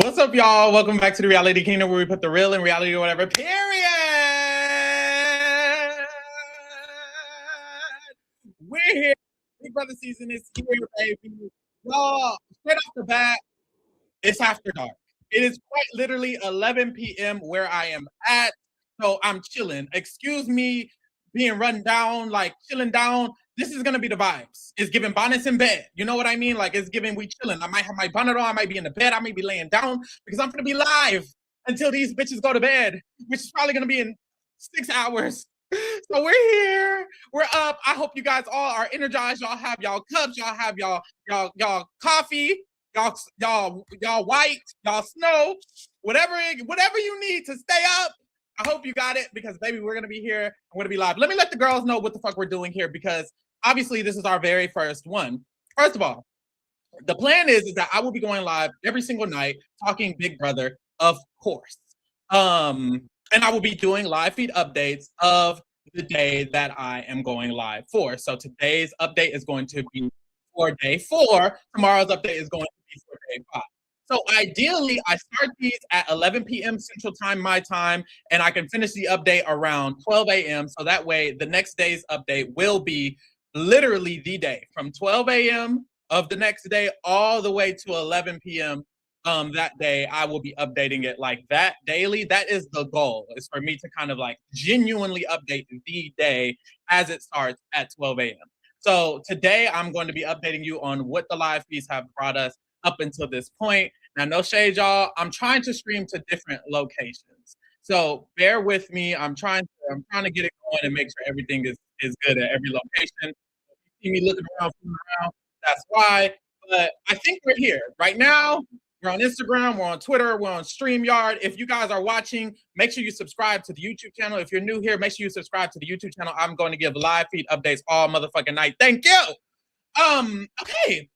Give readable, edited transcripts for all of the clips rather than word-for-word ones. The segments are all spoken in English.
What's up, y'all? Welcome back to the Reality Kingdom, where we put the real in reality or whatever. Period. We're here. Big Brother season is here, baby. Y'all, straight off the bat, it's after dark. It is quite literally 11 p.m. where I am at, so I'm chilling. Excuse me being run down, like chilling down. This is gonna be the vibes. It's giving bonnets in bed. You know what I mean? Like it's giving we chilling. I might have my bonnet on. I might be in the bed. I might be laying down because I'm gonna be live until these bitches go to bed, which is probably gonna be in 6 hours. So we're here. We're up. I hope you guys all are energized. Y'all have y'all cups. Y'all have y'all coffee. Y'all white. Y'all snow. Whatever you need to stay up. I hope you got it because, baby, we're going to be here. I'm going to be live. Let me let the girls know what the fuck we're doing here because, obviously, this is our very first one. First of all, the plan is that I will be going live every single night talking Big Brother, of course. And I will be doing live feed updates of the day that I am going live for. So today's update is going to be for day 4. Tomorrow's update is going to be for day 5. So ideally, I start these at 11 p.m. Central Time, my time, and I can finish the update around 12 a.m. So that way, the next day's update will be literally the day from 12 a.m. of the next day all the way to 11 p.m. That day. I will be updating it like that daily. That is the goal, is for me to kind of like genuinely update the day as it starts at 12 a.m. So today, I'm going to be updating you on what the live feeds have brought us up until this point. Now, no shade, y'all. I'm trying to stream to different locations, so bear with me. I'm trying to get it going and make sure everything is good at every location. If you see me looking around, that's why. But I think we're here right now. We're on Instagram, we're on Twitter, we're on StreamYard. If you guys are watching, make sure you subscribe to the YouTube channel. If you're new here, make sure you subscribe to the YouTube channel. I'm going to give live feed updates all motherfucking night. Thank you. Okay.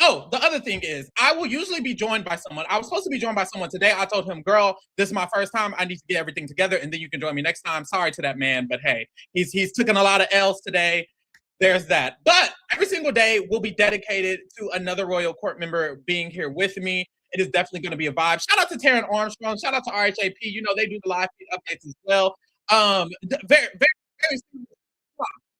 Oh, the other thing is, I will usually be joined by someone. I was supposed to be joined by someone today. I told him, girl, this is my first time. I need to get everything together, and then you can join me next time. Sorry to that man, but hey, he's taken a lot of L's today. There's that. But every single day will be dedicated to another Royal Court member being here with me. It is definitely going to be a vibe. Shout out to Taryn Armstrong. Shout out to RHAP. You know, they do the live feed updates as well. Very, very,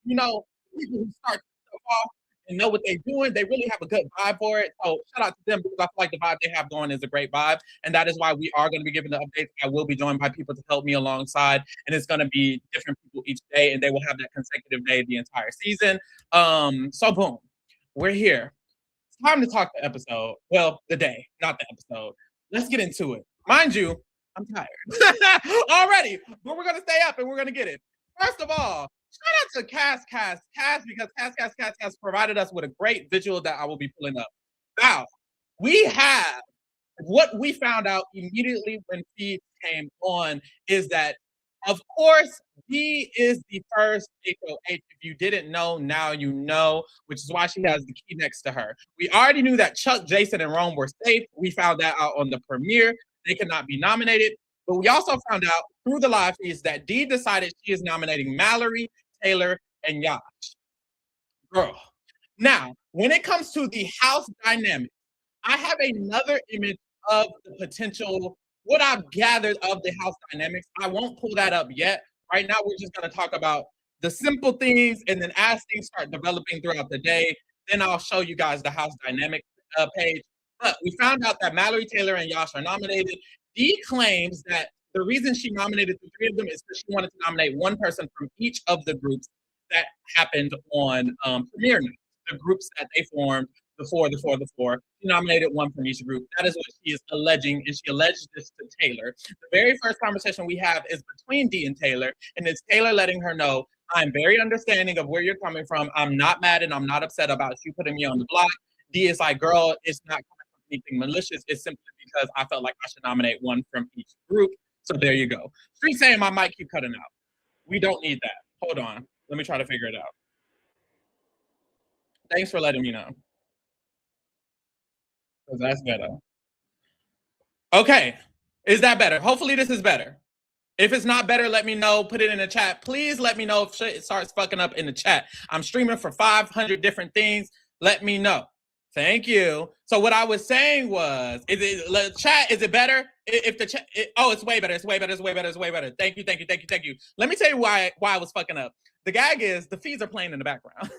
you know, people who start stuff off and know what they're doing, they really have a good vibe for it. So shout out to them because I feel like the vibe they have going is a great vibe. And that is why we are going to be giving the updates. I will be joined by people to help me alongside. And it's going to be different people each day. And they will have that consecutive day the entire season. So boom, we're here. It's time to talk the episode. Well, the day, not the episode. Let's get into it. Mind you, I'm tired already, but we're going to stay up and we're going to get it. First of all, shout out to Cass, because Cass has provided us with a great visual that I will be pulling up. Now, we have what we found out immediately when feeds came on is that, of course, B is the first HOH. If you didn't know, now you know, which is why she has the key next to her. We already knew that Chuck, Jason, and Rome were safe. We found that out on the premiere. They cannot be nominated. But we also found out through the live feeds that Dee decided she is nominating Mallory, Taylor, and Yash. Girl. Now, when it comes to the house dynamic, I have another image of the potential, what I've gathered of the house dynamics. I won't pull that up yet. Right now, we're just going to talk about the simple things, and then as things start developing throughout the day, then I'll show you guys the house dynamic page. But we found out that Mallory, Taylor, and Yash are nominated. Dee claims that the reason she nominated the 3 of them is because she wanted to nominate one person from each of the groups that happened on premiere night. The groups that they formed, the four. She nominated one from each group. That is what she is alleging, and she alleged this to Taylor. The very first conversation we have is between Dee and Taylor, and it's Taylor letting her know, I'm very understanding of where you're coming from. I'm not mad and I'm not upset about you putting me on the block. Dee is like, girl, it's not coming from anything malicious. It's simply because I felt like I should nominate one from each group. So there you go. Street saying my mic keep cutting out. We don't need that. Hold on. Let me try to figure it out. Thanks for letting me know. Because that's better. Okay. Is that better? Hopefully this is better. If it's not better, let me know. Put it in the chat. Please let me know if shit starts fucking up in the chat. I'm streaming for 500 different things. Let me know. Thank you. So what I was saying was, chat? Is it better if the chat? Oh, it's way better. It's way better. It's way better. It's way better. Thank you. Thank you. Thank you. Thank you. Let me tell you why I was fucking up. The gag is the feeds are playing in the background.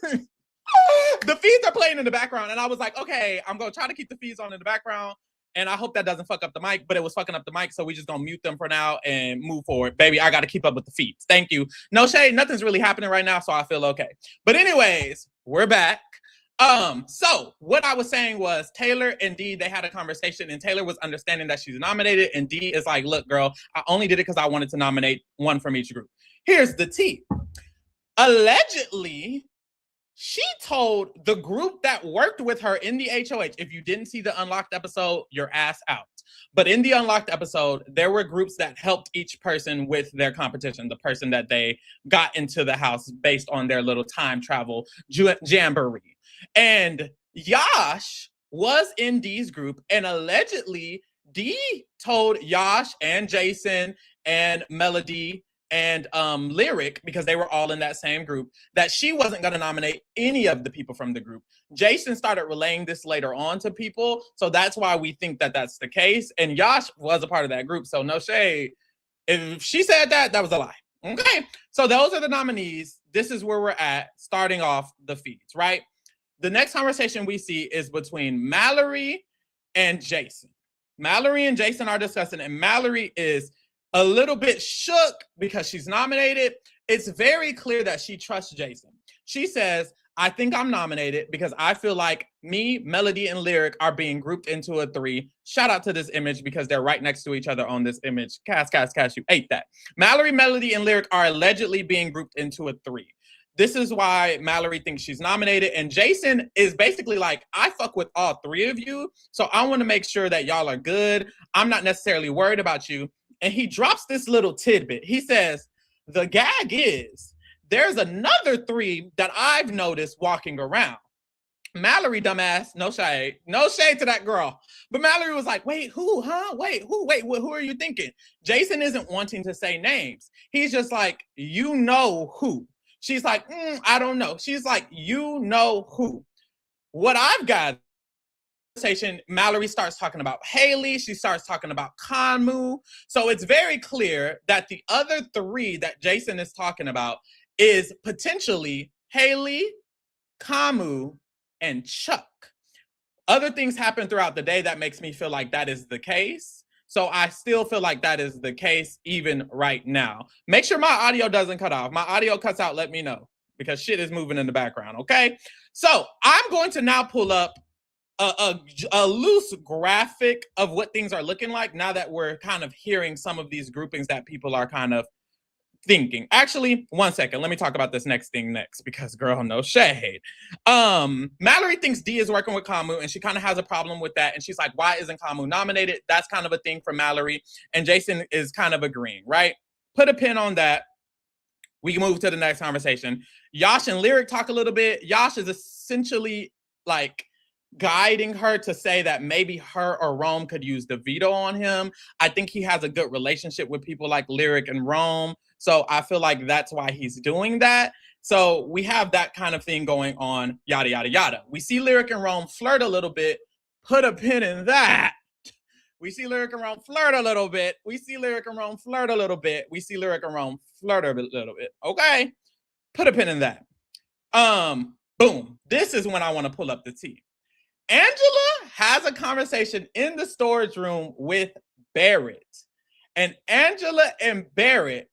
The feeds are playing in the background, and I was like, okay, I'm gonna try to keep the feeds on in the background, and I hope that doesn't fuck up the mic. But it was fucking up the mic, so we just gonna mute them for now and move forward, baby. I gotta keep up with the feeds. Thank you. No shade. Nothing's really happening right now, so I feel okay. But anyways, we're back. So what I was saying was Taylor and Dee, they had a conversation, and Taylor was understanding that she's nominated, and Dee is like, look, girl, I only did it because I wanted to nominate one from each group. Here's the tea. Allegedly, she told the group that worked with her in the HOH, if you didn't see the Unlocked episode, your ass out. But in the Unlocked episode, there were groups that helped each person with their competition, the person that they got into the house based on their little time travel jamboree. And Yash was in Dee's group, and allegedly Dee told Yash and Jason and Melody and Lyric, because they were all in that same group, that she wasn't going to nominate any of the people from the group. Jason started relaying this later on to people, so that's why we think that that's the case. And Yash was a part of that group, so no shade. If she said that, that was a lie. Okay, so those are the nominees. This is where we're at, starting off the feeds, right? The next conversation we see is between Mallory and Jason. Mallory and Jason are discussing, and Mallory is a little bit shook because she's nominated. It's very clear that she trusts Jason. She says, I think I'm nominated because I feel like me, Melody, and Lyric are being grouped into a 3. Shout out to this image because they're right next to each other on this image. Cass, you ate that. Mallory, Melody, and Lyric are allegedly being grouped into a 3. This is why Mallory thinks she's nominated. And Jason is basically like, I fuck with all 3 of you, so I want to make sure that y'all are good. I'm not necessarily worried about you. And he drops this little tidbit. He says, the gag is, there's another 3 that I've noticed walking around. Mallory, dumbass, no shade to that girl. But Mallory was like, wait, who, huh? Wait, who are you thinking? Jason isn't wanting to say names. He's just like, you know who. She's like, I don't know. She's like, you know who. What I've got, Mallory starts talking about Haley. She starts talking about Kanmu. So it's very clear that the other 3 that Jason is talking about is potentially Haley, Kanmu, and Chuck. Other things happen throughout the day that makes me feel like that is the case. So I still feel like that is the case even right now. Make sure my audio doesn't cut off. My audio cuts out, let me know, because shit is moving in the background, okay? So I'm going to now pull up a loose graphic of what things are looking like now that we're kind of hearing some of these groupings that people are kind of thinking. Actually, one second. Let me talk about this next thing next, because girl, no shade. Mallory thinks Dee is working with Kanmu, and she kind of has a problem with that. And she's like, why isn't Kanmu nominated? That's kind of a thing for Mallory. And Jason is kind of agreeing, right? Put a pin on that. We can move to the next conversation. Yash and Lyric talk a little bit. Yash is essentially like guiding her to say that maybe her or Rome could use the veto on him. I think he has a good relationship with people like Lyric and Rome. So I feel like that's why he's doing that. So we have that kind of thing going on, yada, yada, yada. We see Lyric and Rome flirt a little bit. Put a pin in that. We see Lyric and Rome flirt a little bit. We see Lyric and Rome flirt a little bit. We see Lyric and Rome flirt a little bit. Okay? Put a pin in that. Boom. This is when I want to pull up the tea. Angela has a conversation in the storage room with Barrett. And Angela and Barrett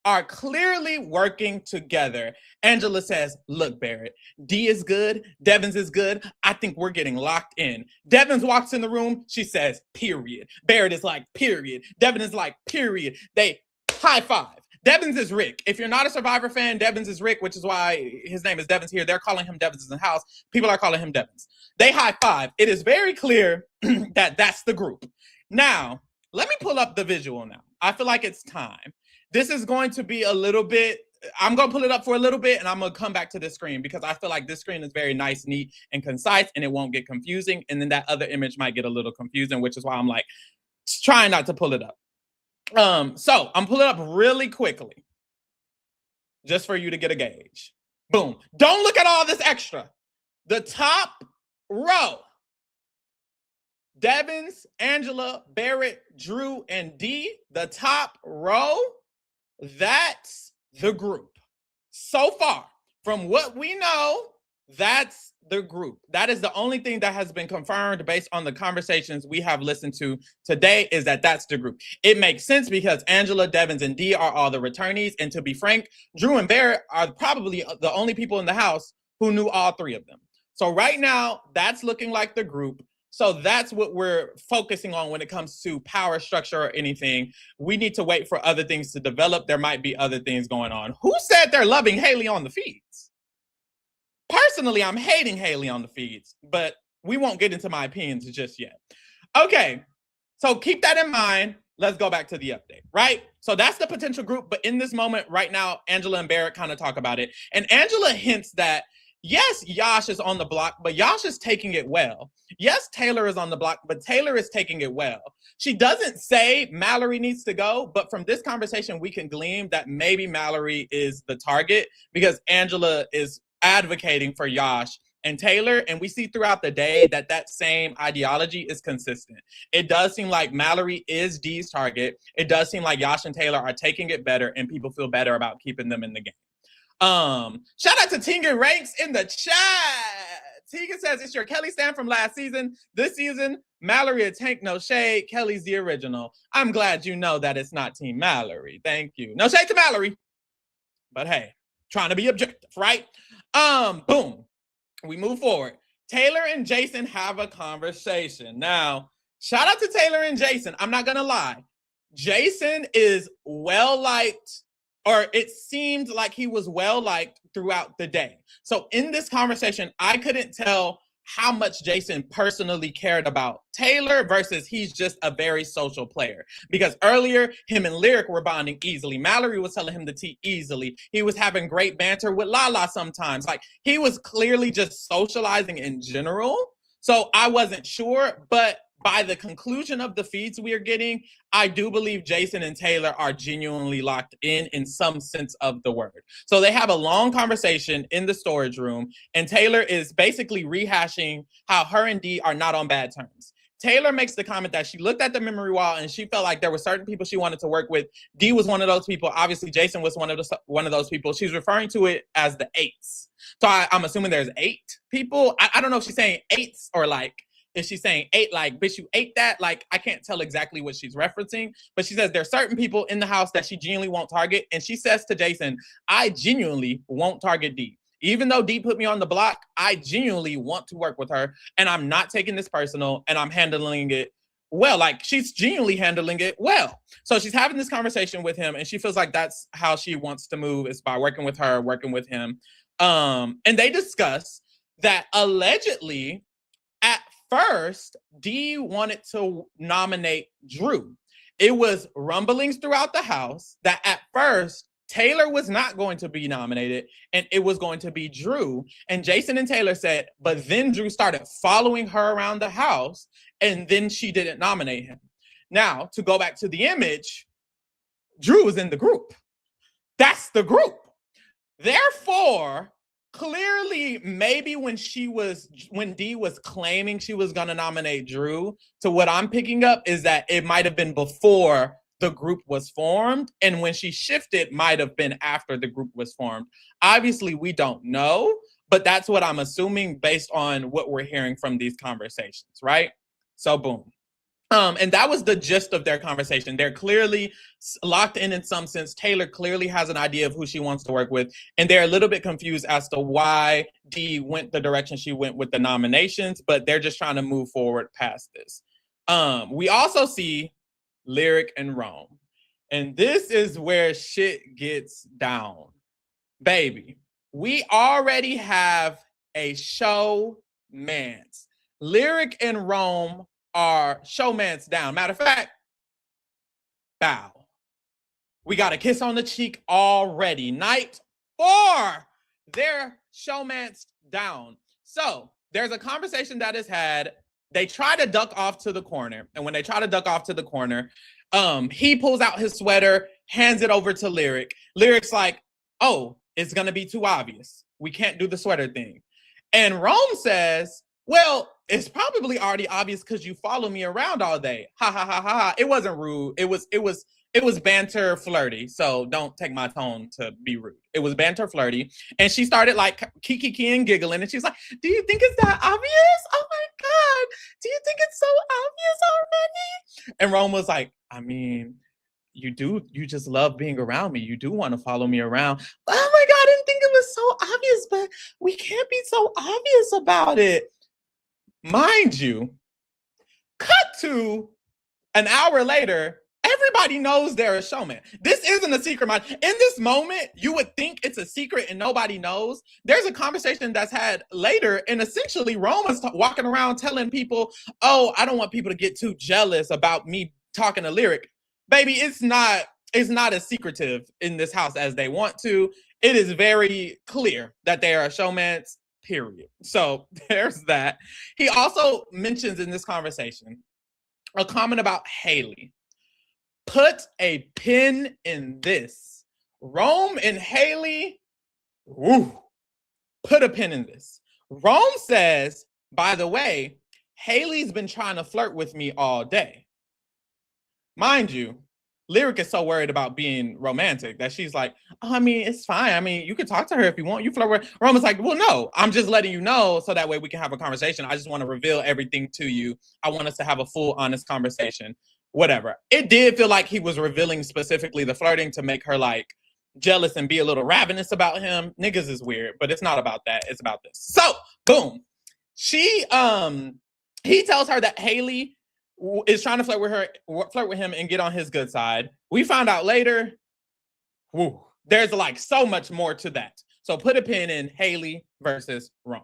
are clearly working together. Angela says, look, Barrett, Dee is good. Devins is good. I think we're getting locked in. Devins walks in the room. She says, period. Barrett is like, period. Devin is like, period. They high five. Devins is Rick. If you're not a Survivor fan, Devins is Rick, which is why his name is Devins here. They're calling him Devins in the house. People are calling him Devins. They high five. It is very clear that that's the group. Now, let me pull up the visual now. I feel like it's time. This is going to be a little bit, I'm going to pull it up for a little bit, and I'm going to come back to this screen because I feel like this screen is very nice, neat, and concise, and it won't get confusing. And then that other image might get a little confusing, which is why I'm like trying not to pull it up. So I'm pulling it up really quickly just for you to get a gauge. Boom. Don't look at all this extra. The top row Devins, Angela, Barrett, Drew, and D, the top row, that's the group. So far, from what we know, that's the group. That is the only thing that has been confirmed based on the conversations we have listened to today, is that that's the group. It makes sense because Angela, Devins, and D are all the returnees. And to be frank, Drew and Barrett are probably the only people in the house who knew all three of them. So right now, that's looking like the group. So that's what we're focusing on when it comes to power structure or anything. We need to wait for other things to develop. There might be other things going on. Who said they're loving Haley on the feeds? Personally, I'm hating Haley on the feeds, but we won't get into my opinions just yet. Okay, so keep that in mind. Let's go back to the update, right? So that's the potential group, but in this moment right now, Angela and Barrett kind of talk about it. And Angela hints that, yes, Yash is on the block, but Yash is taking it well. Yes, Taylor is on the block, but Taylor is taking it well. She doesn't say Mallory needs to go, but from this conversation, we can glean that maybe Mallory is the target because Angela is advocating for Yash and Taylor, and we see throughout the day that that same ideology is consistent. It does seem like Mallory is D's target. It does seem like Yash and Taylor are taking it better, and people feel better about keeping them in the game. Shout out to Tegan Ranks in the chat. Tegan says, it's your Kelly stand from last season. This season, Mallory a tank, no shade. Kelly's the original. I'm glad you know that it's not Team Mallory. Thank you. No shade to Mallory. But hey, trying to be objective, right? Boom. We move forward. Taylor and Jason have a conversation. Now, shout out to Taylor and Jason. I'm not gonna lie. Jason is well-liked, or it seemed like he was well-liked throughout the day. So in this conversation, I couldn't tell how much Jason personally cared about Taylor versus he's just a very social player. Because earlier, him and Lyric were bonding easily. Mallory was telling him the tea easily. He was having great banter with Lala sometimes. Like, he was clearly just socializing in general. So I wasn't sure, but by the conclusion of the feeds we are getting, I do believe Jason and Taylor are genuinely locked in some sense of the word. So they have a long conversation in the storage room, and Taylor is basically rehashing how her and Dee are not on bad terms. Taylor makes the comment that she looked at the memory wall and she felt like there were certain people she wanted to work with. Dee was one of those people. Obviously, Jason was one of those people. She's referring to it as the eights. So I'm assuming there's 8 people. I don't know if she's saying eights or like, is she saying 8 like, bitch, you ate that? Like, I can't tell exactly what she's referencing, but she says there's certain people in the house that she genuinely won't target. And she says to Jason, I genuinely won't target Dee. Even though Dee put me on the block, I genuinely want to work with her, and I'm not taking this personal, and I'm handling it well. Like, she's genuinely handling it well. So she's having this conversation with him, and she feels like that's how she wants to move, is by working with her, working with him. And they discuss that allegedly, at first, Dee wanted to nominate Drew. It was rumblings throughout the house that at first, Taylor was not going to be nominated, and it was going to be Drew. And Jason and Taylor said, but then Drew started following her around the house, and then she didn't nominate him. Now, to go back to the image, Drew was in the group. That's the group. Therefore, clearly, maybe when Dee was claiming she was going to nominate Drew, to what I'm picking up is that it might have been before the group was formed, and when she shifted might have been after the group was formed. Obviously, we don't know, but that's what I'm assuming based on what we're hearing from these conversations, right? So boom. And that was the gist of their conversation. They're clearly locked in some sense. Taylor clearly has an idea of who she wants to work with, and they're a little bit confused as to why Dee went the direction she went with the nominations, but they're just trying to move forward past this. We also see Lyric and Rome, and this is where shit gets down. Baby, we already have a showmance. Lyric and Rome are showmance down. Matter of fact, bow. We got a kiss on the cheek already. Night 4, they're showmance down. So there's a conversation that is had. They try to duck off to the corner. And when they try to duck off to the corner, he pulls out his sweater, hands it over to Lyric. Lyric's like, oh, it's going to be too obvious. We can't do the sweater thing. And Rome says, well, it's probably already obvious because you follow me around all day. Ha ha ha ha. It wasn't rude. It was banter flirty. So don't take my tone to be rude. It was banter flirty. And she started like kiki and giggling. And she's like, do you think it's that obvious? Oh my God. Do you think it's so obvious already? And Rome was like, I mean, you just love being around me. You do want to follow me around. Oh my God, I didn't think it was so obvious, but we can't be so obvious about it. Mind you, cut to an hour later, everybody knows they're a showman. This isn't a secret. In this moment, you would think it's a secret and nobody knows. There's a conversation that's had later, and essentially Roman's walking around telling people, oh, I don't want people to get too jealous about me talking to Lyric. Baby, it's not as secretive in this house as they want to. It is very clear that they are showmans. Period. So there's that. He also mentions in this conversation a comment about Haley. Put a pin in this. Rome and Haley, woo, put a pin in this. Rome says, by the way, Haley's been trying to flirt with me all day. Mind you, Lyric is so worried about being romantic that she's like, oh, I mean, it's fine. I mean, you can talk to her if you want. You flirt with her. Roman's like, well, no, I'm just letting you know so that way we can have a conversation. I just want to reveal everything to you. I want us to have a full, honest conversation. Whatever. It did feel like he was revealing specifically the flirting to make her like jealous and be a little ravenous about him. Niggas is weird, but it's not about that. It's about this. So, boom. He tells her that Haley is trying to flirt with him and get on his good side. We found out later, there's like so much more to that. So put a pin in Haley versus Rome.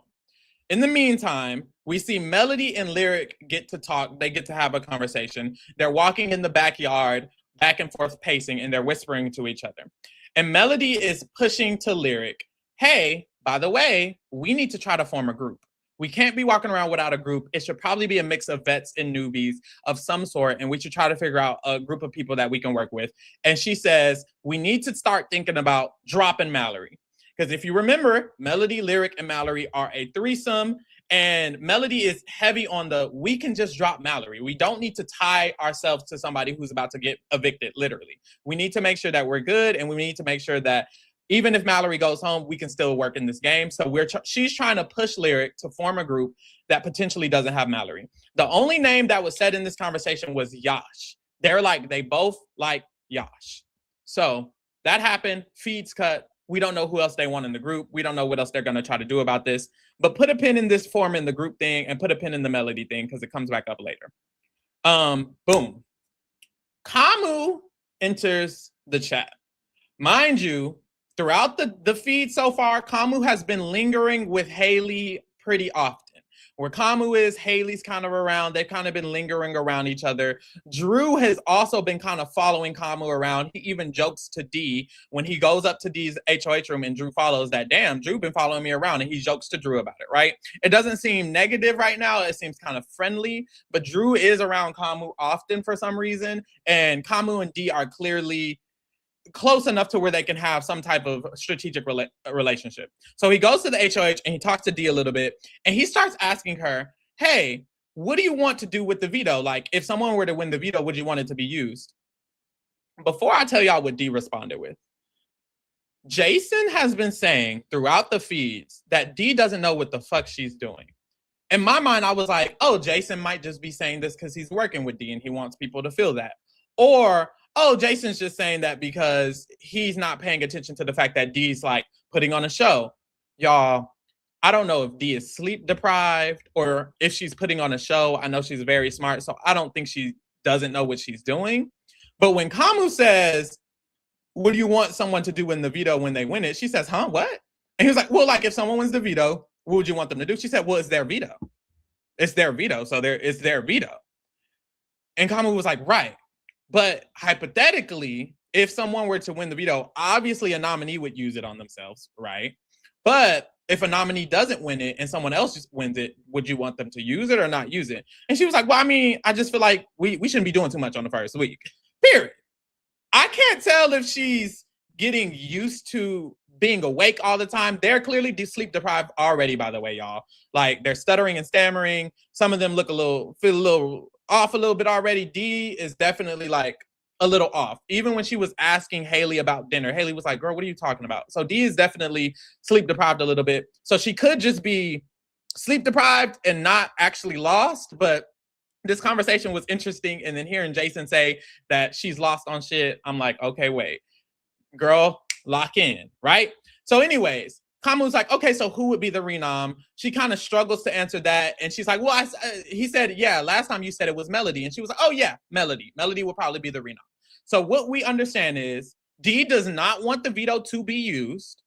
In the meantime, we see Melody and Lyric get to talk. They get to have a conversation. They're walking in the backyard, back and forth pacing, and they're whispering to each other. And Melody is pushing to Lyric, hey, by the way, we need to try to form a group. We can't be walking around without a group. It should probably be a mix of vets and newbies of some sort, and we should try to figure out a group of people that we can work with. And she says, we need to start thinking about dropping Mallory. Because if you remember, Melody, Lyric, and Mallory are a threesome, and Melody is heavy on we can just drop Mallory. We don't need to tie ourselves to somebody who's about to get evicted, literally. We need to make sure that we're good, and we need to make sure that even if Mallory goes home, we can still work in this game. So she's trying to push Lyric to form a group that potentially doesn't have Mallory. The only name that was said in this conversation was Yash. They both like Yash. So that happened. Feeds cut. We don't know who else they want in the group. We don't know what else they're going to try to do about this. But put a pin in this form in the group thing and put a pin in the Melody thing because it comes back up later. Boom. Kamu enters the chat. Mind you, throughout the feed so far, Kamu has been lingering with Haley pretty often. Where Kamu is, Haley's kind of around. They've kind of been lingering around each other. Drew has also been kind of following Kamu around. He even jokes to D when he goes up to D's HOH room and Drew follows that, damn, Drew been following me around, and he jokes to Drew about it, right? It doesn't seem negative right now. It seems kind of friendly, but Drew is around Kamu often for some reason, and Kamu and D are clearly close enough to where they can have some type of strategic relationship. So he goes to the HOH and he talks to D a little bit, and he starts asking her, hey, what do you want to do with the veto? Like, if someone were to win the veto, would you want it to be used? Before I tell y'all what D responded with, Jason has been saying throughout the feeds that D doesn't know what the fuck she's doing. In my mind, I was like, oh, Jason might just be saying this because he's working with D and he wants people to feel that. Or, oh, Jason's just saying that because he's not paying attention to the fact that D's like putting on a show. Y'all, I don't know if D is sleep deprived or if she's putting on a show. I know she's very smart, so I don't think she doesn't know what she's doing. But when Kamu says, what do you want someone to do in the veto when they win it? She says, huh, what? And he was like, well, like if someone wins the veto, what would you want them to do? She said, well, it's their veto. It's their veto, so it's their veto. And Kamu was like, right. But hypothetically, if someone were to win the veto, obviously a nominee would use it on themselves, right? But if a nominee doesn't win it and someone else just wins it, would you want them to use it or not use it? And she was like, well, I mean, I just feel like we shouldn't be doing too much on the first week, period. I can't tell if she's getting used to being awake all the time. They're clearly sleep deprived already, by the way, y'all. Like, they're stuttering and stammering. Some of them feel a little off a little bit already. D is definitely like a little off. Even when she was asking Haley about dinner, Haley was like, girl, what are you talking about? So D is definitely sleep deprived a little bit. So she could just be sleep deprived and not actually lost, but this conversation was interesting. And then hearing Jason say that she's lost on shit, I'm like, okay, wait, girl, lock in, right? So anyways, Kamu's like, okay, so who would be the renom? She kind of struggles to answer that. And she's like, well, he said, yeah, last time you said it was Melody. And she was like, oh yeah, Melody. Melody will probably be the renom. So what we understand is D does not want the veto to be used.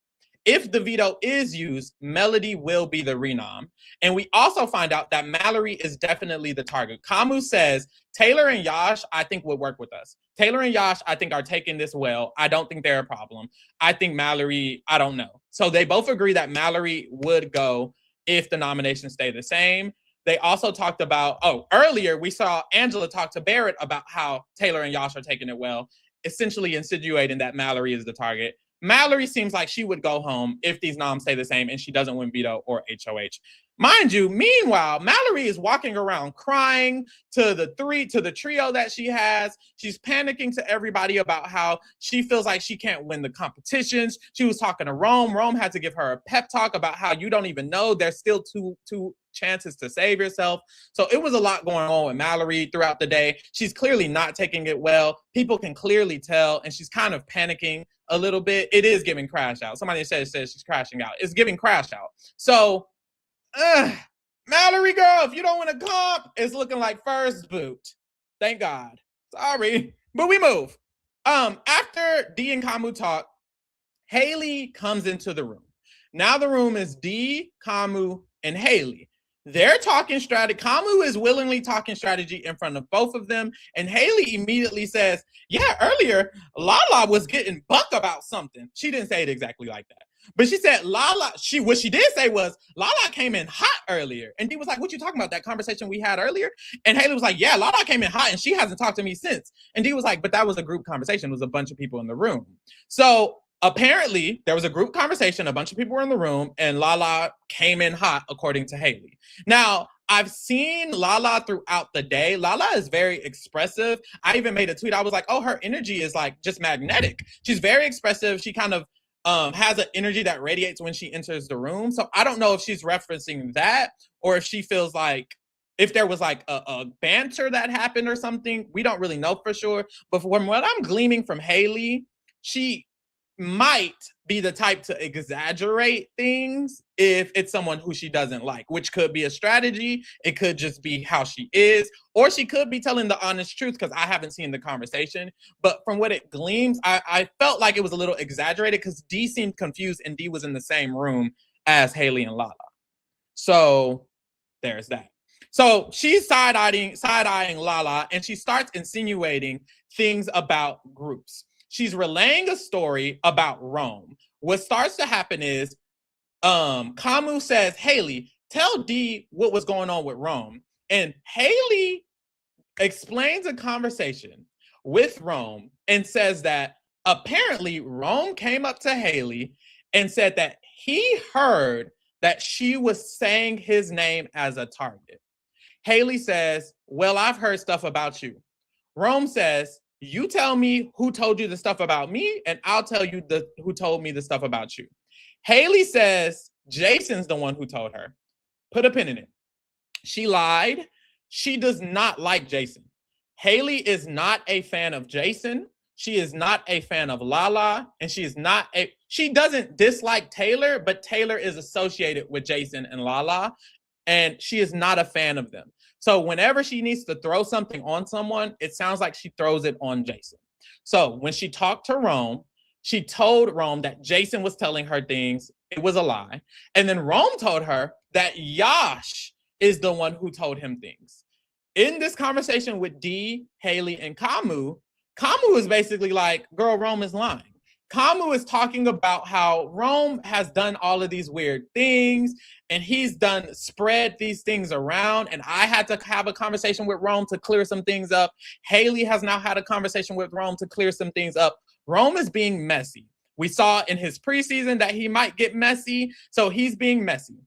If the veto is used, Melody will be the renom. And we also find out that Mallory is definitely the target. Kamu says, Taylor and Yash, I think, would work with us. Taylor and Yash, I think, are taking this well. I don't think they're a problem. I think Mallory, I don't know. So they both agree that Mallory would go if the nominations stay the same. They also talked about, earlier we saw Angela talk to Barrett about how Taylor and Yash are taking it well, essentially insinuating that Mallory is the target. Mallory seems like she would go home if these noms stay the same and she doesn't win veto or HOH. Mind you, meanwhile, Mallory is walking around crying to the trio that she has. She's panicking to everybody about how she feels like she can't win the competitions. She was talking to Rome. Rome had to give her a pep talk about how you don't even know. There's still two chances to save yourself. So it was a lot going on with Mallory throughout the day. She's clearly not taking it well. People can clearly tell, and she's kind of panicking a little bit. It is giving crash out. Somebody says she's crashing out. It's giving crash out. So Mallory, girl, if you don't want to comp, it's looking like first boot. Thank God. Sorry, but we move. After D and Kamu talk, Haley comes into the room. Now the room is D, Kamu, and Haley. They're talking strategy. Kamu is willingly talking strategy in front of both of them. And Haley immediately says, yeah, earlier, Lala was getting buck about something. She didn't say it exactly like that. But she said what she did say was, Lala came in hot earlier. And D was like, what you talking about? That conversation we had earlier? And Haley was like, yeah, Lala came in hot and she hasn't talked to me since. And D was like, but that was a group conversation. It was a bunch of people in the room. So apparently, there was a group conversation. A bunch of people were in the room, and Lala came in hot, according to Haley. Now, I've seen Lala throughout the day. Lala is very expressive. I even made a tweet. I was like, oh, her energy is like just magnetic. She's very expressive. She kind of has an energy that radiates when she enters the room. So I don't know if she's referencing that or if she feels like if there was like a banter that happened or something. We don't really know for sure. But from what I'm gleaming from Haley, she might be the type to exaggerate things if it's someone who she doesn't like, which could be a strategy. It could just be how she is, or she could be telling the honest truth because I haven't seen the conversation. But from what it gleams, I felt like it was a little exaggerated because D seemed confused and D was in the same room as Haley and Lala. So there's that. So she's side-eyeing Lala, and she starts insinuating things about groups. She's relaying a story about Rome. What starts to happen is Kamu says, Haley, tell D what was going on with Rome. And Haley explains a conversation with Rome and says that apparently Rome came up to Haley and said that he heard that she was saying his name as a target. Haley says, well, I've heard stuff about you. Rome says, you tell me who told you the stuff about me, and I'll tell you who told me the stuff about you. Haley says Jason's the one who told her. Put a pin in it. She lied. She does not like Jason. Haley is not a fan of Jason. She is not a fan of Lala, and she doesn't dislike Taylor, but Taylor is associated with Jason and Lala, and she is not a fan of them. So whenever she needs to throw something on someone, it sounds like she throws it on Jason. So when she talked to Rome, she told Rome that Jason was telling her things. It was a lie. And then Rome told her that Yash is the one who told him things. In this conversation with D, Haley, and Kamu is basically like, girl, Rome is lying. Kamu is talking about how Rome has done all of these weird things and he's spread these things around. And I had to have a conversation with Rome to clear some things up. Haley has now had a conversation with Rome to clear some things up. Rome is being messy. We saw in his preseason that he might get messy, so he's being messy.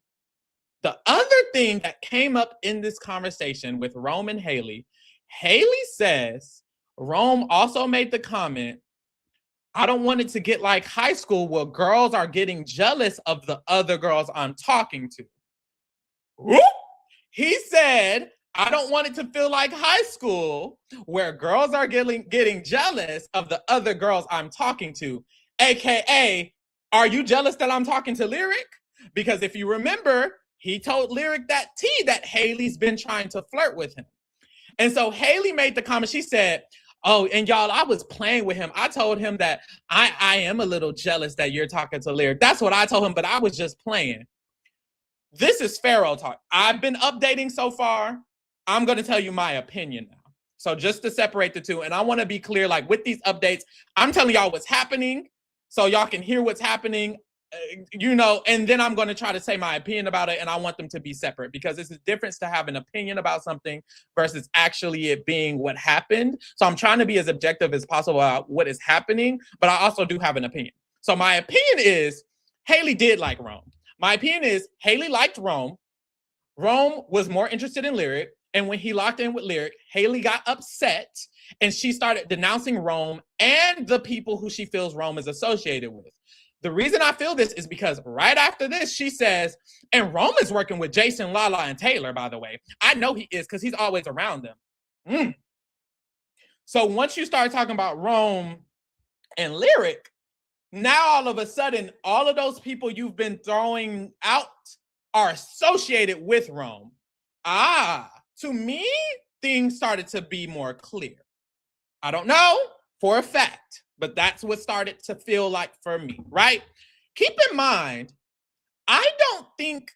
The other thing that came up in this conversation with Rome and Haley, Haley says Rome also made the comment, I don't want it to get like high school where girls are getting jealous of the other girls I'm talking to. Whoop! He said, I don't want it to feel like high school where girls are getting jealous of the other girls I'm talking to. AKA, are you jealous that I'm talking to Lyric? Because if you remember, he told Lyric that that Haley's been trying to flirt with him. And so Haley made the comment, she said, oh, and y'all, I was playing with him. I told him that I am a little jealous that you're talking to Lyric. That's what I told him, but I was just playing. This is Pharaoh talk. I've been updating so far. I'm going to tell you my opinion now. So just to separate the two, and I want to be clear, like with these updates, I'm telling y'all what's happening so y'all can hear what's happening, and then I'm going to try to say my opinion about it, and I want them to be separate because it's a difference to have an opinion about something versus actually it being what happened. So I'm trying to be as objective as possible about what is happening, but I also do have an opinion. So my opinion is Haley did like Rome. My opinion is Haley liked Rome. Rome was more interested in Lyric. And when he locked in with Lyric, Haley got upset and she started denouncing Rome and the people who she feels Rome is associated with. The reason I feel this is because right after this, she says, and Rome is working with Jason, Lala, and Taylor, by the way. I know he is because he's always around them. So once you start talking about Rome and Lyric, now all of a sudden, all of those people you've been throwing out are associated with Rome. To me, things started to be more clear. I don't know for a fact, but that's what started to feel like for me, right? Keep in mind, I don't think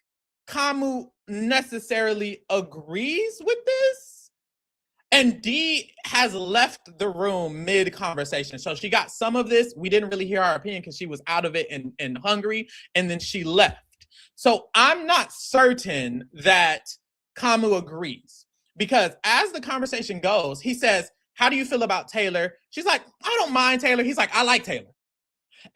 Kamu necessarily agrees with this. And D has left the room mid-conversation. So she got some of this. We didn't really hear our opinion because she was out of it and hungry, and then she left. So I'm not certain that Kamu agrees. Because as the conversation goes, he says, how do you feel about Taylor? She's like, I don't mind Taylor. He's like, I like Taylor.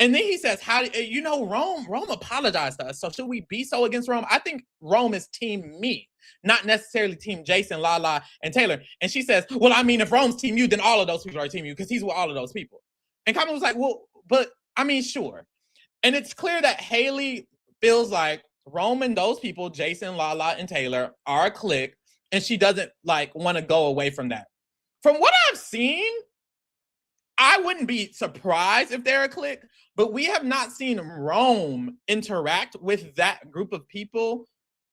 And then he says, Rome apologized to us. So should we be so against Rome? I think Rome is team me, not necessarily team Jason, Lala, and Taylor. And she says, well, I mean, if Rome's team you, then all of those people are team you because he's with all of those people. And Kamu was like, well, but I mean, sure. And it's clear that Haley feels like Rome and those people, Jason, Lala, and Taylor, are a clique, and she doesn't want to go away from that. From what I've seen, I wouldn't be surprised if they're a clique, but we have not seen Rome interact with that group of people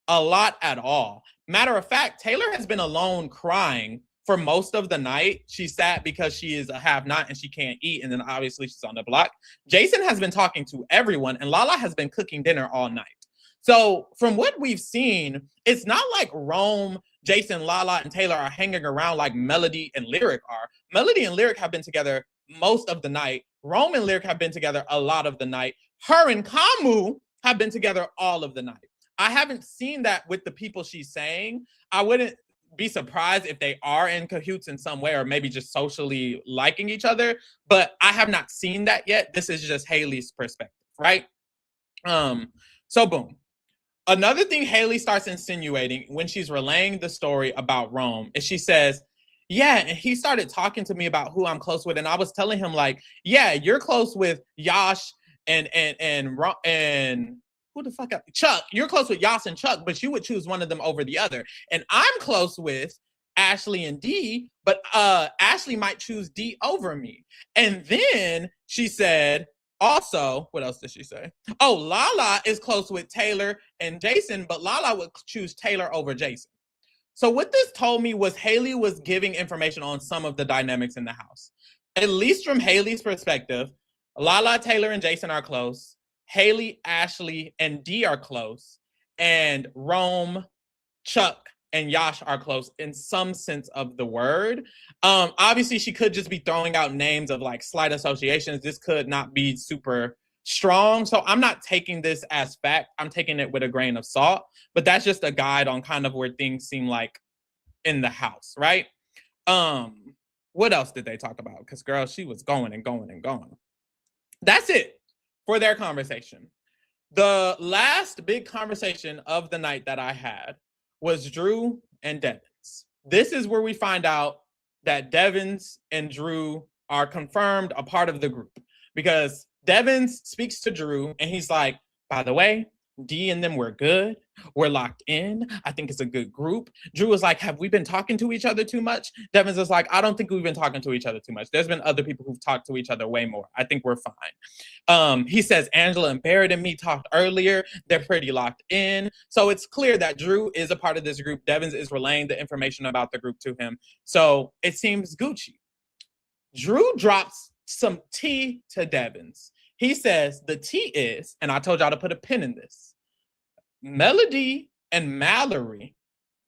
a lot at all. Matter of fact, Taylor has been alone crying for most of the night. She's sad because she is a have-not and she can't eat, and then obviously she's on the block. Jason has been talking to everyone, and Lala has been cooking dinner all night. So from what we've seen, it's not like Rome, Jason, Lala, and Taylor are hanging around like Melody and Lyric are. Melody and Lyric have been together most of the night. Rome and Lyric have been together a lot of the night. Her and Kamu have been together all of the night. I haven't seen that with the people she's saying. I wouldn't be surprised if they are in cahoots in some way or maybe just socially liking each other, but I have not seen that yet. This is just Haley's perspective, right? So boom. Another thing Haley starts insinuating when she's relaying the story about Rome is she says, yeah, and he started talking to me about who I'm close with, and I was telling him like, yeah, you're close with Yash and who the fuck up? Chuck. You're close with Yash and Chuck, but you would choose one of them over the other. And I'm close with Ashley and D, but Ashley might choose D over me. And then she said, also, what else did she say? Oh, Lala is close with Taylor and Jason, but Lala would choose Taylor over Jason. So what this told me was Haley was giving information on some of the dynamics in the house. At least from Haley's perspective, Lala, Taylor, and Jason are close. Haley, Ashley, and D are close. And Rome, Chuck, and Yash are close in some sense of the word. Obviously, she could just be throwing out names of like slight associations. This could not be super strong. So I'm not taking this as fact. I'm taking it with a grain of salt. But that's just a guide on kind of where things seem like in the house, right? What else did they talk about? Because girl, she was going and going and going. That's it. for their conversation. The last big conversation of the night that I had was Drew and Devins. This is where we find out that Devins and Drew are confirmed a part of the group, because Devins speaks to Drew and he's like, by the way, D and them were good. We're locked in. I think it's a good group. Drew was like, have we been talking to each other too much? Devins is like, I don't think we've been talking to each other too much. There's been other people who've talked to each other way more. I think we're fine. He says Angela and Barrett and me talked earlier. They're pretty locked in. So it's clear that Drew is a part of this group. Devins is relaying the information about the group to him. So it seems Gucci. Drew drops some tea to Devins. He says the tea is, and I told y'all to put a pin in this, Melody and Mallory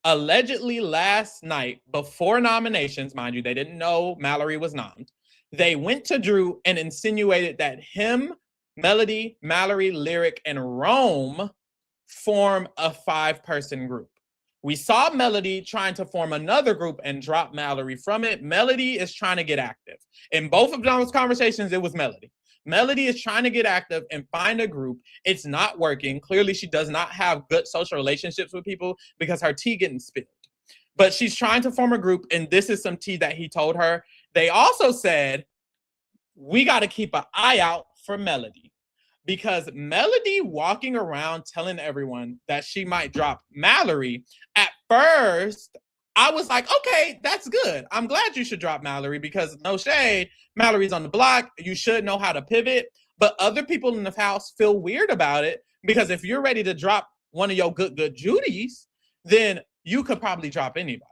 allegedly last night, before nominations, mind you, they didn't know Mallory was nommed, they went to Drew and insinuated that him, Melody, Mallory, Lyric, and Rome form a 5-person group. We saw Melody trying to form another group and drop Mallory from it. Melody is trying to get active. In both of those conversations, it was Melody. Melody is trying to get active and find a group. It's not working. Clearly, she does not have good social relationships with people because her tea getting spilled. But she's trying to form a group, and this is some tea that he told her. They also said, we got to keep an eye out for Melody, because Melody walking around telling everyone that she might drop Mallory, at first, I was like, okay, that's good. I'm glad you should drop Mallory, because no shade, Mallory's on the block. You should know how to pivot. But other people in the house feel weird about it, because if you're ready to drop one of your good Judys, then you could probably drop anybody.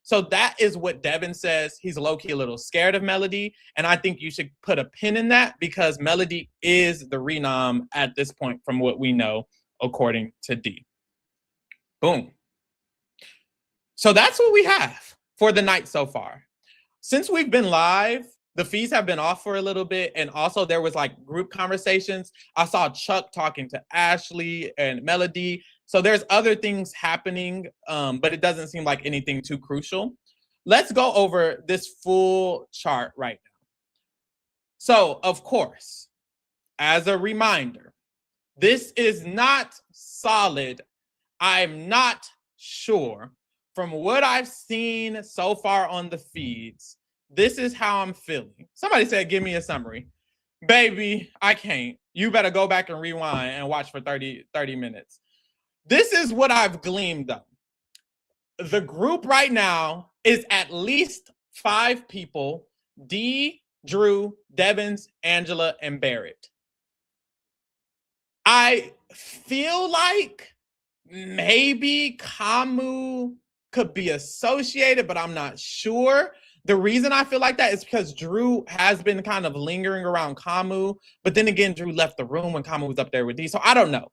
So that is what Devin says. He's low-key a little scared of Melody. And I think you should put a pin in that, because Melody is the renom at this point from what we know, according to D. Boom. So that's what we have for the night so far. Since we've been live, the feeds have been off for a little bit. And also there was like group conversations. I saw Chuck talking to Ashley and Melody. So there's other things happening, but it doesn't seem like anything too crucial. Let's go over this full chart right now. So of course, as a reminder, this is not solid. I'm not sure. From what I've seen so far on the feeds, this is how I'm feeling. Somebody said, give me a summary. Baby, I can't. You better go back and rewind and watch for 30 minutes. This is what I've gleaned of. The group right now is at least 5 people: D, Drew, Devins, Angela, and Barrett. I feel like maybe Kamu could be associated, but I'm not sure. The reason I feel like that is because Drew has been kind of lingering around Kamu, but then again, Drew left the room when Kamu was up there with D, so I don't know.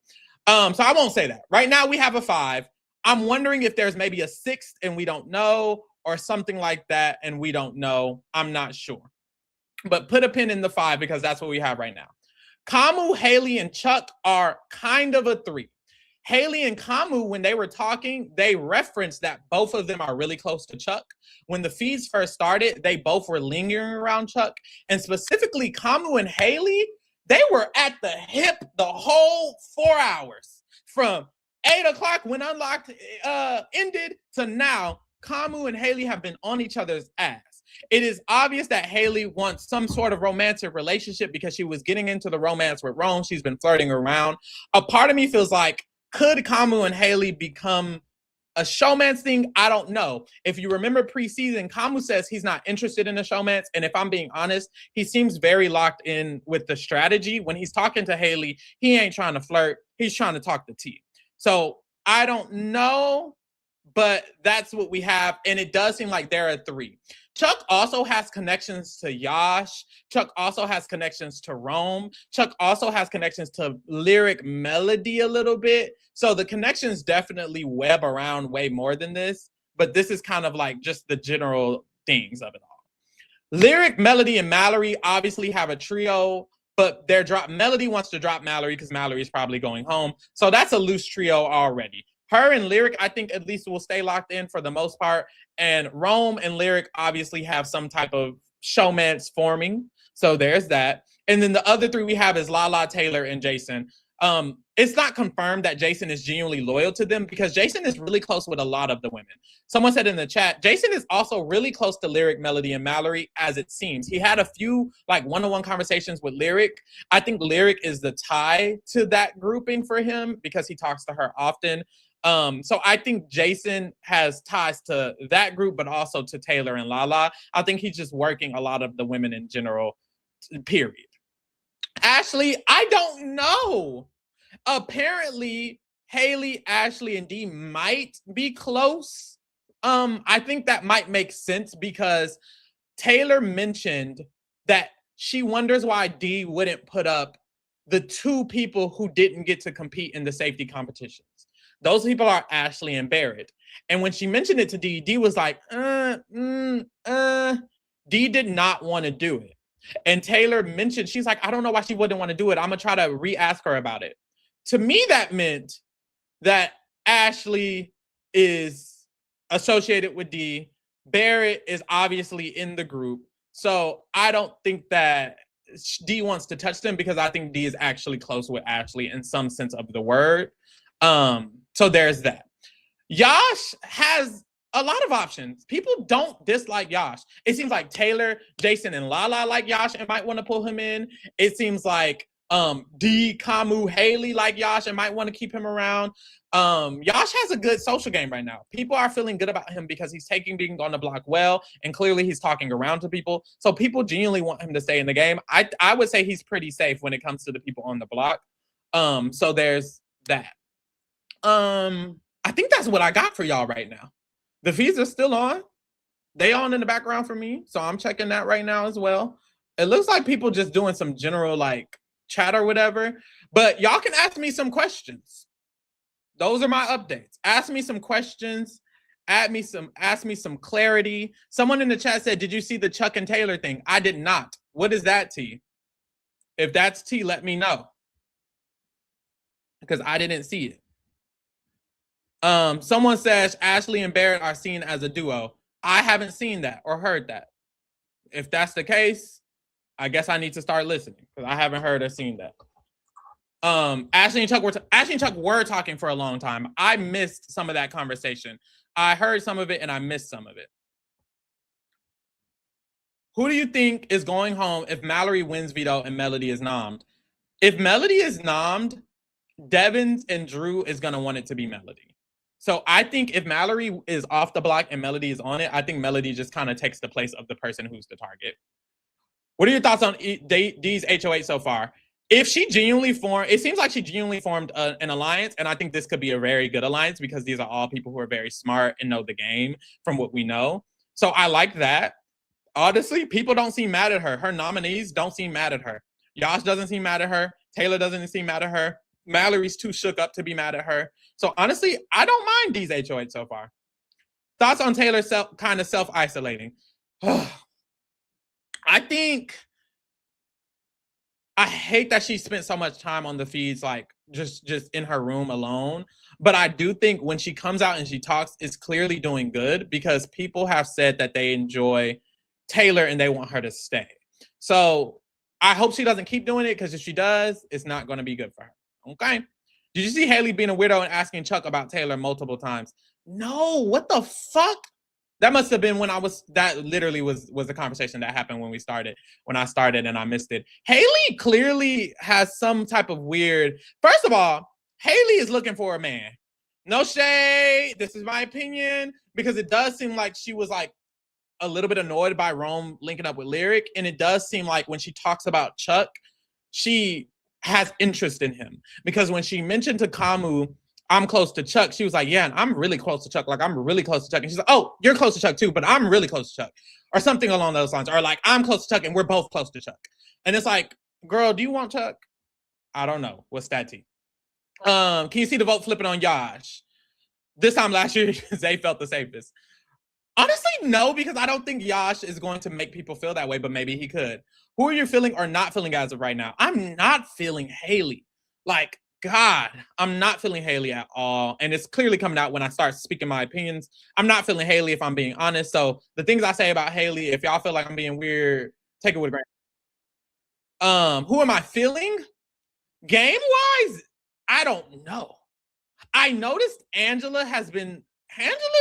So I won't say that. Right now, we have a 5. I'm wondering if there's maybe a 6th and we don't know, or something like that and we don't know. I'm not sure. But put a pin in the 5, because that's what we have right now. Kamu, Haley, and Chuck are kind of a 3. Haley and Kamu, when they were talking, they referenced that both of them are really close to Chuck. When the feeds first started, they both were lingering around Chuck. And specifically, Kamu and Haley, they were at the hip the whole 4 hours. From 8 o'clock when Unlocked ended to now, Kamu and Haley have been on each other's ass. It is obvious that Haley wants some sort of romantic relationship, because she was getting into the romance with Rome. She's been flirting around. A part of me feels like, could Kamu and Haley become a showmance thing? I don't know. If you remember preseason, Kamu says he's not interested in a showmance. And if I'm being honest, he seems very locked in with the strategy. When he's talking to Haley, he ain't trying to flirt. He's trying to talk the tea. So I don't know, but that's what we have. And it does seem like there are 3. Chuck also has connections to Yash. Chuck also has connections to Rome. Chuck also has connections to Lyric, Melody a little bit. So the connections definitely web around way more than this. But this is kind of like just the general things of it all. Lyric, Melody, and Mallory obviously have a trio, but Melody wants to drop Mallory because Mallory's probably going home. So that's a loose trio already. Her and Lyric, I think at least will stay locked in for the most part. And Rome and Lyric obviously have some type of showmance forming. So there's that. And then the other three we have is Lala, Taylor, and Jason. It's not confirmed that Jason is genuinely loyal to them because Jason is really close with a lot of the women. Someone said in the chat, Jason is also really close to Lyric, Melody, and Mallory, as it seems. He had a few like one-on-one conversations with Lyric. I think Lyric is the tie to that grouping for him because he talks to her often. So I think Jason has ties to that group, but also to Taylor and Lala. I think he's just working a lot of the women in general, period. Ashley, I don't know. Apparently, Haley, Ashley, and Dee might be close. I think that might make sense because Taylor mentioned that she wonders why Dee wouldn't put up the two people who didn't get to compete in the safety competitions. Those people are Ashley and Barrett. And when she mentioned it to Dee, Dee was like, Dee did not want to do it. And Taylor mentioned, she's like, I don't know why she wouldn't want to do it. I'm going to try to re-ask her about it. To me, that meant that Ashley is associated with Dee. Barrett is obviously in the group. So I don't think that Dee wants to touch them because I think Dee is actually close with Ashley in some sense of the word. So there's that. Yash has a lot of options. People don't dislike Yash. It seems like Taylor, Jason, and Lala like Yash and might want to pull him in. It seems like Dee, Kamu, Haley like Yash and might want to keep him around. Yash has a good social game right now. People are feeling good about him because he's taking being on the block well, and clearly he's talking around to people. So people genuinely want him to stay in the game. I would say he's pretty safe when it comes to the people on the block. So there's that. I think that's what I got for y'all right now. The feeds are still on. They on in the background for me. So I'm checking that right now as well. It looks like people just doing some general like chat or whatever. But y'all can ask me some questions. Those are my updates. Ask me some questions. Ask me some clarity. Someone in the chat said, did you see the Chuck and Taylor thing? I did not. What is that, T? If that's T, let me know. Because I didn't see it. Someone says Ashley and Barrett are seen as a duo. I haven't seen that or heard that. If that's the case, I guess I need to start listening because I haven't heard or seen that. Ashley and Chuck were talking for a long time. I missed some of that conversation. I heard some of it and I missed some of it. Who do you think is going home if Mallory wins veto and Melody is nommed? If Melody is nommed, Devin and Drew is going to want it to be Melody. So I think if Mallory is off the block and Melody is on it, I think Melody just kind of takes the place of the person who's the target. What are your thoughts on Dee's HOH so far? If she genuinely formed, it seems like she genuinely formed an alliance, and I think this could be a very good alliance because these are all people who are very smart and know the game from what we know. So I like that. Honestly, people don't seem mad at her. Her nominees don't seem mad at her. Yash doesn't seem mad at her. Taylor doesn't seem mad at her. Mallory's too shook up to be mad at her. So honestly, I don't mind Dee's HOH so far. Thoughts on Taylor kind of self-isolating? I think I hate that she spent so much time on the feeds, like just in her room alone. But I do think when she comes out and she talks, it's clearly doing good because people have said that they enjoy Taylor and they want her to stay. So I hope she doesn't keep doing it because if she does, it's not going to be good for her. Okay. Did you see Haley being a weirdo and asking Chuck about Taylor multiple times? No, what the fuck? That must have been when that literally was the conversation that happened when I started and I missed it. Haley clearly has some type of weird, first of all, Haley is looking for a man. No shade. This is my opinion because it does seem like she was like a little bit annoyed by Rome linking up with Lyric. And it does seem like when she talks about Chuck, she has interest in him because when she mentioned to Kamu, I'm close to Chuck, she was like, yeah, and I'm really close to Chuck. Like, I'm really close to Chuck. And she's like, oh, you're close to Chuck too, but I'm really close to Chuck. Or something along those lines. Or like, I'm close to Chuck and we're both close to Chuck. And it's like, girl, do you want Chuck? I don't know. What's that tea? Can you see the vote flipping on Yash? This time last year, Zay felt the safest. Honestly, no, because I don't think Yash is going to make people feel that way, but maybe he could. Who are you feeling or not feeling as of right now? I'm not feeling Haley. Like, God, I'm not feeling Haley at all. And it's clearly coming out when I start speaking my opinions. I'm not feeling Haley if I'm being honest. So the things I say about Haley, if y'all feel like I'm being weird, take it with a grain. Who am I feeling? Game wise, I don't know. I noticed Angela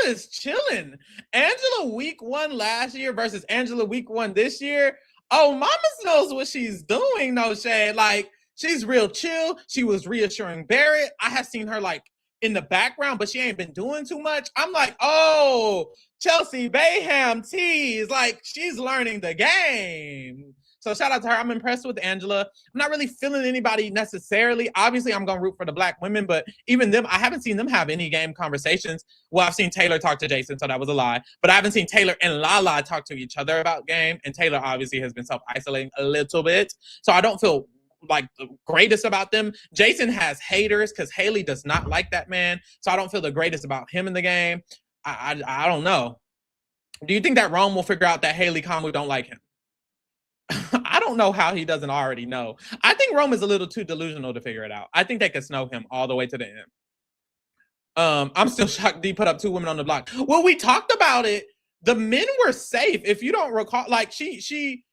is chilling. Angela week 1 last year versus Angela week 1 this year. Oh, mama knows what she's doing, no shade. Like, she's real chill. She was reassuring Barrett. I have seen her like in the background, but she ain't been doing too much. I'm like, oh, Chelsea Bayham tease. Like, she's learning the game. So shout out to her. I'm impressed with Angela. I'm not really feeling anybody necessarily. Obviously, I'm going to root for the black women, but even them, I haven't seen them have any game conversations. Well, I've seen Taylor talk to Jason, so that was a lie. But I haven't seen Taylor and Lala talk to each other about game. And Taylor obviously has been self-isolating a little bit. So I don't feel like the greatest about them. Jason has haters because Haley does not like that man. So I don't feel the greatest about him in the game. I don't know. Do you think that Rome will figure out that Haley Kamu don't like him? I don't know how he doesn't already know. I think Rome is a little too delusional to figure it out. I think they could snow him all the way to the end. I'm still shocked D put up 2 women on the block. Well, we talked about it. The men were safe. If you don't recall, like she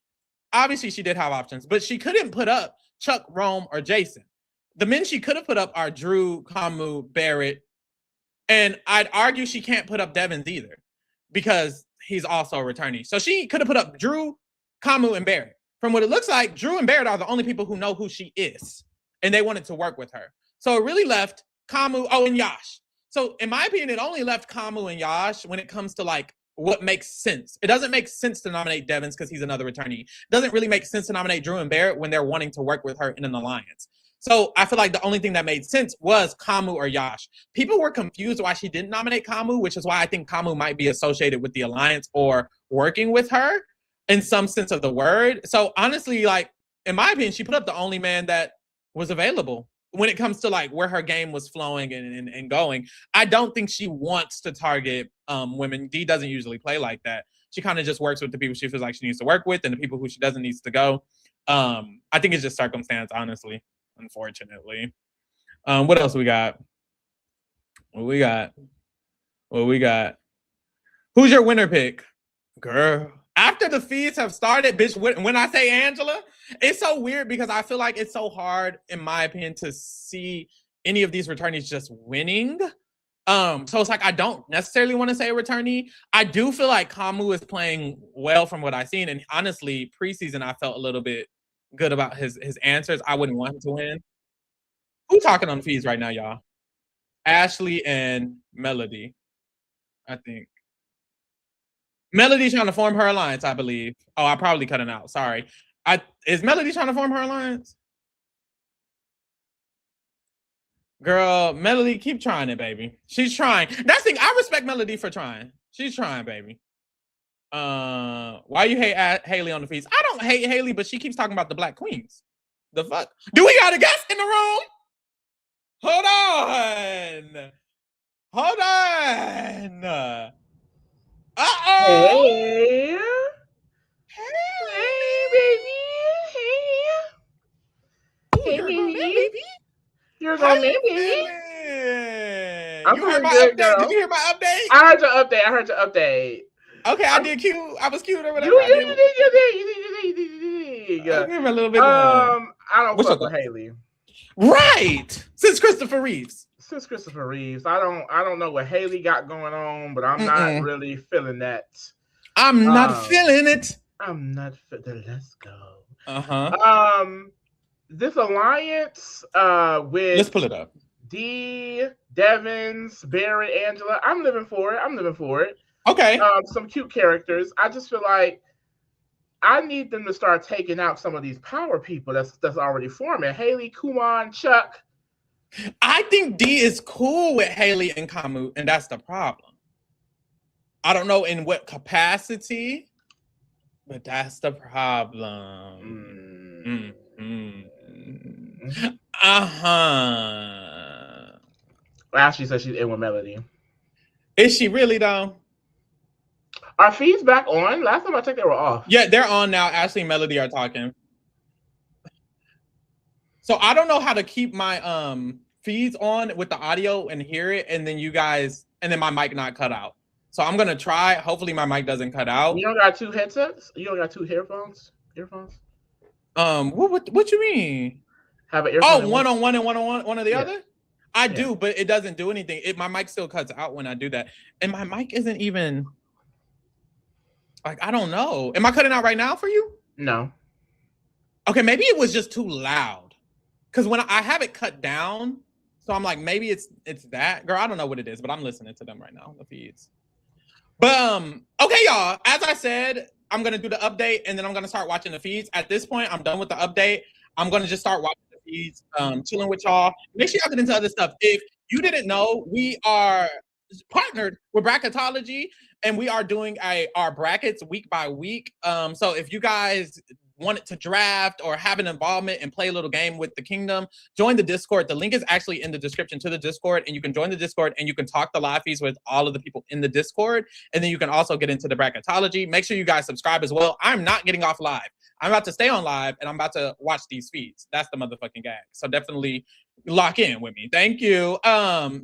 obviously she did have options, but she couldn't put up Chuck, Rome, or Jason. The men she could have put up are Drew, Kamu, Barrett, and I'd argue she can't put up Devins either because he's also a returnee. So she could have put up Drew, Kamu, and Barrett. From what it looks like, Drew and Barrett are the only people who know who she is, and they wanted to work with her. So it really left Kamu, and Yash. So in my opinion, it only left Kamu and Yash when it comes to like what makes sense. It doesn't make sense to nominate Devins because he's another returnee. It doesn't really make sense to nominate Drew and Barrett when they're wanting to work with her in an alliance. So I feel like the only thing that made sense was Kamu or Yash. People were confused why she didn't nominate Kamu, which is why I think Kamu might be associated with the alliance or working with her in some sense of the word. So honestly, like, in my opinion, she put up the only man that was available when it comes to like where her game was flowing and going. I don't think she wants to target women. D doesn't usually play like that. She kind of just works with the people she feels like she needs to work with and the people who she doesn't needs to go. I think it's just circumstance, honestly, unfortunately. What else we got? What we got? Who's your winner pick? Girl. After the feeds have started, bitch, when I say Angela, it's so weird because I feel like it's so hard, in my opinion, to see any of these returnees just winning. So it's like I don't necessarily want to say a returnee. I do feel like Kamu is playing well from what I've seen. And honestly, preseason, I felt a little bit good about his answers. I wouldn't want him to win. Who's talking on the feeds right now, y'all? Ashley and Melody, I think. Melody's trying to form her alliance, I believe. Oh, I probably cut it out. Sorry. Is Melody trying to form her alliance? Girl, Melody, keep trying it, baby. She's trying. That's the thing. I respect Melody for trying. She's trying, baby. Why you hate Haley on the feeds? I don't hate Haley, but she keeps talking about the Black Queens. The fuck? Do we got a guest in the room? Hold on. Uh-oh. Hey. Hey, baby. Hey, baby. You're going, baby. You heard my update? Girl. Did you hear my update? I heard your update. Okay, I did cute. I was cute or whatever. You did. Okay, a little bit. I don't fuck with Haley. Right. Since Christopher Reeves. I don't know what Haley got going on, but I'm not really feeling that. I'm not feeling it. Let's go. This alliance with let's pull it up. D, Devins, Barrett, Angela. I'm living for it. Okay. Some cute characters. I just feel like I need them to start taking out some of these power people that's already forming. Haley, Kumon, Chuck. I think D is cool with Haley and Kamu, and that's the problem. I don't know in what capacity, but that's the problem. Ashley says she's in with Melody. Is she really though? Are feeds back on? Last time I checked, they were off. Yeah, they're on now. Ashley and Melody are talking. So I don't know how to keep my feeds on with the audio and hear it, and then you guys, and then my mic not cut out. So I'm gonna try. Hopefully my mic doesn't cut out. You don't got 2 headsets? You don't got 2 earphones? What you mean? Have an earphone. Oh, one-on-one and one-on-one, one or the Yeah. other? I Yeah. do, but it doesn't do anything. My mic still cuts out when I do that. And my mic isn't even like, I don't know. Am I cutting out right now for you? No. Okay, maybe it was just too loud. Because when I have it cut down, so I'm like, maybe it's that. Girl, I don't know what it is, but I'm listening to them right now, the feeds. But okay, y'all. As I said, I'm gonna do the update and then I'm gonna start watching the feeds. At this point, I'm done with the update. I'm gonna just start watching the feeds, chilling with y'all. Make sure y'all get into other stuff. If you didn't know, we are partnered with Bracketology and we are doing our brackets week by week. So if you guys wanted to draft or have an involvement and play a little game with the kingdom, join the Discord. The link is actually in the description to the Discord, and you can join the Discord and you can talk the live feeds with all of the people in the Discord. And then you can also get into the bracketology. Make sure you guys subscribe as well. I'm not getting off live. I'm about to stay on live and I'm about to watch these feeds. That's the motherfucking gag. So definitely lock in with me. Thank you.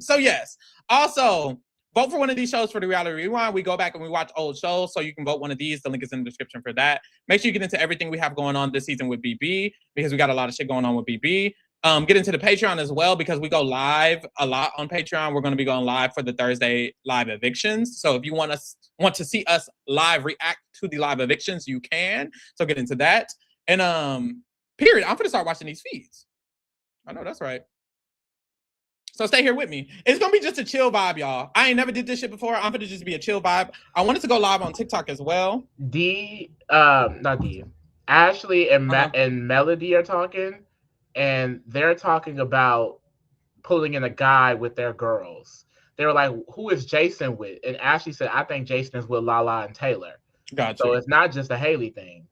So yes. Also, vote for one of these shows for the Reality Rewind. We go back and we watch old shows, so you can vote one of these. The link is in the description for that. Make sure you get into everything we have going on this season with BB, because we got a lot of shit going on with BB. Get into the Patreon as well, because we go live a lot on Patreon. We're going to be going live for the Thursday live evictions. So if you want to see us live react to the live evictions, you can. So get into that. And period. I'm going to start watching these feeds. I know that's right. So stay here with me. It's gonna be just a chill vibe, y'all. I ain't never did this shit before. I'm gonna just be a chill vibe. I wanted to go live on TikTok as well. Not D. Ashley and and Melody are talking, and they're talking about pulling in a guy with their girls. They were like, "Who is Jason with?" And Ashley said, "I think Jason is with Lala and Taylor." Gotcha. So it's not just a Haley thing.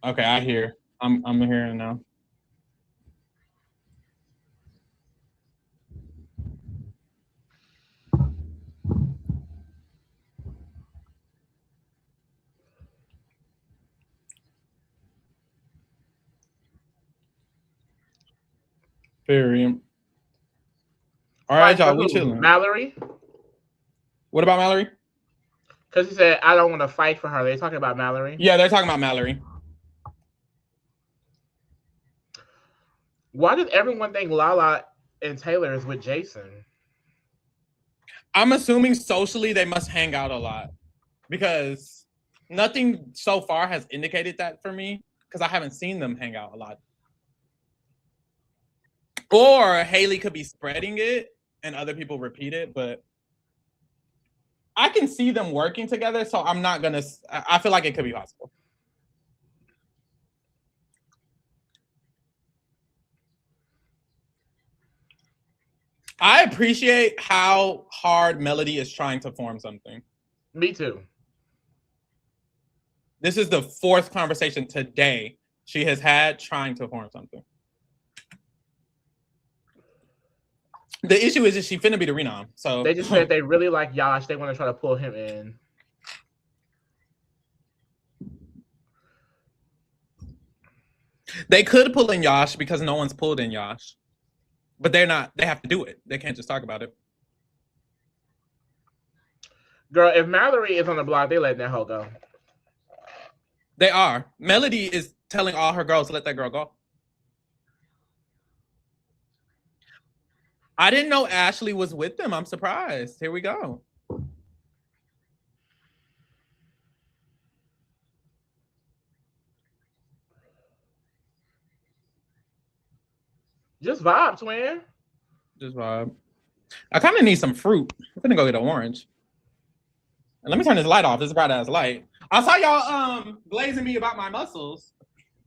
Okay, I hear. I'm hearing now. Very. All right, y'all. We chilling. Mallory. What about Mallory? Because he said, "I don't want to fight for her." They're talking about Mallory. Yeah, they're talking about Mallory. Why did everyone think Lala and Taylor is with Jason? I'm assuming socially they must hang out a lot, because nothing so far has indicated that for me, because I haven't seen them hang out a lot. Or Haley could be spreading it and other people repeat it, but I can see them working together, so I'm not gonna. I feel like it could be possible. I appreciate how hard Melody is trying to form something. Me too. This is the 4th conversation today she has had trying to form something. The issue is that she finna be the Renom. So they just said they really like Yash. They want to try to pull him in. They could pull in Yash because no one's pulled in Yash. But they're not. They have to do it. They can't just talk about it. Girl, if Mallory is on the block, they letting that hoe go. They are. Melody is telling all her girls to let that girl go. I didn't know Ashley was with them. I'm surprised. Here we go. Just vibe, twin. Just vibe. I kind of need some fruit. I'm gonna go get an orange. And let me turn this light off. This is bright ass light. I saw y'all glazing me about my muscles,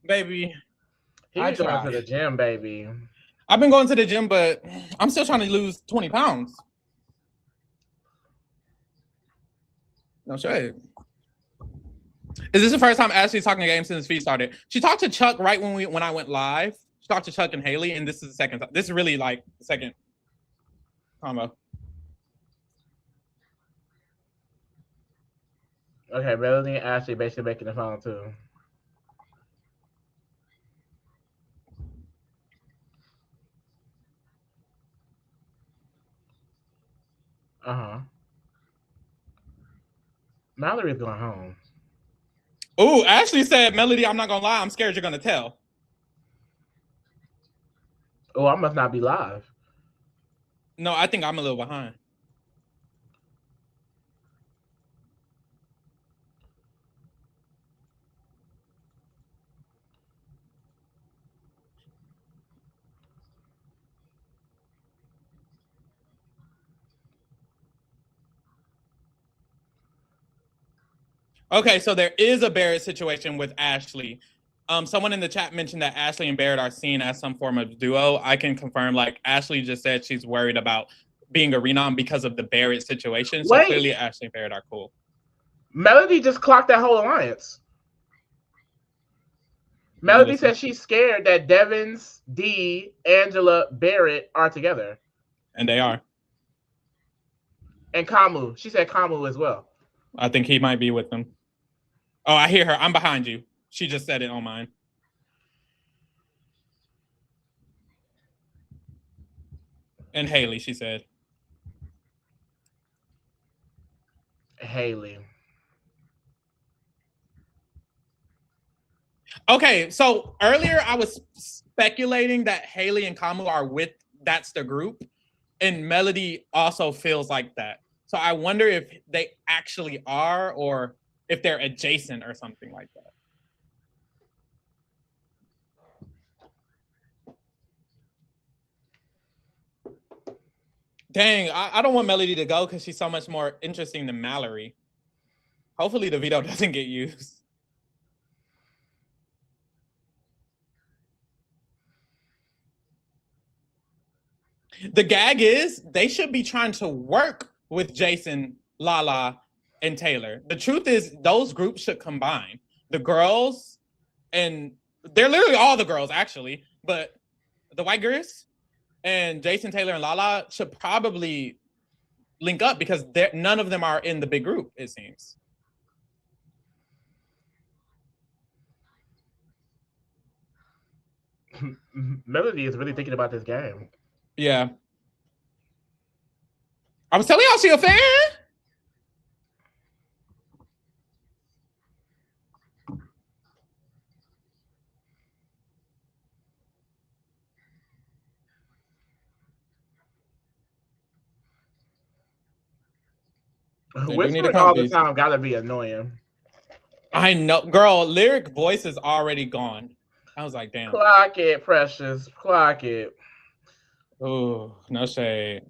baby. He's going to the gym, baby. I've been going to the gym, but I'm still trying to lose 20 pounds. No shade. Is this the first time Ashley's talking to game since feed started? She talked to Chuck right when I went live. She talked to Chuck and Haley, and this is the second time. This is really like the second combo. Okay, Melody and Ashley basically making the final two. Mallory's going home. Oh, Ashley said, Melody, I'm not gonna lie, I'm scared you're gonna tell. Oh, I must not be live. No, I think I'm a little behind. Okay, so there is a Barrett situation with Ashley. Someone in the chat mentioned that Ashley and Barrett are seen as some form of duo. I can confirm, like Ashley just said, she's worried about being a renom because of the Barrett situation. So clearly, Ashley and Barrett are cool. Melody just clocked that whole alliance. Melody says she's scared that Devins, D, Angela, Barrett are together. And they are. And Kamu. She said Kamu as well. I think he might be with them. Oh, I hear her. I'm behind you. She just said it on mine. And Haley, she said. Haley. Okay, so earlier I was speculating that Haley and Kamu are with That's the Group, and Melody also feels like that. So I wonder if they actually are, or if they're adjacent or something like that. Dang, I don't want Melody to go because she's so much more interesting than Mallory. Hopefully the veto doesn't get used. The gag is they should be trying to work with Jason, Lala, and Taylor. The truth is those groups should combine. The girls, and they're literally all the girls actually, but the white girls and Jason, Taylor, and Lala should probably link up because none of them are in the big group, it seems. Melody is really thinking about this game. Yeah. I was telling y'all she a fan. Whispering all the time gotta be annoying. I know, girl. Lyric voice is already gone. I was like, damn. Clock it, Precious. Clock it. Oh, no shade.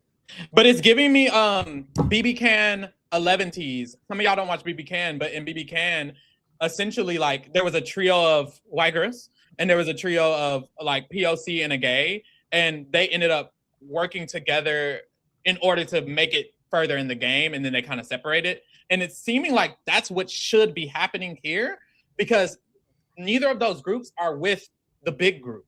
But it's giving me BB Can 11 teas. Some of y'all don't watch BB Can, but in BB Can, essentially, like, there was a trio of white girls and there was a trio of like POC and a gay, and they ended up working together in order to make it further in the game, and then they kind of separated. And it's seeming like that's what should be happening here, because neither of those groups are with the big group.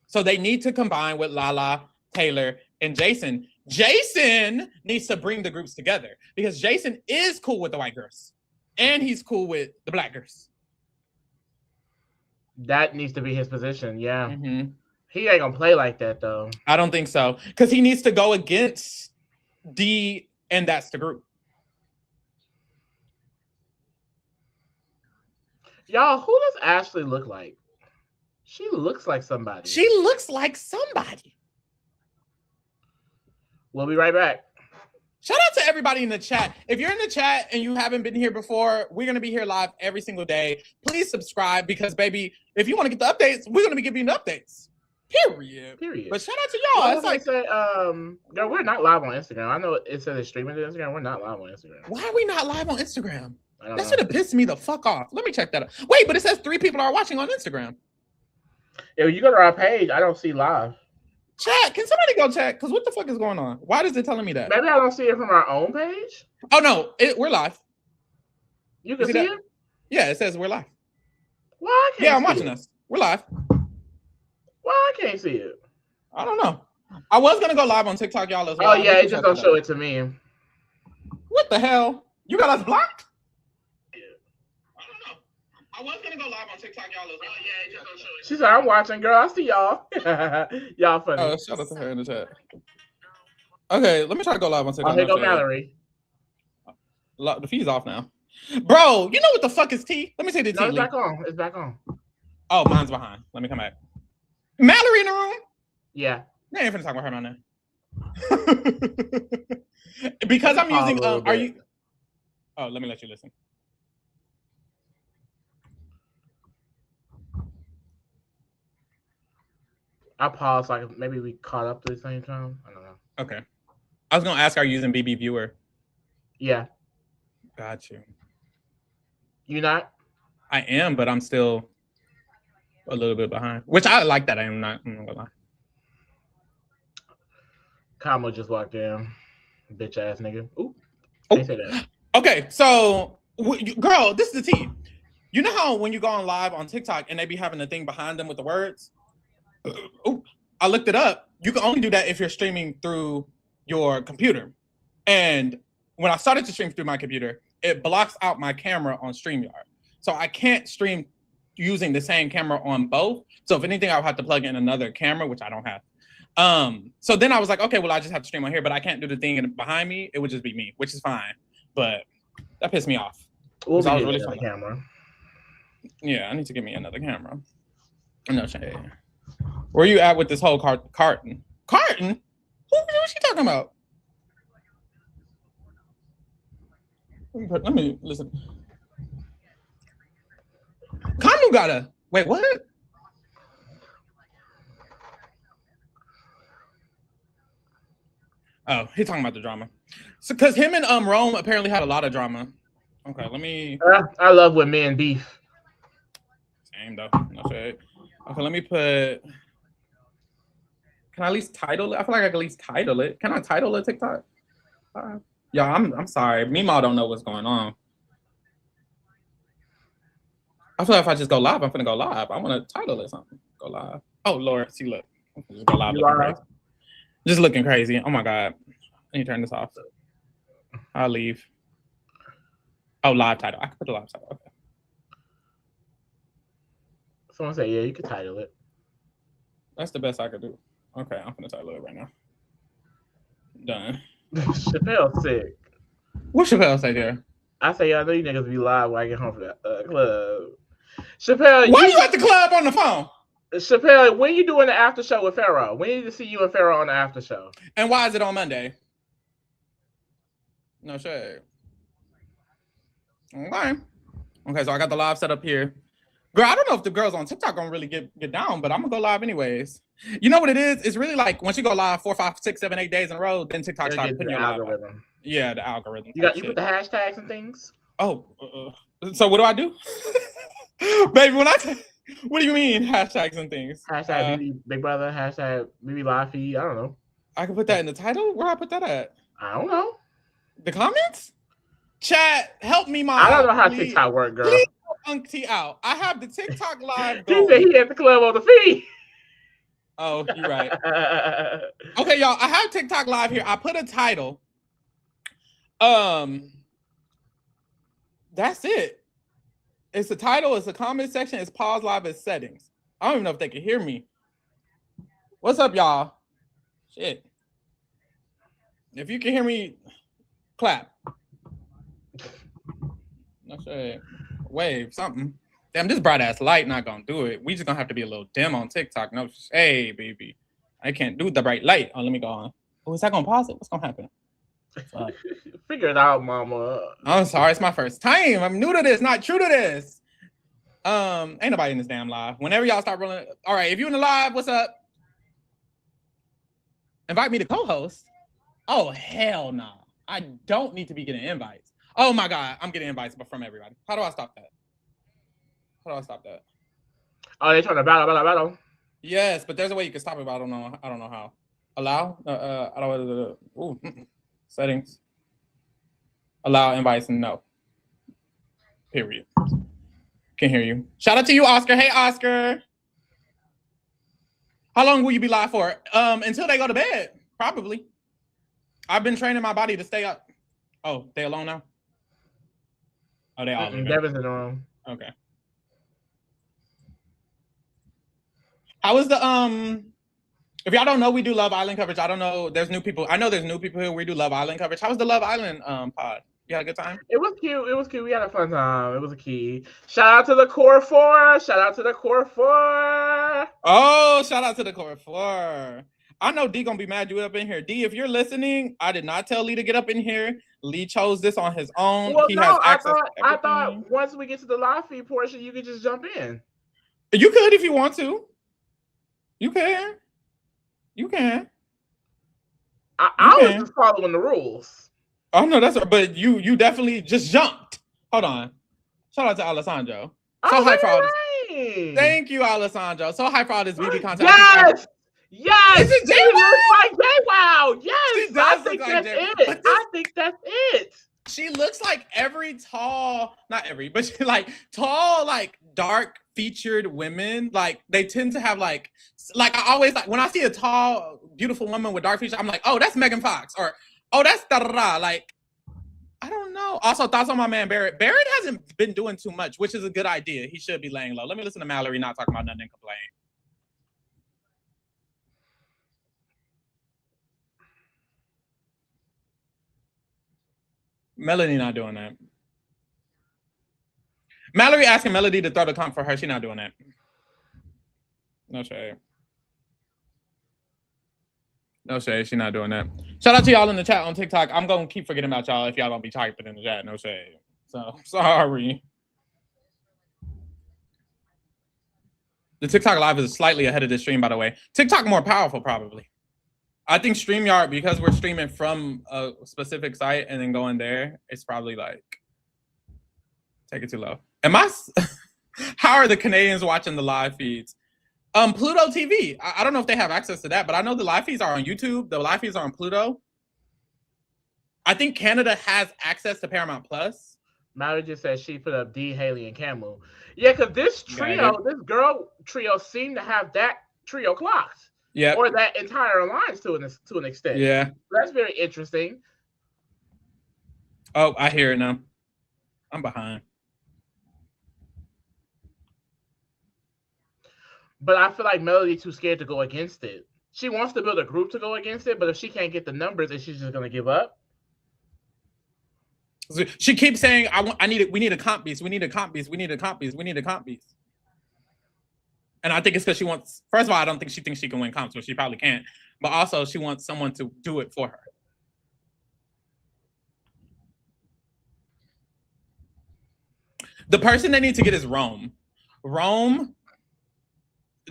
So they need to combine with Lala, Taylor, and Jason. Jason needs to bring the groups together because Jason is cool with the white girls and he's cool with the black girls. That needs to be his position, yeah. Mm-hmm. He ain't gonna play like that though. I don't think so, because he needs to go against D, and That's the Group. Y'all, who does Ashley look like? She looks like somebody. She looks like somebody. We'll be right back. Shout out to everybody in the chat. If you're in the chat and you haven't been here before, we're going to be here live every single day. Please subscribe because, baby, if you want to get the updates, we're going to be giving you the updates. Period. But shout out to y'all. It's like, girl, we're not live on Instagram. I know it says it's streaming to Instagram. We're not live on Instagram. Why are we not live on Instagram? That should have pissed me the fuck off. Let me check that out. Wait, but it says 3 people are watching on Instagram. If you go to our page, I don't see live. Chat, can somebody go check? Because what the fuck is going on? Why is it telling me that? Maybe I don't see it from our own page. Oh, no. We're live. You can see it? Yeah, it says we're live. Why I can't Yeah, I'm watching us. We're live. Why I can't see it? I don't know. I was going to go live on TikTok, y'all, as well. Oh, yeah, it just don't show it to me. What the hell? You got us blocked? I was gonna go live on TikTok, y'all. As well. Oh, yeah, it just don't show it. She said, "I'm watching, girl. I see y'all. Y'all funny." Oh, shout out to her in the chat. Okay, let me try to go live on TikTok. Oh, here go Mallory. The feed's off now. Bro, you know what the fuck is tea? Let me say the tea. No, it's back on. It's back on. Oh, mine's behind. Let me come back. Mallory in the room? Yeah. I ain't finna talk about her now. Because I'm using are you? Oh, let me let you listen. I paused like maybe we caught up at the same time. I don't know. Okay. I was gonna ask, are you using BB Viewer? Yeah. Got you. You not? I am, but I'm still a little bit behind. Which I like that. I'm not gonna lie. Kamo just walked in. Bitch ass nigga. Ooh. Oh. They say that. Okay, so girl, this is the tea. You know how when you go on live on TikTok and they be having the thing behind them with the words? Oh, I looked it up. You can only do that if you're streaming through your computer. And when I started to stream through my computer, it blocks out my camera on StreamYard. So I can't stream using the same camera on both. So if anything, I'll have to plug in another camera, which I don't have. So then I was like, okay, well, I just have to stream on here, but I can't do the thing behind me. It would just be me, which is fine. But that pissed me off. We'll be really fun. Camera. Yeah, I need to get me another camera. No shade. Where are you at with this whole carton? Carton? Who's she talking about? Let me listen. Kanu got a wait. What? Oh, he's talking about the drama. So, because him and Rome apparently had a lot of drama. Okay, let me. I love when men beef. Same though. No shade. Okay, let me put. Can I at least title it? I feel like I can at least title it. Can I title it TikTok? Yeah, I'm sorry. Meemaw don't know what's going on. I feel like if I just go live, I'm finna go live. I want to title it something. Go live. Oh Lord, see, look. Just go live. Just looking crazy. Oh my God. I need to turn this off. I'll leave. Oh, live title. I can put the live title. Okay. Someone say, yeah, you can title it. That's the best I could do. Okay, I'm gonna title it right now. Done. Chappelle sick. What Chappelle say there? I say, I know you niggas be live when I get home from the club. Chappelle, why you at the club on the phone? Chappelle, when you doing the after show with Pharaoh? We need to see you and Pharaoh on the after show. And why is it on Monday? No shade. Okay, so I got the live set up here. Girl, I don't know if the girls on TikTok gonna really get down, but I'm gonna go live anyways. You know what it is? It's really like once you go live 4, 5, 6, 7, 8 days in a row, then TikTok starts putting your algorithm. Yeah, the algorithm. You put the hashtags and things. Oh, so what do I do, baby? What do you mean hashtags and things? Hashtag BB Big Brother. Hashtag BB Live Feed. I don't know. I can put that in the title. Where I put that at? I don't know. The comments. Chat, help me, Mom. I don't know how TikTok work, girl. Please help T out. I have the TikTok live. He said he at the club on the feed. Oh, you're right. Okay, y'all. I have TikTok live here. I put a title. That's it. It's the title. It's the comment section. It's pause live. It's settings. I don't even know if they can hear me. What's up, y'all? Shit. If you can hear me, clap. No shit. Wave something. Damn, this bright ass light not gonna do it. We just gonna have to be a little dim on TikTok. No, hey, baby, I can't do the bright light. Oh, let me go on. Oh, is that gonna pause it? What's gonna happen? Figure it out, mama. I'm sorry, it's my first time. I'm new to this, not true to this. Ain't nobody in this damn live. Whenever y'all start rolling, all right. If you in the live, what's up? Invite me to co-host. Oh hell no! I don't need to be getting invites. Oh my God, I'm getting invites, but from everybody. How do I stop that? How do I stop that? Oh, they're trying to battle. Yes, but there's a way you can stop it, but I don't know how. Allow? I don't know. Settings. Allow invites and no. Period. Can't hear you. Shout out to you, Oscar. Hey, Oscar. How long will you be live for? Until they go to bed, probably. I've been training my body to stay up. Oh, they alone now? Oh, they all leaving. Devin's in the room. Okay. How is the if y'all don't know, we do Love Island coverage. I don't know. There's new people. I know there's new people here. We do Love Island coverage. How was the Love Island pod? You had a good time? It was cute. It was cute. We had a fun time. It was a key. Shout out to the core four. Shout out to the core four. Oh, shout out to the core four. I know D gonna be mad you up in here. D, if you're listening, I did not tell Lee to get up in here. Lee chose this on his own. Well, He has no, access to I everything. thought once we get to the live feed portion, you could just jump in. You could if you want to. You can. You can. I was just following the rules. Oh no, that's but you definitely just jumped. Hold on. Shout out to Alessandro. So hype for all this. Thank you, Alessandro. So hype for all this BB content. Yes. Yes, she looks like JWoww. Yes, I think that's it. I think that's it. She looks like every tall, not every, but she like tall, like dark featured women. Like they tend to have like I always like when I see a tall, beautiful woman with dark features, I'm like, oh, that's Megan Fox, or oh, that's da-da-da. Like, I don't know. Also, thoughts on my man Barrett. Barrett hasn't been doing too much, which is a good idea. He should be laying low. Let me listen to Mallory not talking about nothing and complain. Melody not doing that. Mallory asking Melody to throw the comp for her. She not doing that. No shade. No shade. She not doing that. Shout out to y'all in the chat on TikTok. I'm going to keep forgetting about y'all if y'all don't be typing in the chat. No shade. So, sorry. The TikTok live is slightly ahead of the stream, by the way. TikTok more powerful, probably. I think StreamYard, because we're streaming from a specific site and then going there, it's probably like, take it too low. Am I, how are the Canadians watching the live feeds? Pluto TV. I don't know if they have access to that, but I know the live feeds are on YouTube. The live feeds are on Pluto. I think Canada has access to Paramount Plus. Mallory just said she put up D, Haley, and Camu. Yeah, because this trio, this girl trio seemed to have that trio clocked. Yeah. Or that entire alliance to an extent. Yeah. That's very interesting. Oh, I hear it now. I'm behind. But I feel like Melody's too scared to go against it. She wants to build a group to go against it, but if she can't get the numbers, then she's just gonna give up. She keeps saying, we need a comp beast, we need a comp beast, we need a comp beast, we need a comp beast. And I think it's because she wants, first of all, I don't think she thinks she can win comps, but she probably can't. But also she wants someone to do it for her. The person they need to get is Rome. Rome,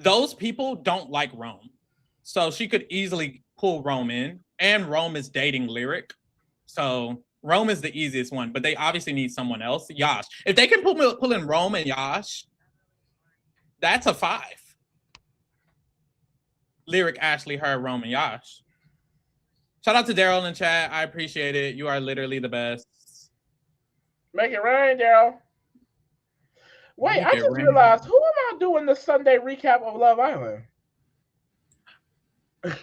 those people don't like Rome. So she could easily pull Rome in. And Rome is dating Lyric. So Rome is the easiest one, but they obviously need someone else. Yash. If they can pull in Rome and Yash, that's a 5. Lyric, Ashley, her, Rome, and Yash. Shout out to Daryl in chat. I appreciate it. You are literally the best. Make it rain, Daryl. Wait, I just realized, who am I doing the Sunday recap of Love Island?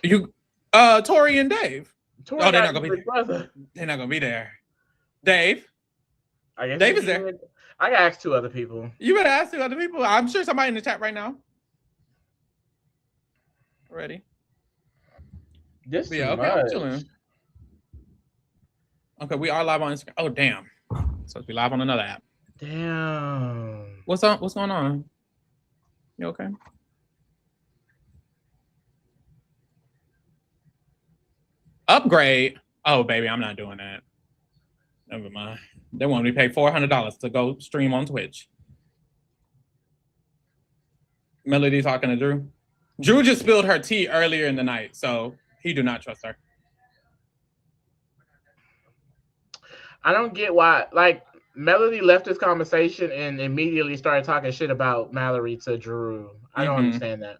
You, Tori and Dave. Tori they're not gonna be there. They're not gonna be there. Dave. I guess Dave is there. I gotta ask 2 other people. You better ask 2 other people. I'm sure somebody in the chat right now. Ready? This is okay, I'm chilling. Okay, we are live on Instagram. Oh damn. So we live on another app. Damn. What's up? What's going on? You okay? Upgrade. Oh baby, I'm not doing that. Never mind. They want me to pay $400 to go stream on Twitch. Melody talking to Drew. Drew just spilled her tea earlier in the night, so he do not trust her. I don't get why. Like, Melody left this conversation and immediately started talking shit about Mallory to Drew. I don't understand that.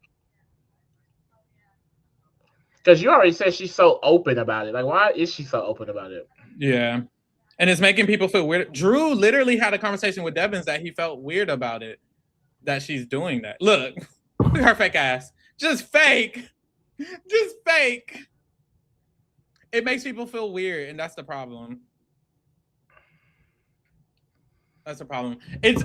Because you already said she's so open about it. Like, why is she so open about it? Yeah. And it's making people feel weird. Drew literally had a conversation with Devins that he felt weird about it, that she's doing that. Look at her fake ass. Just fake. Just fake. It makes people feel weird, and that's the problem. That's the problem.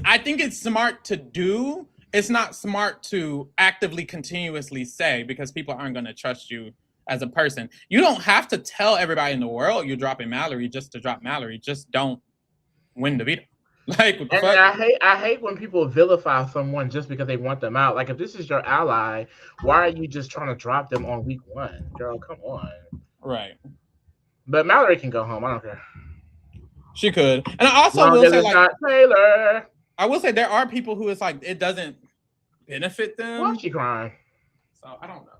I think it's smart to do. It's not smart to actively, continuously say, because people aren't going to trust you as a person. You don't have to tell everybody in the world you're dropping Mallory just to drop Mallory. Just don't win the veto. Like, what the fuck? I hate when people vilify someone just because they want them out. Like, if this is your ally, why are you just trying to drop them on week 1? Girl, come on. Right. But Mallory can go home. I don't care. She could. And I also will say, like, not Taylor. I will say there are people who it's like it doesn't benefit them. Why is she crying? So I don't know.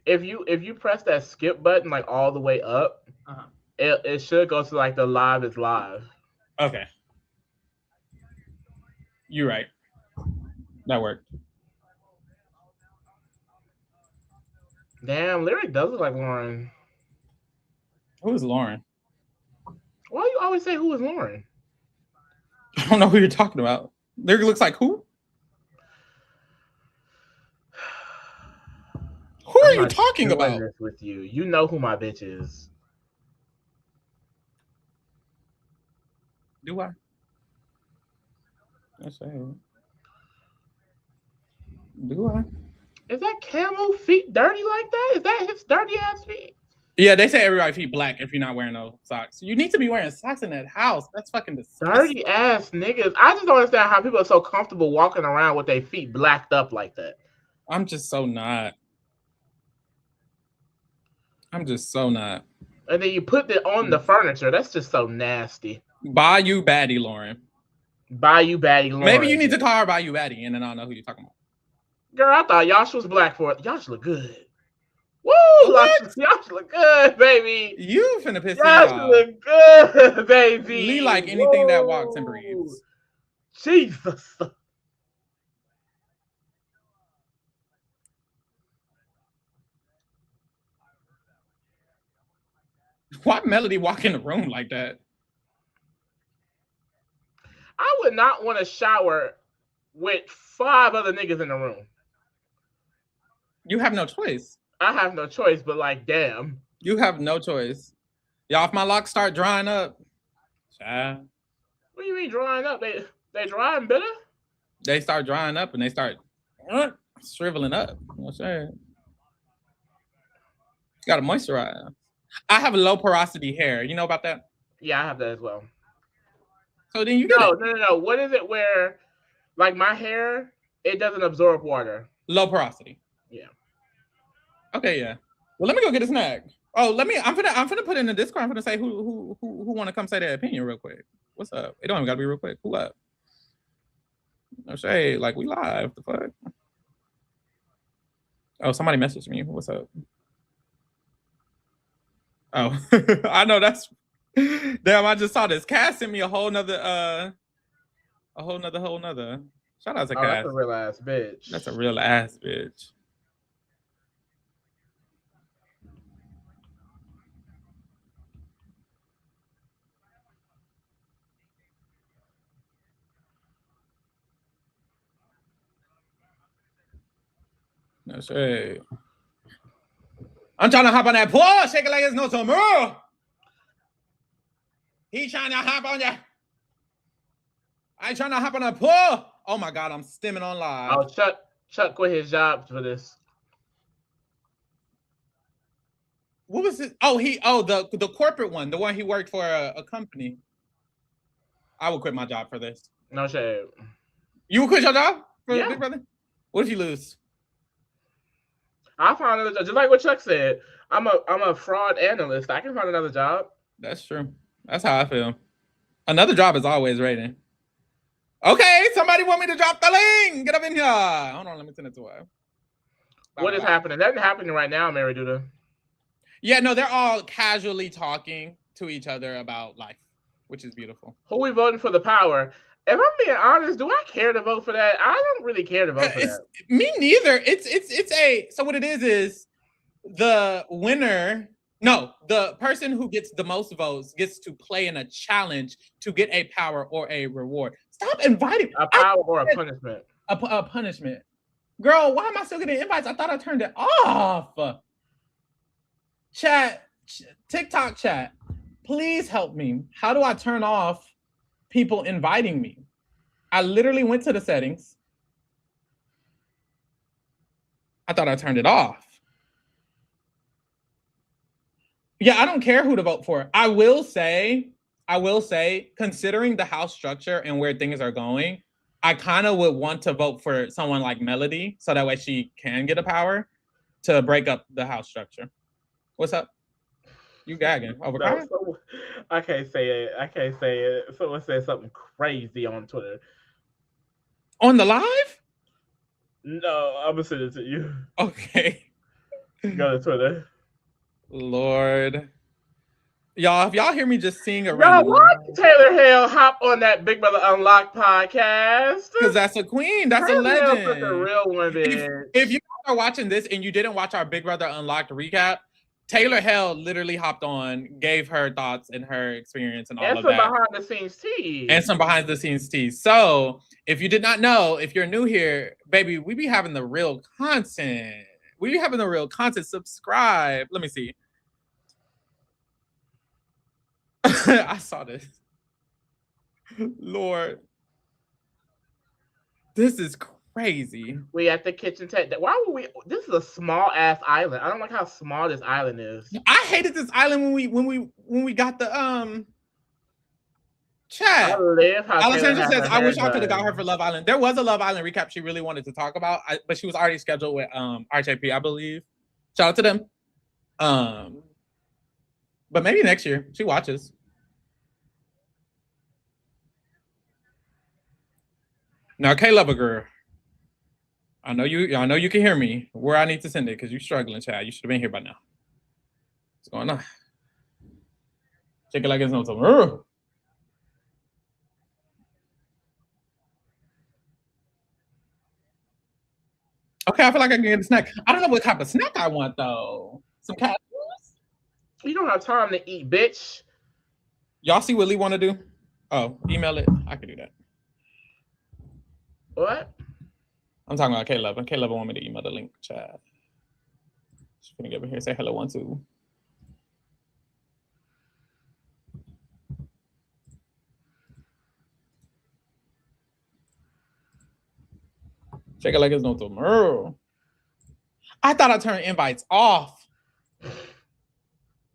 If you press that skip button like all the way up, it should go to like the live is live. Okay. You're right. That worked. Damn, Lyric does look like Lauren. Who is Lauren? Why do you always say who is Lauren? I don't know who you're talking about. Lyric looks like who? Who are you talking about? This with you. You know who my bitch is. Do I? That's right. Do I? Is that camel feet dirty like that? Is that his dirty ass feet? Yeah, they say everybody's feet black if you're not wearing no socks. You need to be wearing socks in that house. That's fucking disgusting. Dirty ass niggas. I just don't understand how people are so comfortable walking around with their feet blacked up like that. I'm just so not. I'm just so not. And then you put it on the furniture. That's just so nasty. Bayou Baddie Lauren. Bayou Baddie Lauren. Maybe you need to call her Bayou Baddie, and then I'll know who you're talking about. Girl, I thought y'all was black for it. Y'all should look good. Woo! Y'all should look good, baby. You finna piss me off. Y'all should look good, baby. Lee like anything that walks and breathes. Jesus. Why Melody walk in the room like that? I would not want to shower with 5 other niggas in the room. You have no choice. I have no choice, but like, damn. You have no choice. Y'all, if my locks start drying up, what do you mean drying up? They drying better? They start drying up and they start shriveling up. You know what I'm saying? You gotta moisturize. I have low porosity hair. You know about that? Yeah, I have that as well. So then you get it. No. What is it where, like, my hair, it doesn't absorb water? Low porosity. Yeah. Okay, yeah. Well, let me go get a snack. Oh, I'm finna put in the Discord. I'm finna say who want to come say their opinion real quick. What's up? It don't even gotta be real quick. Who up? No shade. Like, we live. The fuck? Oh, somebody messaged me. What's up? Oh, I know that's. Damn, I just saw this. Cass sent me a whole nother. Shout out to Cass. That's a real ass bitch. That's a real ass bitch. No shade. I'm trying to hop on that pool. Shake it like it's no tomorrow. He trying to hop on that. I ain't trying to hop on a pool. Oh my God, I'm stimming on live. Oh, Chuck quit his job for this. What was it? Oh, the corporate one, the one he worked for a company. I would quit my job for this. No shade. You would quit your job for yeah. Big Brother? What if you lose? I'll find another job. Just like what Chuck said. I'm a fraud analyst. I can find another job. That's true. That's how I feel. Another job is always rating. Okay, somebody want me to drop the link. Get up in here. Hold on, let me send it to her. What is happening? That's happening right now, Mary Duda. Yeah, no, they're all casually talking to each other about life, which is beautiful. Who we voting for the power? If I'm being honest, do I care to vote for that? I don't really care to vote for that. Me neither. So what it is the winner. No, the person who gets the most votes gets to play in a challenge to get a power or a reward. Stop inviting a power or a punishment. A punishment. Girl, why am I still getting invites? I thought I turned it off. Chat, TikTok chat, please help me. How do I turn off people inviting me? I literally went to the settings. I thought I turned it off. Yeah, I don't care who to vote for. I will say, considering the house structure and where things are going, I kind of would want to vote for someone like Melody, so that way she can get a power to break up the house structure. What's up? You gagging over No, Kai? I can't say it. I can't say it. Someone said something crazy on Twitter. On the live? No, I'm gonna send it to you. Okay. Go to Twitter. Lord. Y'all, if y'all hear me just seeing a Y'all, random, why did Taylor Hale hop on that Big Brother Unlocked podcast? because that's a queen, that's a Taylor Hale's such a legend. real one, bitch. If you are watching this and you didn't watch our Big Brother Unlocked recap, Taylor Hale literally hopped on, gave her thoughts and her experience and all of that. Behind the scenes tea. And some behind the scenes tea. So if you did not know, if you're new here, baby, we be having the real content. We be having the real content. Subscribe. Let me see. I saw this. Lord. This is crazy. We at the kitchen table. Why would we? This is a small ass island. I don't like how small this island is. I hated this island when we got the chat. I live how Alexandra says, I wish I could have got her for Love Island. There was a Love Island recap she really wanted to talk about, but she was already scheduled with RJP, I believe. Shout out to them. But maybe next year. She watches. Now, K-Lover girl. I know you can hear me. Where I need to send it, because you're struggling, child. You should have been here by now. What's going on? Check it like it's no tomorrow. Okay, I feel like I can get a snack. I don't know what type of snack I want, though. Some cat food? You don't have time to eat, bitch. Y'all see what Lee want to do? Oh, email it. I can do that. What? I'm talking about K-Lover. K-Lover want me to email the link, chat. She's gonna get over here, say hello, 1, 2. Check it like it's no tomorrow. I thought I turned invites off.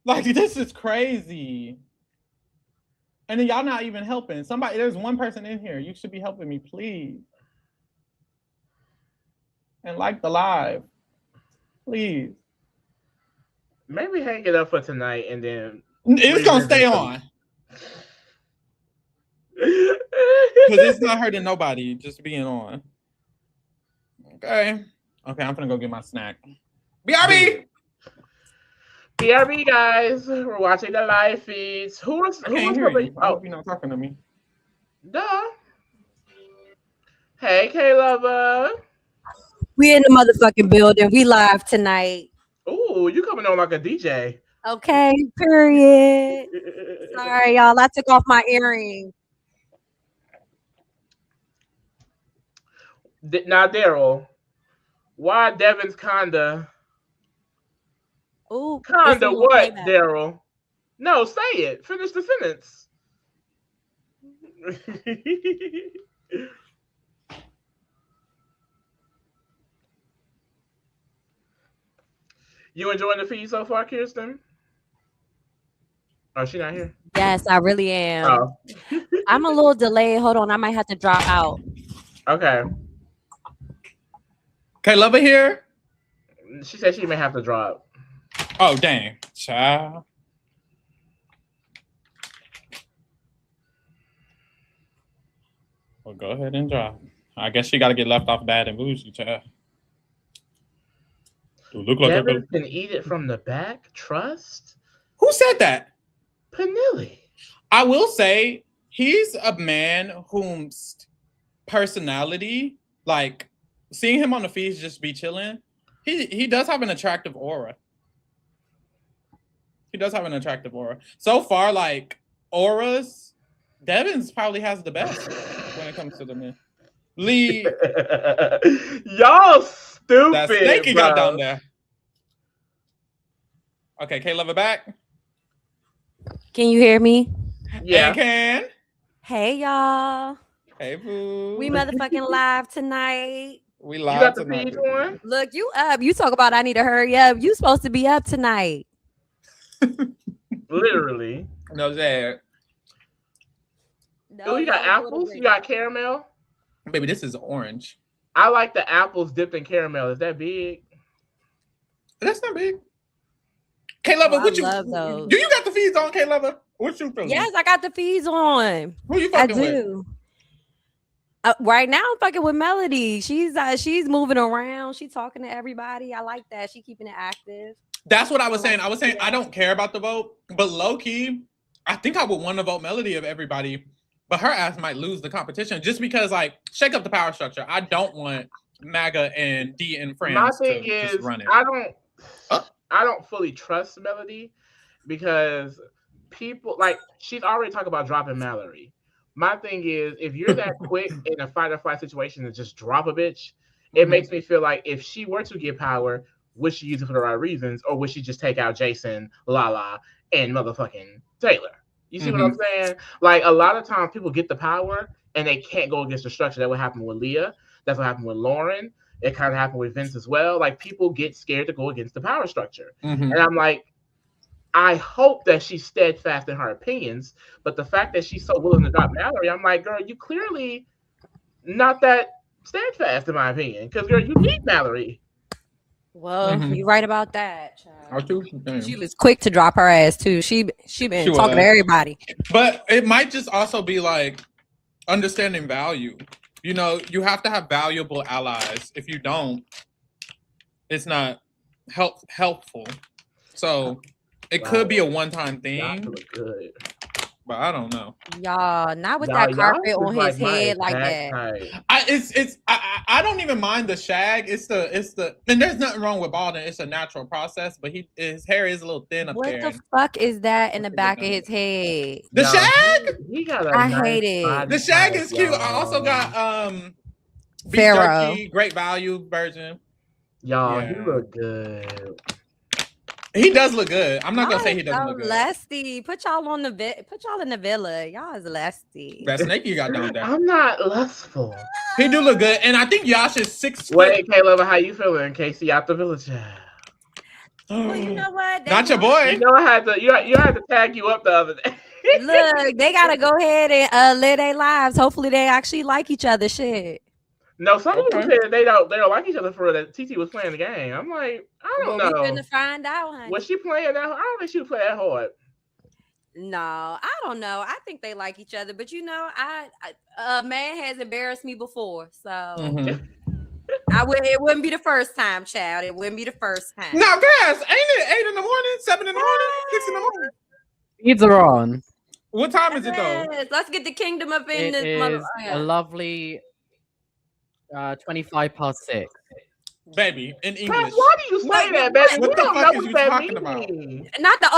Like, this is crazy. And then y'all not even helping. There's one person in here. You should be helping me, please. And like the live. Please. Maybe hang it up for tonight and then... It's going to stay on. Because it's not hurting nobody just being on. Okay. Okay, I'm going to go get my snack. BRB! BRB, guys. We're watching the live feeds. Who was coming? I hope you're not talking to me. Duh. Hey, K-Lover. We in the motherfucking building. We live tonight. Ooh, you coming on like a DJ. Okay, period. Sorry, y'all. I took off my earring. Now, Daryl, why Devin's kinda... Ooh, kinda what, Daryl? No, say it. Finish the sentence. You enjoying the feed so far, Kirsten? Oh, she not here? Yes, I really am. Oh. I'm a little delayed. Hold on. I might have to drop out. Okay. K-Lover here? She said she may have to drop. Oh, dang. Child. Well, go ahead and drop. I guess she got to get left off bad and bougie, child. Look like Devin can eat it from the back. Trust? Who said that? Panelli. I will say he's a man whose personality, like seeing him on the feeds just be chilling, he does have an attractive aura. He does have an attractive aura. So far, like auras, Devin's probably has the best when it comes to the men. Lee. Y'all stupid. That snake he got down there. Okay, K-Lover back. Can you hear me? Yeah. And can. Hey, y'all. Hey, boo. We motherfucking live tonight. We You live got the tonight. feed on? Look, you up. You talk about I need to hurry up. You supposed to be up tonight. Literally. No, Zed. No, Oh, you got y'all doing a apples? great You got job. caramel? Baby, this is orange. I like the apples dipped in caramel. Is that big? That's not big. K-Lover, Oh, I what you love those. do? You got the feeds on, K-Lover? What you feeling? Yes, I got the feeds on. Who you I fucking with? do. Right now, I'm fucking with Melody. She's moving around. She's talking to everybody. I like that. She keeping it active. That's what I was saying. I was saying I don't care about the vote, but low key, I think I would want to vote Melody of everybody, but her ass might lose the competition just because, like, shake up the power structure. I don't want MAGA and D and friends My thing to just is, run it. I don't fully trust Melody because people like she's already talking about dropping Mallory. My thing is, if you're that quick in a fight or flight situation to just drop a bitch, it makes me feel like if she were to get power, would she use it for the right reasons, or would she just take out Jason, Lala, and motherfucking Taylor? You see what I'm saying? Like a lot of times people get the power and they can't go against the structure. That would happen with Leah. That's what happened with Lauren. It kind of happened with Vince as well. Like people get scared to go against the power structure. And I'm like, I hope that she's steadfast in her opinions, but the fact that she's so willing to drop Mallory, I'm like, girl, you clearly not that steadfast in my opinion. Because girl, you need Mallory. Well, you're right about that, child. She She was quick to drop her ass too. She been talking to everybody. But it might just also be like understanding value. You know, you have to have valuable allies. If you don't, it's not helpful. So it could be a one-time thing. Look good. But I don't know. Y'all, not with that carpet on his head like that. I don't even mind the shag. It's the and there's nothing wrong with balding. It's a natural process, but his hair is a little thin up there. What the fuck is that in the back of his head? The shag? He got a I nice hate it. The shag is cute. I also got beef Pharaoh. jerky, great value version. Y'all, he look good. He does look good. I'm not gonna say he doesn't look good. Lusty. Put y'all in the villa. Y'all is lusty. That snake you got down there. I'm not lustful. He do look good, and I think Yash is 6 foot. Wait, Caleb, how you feeling? Casey out the village. Well, you know what? Not your boy. You know I had to. You had to tag you up the other day. Look, they gotta go ahead and live their lives. Hopefully, they actually like each other. Shit. No, some people said they don't like each other for that. TT was playing the game. I'm like, I don't know. We're gonna find out, honey. Was she playing that? I don't think she would play that hard. No, I don't know. I think they like each other, but you know, a man has embarrassed me before, so it wouldn't be the first time, child. It wouldn't be the first time. Now, guys, ain't it 8 in the morning, 7 in the morning, 6 in the morning? Feeds are on. What time is it though? Let's get the kingdom up in It this is mother. a lovely 25 past 6. Baby, in English. Why do you say that, baby? What the fuck is you talking about? Not the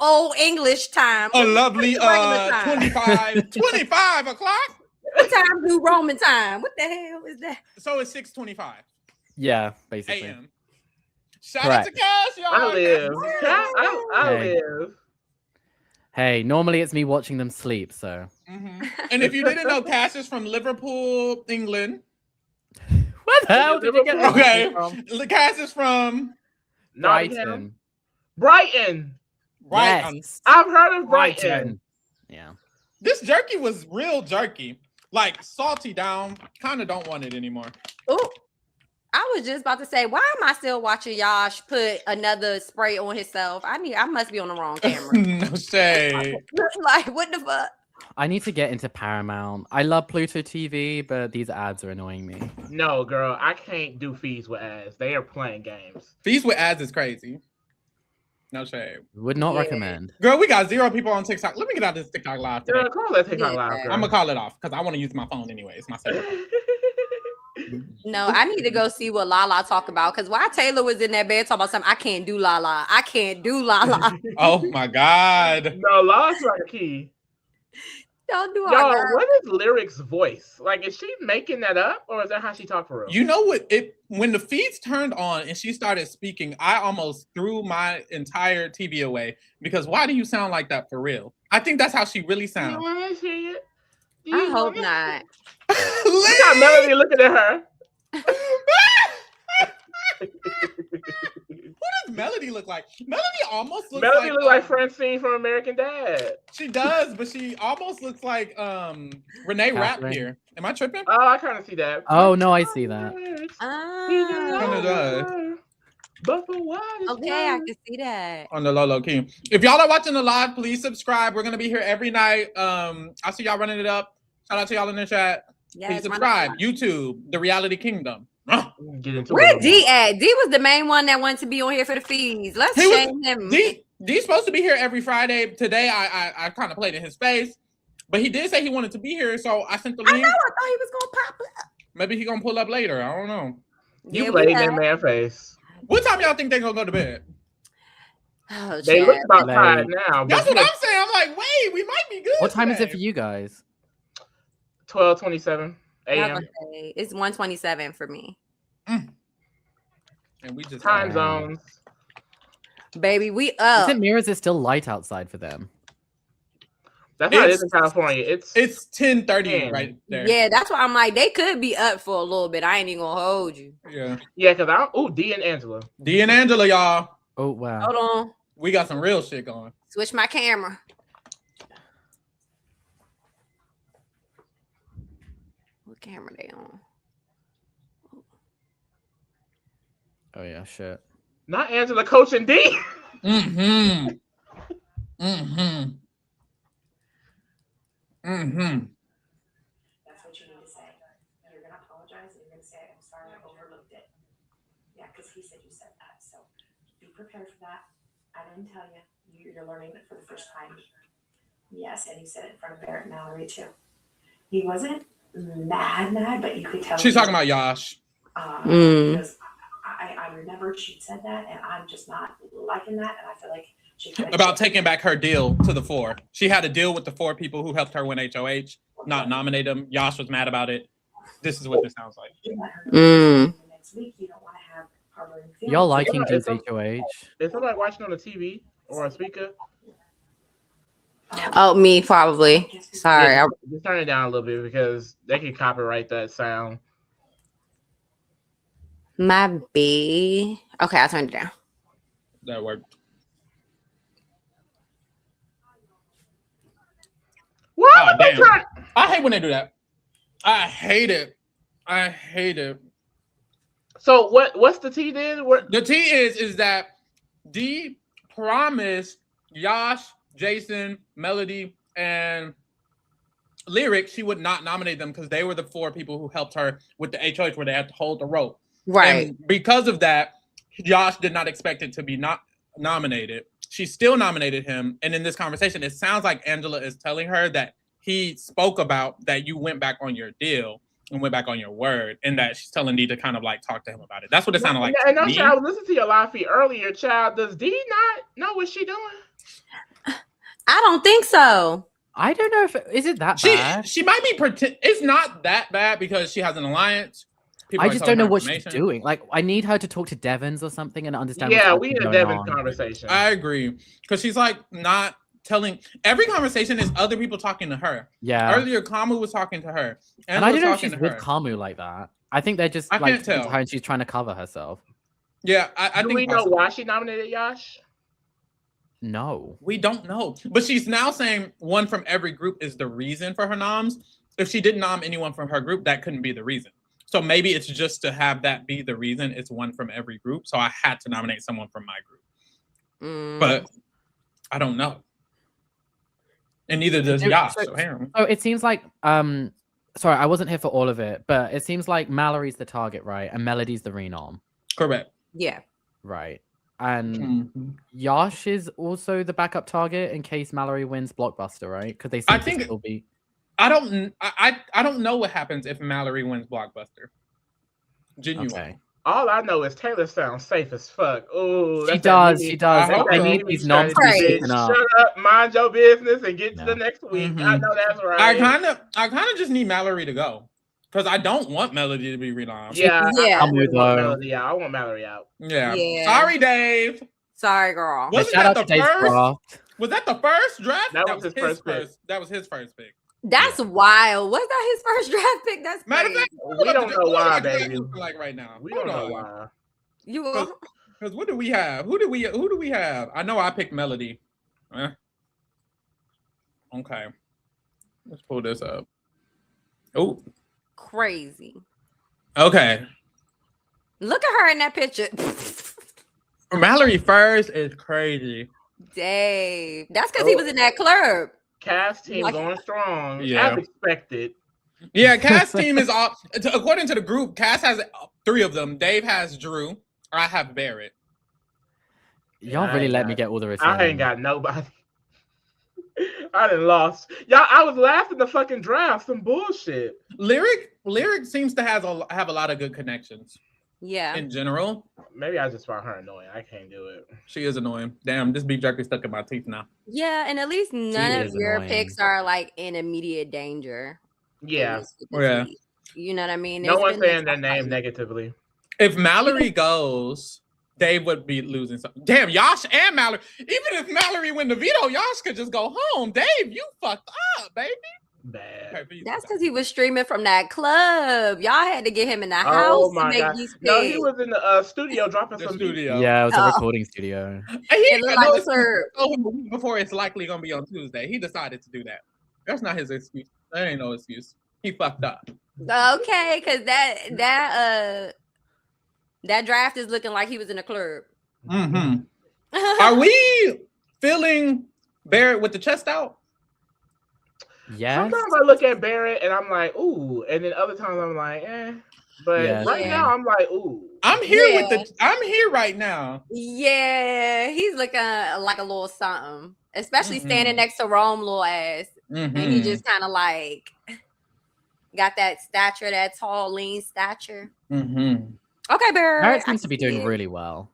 old English time. A lovely 25 o'clock. What time do Roman time? What the hell is that? So it's 6:25. Yeah, basically. AM. Shout out to Cash, y'all. I live. I live. Hey, normally it's me watching them sleep, so. And if you didn't know, Cash is from Liverpool, England. Where the hell did you get that from? Cass is from Brighton. Brighton. Yes. I've heard of Brighton. Yeah. This jerky was real jerky. Like salty down. Kind of don't want it anymore. Oh, I was just about to say, why am I still watching Yash put another spray on himself? I must be on the wrong camera. No shade. Like, what the fuck? I need to get into Paramount. I love Pluto TV, but these ads are annoying me. No, girl, I can't do fees with ads. They are playing games. Fees with ads is crazy. No shade. Would not recommend. Girl, we got 0 people on TikTok. Let me get out of this TikTok live today. Girl, call that TikTok live. I'm gonna call it off because I want to use my phone anyway. It's my cell phone. No, I need to go see what Lala talk about because while Taylor was in that bed talking about something, I can't do Lala. I can't do Lala. Oh my God. No, Lala's like a key. Don't do Yo, what is Lyric's voice? Like, is she making that up, or is that how she talk for real? You know what? When the feeds turned on and she started speaking, I almost threw my entire TV away because why do you sound like that for real? I think that's how she really sounds. I hope not. Look how Melody looking at her. Who does Melody look like? Melody almost looks Melody like look like Francine from American Dad. She does, but she almost looks like Renee Rapp here. Am I tripping? Oh, I kind of see that. Oh no, I see that. Kind of does. But for what? Okay, I can see that. On the low key. If y'all are watching the live, please subscribe. We're gonna be here every night. I'll see y'all running it up. Shout out to y'all in the chat. Yes, please subscribe. YouTube, The Reality Kingdom. Where D at? D was the main one that wanted to be on here for the fees. Let's shame him. D's supposed to be here every Friday. Today, I kind of played in his face, but he did say he wanted to be here, so I sent the link. I know. I thought he was gonna pop up. Maybe he gonna pull up later. I don't know. You played in that man face. What time y'all think they gonna go to bed? Oh, they look about tired now. That's what I'm saying. I'm like, wait, we might be good. What time is it for you guys? 12:27 a.m. It's 1:27 for me. And we just time zones. Baby, we up. Is it mirrors? It's still light outside for them. That's how it is in California. It's 10:30 right there. Yeah, that's why I'm like, they could be up for a little bit. I ain't even gonna hold you. Yeah, because D and Angela. D and Angela, y'all. Oh wow. Hold on. We got some real shit going. Switch my camera. What camera they on? Oh yeah, shit. Not Angela coaching D. Mm-hmm. That's what you need to say. You're gonna apologize and you're gonna say, I'm sorry, I overlooked it. Yeah, because he said you said that. So be prepared for that. I didn't tell you. You're learning it for the first time. Yes, and he said it in front of Barrett and Mallory too. He wasn't mad, but you could tell. She's talking about Yash. Because I remember she said that, and I'm just not liking that, and I feel like she about taking back her deal to the 4. She had a deal with the 4 people who helped her win HOH, not nominate them. Yash was mad about it. This is what this sounds like. Next week, you don't want to have harboring feelings. Y'all liking this HOH? Is somebody watching on the TV or a speaker? Oh, me probably. Sorry. Yeah, just turn it down a little bit because they can copyright that sound. My B. Okay, I turned it down. That worked. What? Oh, damn. I hate when they do that. I hate it. So what's the T then? The T is that D promised Yash, Jason, Melody, and Lyric she would not nominate them because they were the 4 people who helped her with the HOH where they had to hold the rope. Right. And because of that, Yash did not expect it to be not nominated. She still nominated him. And in this conversation, it sounds like Angela is telling her that he spoke about that you went back on your deal and went back on your word, and that she's telling D to kind of like talk to him about it. That's what it sounded like. And no, child, listen to your live feed earlier, child. Does D not know what she doing? I don't think so. I don't know if is it that bad. She might be it's not that bad because she has an alliance. I just don't know what she's doing. Like, I need her to talk to Devons or something and understand. Yeah, we need a Devons conversation. I agree because she's like not telling. Every conversation is other people talking to her. Yeah. Earlier, Kamu was talking to her, and I don't know if she's with Kamu like that. I think they're just like her and she's trying to cover herself. Yeah, I think. Do we know why she nominated Yash? No, we don't know. But she's now saying one from every group is the reason for her noms. If she didn't nom anyone from her group, that couldn't be the reason. So maybe it's just to have that be the reason. It's one from every group. So I had to nominate someone from my group. But I don't know. And neither does Yash. So it seems like sorry, I wasn't here for all of it, but it seems like Mallory's the target, right? And Melody's the renom. Correct. Yeah. Right. And Yash is also the backup target in case Mallory wins Blockbuster, right? Because they seem to still be. I don't know what happens if Mallory wins Blockbuster. Genuine. Okay. All I know is Taylor sounds safe as fuck. Oh, she does. I need these noms to be shaken up. Shut up, mind your business, and get to the next week. I know that's right. I kind of just need Mallory to go because I don't want Melody to be renommed. Yeah. I want Mallory out. Yeah. Sorry, Dave. Sorry, girl. Was that the first draft? That was his first pick. That was his first pick. That's wild. Was that his first draft pick? That's Matter of crazy. fact, We don't know why, baby. Like right now, We don't know why. Because what do we have? Who do we have? I know I picked Melody. Okay, let's pull this up. Oh, crazy. Okay. Look at her in that picture. Mallory first is crazy. Dave. That's because he was in that club. Cass team going strong. Yeah. As expected. Yeah, Cass team is all according to the group. Cass has 3 of them. Dave has Drew. I have Barrett. Y'all really let me get all the returns. I ain't got nobody. I done lost. Y'all, I was laughing the fucking draft. Some bullshit. Lyric seems to have a lot of good connections. Yeah. In general. Maybe I just found her annoying. I can't do it. She is annoying. Damn, this beef jerky stuck in my teeth now. Yeah, and at least none of your picks are like in immediate danger. Yeah. Yeah. You know what I mean? No one's saying their name negatively. If Mallory goes, Dave would be losing something. Damn, Yash and Mallory. Even if Mallory win the veto, Yash could just go home. Dave, you fucked up, baby. Bad. That's because he was streaming from that club. Y'all had to get him in the house to make these picks. No, he was in the studio dropping some studio. Yeah, it was a recording studio. Before it's likely gonna be on Tuesday. He decided to do that. That's not his excuse. That ain't no excuse. He fucked up. Okay, because that draft is looking like he was in a club. Mm-hmm. Are we feeling Barrett with the chest out? Yeah. Sometimes I look at Barrett and I'm like, ooh, and then other times I'm like, eh. But right now I'm like, ooh. I'm here right now. Yeah, he's looking like a little something, especially standing next to Rome, little ass, and he just kind of like got that stature, that tall, lean stature. Okay, Barrett seems to be doing really well.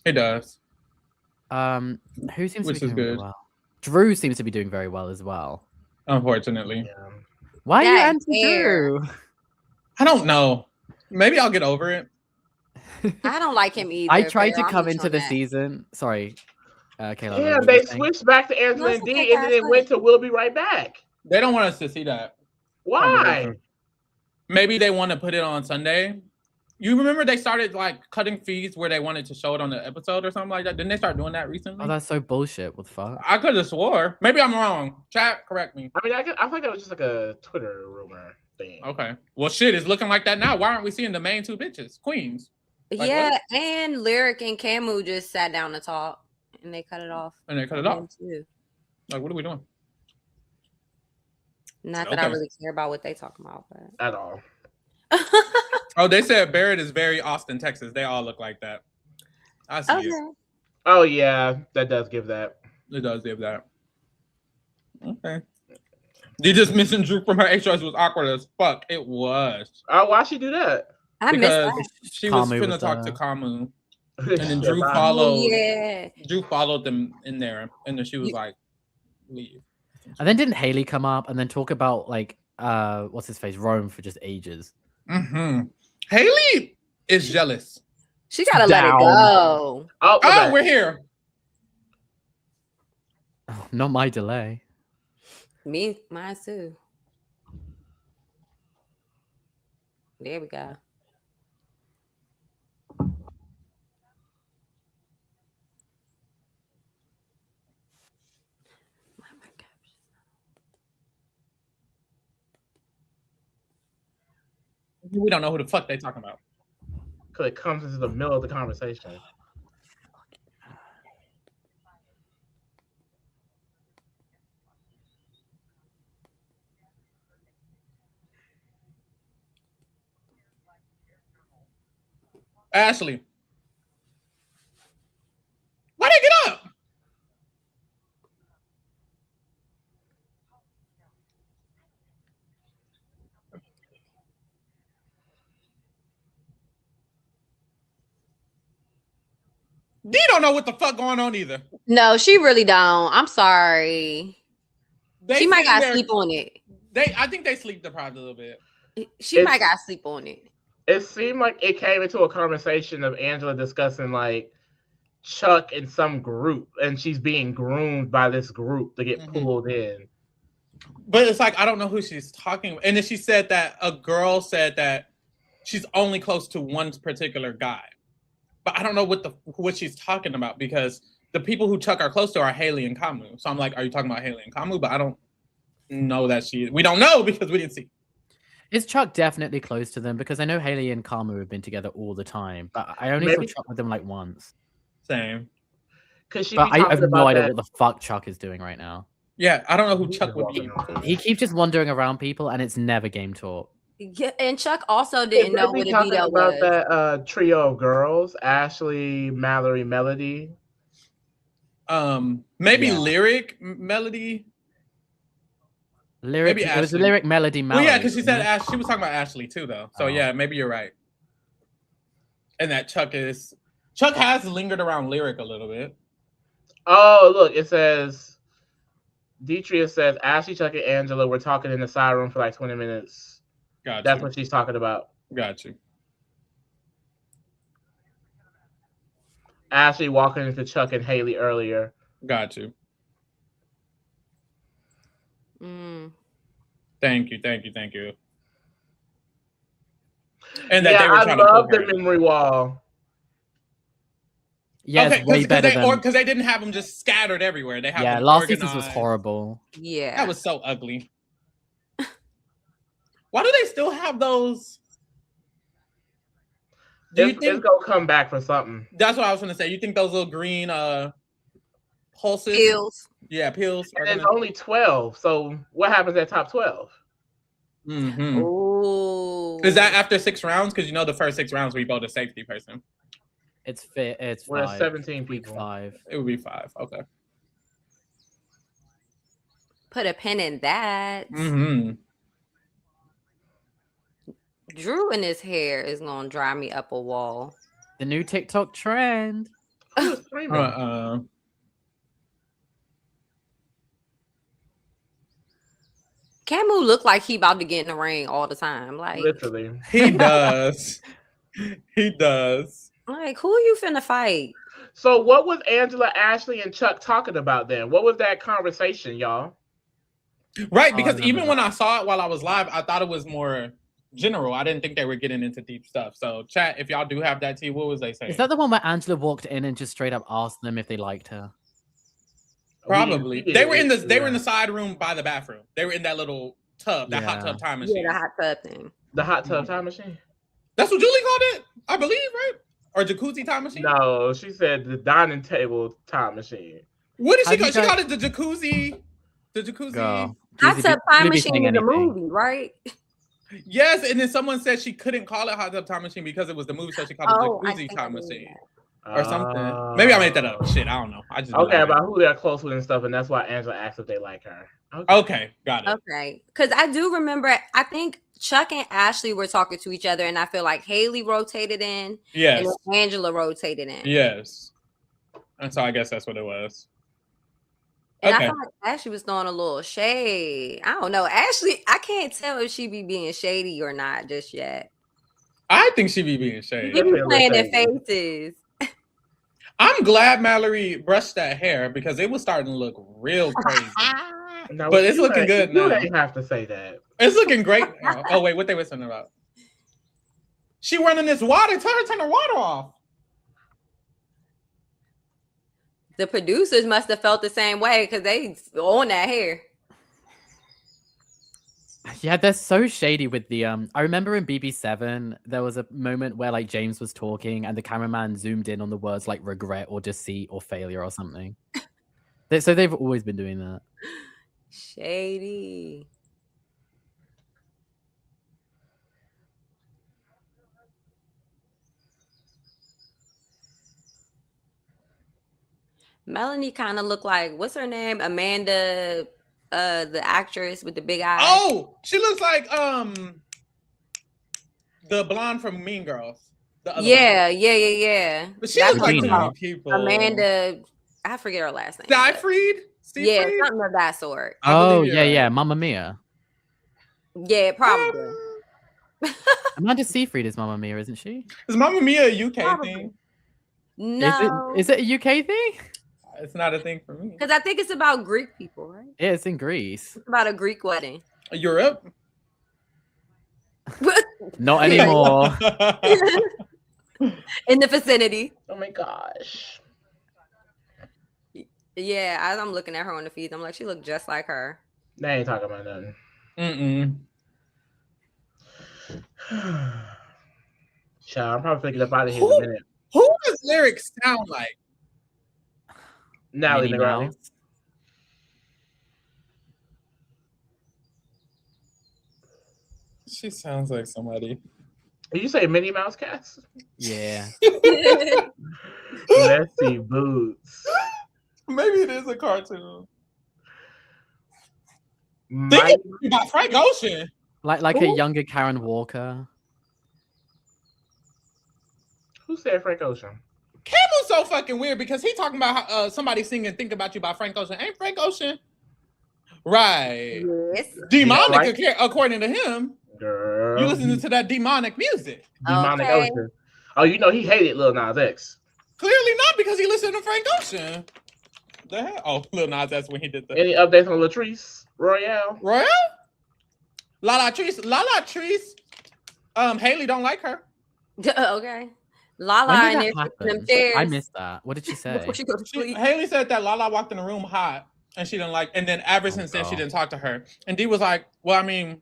It does. Who seems to be doing really well? Drew seems to be doing very well as well. Unfortunately. Yeah. Why are you anti-Drew? I don't know. Maybe I'll get over it. I don't like him either. I tried to come into the season. Sorry, Kayla. Yeah, they switched back to Angela and D, and then it went to We'll Be Right Back. They don't want us to see that. Why? Maybe they want to put it on Sunday. You remember they started like cutting feeds where they wanted to show it on the episode or something like that? Didn't they start doing that recently? Oh, that's so bullshit. What the fuck? I could have swore. Maybe I'm wrong. Chat, correct me. I mean, I think that was just like a Twitter rumor thing. Okay. Well, shit, it's looking like that now. Why aren't we seeing the main 2 bitches? Queens. Like, yeah, what? And Lyric and Camu just sat down to talk and they cut it off. Too. Like, what are we doing? Not that I really care about what they talking about, but at all. Oh, they said Barrett is very Austin, Texas. They all look like that. I see it. Oh yeah, that does give that. It does give that. Okay. You just mentioned Drew from her HRs was awkward as fuck. It was. Oh, why'd she do that? Because she was finna talk to Camu. And then Drew followed. Yeah. Drew followed them in there. And then she was like, leave. And then didn't Haley come up and then talk about like what's his face? Rome for just ages. Haley is jealous. She gotta let it go. Oh, we're here. Oh, not my delay. Mine too. There we go. We don't know who the fuck they talking about. Because it comes into the middle of the conversation. Ashley. Why'd they get up? D don't know what the fuck going on either. No, she really don't. I'm sorry. She might got sleep on it. I think they sleep deprived a little bit. She might got sleep on it. It seemed like it came into a conversation of Angela discussing like Chuck in some group, and she's being groomed by this group to get pulled in. But it's like I don't know who she's talking. And then she said that a girl said that she's only close to one particular guy. But I don't know what she's talking about because the people who Chuck are close to are Haley and Kamu. So I'm like, are you talking about Haley and Kamu? But I don't know that we don't know because we didn't see. Is Chuck definitely close to them? Because I know Haley and Kamu have been together all the time, but I only saw Chuck with them like once. Same. But I have no idea what the fuck Chuck is doing right now. Yeah, I don't know who Chuck would be. He keeps just wandering around people, and it's never game talk. Yeah, and Chuck also didn't know what a veto about was. That trio of girls: Ashley, Mallory, Melody. Maybe Lyric, Melody. Lyric. Maybe it was Lyric, Melody, Mallory. Well, yeah, because she said she was talking about Ashley too, though. So yeah, maybe you're right. And that Chuck has lingered around Lyric a little bit. Oh, look, it says. Deetria says Ashley, Chuck, and Angela were talking in the side room for like 20 minutes. Gotcha. That's what she's talking about. Got you. Ashley walking into Chuck and Haley earlier. Got you. Mm. Thank you. And that they were trying I love the memory wall. Yeah, okay, way better because they didn't have them just scattered everywhere. They have last season's was horrible. Yeah, that was so ugly. Why do they still have those? It's gonna come back for something. That's what I was gonna say. You think those little green pulses? Pills. Yeah, pills. And it's only 12. So what happens at top 12? Mm-hmm. Ooh. Is that after 6 rounds? Because the first 6 rounds we vote a safety person. It's fit. It's we're 5. 17 people. 5. It would be 5. Okay. Put a pin in that. Mm-hmm. Drew in his hair is gonna drive me up a wall. The new TikTok trend. Camu look like he about to get in the ring all the time. Like literally, he does. He does. Like, who are you finna fight? So what was Angela, Ashley, and Chuck talking about then? What was that conversation, y'all? Right, because even when I saw it while I was live, I thought it was more general. I didn't think they were getting into deep stuff. So chat, if y'all do have that tea, what was they saying? Is that the one where Angela walked in and just straight up asked them if they liked her? Probably. They were in the side room by the bathroom. They were in that little tub, that hot tub time machine. Yeah, the hot tub thing. The hot tub time machine? That's what Julie called it, I believe, right? Or jacuzzi time machine? No, she said the dining table time machine. What did she call it? She called it the jacuzzi. The jacuzzi. Girl. Hot tub time machine is a movie, right? Yes, and then someone said she couldn't call it hot tub time machine because it was the movie, so she called it jacuzzi time machine. Or something. Maybe I made that up. Shit, I don't know. I just about who they're close with and stuff, and that's why Angela asked if they like her. Okay, got it. Okay, because I do remember. I think Chuck and Ashley were talking to each other, and I feel like Haley rotated in. Yes. And Angela rotated in. Yes. And so I guess that's what it was. And I feel like Ashley was throwing a little shade. I don't know. Ashley, I can't tell if she be being shady or not just yet. I think she be being shady. She be playing their faces. I'm glad Mallory brushed that hair because it was starting to look real crazy. No, but it's looking good now. You didn't have to say that. It's looking great now. Oh, wait, what they were saying about? She running this water. Tell her to turn the water off. The producers must have felt the same way because they own that hair. Yeah, they're so shady with the I remember in BB7 there was a moment where like James was talking and the cameraman zoomed in on the words like regret or deceit or failure or something. So they've always been doing that. Shady. Melanie kind of looked like, what's her name? Amanda, the actress with the big eyes. Oh, she looks like the blonde from Mean Girls. The other one. But she looks like too many people. Amanda, I forget her last name. Seyfried? Yeah, something of that sort. Oh, yeah, Mamma Mia. Yeah, probably. Amanda Seyfried is Mamma Mia, isn't she? Is Mamma Mia a UK thing? No. Is it a UK thing? It's not a thing for me. Because I think it's about Greek people, right? Yeah, it's in Greece. It's about a Greek wedding. Europe? Not anymore. In the vicinity. Oh my gosh. Yeah, as I'm looking at her on the feed, I'm like, she looked just like her. They ain't talking about nothing. Child, I'm probably picking up out of here in a minute. Who does lyrics sound like? Natalie Minnie Negrelli. Mouse. She sounds like somebody. Did you say Minnie Mouse Cats? Yeah. Messy Boots. Maybe it is a cartoon. Mike, Think about Frank Ocean. Like Who? a younger Karen Walker. who said Frank Ocean? Campbell's so fucking weird because he talking about how, somebody singing "Think About You" by Frank Ocean. Ain't Frank Ocean? Right. Yes. Demonic, Yeah, right. according to him. Girl. You listening to that demonic music? Demonic Okay. Ocean. Oh, you know he hated Lil Nas X. Clearly not, because he listened to Frank Ocean. The hell? Oh, Lil Nas, that's when he did the Any updates on Latrice Royale? Royale. Lala Treese. Haley don't like her. Okay. Lala When in did there that sitting in them happen? chairs I missed that. What did she say? before she go to sleep. Haley said that Lala walked in the room hot and she didn't like, and then ever since then she didn't talk to her. And Dee was like, "Well, I mean,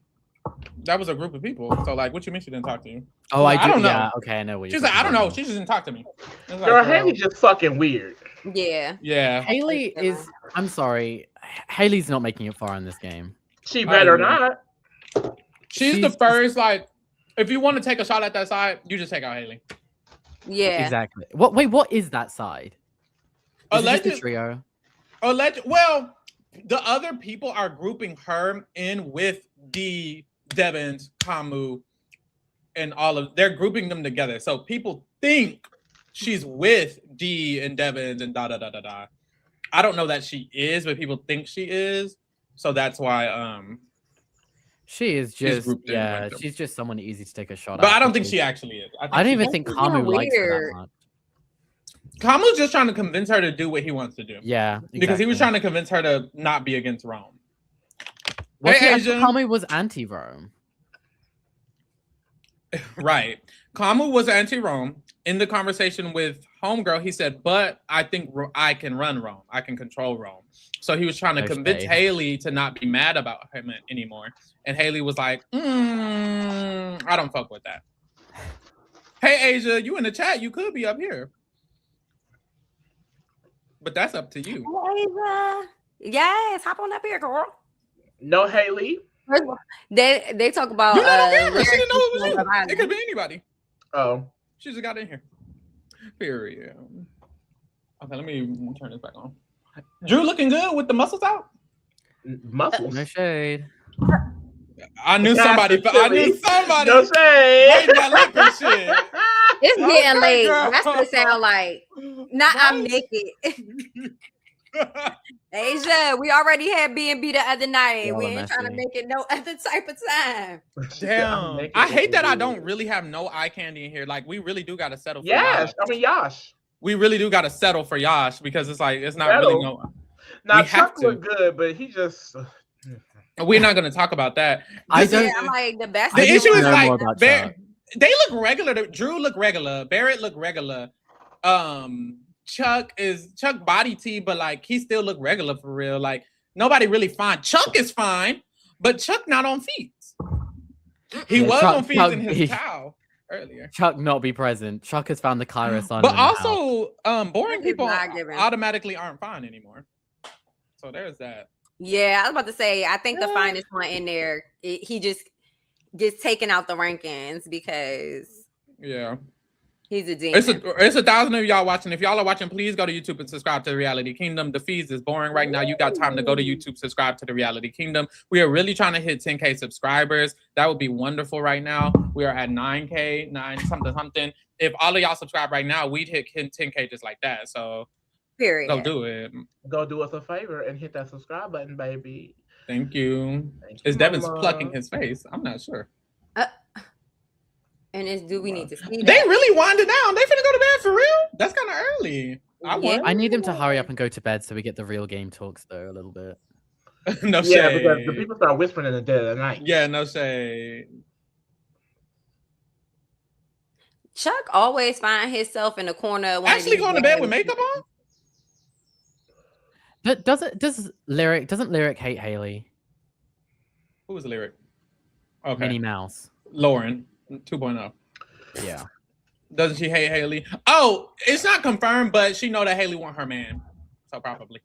that was a group of people. So like, what you mean she didn't talk to you?" Oh, I don't know. Yeah, okay, I know what She's you're like, "I don't talking know. about. She just didn't talk to me." It's like, Girl, Haley's just fucking weird. Yeah. Yeah. Haley is. I'm sorry. Haley's not making it far in this game. She better agree. not. She's the first, like, if you want to take a shot at that side, you just take out Haley. Yeah. Exactly. What is that side? Is it just a trio? Well, the other people are grouping her in with Dee, Devins, Kamu, and they're grouping them together. So people think she's with Dee and Devins and da da da da da. I don't know that she is, but people think she is. So that's why She is she's just grouped in with them. she's just someone easy to take a shot at. But I don't think because she actually is. I don't even she's think kinda Kamu likes her weird. that much. Kamu's just trying to convince her to do what he wants to do. Yeah, exactly. Because he was trying to convince her to not be against Rome. Well, Hey, see, I Asia. thought Kamu was anti-Rome. Right. Kamu was anti-Rome. In the conversation with Homegirl, he said, but I think I can run Rome. I can control Rome. So he was trying to No convince shade. Haley to not be mad about him anymore. And Haley was like, I don't fuck with that. Hey, Asia, you in the chat. You could be up here. But that's up to you. Ava. Yes, hop on up here, girl. No Haley. They talk about You're not up here. She lyrics didn't know it was on you. Love Island. It could be anybody. Oh. She just got in here. Period. Okay, let me turn this back on. Drew looking good with the muscles out. Muscles. No shade. I knew somebody. I knew somebody. No shade. Made that liquor shit. It's getting Okay, late. girl. That's what it sound like. Not I'm Right. naked. Asia, we already had B&B the other night. Y'all We are ain't trying to messy. make it no other type of time. Damn. I hate that I don't really have no eye candy in here. Like, we really do got to settle for Yes. Yash. I mean, Yash. We really do got to settle for Yash because it's like, it's not Settle. really no. Now, We have Chuck to. look good, but he just. We're not going to talk about that. I This don't- is- Yeah, I'm like the best. The I need issue to is know like more about Bear, Chuck. they look regular. Drew look regular. Barrett look regular. Chuck body T, but like he still look regular for real. Like nobody really fine. Chuck is fine, but Chuck not on feet. He Yeah, was Chuck- on feet Chuck- in his towel earlier. Chuck not be present. Chuck has found the Kairos on. But also, boring Chuck is people not giving. automatically aren't fine anymore. So there's that. Yeah, I was about to say, I think the finest one in there, he just gets taken out the rankings because Yeah. he's a demon. It's 1,000 of y'all watching. If y'all are watching, please go to YouTube and subscribe to the Reality Kingdom. The feeds is boring right now. You got time to go to YouTube, subscribe to the Reality Kingdom. We are really trying to hit 10K subscribers. That would be wonderful right now. We are at 9K, 9 something. If all of y'all subscribe right now, we'd hit 10K just like that. So Period. go do it. Go do us a favor and hit that subscribe button, baby. Thank you. Thank Is you, Devin's mama. plucking his face? I'm not sure. And do we need to see They that? really winded down. They finna go to bed for real? That's kind of early. Yeah. I need him to hurry up and go to bed so we get the real game talks though a little bit. No Yeah, shade. because the people start whispering in the dead of night. Yeah, no shade. Chuck always find himself in the corner. Of one Actually of these going to bed games. with makeup on? But doesn't Lyric hate Haley? Who was the lyric? Okay. Minnie Mouse. Lauren 2.0. Yeah. Doesn't she hate Haley? Oh, it's not confirmed, but she know that Haley want her man. So probably.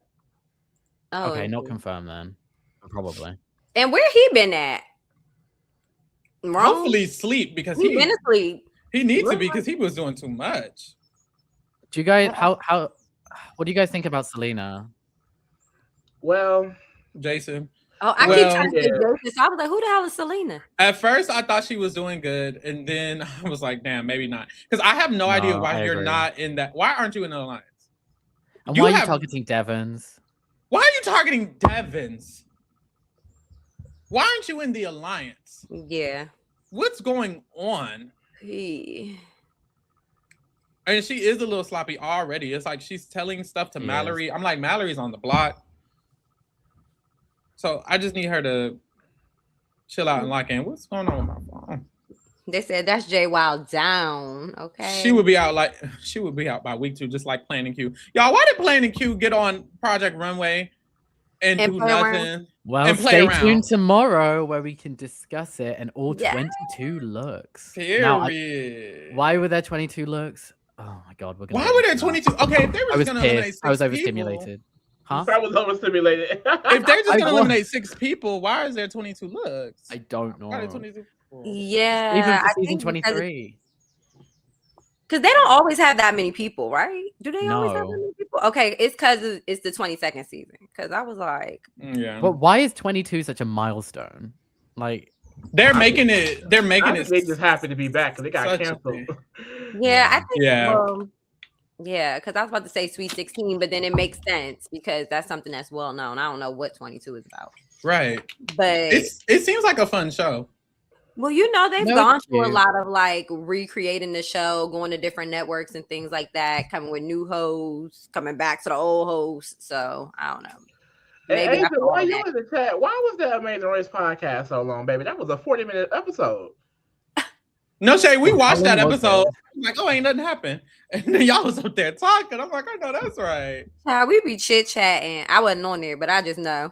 Oh, Okay, not confirmed then. Probably. And where he been at? Wrong? Hopefully sleep because he been asleep. He needs to be because he was doing too much. Do you guys what do you guys think about Selena? Well, Jason. Oh, I keep trying to say Jason. So I was like, who the hell is Selena? At first, I thought she was doing good, and then I was like, damn, maybe not. Because I have no idea why you're not in that. Why aren't you in the alliance? And why are you targeting Devons? Why are you targeting Devons? Why aren't you in the alliance? Yeah. What's going on? And she is a little sloppy already. It's like she's telling stuff to Mallory. I'm like, Mallory's on the block. So I just need her to chill out and lock in. What's going on with my phone? They said that's Jay Wild down. Okay. She would be out by week 2, just like Planning Q. Y'all, why did Planning Q get on Project Runway and do nothing? Around? Well, stay tuned tomorrow where we can discuss it and all 22 looks. Period. Now, why were there 22 looks? Oh my god, we're gonna. Why were there 22? Okay, if they were gonna eliminate 6 I was overstimulated. Huh? I was overstimulated. If they're just gonna eliminate 6 people, why is there 22 looks? I don't know. Why are there 22 people? Yeah, even for season 23. Because they don't always have that many people, right? Do they No. always have that many people? Okay, it's because it's the 22nd season. Because I was like, yeah. But why is 22 such a milestone? Like they're making it. They're making it. They just happy to be back because they got canceled. Yeah, I think. Yeah. Yeah, because I was about to say Sweet 16, but then it makes sense because that's something that's well known. I don't know what 22 is about. Right. But it seems like a fun show. Well, you know, they've gone through a lot of like recreating the show, going to different networks and things like that, coming with new hosts, coming back to the old hosts. So I don't know. Maybe hey, why you in the chat? Why was that Amazing Race podcast so long, baby? That was a 40-minute episode. No shade, we watched that episode. Like, oh, ain't nothing happened. And then y'all was up there talking. I'm like, I know that's right. How we be chit chatting. I wasn't on there, but I just know.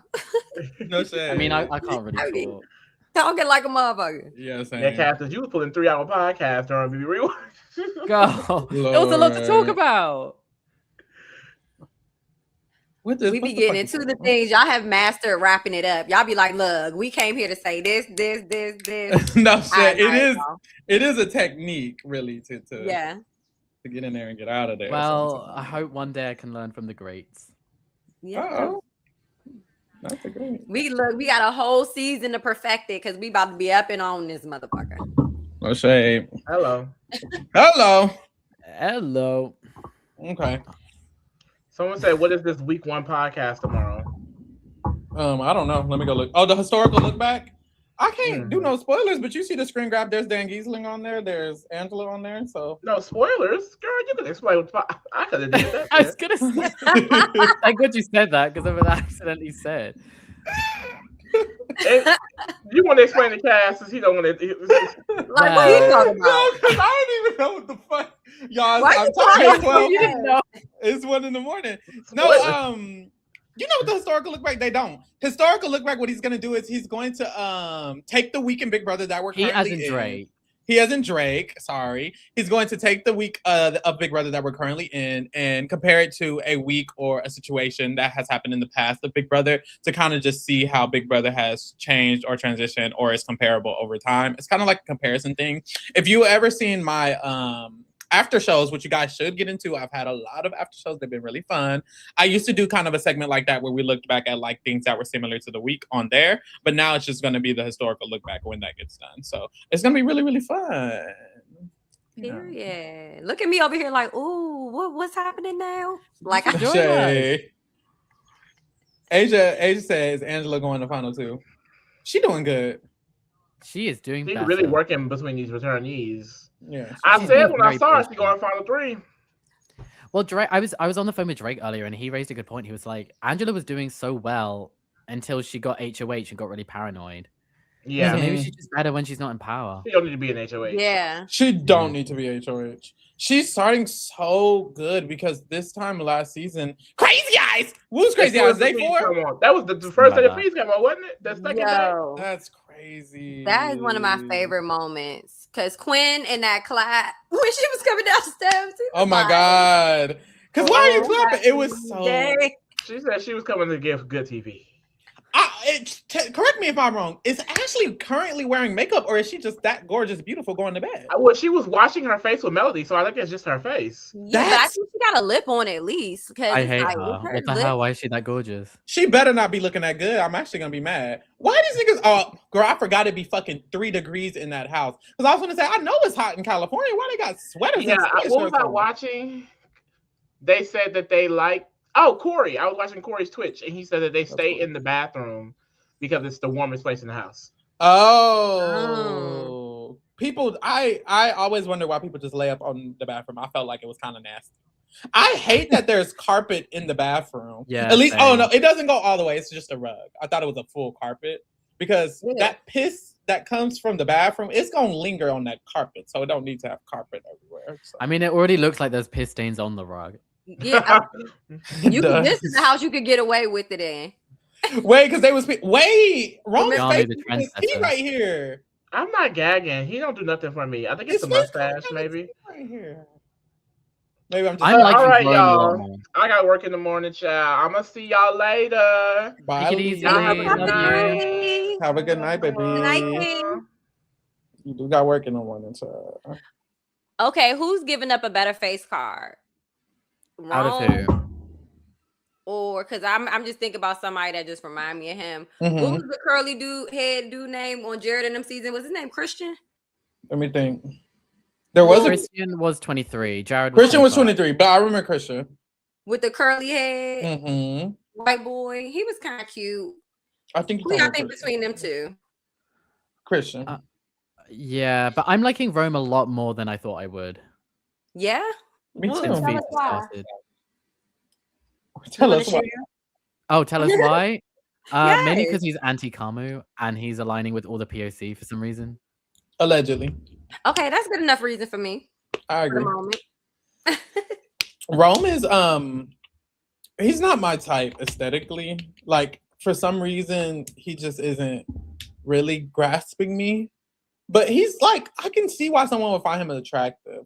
No shade. I mean, I can't really talk. Talking like a motherfucker. Yeah, same. Yeah, Captain, you was pulling 3-hour podcasts during BB Rewind. Go. There was a lot to talk about. We be getting into the things. Y'all have mastered wrapping it up. Y'all be like, look, we came here to say this. No shit. It is a technique, really, to get in there and get out of there. Well, I hope one day I can learn from the greats. Yeah. That's a great. We got a whole season to perfect it because we about to be up and on this motherfucker. No shame. Hello. Okay. Someone said, what is this week 1 podcast tomorrow? I don't know. Let me go look. Oh, the historical look back. I can't do no spoilers, but you see the screen grab. There's Dan Giesling on there. There's Angela on there. So no spoilers, girl. You can explain. I could have did that. I was gonna say. I'm glad you said that because I accidentally said. You want to explain the cast since he don't want to. Like what are you talking about? No, because I don't even know what the fuck. Y'all, I'm talking. You didn't know. It's 1 a.m. No, you know what the historical look back? They don't. Historical look back. What he's gonna do is he's going to take the week in Big Brother that we're currently in. He as in Drake. Sorry, he's going to take the week of Big Brother that we're currently in and compare it to a week or a situation that has happened in the past of Big Brother to kind of just see how Big Brother has changed or transitioned or is comparable over time. It's kind of like a comparison thing. If you ever seen my after shows, which you guys should get into. I've had a lot of after shows. They've been really fun. I used to do kind of a segment like that where we looked back at like things that were similar to the week on there, but now it's just going to be the historical look back when that gets done. So it's going to be really, really fun. Period. Look at me over here like, ooh, what's happening now? Like I'm doing it. Asia says Angela going to final 2. She doing good. She is doing She's better. Really working between these returnees. Yeah, I said when I saw her, she going final 3. Well, Drake, I was on the phone with Drake earlier, and he raised a good point. He was like, Angela was doing so well, until she got HOH and got really paranoid. Yeah. So maybe she's just better when she's not in power. She don't need to be an HOH. Yeah. She don't need to be HOH. She's starting so good because this time last season, Crazy Eyes. Who's Crazy Eyes? Day 4? That was the first day the freeze came on, wasn't it? The second day. Yo, That's crazy. that is one of my favorite moments. Cause Quinn in that clap when she was coming downstairs. Oh my god. Because why are you clapping? It was so. Day. She said she was coming to give good TV. Correct me if I'm wrong. Is Ashley currently wearing makeup, or is she just that gorgeous, beautiful going to bed? Well, she was washing her face with Melody, so I think it's just her face. Yeah, but I think she got a lip on at least. I hate like, her. her What the lip- hell? Why is she that gorgeous? She better not be looking that good. I'm actually gonna be mad. Why these niggas? Oh, girl, I forgot it'd be fucking 3 degrees in that house. Because I was gonna say, I know it's hot in California. Why they got sweaters? Yeah, and what was I watching? They said that they like. Oh, Corey. I was watching Corey's Twitch, and he said that they stay in the bathroom because it's the warmest place in the house. Oh. People, I always wonder why people just lay up on the bathroom. I felt like it was kind of nasty. I hate that there's carpet in the bathroom. Yeah. At least, same. oh no, it doesn't go all the way. It's just a rug. I thought it was a full carpet because that piss that comes from the bathroom, it's gonna linger on that carpet. So it don't need to have carpet everywhere. So. I mean, it already looks like there's piss stains on the rug. Yeah, this is the house you could get away with it in. Wait, because they was Roman's Y'all face need the is he trendsetter. right here. I'm not gagging. He don't do nothing for me. I think it's His the face mustache, comes maybe. right here. Maybe I'm just. I'm liking all right, Rome a lot y'all. more. I got work in the morning, child. I'm gonna see y'all later. Bye, Take it easy. Y'all have a Lisa. good night. Have a good night, baby. Good night, King. You do got work in the morning, so. Okay, who's giving up a better face card? Out of Rome, who? or because I'm just thinking about somebody that just remind me of him. Mhm. What was the curly dude name on Jared and them season? Was his name Christian? Let me think. There was a Christian was 23. Jared Christian was 25. 23, but I remember Christian. With the curly head, Mm-hmm. white boy. He was kind of cute. I think. Who y'all think between them two? Christian. Yeah, but I'm liking Rome a lot more than I thought I would. Yeah. Me Well, too. Since tell Feast us why. started. Tell us why. Oh, tell us why? Mainly Yes. because he's anti-Camu and he's aligning with all the POC for some reason. Allegedly, Okay, that's good enough reason for me. I For the agree. moment. Rome is he's not my type aesthetically. Like for some reason, he just isn't really grasping me. But he's like, I can see why someone would find him attractive.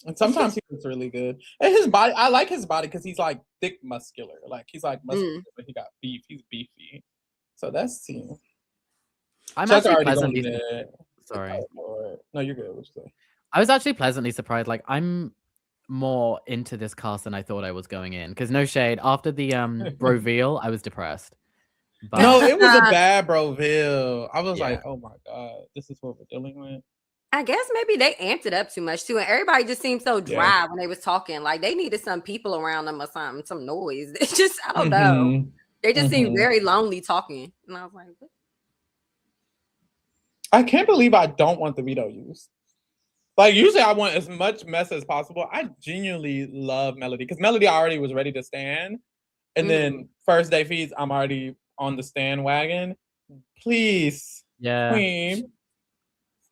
And sometimes he looks really good. And his body, I like his body because he's like thick, muscular. Like he's like muscular, but he got beef. He's beefy. So that's I'm Chuck actually already going pleasantly to- sorry. No, you're good. What you say? I was actually pleasantly surprised. Like I'm more into this cast than I thought I was going in. Because no shade, after the reveal, I was depressed. But No, it was a bad Broville. I was Yeah. like, oh my God, this is what we're dealing with. I guess maybe they amped it up too much too, and everybody just seemed so dry when they was talking. Like they needed some people around them or something, some noise. It's just I don't know. Mhm. They just seemed Mhm. very lonely talking, and I was like, what? I can't believe I don't want the veto used. Like usually I want as much mess as possible. I genuinely love Melody because Melody already was ready to stand. And then first day feeds, I'm already on the stand wagon. Please, yeah, Queen.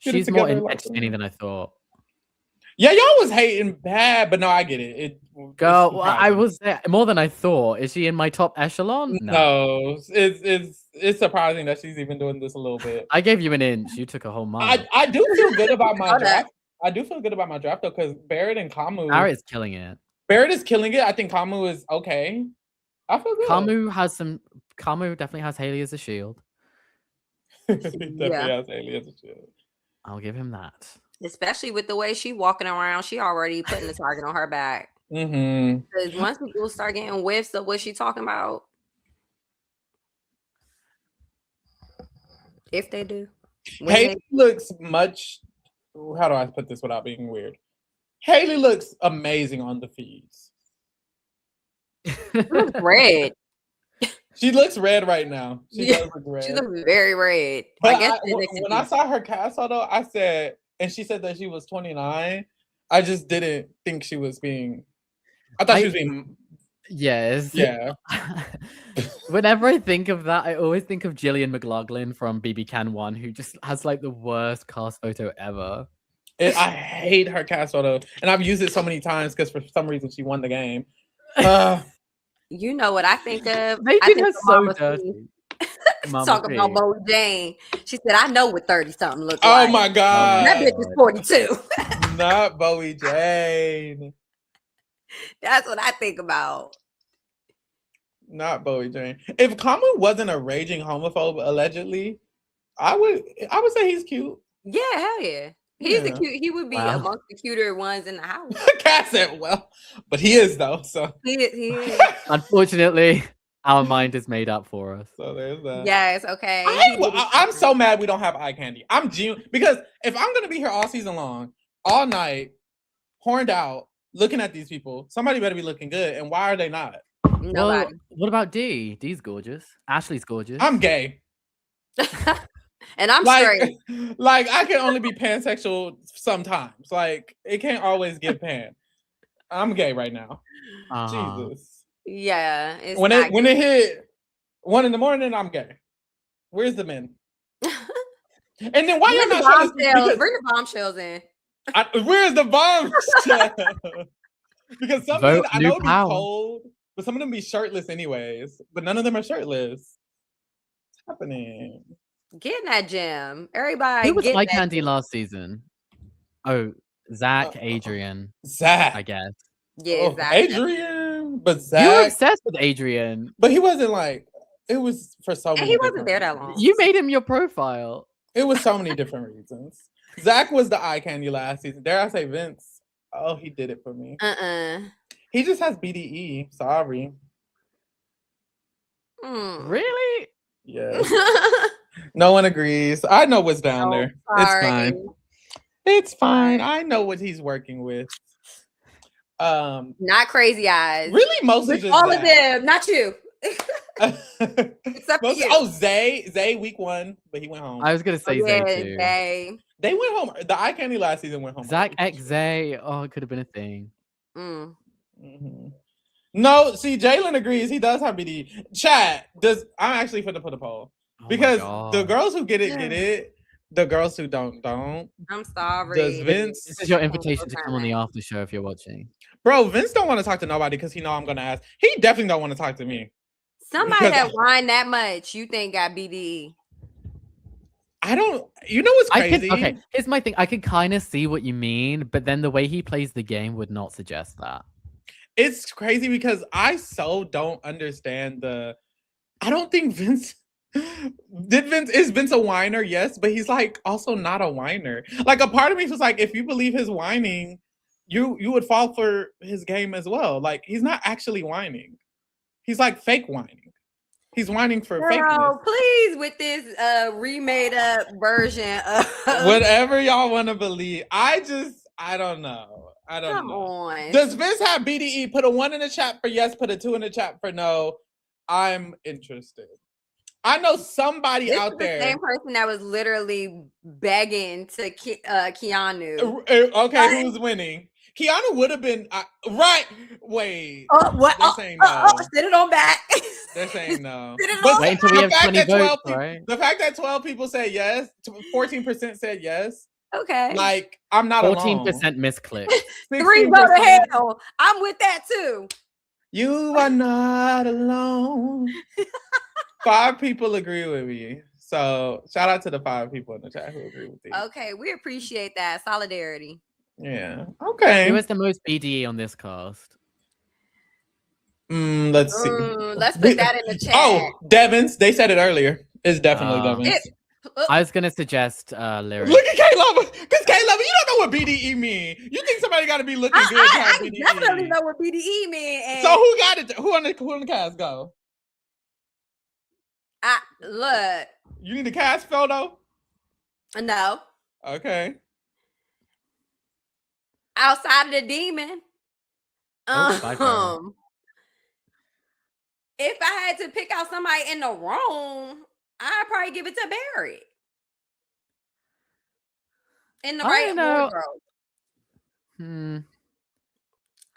Get it she's more together, like- entertaining than I thought. Yeah, y'all was hating bad, but no, I get it. Girl, it's well, I surprising. was there more than I thought. Is she in my top echelon? No, it's surprising that she's even doing this a little bit. I gave you an inch. You took a whole mile. I do feel good about my Hold up. draft. I do feel good about my draft though, because Barrett and Camu. Barrett's killing it. Barrett is killing it. I think Camu is okay. I feel good. Camu definitely has Haley as a shield. He definitely has aliens and shit. I'll give him that. Especially with the way she walking around, she already putting the target on her back. Mm-hmm. Because once people start getting whiffs of what she talking about, if they do, when Haley looks much. How do I put this without being weird? Haley looks amazing on the feeds. they look red. She looks red right now. She Yeah, does look red. She looks very red. But I guess when I saw her cast photo, I said, and she said that she was 29. I just didn't think she was being. I thought she was being Yes. Yeah. Whenever I think of that, I always think of Gillian McLaughlin from BB Can 1, who just has like the worst cast photo ever. I hate her cast photo, and I've used it so many times because for some reason she won the game. You know what I think of? They I did think her of so Mama dirty. C. Mama Talk about P. Bowie Jane. She said, "I know what 30-something look Oh like." my That god. bitch is 42. Not Bowie Jane. That's what I think about. Not Bowie Jane. If Common wasn't a raging homophobe, allegedly, I would say he's cute. Yeah, hell yeah. He's the Yeah. cute. He would be Wow. amongst the cuter ones in the house. Cass said, well, but he is though. So He is. Unfortunately, our mind is made up for us. so there's that. Yes, okay. I'm so mad we don't have eye candy. I'm because if I'm gonna be here all season long, all night, horned out, looking at these people, somebody better be looking good. And why are they not? Nobody. Well, what about D? D's gorgeous. Ashley's gorgeous. I'm gay. And I'm Like, straight. like I can only be pansexual sometimes. Like it can't always give pan. I'm gay right now. Jesus. Yeah. It's When not it hit 1 a.m, I'm gay. Where's the men? And then why you're Bring not trying to bring the bombshells in. where's the bombshell? Because some men, Vote I new know be power. cold, but some of them be shirtless anyways. But none of them are shirtless. What's happening? Get in that gym. Everybody Who was get eye that candy gym. last season? Oh, Zach, Adrian, Zach. I guess. Yeah, Oh, exactly. Adrian, but You were Zach. obsessed with Adrian. But he wasn't like. It was for so And many. he wasn't different there that reasons. long. You made him your profile. It was so many different reasons. Zach was the eye candy last season. Dare I say Vince? Oh, he did it for me. He just has BDE. Sorry. Really? Yeah. No one agrees. I know what's down Oh, there. It's sorry. fine. It's fine. I know what he's working with. Not crazy eyes. Really, mostly just all Zach. of them, not you. Except for you. Oh, Zay week 1, but he went home. I was gonna say Zay too. Zay. They went home. The eye candy last season went home. Zach X Zay. Oh, it could have been a thing. Mm-hmm. No, see, Jalen agrees. He does have BD. Chat does. I'm actually finna put a poll because the girls who get it. The girls who don't. I'm sorry. Does Vince? This is your invitation to come on the after show if you're watching. Bro, Vince don't want to talk to nobody because he know I'm gonna ask. He definitely don't want to talk to me. Somebody that whine that much, you think got BDE? I don't. You know what's crazy? Okay, here's my thing. I can kind of see what you mean, but then the way he plays the game would not suggest that. It's crazy because I so don't understand I don't think Vince. Is Vince a whiner? Yes, but he's like also not a whiner. Like a part of me was like, if you believe his whining, you would fall for his game as well. Like he's not actually whining. He's like fake whining. He's whining for fakeness. Please, with this remade up version of whatever y'all want to believe. I don't know. I don't Come know. on. Does Vince have BDE? Put a 1 in the chat for yes, put a 2 in the chat for no. I'm interested. I know somebody this out there. The same person that was literally begging to Keanu. Okay, who's winning? Keanu would have been right. Wait. What? They're saying no. Sit it on back. They're saying no. But wait until we have 20 votes, right? The fact that 12 people said yes, 14% said yes. Okay. Like I'm not 14% misclicked. 3 vote ahead. I'm with that too. You are not alone. 5 people agree with me. So shout out to the 5 people in the chat who agree with you. Okay, we appreciate that solidarity. Yeah. Okay. Who has the most BDE on this cast? Let's see. Let's put that in the chat. Oh, Devins. They said it earlier. It's definitely Devins. I was gonna suggest Lyric. Look at Caleb, because Caleb, you don't know what BDE mean. You think somebody got to be looking good to have BDE? I definitely know what BDE mean. So who got it? Who on the cast go? Look. You need a cast photo? No. Okay. Outside of the demon. If I had to pick out somebody in the room, I'd probably give it to Barry. In the right wardrobe.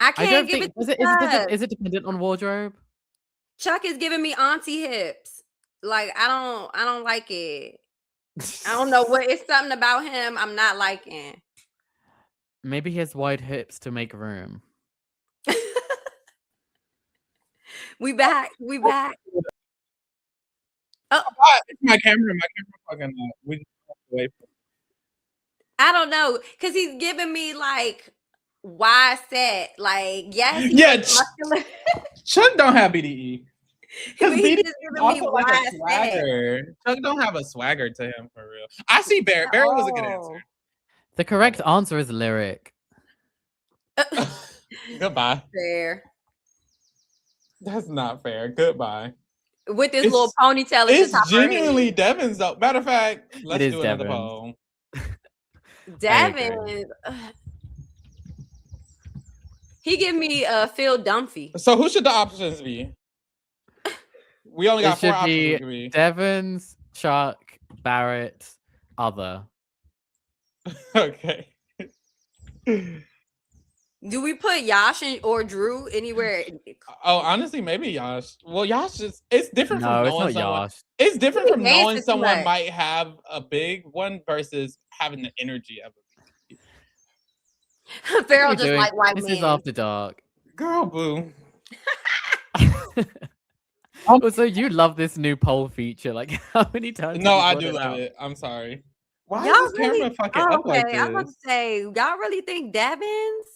I I can't don't give think it to Chuck. is it dependent on wardrobe? Chuck is giving me auntie hips. Like I don't like it. I don't know what it's something about him I'm not liking. Maybe he has wide hips to make room. We back. We back. Oh, It's my camera. My camera fucking. We just have to wait for I don't know, cause he's giving me like wide set. Like yes, he Yeah, looks muscular, Chuck don't have BDE. but Because he's BDE just is giving me also like a wide set. swagger. Chuck don't have a swagger to him for real. I see Barrett. Barrett was a good answer. The correct answer is lyric. Goodbye. Fair. That's not fair. Goodbye. With this It's- little ponytail at the It's top of her genuinely head. Devon's though. Matter of fact, let's is do another Devon's. poll. Devin. He give me Phil Dunphy. So who should the options be? We only got It 4 should options. be We could be. Devon's, Chuck, Barrett, other. Okay. Do we put Yash or Drew anywhere? Oh, honestly, maybe Yash. Well, Yash is it's different No, from it's knowing not someone. Yash. It's different He from knowing dances too someone much. might have a big one versus having the energy of it. Pharaoh What are just you like doing? white This men. is after dark. Girl, boo. Also, you love this new poll feature. Like, how many times? No, I have you do brought love out? it. I'm sorry. Why Y'all is this really- camera fucking Oh, up like okay, I was about this? to say, y'all really think Devins?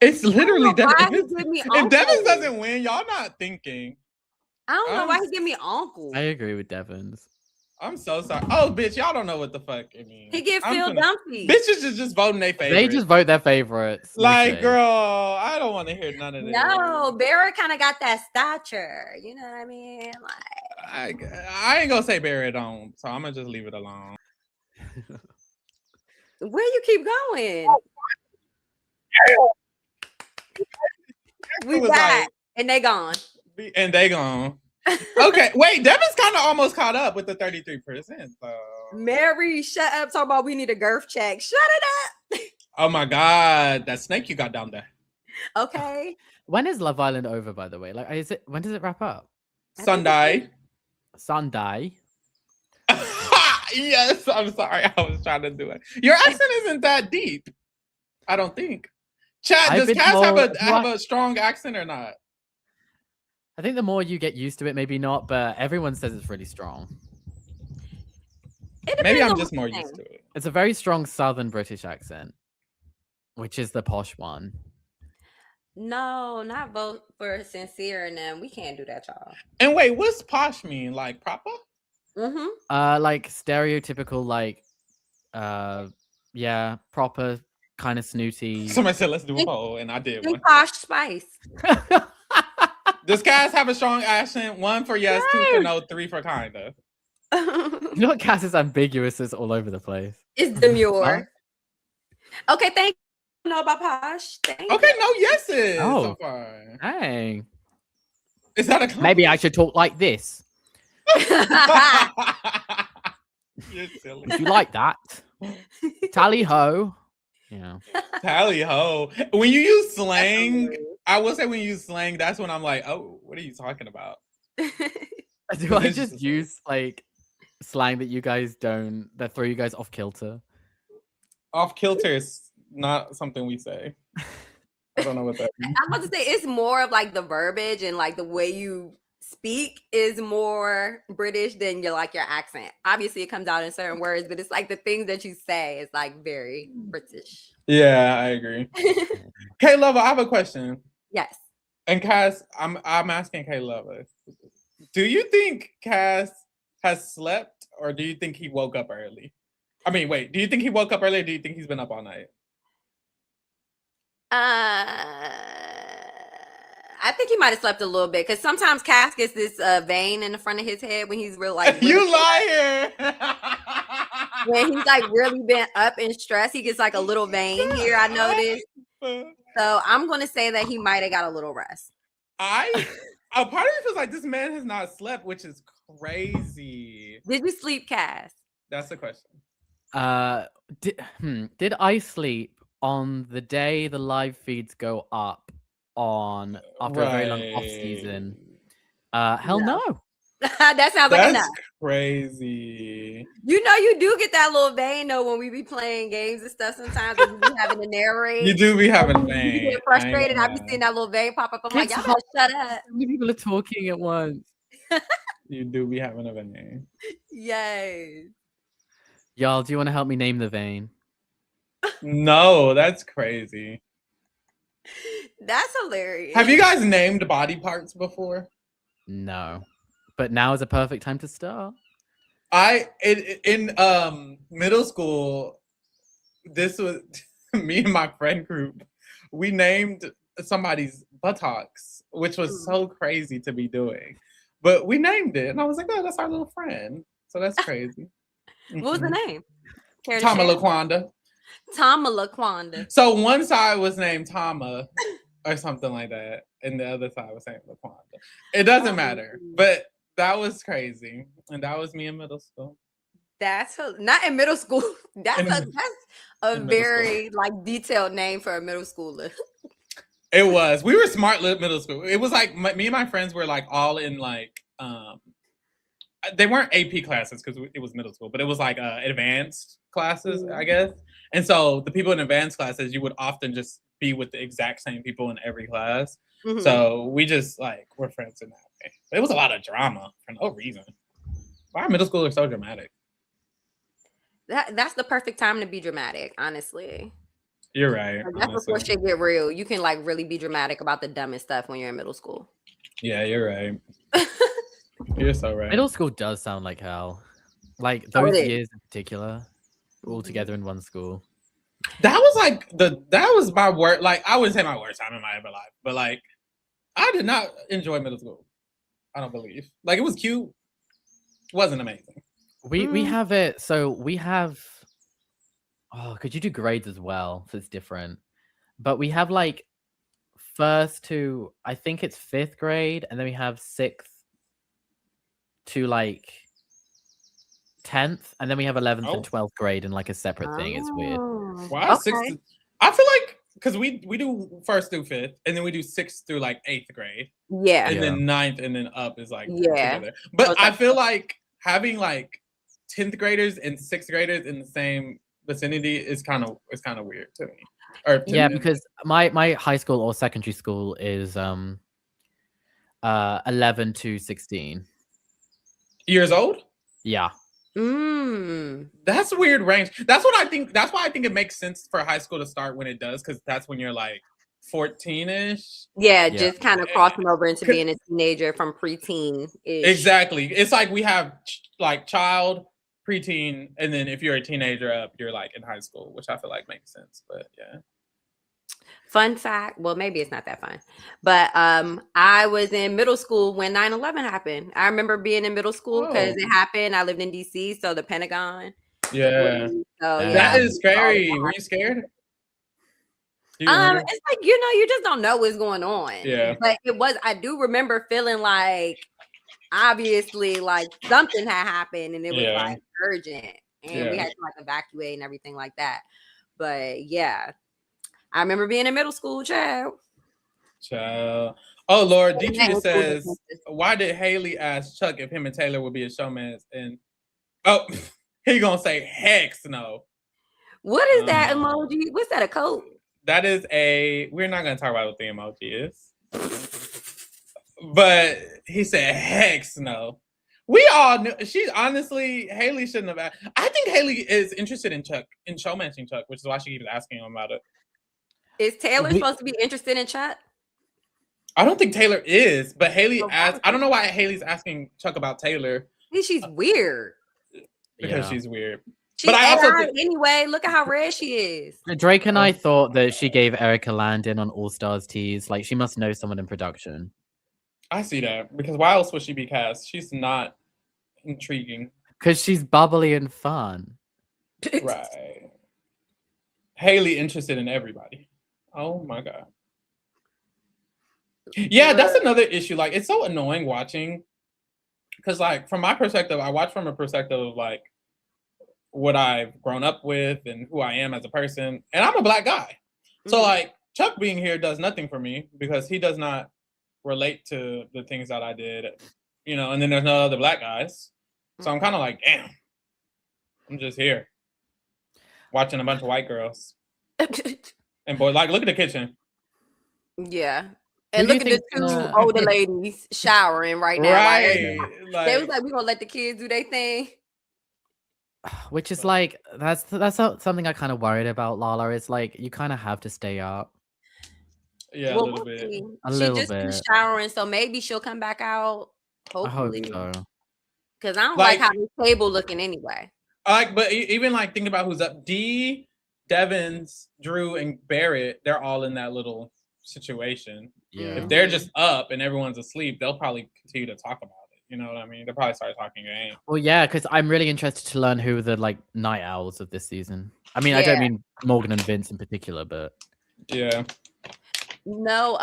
It's literally I don't know Devin. why If, he it's- give me if Devin uncle. doesn't win, y'all not thinking. I don't know why I'm- he give me uncle. I agree with Devon's. I'm so sorry. Oh, bitch, y'all don't know what the fuck it means. He give I'm Phil finna- Dunphy. Bitches is just voting their favorite. They just vote their favorites. no like, shade. girl, I don't want to hear none of this. No, Barrett kind of got that stature. You know what I mean? Like, I ain't gonna say Barrett on, so I'm gonna just leave it alone. where you keep going? We was back like- and they gone. And they gone. Okay, wait, Devin's kind of almost caught up with the 33%. So. Mary, shut up. Talking about we need a girth check. Shut it Oh my god, that snake you got down there. up. Okay. When is Love Island over, by the way? Like, is it? When does it wrap up? Sunday. Sunday. Yes, I'm sorry. I was trying to do it. Your accent isn't that deep. I don't think. Chad, I've does been Cass told- have a strong accent or not? I think the more you get used to it, maybe not, but everyone says it's really strong. It Maybe depends I'm on just what more you're used saying. to it. It's a very strong Southern British accent, which is the posh one. No, not vote for sincere and them. We can't do that, y'all. And wait, what's posh mean? Like proper? Mm-hmm. Like stereotypical, like, yeah, proper, kind of snooty. Somebody said let's do a poll, and I did one. Posh Spice. Does Cass have a strong accent? 1 for yes, 2 for no, 3 for kinda. You know what? Cass is ambiguous is all over the place. It's demure. Okay, thank you. Know about Posh. Thank Okay, you. no yeses so Oh. far. Dang. Is that a Maybe I should talk like this. You're silly. If you like that. Tally ho. Yeah. Tally ho. When you use slang, hilarious. I will say when you use slang, that's when I'm like, oh, what are you talking about? Do I It's just just- use like slang that you guys don't, that throw you guys off kilter? Off kilter is not something we say. I don't know what that means. I'm about to say it's more of like the verbiage and like the way you speak is more British than your accent. Obviously, it comes out in certain words, but it's like the things that you say is like very British. Yeah, I agree. K Lover, I have a question. Yes. And Cass, I'm asking K Lover. Do you think Cass has slept or do you think he woke up early? I mean, wait, do you think he woke up early or do you think he's been up all night? I think he might have slept a little bit because sometimes Cass gets this vein in the front of his head when he's real like You really- liar! when he's like really been up and stressed. He gets like a little vein here. I noticed. So I'm gonna say that he might have got a little rest. A part of me feels like this man has not slept, which is crazy. Did you sleep, Cass? That's the question. Did I sleep on the day the live feeds go up on after a very long off season? Hell no. That sounds like a no. Crazy. You know, you do get that little vein though when we be playing games and stuff. Sometimes when you be having to narrate, You do be having a vein. You get frustrated. I be seeing that little vein pop up. I'm like, y'all better shut up. So many people are talking at once. You do be having a vein. Yes. Y'all, do you want to help me name the vein? No, that's crazy. That's hilarious. Have you guys named body parts before? No, but now is a perfect time to start. In middle school, this was me and my friend group. We named somebody's buttocks, which was so crazy to be doing, but we named it, and I was like, "Oh, that's our little friend." So that's crazy. What was the name? Tama Laquanda. Tama Laquanda. So one side was named Tama or something like that, and the other side was named Laquanda. It doesn't matter, but that was crazy, and that was me in middle school. That's not in middle school. That's a very like detailed name for a middle schooler. It was. We were smart middle school. It was like me and my friends were like all in like they weren't AP classes because it was middle school, but it was like advanced classes, I guess. And so the people in advanced classes, you would often just be with the exact same people in every class. Mm-hmm. So we just like were friends in that way. But it was a lot of drama for no reason. Why are middle schoolers so dramatic? That's the perfect time to be dramatic, honestly. You're right. That's before shit get real. You can like really be dramatic about the dumbest stuff when you're in middle school. Yeah, you're right. You're so right. Middle school does sound like hell. Like those years in particular, all together in one school. That was my worst. Like I wouldn't say my worst time in my ever life, but like I did not enjoy middle school. I don't believe. Like it was cute, wasn't amazing. We have it. So we have. Oh, could you do grades as well? So it's different. But we have like first to I think it's 5th grade, and then we have 6th to like 10th, and then we have 11th and 12th grade in like a separate thing. It's weird. Wow, okay. I feel like because we do 1st through 5th, and then we do 6th through like 8th grade. Yeah, and then 9th and then up is like together. But I feel like having like 10th graders and 6th graders in the same vicinity is kind of weird to me. Yeah, because my high school or secondary school is 11 to 16 years old. Yeah. That's a weird range. That's what I think. That's why I think it makes sense for high school to start when it does, because that's when you're like 14-ish. Yeah, just kind of crossing over into being a teenager from preteen. Exactly. It's like we have like child, preteen, and then if you're a teenager up, you're like in high school, which I feel like makes sense. But yeah. Fun fact, well, maybe it's not that fun, but I was in middle school when 9/11 happened. I remember being in middle school because it happened. I lived in DC, so the Pentagon. Yeah. That is scary. Were you scared? It's like, you just don't know what's going on. Yeah. But I do remember feeling like obviously like something had happened and it was like urgent and we had to like evacuate and everything like that. But yeah. I remember being in middle school, child. Oh, Lord. Deidre says, why did Haley ask Chuck if him and Taylor would be a showman? And he gonna say, heck no. What is that emoji? What's that, a coat? That is we're not gonna talk about what the emoji is. But he said, heck no. We all knew. Haley shouldn't have asked. I think Haley is interested in Chuck, in showmanshing Chuck, which is why she keeps asking him about it. Is Taylor supposed to be interested in Chuck? I don't think Taylor is, but Haley asked. I don't know why Haley's asking Chuck about Taylor. She's weird. Because she's weird. But I also anyway, look at how red she is. Drake and I thought that she gave Erica Landon on All Stars tease. Like she must know someone in production. I see that, because why else would she be cast? She's not intriguing. Because she's bubbly and fun. Right. Haley interested in everybody. Oh my God. Yeah, that's another issue. Like, it's so annoying watching. Because, like, from my perspective, I watch from a perspective of, like, what I've grown up with and who I am as a person. And I'm a black guy. So, like, Chuck being here does nothing for me because he does not relate to the things that I did, you know. And then there's no other black guys, so I'm kind of like, damn, I'm just here watching a bunch of white girls and boy, like, look at the kitchen. Yeah. And look at the two older ladies showering right now. Right. Like, they was like, we're gonna let the kids do their thing. Which is like, that's something I kind of worried about, Lala. It's like, you kind of have to stay up. Yeah, well, a little bit. She just been showering, so maybe she'll come back out. Hopefully. I hope so. Because I don't like how the table looking anyway. But even like thinking about who's up, Dee, Devins, Drew, and Barrett, they're all in that little situation. Yeah. If they're just up and everyone's asleep, they'll probably continue to talk about it. You know what I mean? They'll probably start talking game. Well, yeah, because I'm really interested to learn who the like night owls of this season. I mean, I don't mean Morgan and Vince in particular, but yeah. No,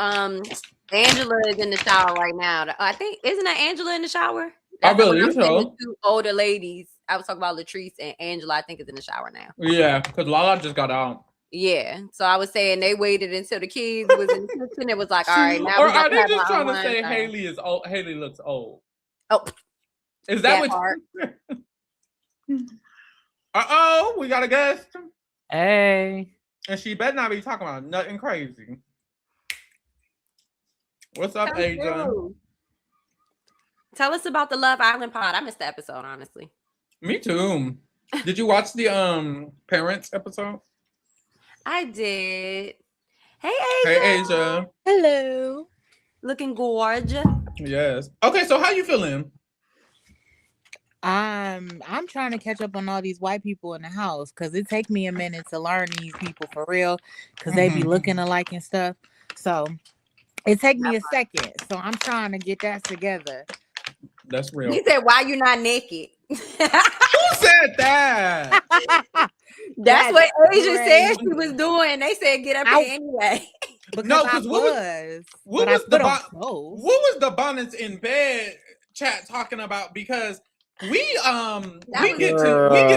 Angela is in the shower right now. I think isn't that Angela in the shower? I believe so. Two older ladies. I was talking about Latrice and Angela. I think is in the shower now. Yeah, because Lala just got out. Yeah, so I was saying they waited until the kids was in the kitchen. It was like, all right, now. Or are they just trying to say Haley is old? Haley looks old. Oh, is that what? Uh-oh, we got a guest. Hey, and she better not be talking about nothing crazy. What's up, Asia? Tell us about the Love Island pod. I missed the episode, honestly. Me too. Did you watch the parents episode? I did. Hey, Asia. Hey, Asia. Hello. Looking gorgeous. Yes. Okay, so how you feeling? I'm trying to catch up on all these white people in the house because it take me a minute to learn these people for real because they be looking alike and stuff. So it take me a second. So I'm trying to get that together. That's real. He said, "Why you not naked?" Who said that? That's what Asia said she was doing. They said, "Get up here anyway." No, because what was the bonnets in bed chat talking about? Because we get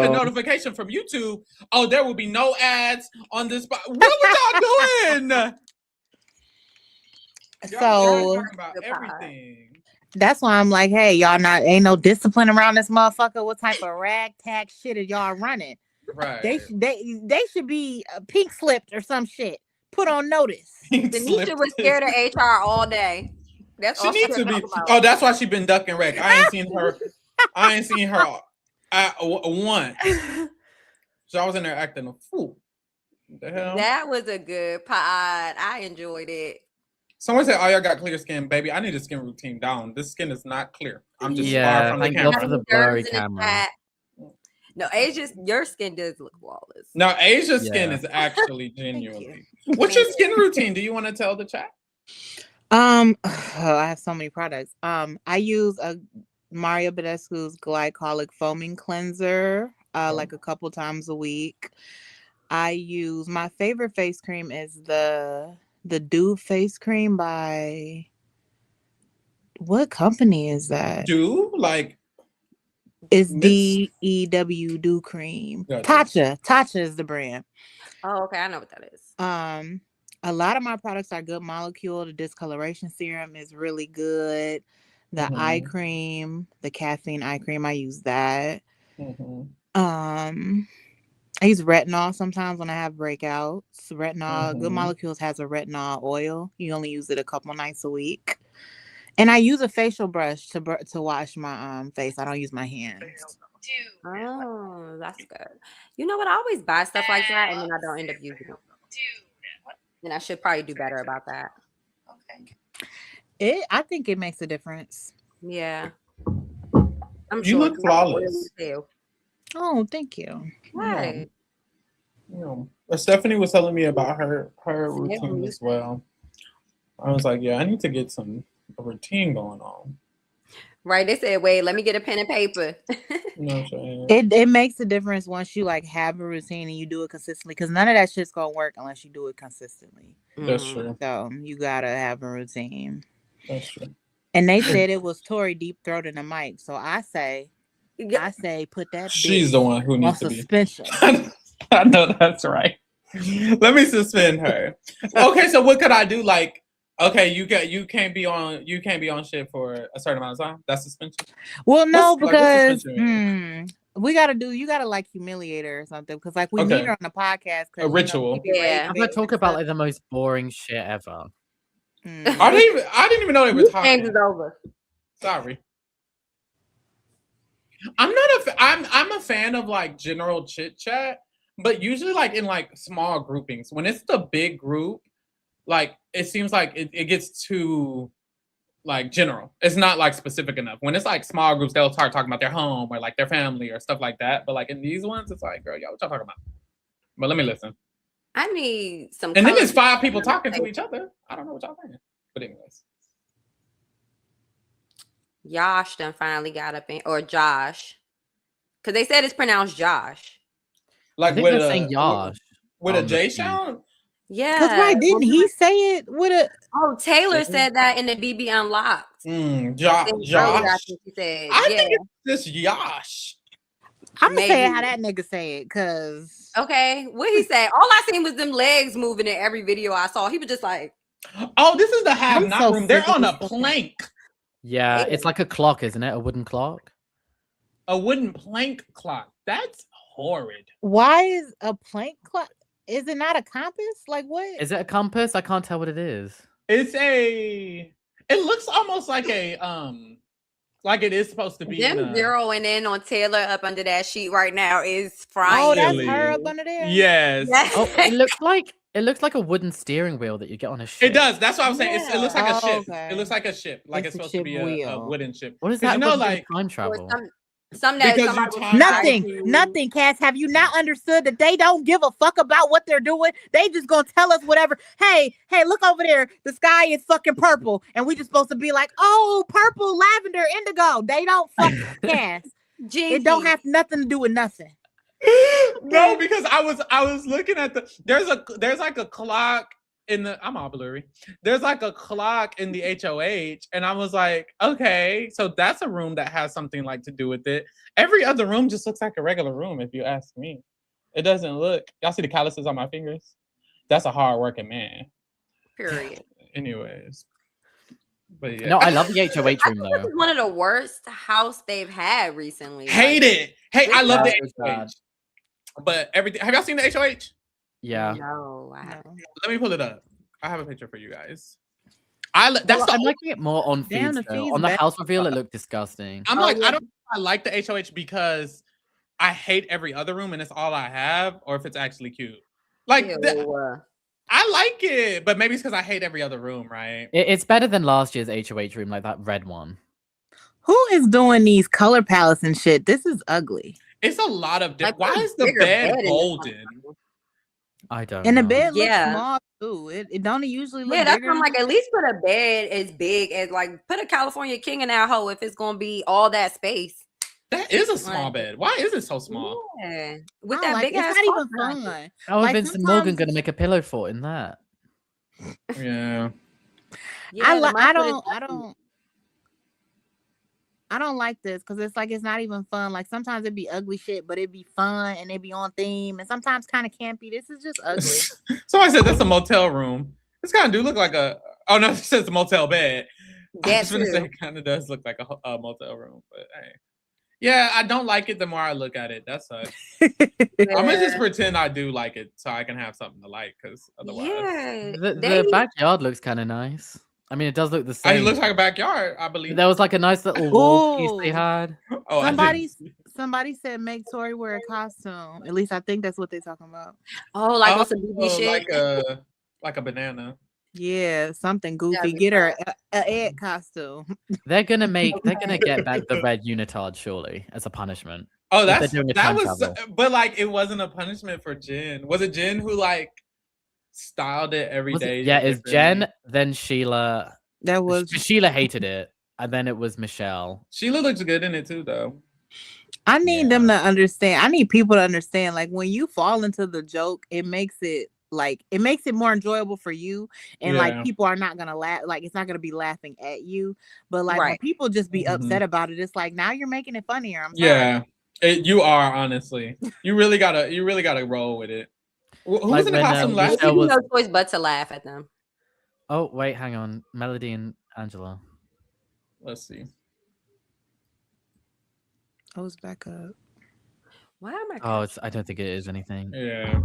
a notification from YouTube. Oh, there will be no ads on this. What were y'all doing? So talking about everything. That's why I'm like, hey, y'all ain't no discipline around this motherfucker. What type of ragtag shit are y'all running? Right. They should be pink slipped or some shit. Put on notice. Denisha was scared of HR all day. That's all she needs to be. Oh, that's why she been ducking wreck. I ain't seen her once. So I was in there acting a fool. What the hell? That was a good pod. I enjoyed it. Someone said, "Oh, y'all got clear skin, baby." I need a skin routine down. This skin is not clear. I'm just far from the camera. For the blurry camera. No, Asia's your skin does look flawless. No, Asia's skin is actually genuinely. What's your skin routine? Do you want to tell the chat? I have so many products. I use a Mario Badescu's glycolic foaming cleanser like a couple times a week. I use my favorite face cream is the Dew face cream by what company is that? Dew? Like it's DEW Dew cream. Gotcha. Tatcha is the brand. Oh, okay. I know what that is. A lot of my products are Good Molecule. The discoloration serum is really good. The eye cream, the caffeine eye cream, I use that. I use retinol sometimes when I have breakouts. Retinol, Good Molecules has a retinol oil. You only use it a couple nights a week. And I use a facial brush to wash my face. I don't use my hands. Oh, that's good. You know what? I always buy stuff like that and then I don't end up using it. And I should probably do better about that. Okay. I think it makes a difference. Yeah. You look flawless. Oh, thank you. Right. Yeah. Stephanie was telling me about her routine as well. I was like, yeah, I need to get a routine going on. Right. They said, wait, let me get a pen and paper. You know what I'm saying? It makes a difference once you like have a routine and you do it consistently because none of that shit's gonna work unless you do it consistently. That's true. So you gotta have a routine. That's true. And they said it was Tori deep throating the mic. So I say put that. She's the one who needs to suspension. be. I know that's right. Let me suspend her. Okay, so what could I do? Like, okay, you can't be on shit for a certain amount of time. That's suspension. Well, no, what's because suspension you gotta like humiliate her or something. Because like we need her on the podcast. A ritual. I'm gonna talk about like the most boring shit ever. I didn't even know they were talking. Games is over. Sorry. I'm a fan of like general chit chat, but usually like in like small groupings. When it's the big group, like it seems like it gets too like general. It's not like specific enough. When it's like small groups, they'll start talking about their home or like their family or stuff like that. But like in these ones, it's like, girl, y'all, what y'all talking about? But let me listen. I need some. And then there's 5 people talking to each other. I don't know what y'all saying. But anyways. Josh done finally got up in, or Josh, because they said it's pronounced Josh. Like with a with a J sound. Yeah, because right, didn't he say it with a? Oh, Taylor said that in the BB Unlocked. Josh. I think he said. I think it's just Josh. I'm gonna say how that nigga say it, cause okay, what he said. All I seen was them legs moving in every video I saw. He was just like, "Oh, this is the have-not room. They're on a plank." Yeah, it's like a clock, isn't it? A wooden clock. A wooden plank clock. That's horrid. Why is a plank clock? Is it not a compass? Like what? Is it a compass? I can't tell what it is. It looks almost like a like it is supposed to be. Them zeroing in on Taylor up under that sheet right now is frying. Oh, that's her up under there. Yes. Oh, it looks like a wooden steering wheel that you get on a ship. It does. That's what I'm saying. It looks like a ship. Okay. It looks like a ship. Like it's supposed to be a wooden ship. What is that? Like time travel. Nothing, Cass. Have you not understood that they don't give a fuck about what they're doing? They just gonna tell us whatever. Hey, look over there. The sky is fucking purple, and we just supposed to be like, oh, purple, lavender, indigo. They don't fucking Cass. It don't have nothing to do with nothing. No, because I was looking at there's like a clock in the I'm all blurry. There's like a clock in the HOH, and I was like, okay, so that's a room that has something like to do with it. Every other room just looks like a regular room, if you ask me. It doesn't look. Y'all see the calluses on my fingers? That's a hard working man. Period. Anyways. But yeah. No, I love the HOH room though. This is one of the worst house they've had recently. Hate it. Hey, I love the HOH. Bad. But everything. Have y'all seen the HOH? Yeah. No, I haven't. Let me pull it up. I have a picture for you guys. I'm liking it more on feeds though. On the house reveal, it looked disgusting. I'm like, I don't know if I like the HOH because I hate every other room and it's all I have, or if it's actually cute. Like I like it, but maybe it's because I hate every other room, right? It's better than last year's HOH room, like that red one. Who is doing these color palettes and shit? This is ugly. It's a lot of different. Why is the bed golden? I don't. And know. the bed looks small too. It don't usually look. Yeah, that's bigger. I'm like, at least put a bed as big as like put a California king in that hole if it's gonna be all that space. That is a small bed. Why is it so small? Yeah, with that big it's ass. not even fun. How is Vincent Morgan gonna make a pillow fort in that? Yeah. I don't like this because it's like it's not even fun. Like sometimes it'd be ugly shit, but it'd be fun and it'd be on theme, and sometimes kind of campy. This is just ugly. Somebody said that's a motel room. This kind of do look like a. Oh no, it says a motel bed. I was gonna say it kind of does look like a motel room, but hey, yeah, I don't like it. The more I look at it, that's sucks. I'm gonna just pretend I do like it so I can have something to like, because otherwise, the backyard looks kind of nice. I mean, it does look the same. It looks like a backyard, I believe. There was like a nice little wall piece they had. Oh, somebody said make Tori wear a costume. At least I think that's what they're talking about. Oh, like on some BB shit, like a banana. Yeah, something goofy. Get her an egg costume. They're gonna get back the red unitard surely as a punishment. Oh, that was, but like it wasn't a punishment for Jen. Was it Jen who like styled it every day? Yeah, it's Jen, then Sheila. Sheila hated it, and then it was Michelle. Sheila looks good in it too, though. I need them to understand. I need people to understand. Like when you fall into the joke, it makes it more enjoyable for you, and like people are not gonna laugh. Like it's not gonna be laughing at you, but like when people just be upset about it, it's like now you're making it funnier. I'm sorry. Yeah, you are honestly. You really gotta roll with it. Who Like was in the when, costume last? Michelle There was was- no choice but to laugh at them. Oh wait, hang on. Melody and Angela. Let's see. Oh, it's back up. Why am I? Oh, I don't think it is anything. Yeah.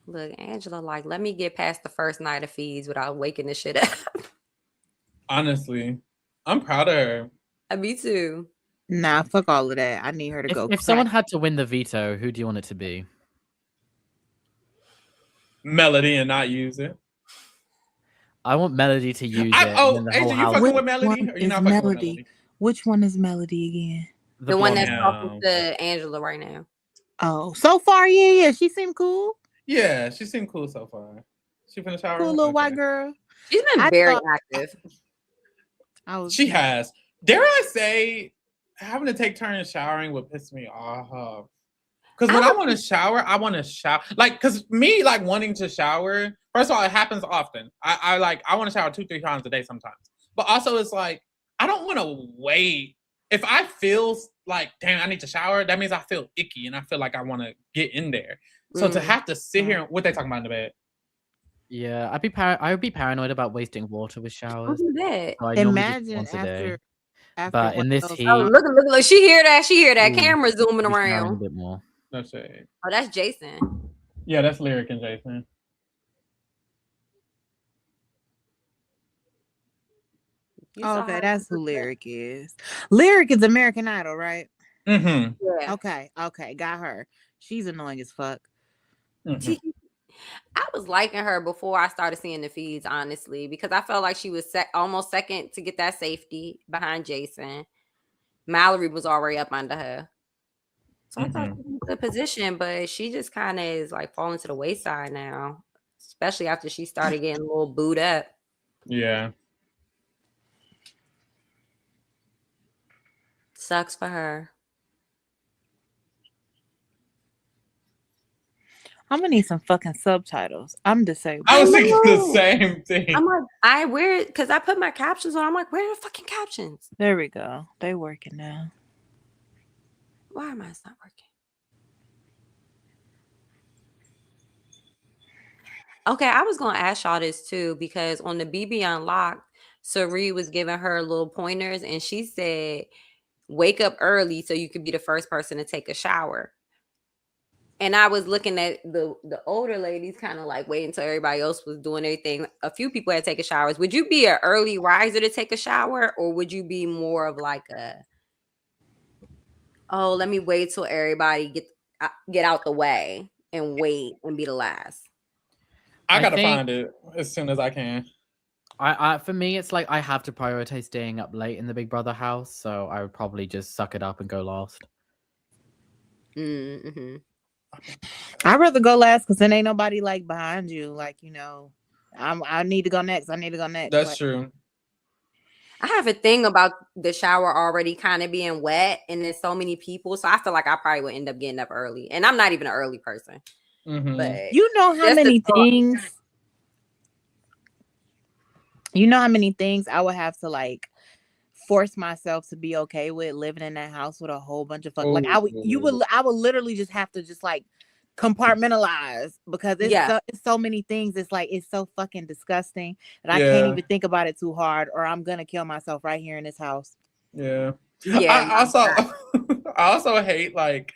Look, Angela, like, let me get past the first night of feeds without waking this shit up. Honestly, I'm proud of her. Me too. Nah, fuck all of that. I need her to go. If someone had to win the veto, who do you want it to be? Melody and not use it. I want Melody to use it. Oh, and then the AJ, whole you house. fucking with Melody? Or you not fucking with Melody? Which one is Melody again? The one blonde that's talking to Angela right now. Oh, so far, yeah. She seemed cool. Yeah, she seemed cool so far. She finished shower. Cool little white girl. She's been very active. She has. Dare I say, having to take turns showering would piss me off. Because when I want to shower, I want to shower. Like, because me, like, wanting to shower, first of all, it happens often. I want to shower 2-3 times a day sometimes. But also, it's like, I don't want to wait. If I feel like, damn, I need to shower, that means I feel icky and I feel like I want to get in there. So to have to sit here, what they talking about in the bed? Yeah, I would be paranoid about wasting water with showers. Look at that. So I Imagine once a day. after But in this heat, Oh, look! She hear that? She hear that? Ooh, Camera zooming be showering a around. bit more. No shade. Oh, that's Jason. Yeah, that's Lyric and Jason. Okay, that's who Lyric is. Lyric is American Idol, right? Mm-hmm. Yeah. Okay, got her. She's annoying as fuck. Mm-hmm. I was liking her before I started seeing the feeds, honestly, because I felt like she was almost second to get that safety behind Jason. Mallory was already up under her. So I thought she was in a good position, but she just kind of is like falling to the wayside now, especially after she started getting a little booed up. Yeah. Sucks for her. I'm gonna need some fucking subtitles. I'm disabled. I was thinking the same thing. I'm like, because I put my captions on. I'm like, where are the fucking captions? There we go. They working now. Why am I not working? Okay, I was gonna ask y'all this too, because on the BB Unlocked, Sari was giving her little pointers, and she said, "Wake up early so you could be the first person to take a shower." And I was looking at the older ladies, kind of like waiting until everybody else was doing everything. A few people had taken showers. Would you be an early riser to take a shower, or would you be more of like let me wait till everybody get out the way and wait and be the last? I gotta find it as soon as I can. For me, it's like I have to prioritize staying up late in the Big Brother house, so I would probably just suck it up and go last. Mm-hmm. I'd rather go last because then ain't nobody like behind you. Like, I need to go next. That's true. I have a thing about the shower already kind of being wet, and there's so many people, so I feel like I probably would end up getting up early. And I'm not even an early person. Mm-hmm. But you know how many things I would have to like force myself to be okay with living in that house with a whole bunch of like I would literally just have to just like compartmentalize because it's so many things. It's like it's so fucking disgusting that I can't even think about it too hard, or I'm gonna kill myself right here in this house. Yeah. I also hate like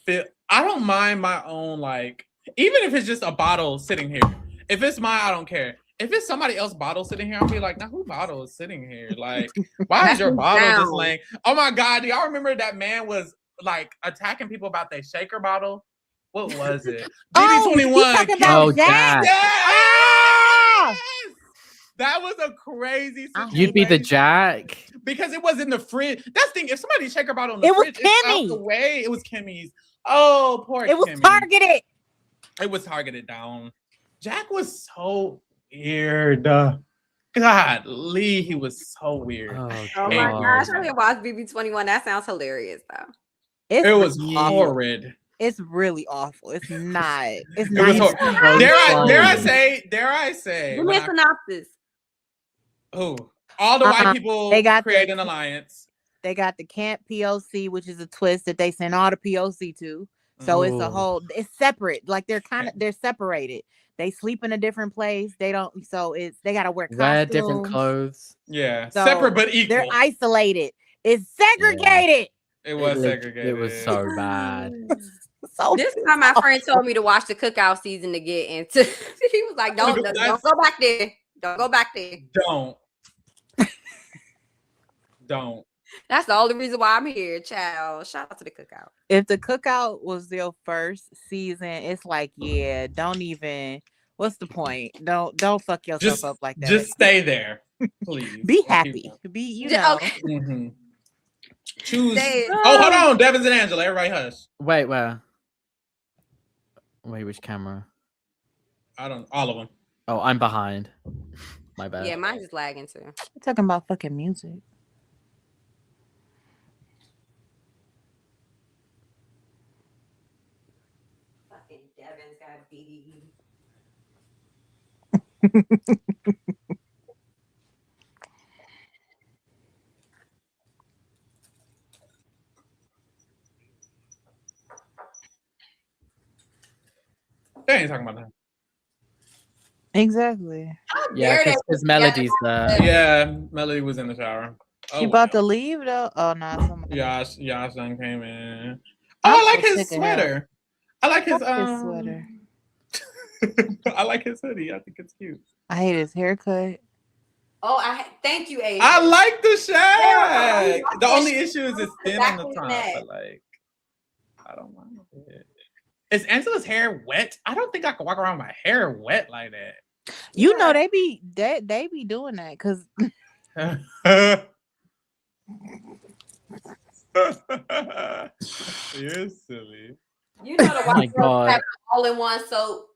I don't mind my own, like, even if it's just a bottle sitting here. If it's mine, I don't care. If it's somebody else's bottle sitting here, I'll be like, now whose bottle is sitting here? Like, why is your bottle just laying? Oh my God, do y'all remember that man was like attacking people about their shaker bottle? What was it? BB21. Oh, Jack. Yes! That was a crazy situation. You'd be the Jack. Because it was in the fridge. That's the thing. If somebody's shaker bottle in the fridge, it's out the way. It was Kimmy's. Oh, poor Kimmy. It was targeted. It was targeted down. Jack was so weird. God, Lee, he was so weird. Oh my gosh, I didn't watch BB21. That sounds hilarious, though. It was horrid. It's really awful. It's not. It's it not. Was horrid. Dare I say? Give me a synopsis. All the white people create an alliance. They got the camp POC, which is a twist that they send all the POC to. So it's a whole, it's separate. Like they're separated. They sleep in a different place. They don't, so they got to wear different clothes. Yeah, So separate but equal. They're isolated. It's segregated. It was segregated. It was so bad. So this time my friend told me to watch the cookout season to get into. He was like, don't go back there. Don't go back there. Don't. That's the only reason why I'm here, child. Shout out to the cookout. If the cookout was your first season, it's like, yeah, don't even. What's the point? Don't fuck yourself up like that. Just stay there, please. Be happy. Be Okay. Mm-hmm. Choose. Stay. Oh, hold on, Devins and Angela. Everybody hush. Wait, where? Wait, which camera? All of them. Oh, I'm behind. My bad. Yeah, mine's just lagging too. We're talking about fucking music. Fucking Devin's got BDE. They ain't talking about that. Exactly. Yeah, because Melody's there. Yeah, Melody was in the shower. She about to leave though. Oh no, Josh done came in. I like his sweater. I like his sweater. I like his hoodie. I think it's cute. I hate his haircut. Oh, thank you, Asia. I like the shag. The only issue is it's thin on the top, but like, I don't mind it. Is Angela's hair wet? I don't think I can walk around with my hair wet like that. You know they be doing that because you're silly. You know the white girls have all in one soap.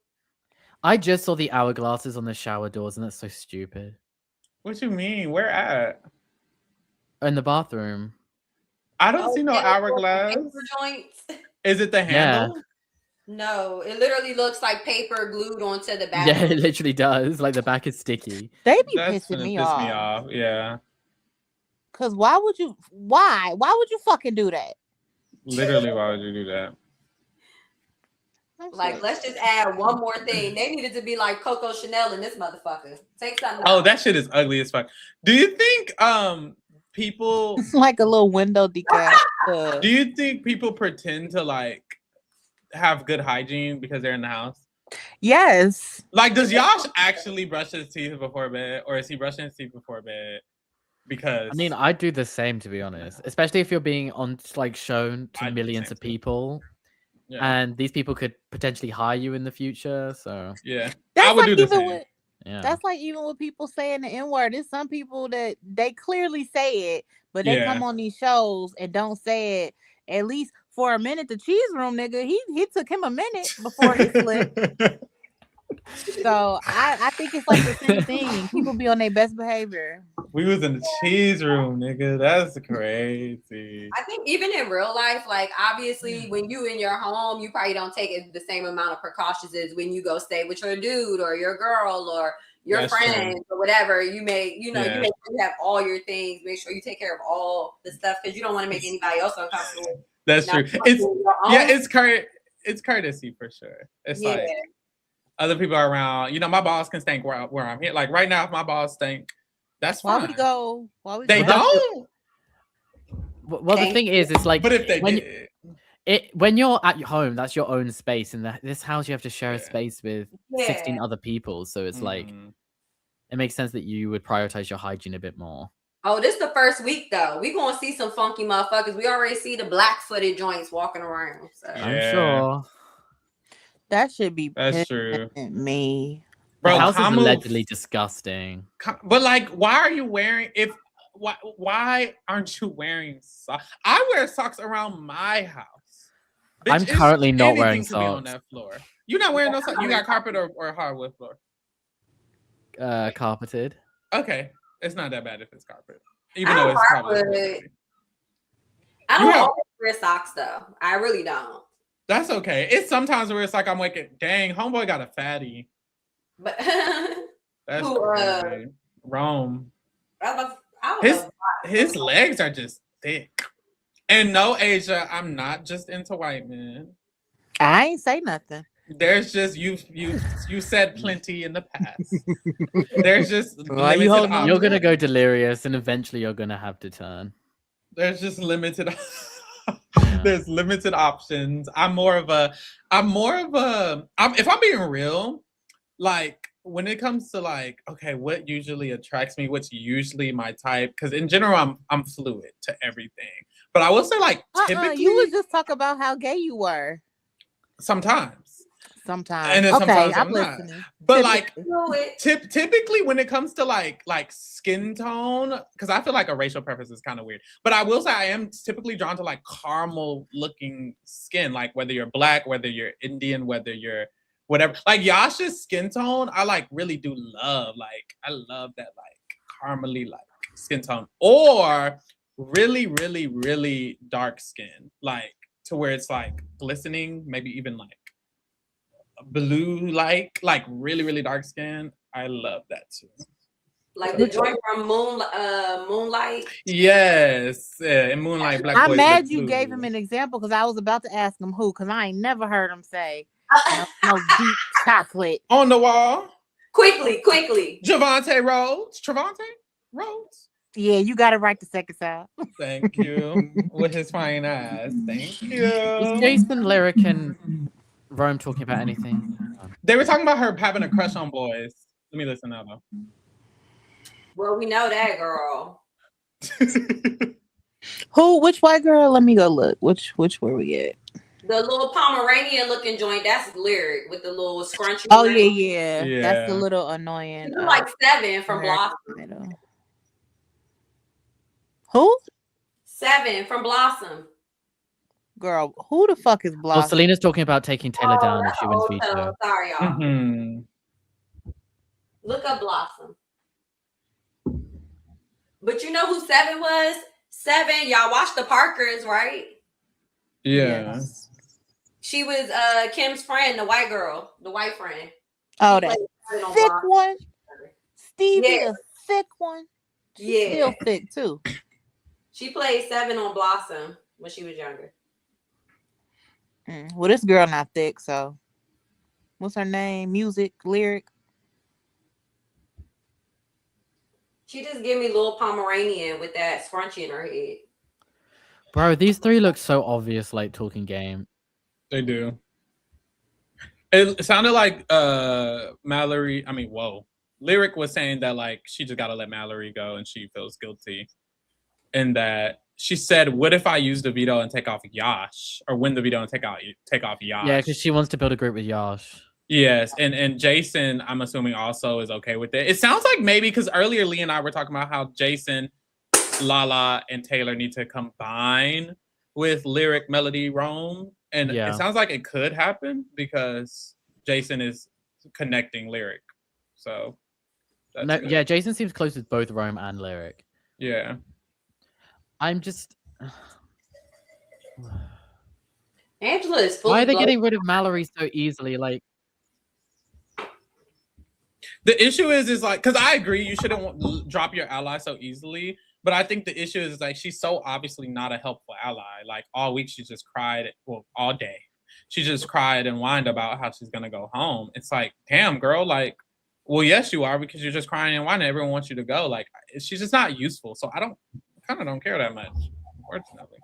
I just saw the hourglasses on the shower doors, and that's so stupid. What you mean? Where at? In the bathroom. I don't see no hourglass. Is it the handle? Yeah. No, it literally looks like paper glued onto the back. Yeah, it literally does. Like the back is sticky. They be pissing me off. Yeah. Cause why would you fucking do that? Literally, why would you do that? Like, let's just add one more thing. They needed to be like Coco Chanel in this motherfucker. Take something out. Oh, that shit is ugly as fuck. Do you think people it's like a little window decal? Do you think people pretend to like have good hygiene because they're in the house? Yes. Like, does Yash actually brush his teeth before bed, or is he brushing his teeth before bed? Because I mean, I do the same, to be honest. Especially if you're being shown to millions of people, and these people could potentially hire you in the future. So yeah, that's I would like do the same. That's like even with people saying the N-word. There's some people that they clearly say it, but they come on these shows and don't say it. At least for a minute, the cheese room nigga, he took him a minute before he slipped. So I think it's like the same thing. People be on their best behavior. We was in the cheese room, nigga. That's crazy. I think even in real life, like obviously when you in your home, you probably don't take the same amount of precautions as when you go stay with your dude or your girl or your friends or whatever. You make you make sure you have all your things. Make sure you take care of all the stuff because you don't want to make anybody else uncomfortable. That's true. It's courtesy for sure. It's like other people are around. You know, my boss can stink where I'm here. Like right now, if my boss stink, that's fine. Why we they don't. Well, the thing is, it's like, but if they did. When you're at your home, that's your own space. In this house, you have to share a space with 16 other people. So it's like, it makes sense that you would prioritize your hygiene a bit more. Oh, this is the first week though. We gonna see some funky motherfuckers. We already see the black-footed joints walking around. So. I'm sure. That should be. That's true. Me, bro. The house is allegedly disgusting. But like, why are you wearing? Why aren't you wearing socks? I wear socks around my house. Bitch, I'm currently not wearing socks on that floor. You're not wearing no socks. You got carpet or hardwood floor? Carpeted. Okay, it's not that bad if it's carpet, even though it's probably. I don't always wear socks though. I really don't. That's okay. It's sometimes where it's like I'm waking. Dang, homeboy got a fatty. But that's crazy. Rome. I don't his legs are just thick. And no, Asia, I'm not just into white men. I ain't say nothing. There's just you said plenty in the past. There's just Why you limited holding on? options. You're gonna go delirious, and eventually you're gonna have to turn. There's just limited. Yeah. There's limited options. If I'm being real, like when it comes to like, okay, what usually attracts me, what's usually my type, because in general I'm fluid to everything. But I will say, like, typically you would just talk about how gay you were. Sometimes. Sometimes. And then okay, sometimes I'm I'm not. listening. But like typically when it comes to like skin tone, because I feel like a racial preference is kind of weird. But I will say I am typically drawn to like caramel looking skin, like whether you're black, whether you're Indian, whether you're whatever. Like Yasha's skin tone, I like really do love. Like I love that like caramely like skin tone. Or really, really, really dark skin. Like to where it's like glistening, maybe even like blue like really, really dark skin. I love that too. Like the joint from Moonlight. Yes, yeah, in Moonlight, Black I'm Boys mad Look you Blue. gave him an example because I was about to ask him who, because I ain't never heard him say no deep chocolate on the wall. Quickly. Javante Rhodes. Trevante Rhodes. Yeah, you got it right the second time. Thank you. With his fine ass. Thank you. Was Jason, Lyric, and Rome talking about anything? They were talking about her having a crush on boys. Let me listen now, though. Well, we know that, girl. Who? Which white girl? Let me go look. Which where we at? The little Pomeranian looking joint, that's Lyric with the little scrunchy. Oh, yeah. That's a little annoying. Like 7 from Blossom. Who? 7 from Blossom. Girl, who the fuck is Blossom? Oh, Selena's talking about taking Taylor down if she wins veto. Sorry, y'all. Mm-hmm. Look up Blossom. But you know who 7 was? 7, y'all watched the Parkers, right? Yeah. Yes. She was Kim's friend, the white girl, the white friend. Oh, that thick one. Stevie, the thick one. She's still thick too. She played 7 on Blossom when she was younger. Well, this girl not thick, so what's her name? Music, Lyric. She just give me little Pomeranian with that scrunchie in her head. Bro, these three look so obvious, like talking game. They do. It sounded like Mallory. I mean, Lyric was saying that like she just gotta let Mallory go and she feels guilty. And that she said, what if I use the veto and take off Yash? Or win the veto and take off Yash? Yeah, because she wants to build a group with Yash. Yes, and Jason, I'm assuming also is okay with it. It sounds like maybe because earlier Lee and I were talking about how Jason, Lala, and Taylor need to combine with Lyric, Melody, Rome. And it sounds like it could happen because Jason is connecting Lyric. So that's good. Yeah, Jason seems close with both Rome and Lyric. Yeah. I'm just Angela is fully. Why are they getting rid of Mallory so easily? Like the issue is like, because I agree you shouldn't drop your ally so easily. But I think the issue is like she's so obviously not a helpful ally. Like all week she just cried, all day. She just cried and whined about how she's gonna go home. It's like, damn, girl, like, well, yes, you are, because you're just crying and whining. Everyone wants you to go. Like, she's just not useful. So I kind of don't care that much, unfortunately.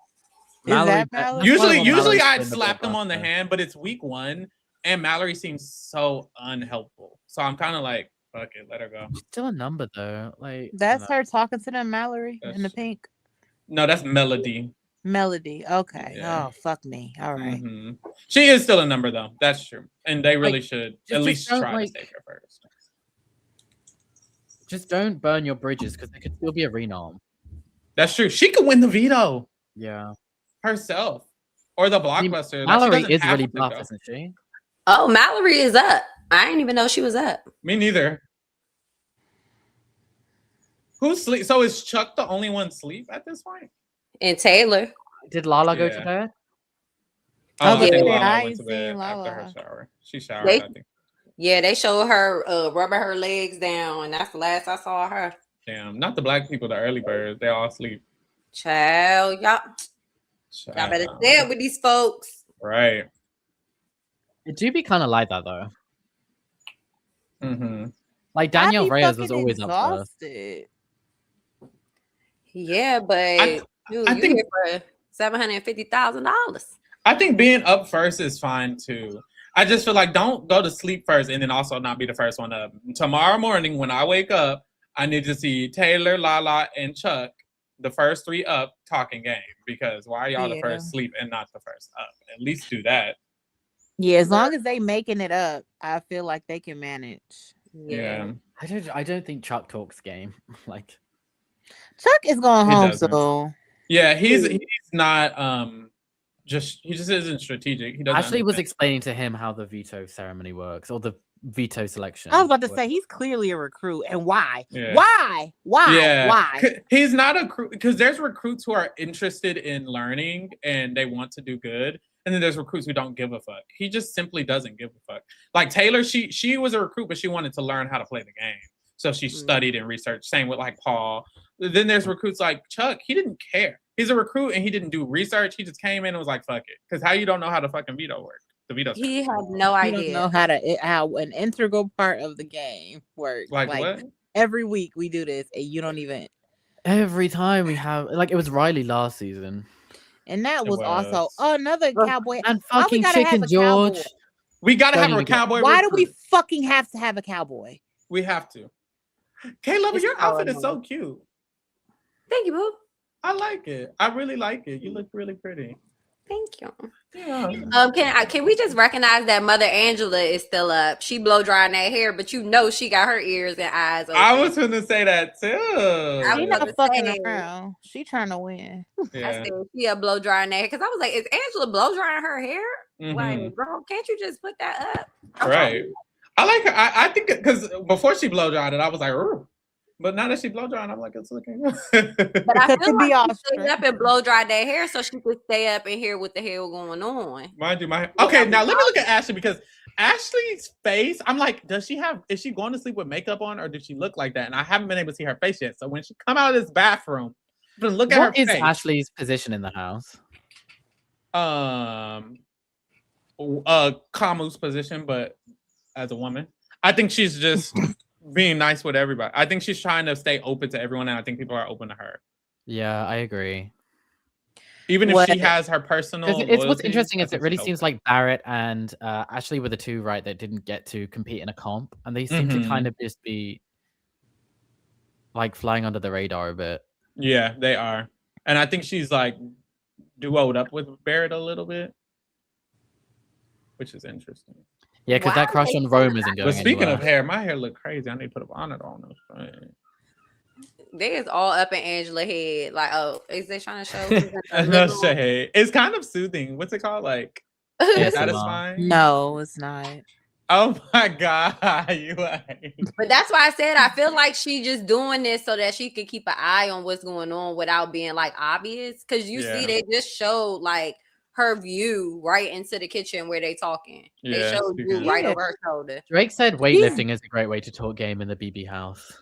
Usually I'd slap them on the hand, but it's week 1 and Mallory seems so unhelpful. So I'm kind of like, fuck it, let her go. She's still a number though. Like that's her talking to them, Mallory in the pink. No, that's Melody. Melody. Okay. Yeah. Oh, fuck me. All right. Mm-hmm. She is still a number though. That's true. And they really should at least try to save her first. Just don't burn your bridges because there could still be a renom. That's true. She could win the veto. Yeah. Herself. Or the blockbuster. I mean, Mallory is really buff, isn't she? Oh, Mallory is up. I didn't even know she was up. Me neither. Who's sleep? So is Chuck the only one asleep at this point? And Taylor. Did Lala go to bed? Oh, I think Lala went to bed after her shower. She showered, I think. Yeah, they showed her rubbing her legs down, and that's the last I saw of her. Damn, not the black people, the early birds. They all sleep. Child, y'all better stay up with these folks. Right. It do be kind of like that though. Mm-hmm. Like Danielle I'd be Reyes was fucking always up first. exhausted. Yeah, but you think- here for $750,000. I think being up first is fine too. I just feel like don't go to sleep first and then also not be the first one up. Tomorrow morning when I wake up, I need to see Taylor, Lala, and Chuck, the first three up, talking game. Because why are y'all the first sleep and not the first up? At least do that. Yeah, as long as they making it up, I feel like they can manage. Yeah. I don't think Chuck talks game. Like Chuck is going He home doesn't. soon. Yeah, he's not he just isn't strategic. He doesn't Ashley was understand. explaining to him how the veto ceremony works or the veto selection. I was about to say he's clearly a recruit, and why? Yeah. Why? Yeah. Why? He's not a recruit because there's recruits who are interested in learning and they want to do good, and then there's recruits who don't give a fuck. He just simply doesn't give a fuck. Like Taylor, she was a recruit, but she wanted to learn how to play the game, so she studied and researched. Same with like Paul. Then there's recruits like Chuck. He didn't care. He's a recruit and he didn't do research. He just came in and was like, "Fuck it," because how you don't know how to fucking veto work? The veto. He had no You don't idea know how an integral part of the game works. Like what? Every week we do this, and you don't even. Every time we have it was Riley last season, and that was also another cowboy. And fucking Chicken George. Cowboy? We gotta have a cowboy. Why do we fucking have to have a cowboy? We have to. Caleb, your outfit is so cute. Thank you, boo. I like it. I really like it. You look really pretty. Thank you. Yeah. Can we just recognize that Mother Angela is still up? She blow drying that hair, but you know she got her ears and eyes open. I was gonna say that too. She not fucking around. She trying to win. Yeah. I said she a blow drying that hair because I was like, is Angela blow drying her hair? Like, girl, can't you just put that up? Right. I like her. I think because before she blow dried it, I was like, ooh. But now that she blow drying, I'm like, it's looking good. But I feel like she stayed up and blow dried that hair so she could stay up and hear what the hell going on. Mind you, okay, now let me look at Ashley because Ashley's face, I'm like, is she going to sleep with makeup on or did she look like that? And I haven't been able to see her face yet. So when she come out of this bathroom, I'm gonna look at her face. What is Ashley's position in the house? Kamu's position, but as a woman. I think she's just being nice with everybody. I think she's trying to stay open to everyone, and I think people are open to her. Yeah, I agree. Even if she has her personal. It's what's interesting is it really seems like Barrett and Ashley were the two, right, that didn't get to compete in a comp, and they seem to kind of just be like flying under the radar a bit. Yeah, they are, and I think she's like duoed up with Barrett a little bit, which is interesting. Yeah, because that crush on Rome isn't going. But speaking anywhere. of hair, my hair look crazy. I need to put a bonnet on this. They is all up in Angela's head. Like, oh, is they trying to show? No shade. It's kind of soothing. What's it called? Like satisfying? No, it's not. Oh my god, you ain't. But that's why I said I feel like she just doing this so that she can keep an eye on what's going on without being like obvious. Because you see, they just showed like her view right into the kitchen where they talking. Yeah, they showed you right over her shoulder. Drake said weightlifting is a great way to talk game in the BB house.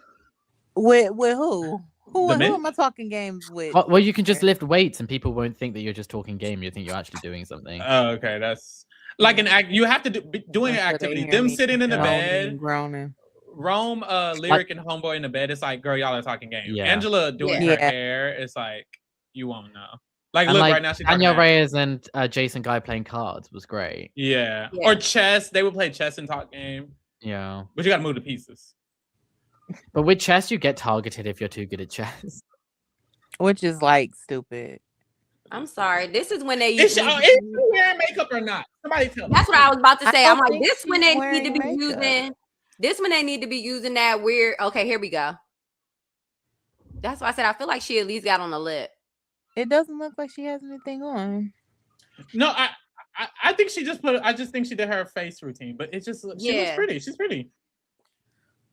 With who? Who am I talking games with? Well, you can just lift weights and people won't think that you're just talking game. You think you're actually doing something. Oh, okay. That's like an act. You have to doing an activity. Them sitting in the bed, groaning. Rome, Lyric, and Homeboy in the bed. It's like, girl, y'all are talking game. Yeah. Angela doing her hair. It's like you won't know. Like, and look, right now she's Danielle Reyes and Jason Guy playing cards was great. Yeah. Or chess. They would play chess and talk game. Yeah. But you got to move the pieces. But with chess, you get targeted if you're too good at chess. Which is like stupid. I'm sorry. This is when they is she wearing makeup or not? Somebody tell me. That's what I was about to say. I'm like, this when they need to be using. This when they need to be using that weird. Okay, here we go. That's why I said I feel like she at least got on the lip. It doesn't look like she has anything on. No, I think she just I just think she did her face routine, but it just she looks pretty. She's pretty.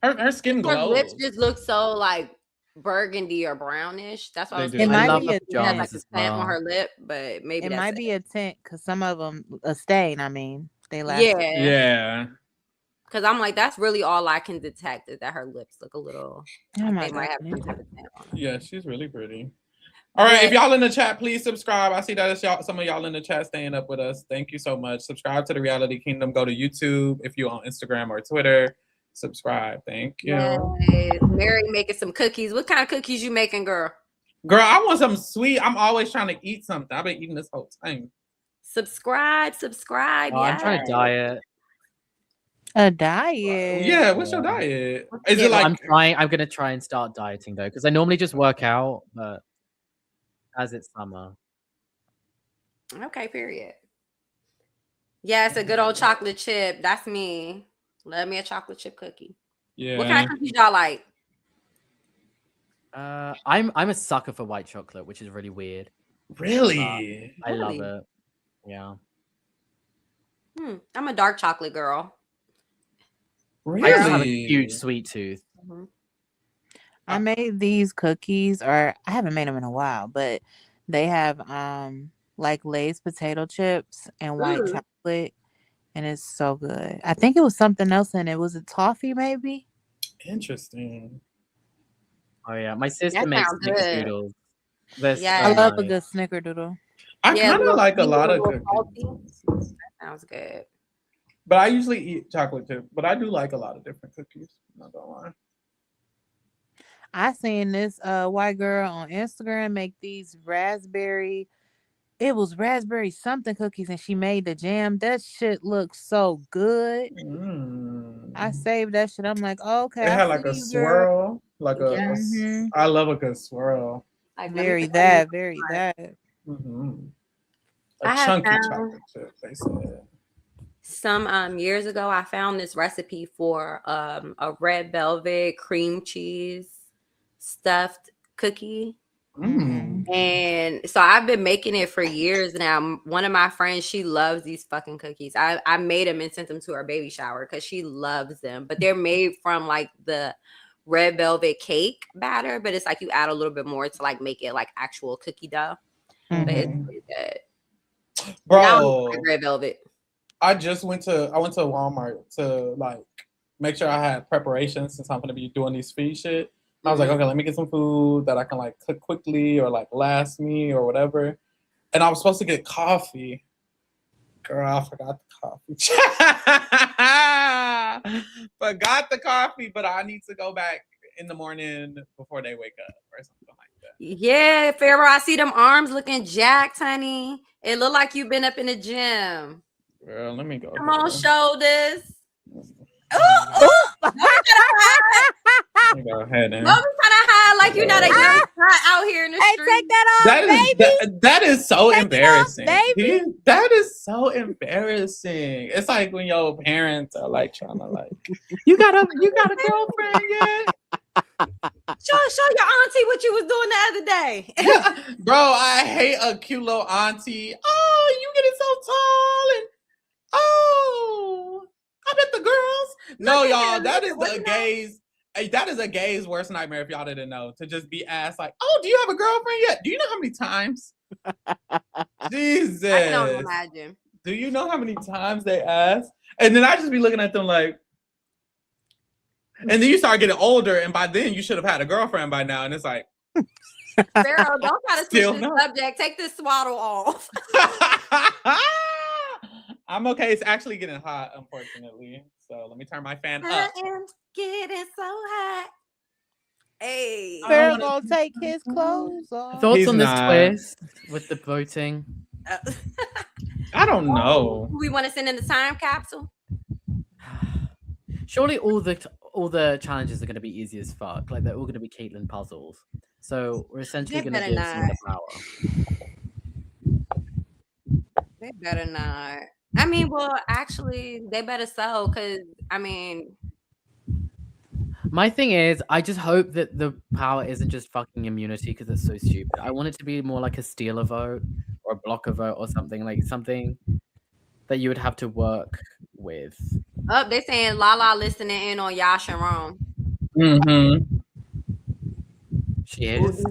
Her skin glows. Her lips just look so like burgundy or brownish. That's why I was it might be a tint, like a stamp on her lip, but maybe it might be a tint because some of them a stain. I mean, they last. Yeah. Because I'm like, that's really all I can detect is that her lips look a little. They might have some type of tint on them. Yeah, she's really pretty. All right, if y'all in the chat, please subscribe. I see that it's y'all, some of y'all in the chat staying up with us. Thank you so much. Subscribe to the Reality Kingdom. Go to YouTube if you're on Instagram or Twitter. Subscribe. Thank you. Yes. Mary making some cookies. What kind of cookies you making, girl? Girl, I want something sweet. I'm always trying to eat something. I've been eating this whole time. Subscribe. Oh, I'm trying to diet. A diet? Yeah, what's your diet? Is it I'm gonna try and start dieting though, because I normally just work out, but as it's summer. Okay, period. Yeah, it's a good old chocolate chip. That's me. Love me a chocolate chip cookie. Yeah. What kind of cookies y'all like? I'm a sucker for white chocolate, which is really weird. Really? I love it. Yeah. I'm a dark chocolate girl. Really? I just have a huge sweet tooth. Mm-hmm. I made these cookies, or I haven't made them in a while, but they have like Lay's potato chips and white chocolate, and it's so good. I think it was something else in it. Was it toffee maybe? Interesting. Oh yeah, my sister makes snickerdoodles. I love a good snickerdoodle. I kind of like a lot of cookies. That sounds good. But I usually eat chocolate too. But I do like a lot of different cookies. I'm not gonna lie. I seen this white girl on Instagram make these raspberry something cookies, and she made the jam. That shit looks so good. I saved that shit. I'm like, oh, okay. It had like a swirl, like a. I love a good swirl. Like very that. Mm-hmm. A chunky chocolate chip, they said. Some years ago, I found this recipe for a red velvet cream cheese stuffed cookie. And so I've been making it for years now. One of my friends, she loves these fucking cookies. I made them and sent them to her baby shower because she loves them. But they're made from like the red velvet cake batter, but it's like you add a little bit more to like make it like actual cookie dough. But it's pretty good. Bro, red velvet. I went to Walmart to like make sure I had preparations since I'm gonna be doing these feed shit. I was like, okay, let me get some food that I can like cook quickly or like last me or whatever. And I was supposed to get coffee. Girl, I forgot the coffee. Forgot the coffee, but I need to go back in the morning before they wake up or something like that. Yeah, Pharaoh, I see them arms looking jacked, honey. It look like you've been up in the gym. Girl, let me go. Come on, shoulders. Go ahead and don't be trying to hide like you're not a young out here in the street. Take that off, baby. That is so embarrassing. Off, baby. That is so embarrassing. It's like when your parents are like trying to like, you got a girlfriend yet? Show your auntie what you was doing the other day. Yeah. Bro, I hate a cute little auntie. Oh, you getting so tall and I bet the girls. No, y'all, that is the gays. That is a gay's worst nightmare if y'all didn't know. To just be asked like, oh, do you have a girlfriend yet? Do you know how many times? Jesus. I don't imagine. Do you know how many times they ask? And then I just be looking at them like, and then you start getting older, and by then you should have had a girlfriend by now. And it's like, Pharaoh, don't try to switch the subject. Take this swaddle off. I'm okay. It's actually getting hot, unfortunately. So let me turn my fan up. I am getting so hot. Hey. Pharaoh gonna take his clothes off. Thoughts on this twist with the voting? I don't know. We want to send in the time capsule. Surely all the challenges are going to be easy as fuck. Like they're all going to be Caitlyn puzzles. So we're essentially going to give some the power. They better not. I mean, well, actually, they better so, because, I mean... My thing is, I just hope that the power isn't just fucking immunity, because it's so stupid. I want it to be more like a stealer vote, or a blocker vote, or something, like something that you would have to work with. Oh, they're saying Lala listening in on Yash and Rome. Mm-hmm. She is.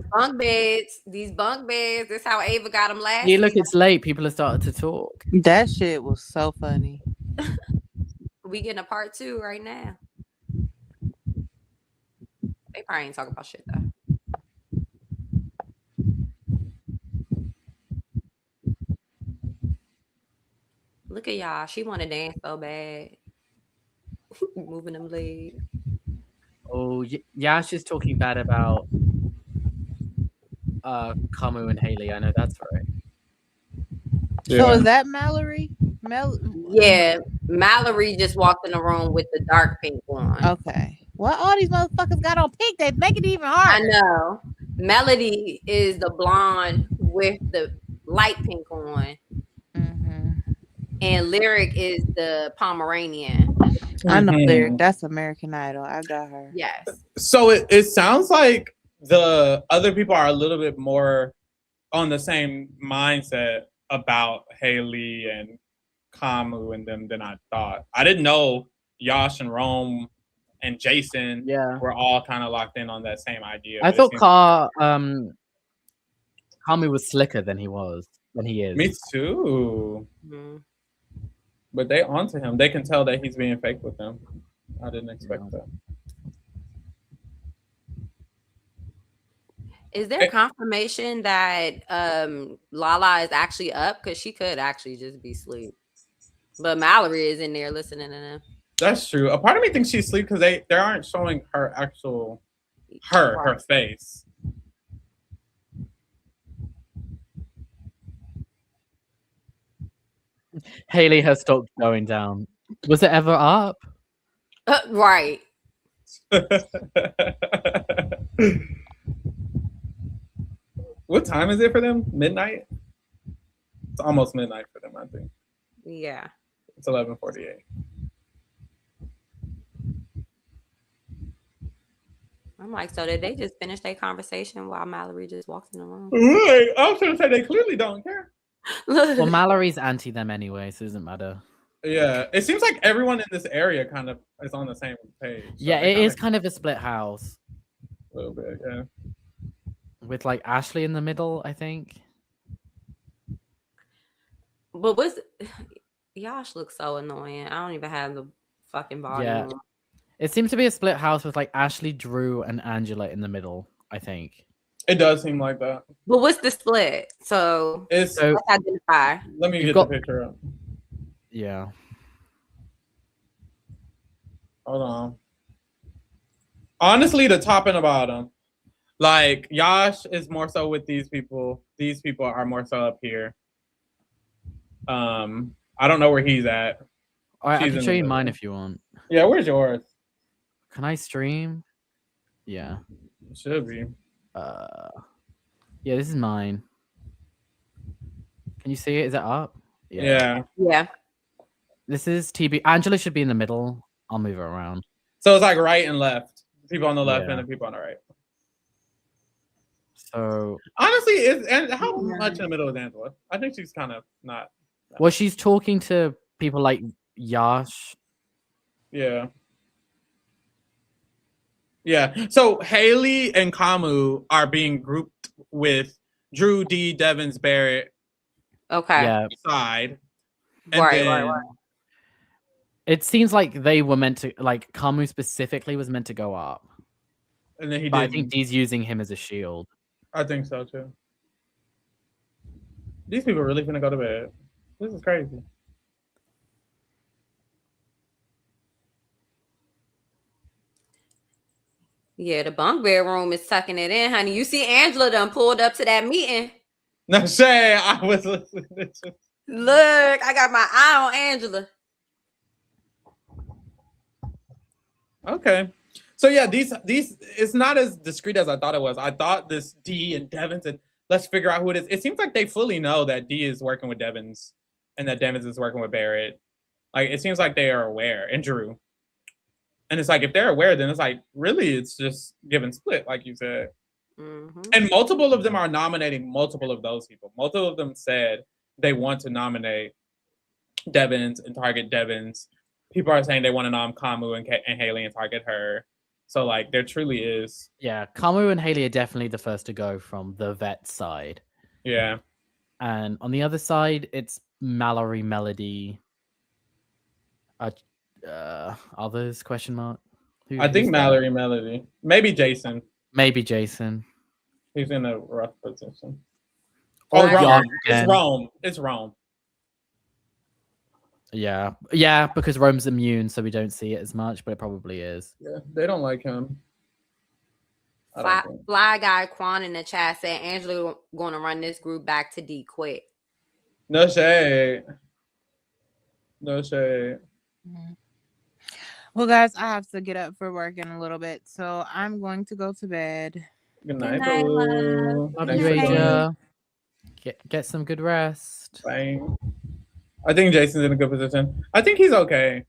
These bunk beds. That's how Ava got them last Yeah, look, it's late. People are starting to talk. That shit was so funny. We getting a part 2 right now. They probably ain't talking about shit though. Look at y'all. She want to dance so bad. Moving them legs. Oh, Yash is talking bad about Kamu and Haley. I know that's right. So is that Mallory? Yeah, Mallory just walked in the room with the dark pink one. Okay. Well, all these motherfuckers got on pink. They make it even harder. I know. Melody is the blonde with the light pink on. Mm-hmm. And Lyric is the Pomeranian. I know Lyric. That's American Idol. I got her. Yes. So it sounds like the other people are a little bit more on the same mindset about Haley and Kamu and them than I thought. I didn't know Yash and Rome and Jason were all kind of locked in on that same idea. I thought Kamu was slicker than he is. Me too. Mm-hmm. But they onto him. They can tell that he's being fake with them. I didn't expect that. Is there confirmation that Lala is actually up? Because she could actually just be asleep. But Mallory is in there listening to them. That's true. A part of me thinks she's asleep because they aren't showing her actual her face. Haley has stopped going down. Was it ever up? Right. What time is it for them? Midnight? It's almost midnight for them, I think. Yeah. It's 11:48. I'm like, so did they just finish their conversation while Mallory just walks in the room? Right. I was going to say they clearly don't care. Well, Mallory's anti them anyway, so it doesn't matter. Yeah, it seems like everyone in this area kind of is on the same page. So yeah, it is kind of a split house. A little bit, yeah. With like Ashley in the middle, I think. But Yash looks so annoying. I don't even have the fucking volume. Yeah. It seems to be a split house with like Ashley, Drew, and Angela in the middle, I think. It does seem like that. But what's the split? So let's identify. Let me get the picture up. Yeah. Hold on. Honestly, the top and the bottom. Like, Yash is more so with these people. These people are more so up here. I don't know where he's at. All right, I can show you mine if you want. Yeah, where's yours? Can I stream? Yeah. It should be. Yeah, this is mine. Can you see it? Is it up? Yeah. Yeah. This is TB. Angela should be in the middle. I'll move her around. So it's like right and left. People on the left and the people on the right. So honestly, and how much in the middle is Angela? I think she's kind of not. Well, she's talking to people like Yash. Yeah. Yeah. So Haley and Kamu are being grouped with Drew, D, Devins, Barrett. Okay. Yeah. Side. Right. It seems like they were meant to, like Kamu specifically was meant to go up. And then I think D's using him as a shield. I think so too. These people are really gonna go to bed. This is crazy. Yeah, the bunk bedroom is tucking it in, honey. You see Angela done pulled up to that meeting. No, Shay, I was listening to. Look, I got my eye on Angela. Okay. So yeah, these it's not as discreet as I thought it was. I thought this D and Devins and let's figure out who it is. It seems like they fully know that D is working with Devins and that Devins is working with Barrett. Like it seems like they are aware, and Drew. And it's like if they're aware, then it's like really it's just given split, like you said. Mm-hmm. And multiple of them are nominating multiple of those people. Multiple of them said they want to nominate Devins and target Devins. People are saying they want to nominate Kamu and Haley and target her. So like there truly is. Yeah, Kamu and Haley are definitely the first to go from the vet side. Yeah. And on the other side, it's Mallory, Melody. Others? Question mark. I think Mallory, Melody. Maybe Jason. Maybe Jason. He's in a rough position. Oh, Rome. It's Rome. It's Rome. Yeah, because Rome's immune, so we don't see it as much, but it probably is. Yeah, they don't like him. Fly guy Quan in the chat said Angela going to run this group back to D quick. No shade. No shade. Well, guys, I have to get up for work in a little bit, so I'm going to go to bed. Good night, night, boo. Love Thanks you, for joining. Asia. Get some good rest. Bye. I think Jason's in a good position. I think he's okay.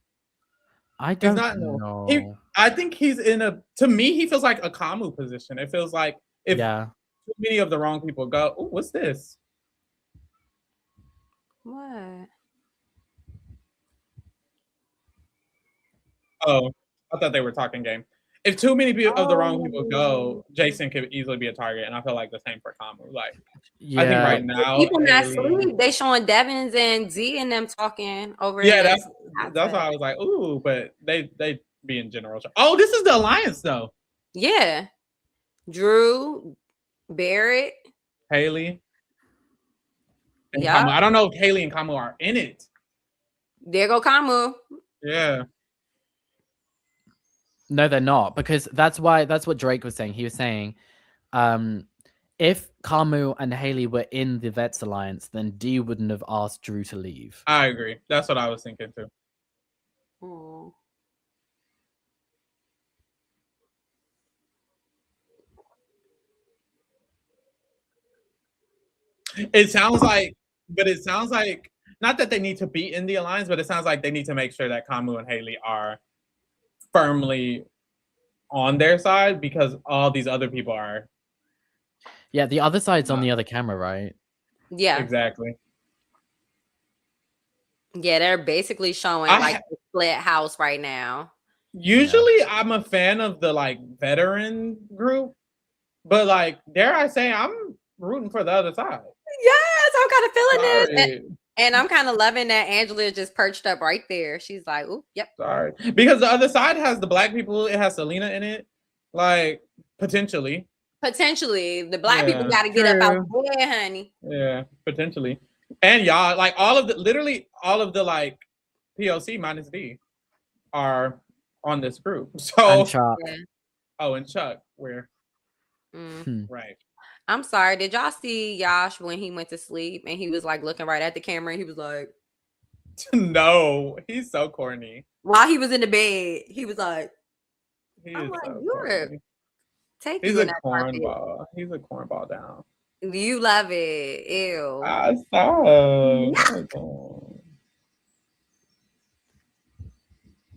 I He's don't not. know. I think he's in a. To me, he feels like a Kamu position. It feels like if too many of the wrong people go. Oh, what's this? What? Oh, I thought they were talking game. If too many of the wrong people go, Jason could easily be a target, and I feel like the same for Kamu. Like, I think right now, people not sleep. They showing Devins and Z and them talking over. Yeah, that's why I was like, ooh, but they be in general. Oh, this is the alliance though. Yeah, Drew, Barrett, Haley. Yeah, I don't know if Haley and Kamu are in it. There go Kamu. Yeah. No, they're not, because that's what Drake was saying. He was saying, if Kamu and Haley were in the Vets Alliance, then D wouldn't have asked Drew to leave. I agree. That's what I was thinking too. Oh. It sounds like not that they need to be in the alliance, but it sounds like they need to make sure that Kamu and Haley are firmly on their side, because all these other people are. Yeah, the other side's on the other camera, right? Yeah, exactly. Yeah, they're basically showing like the split house right now. Usually, I'm a fan of the like veteran group, but like, dare I say, I'm rooting for the other side. Yes, I'm kind of feeling it. And I'm kind of loving that Angela is just perched up right there. She's like, "Ooh, yep." Sorry, because the other side has the black people. It has Selena in it, like potentially. The black people got to get up out there, honey. Yeah, potentially. And y'all, like literally all of the like POC minus D are on this group. So and Chuck. Oh, and Chuck, where? Right. I'm sorry. Did y'all see Yash when he went to sleep and he was like looking right at the camera and he was like, no, he's so corny. While he was in the bed, he was like, I'm like, you're take He's a cornball. He's a cornball down. You love it. Ew. I saw.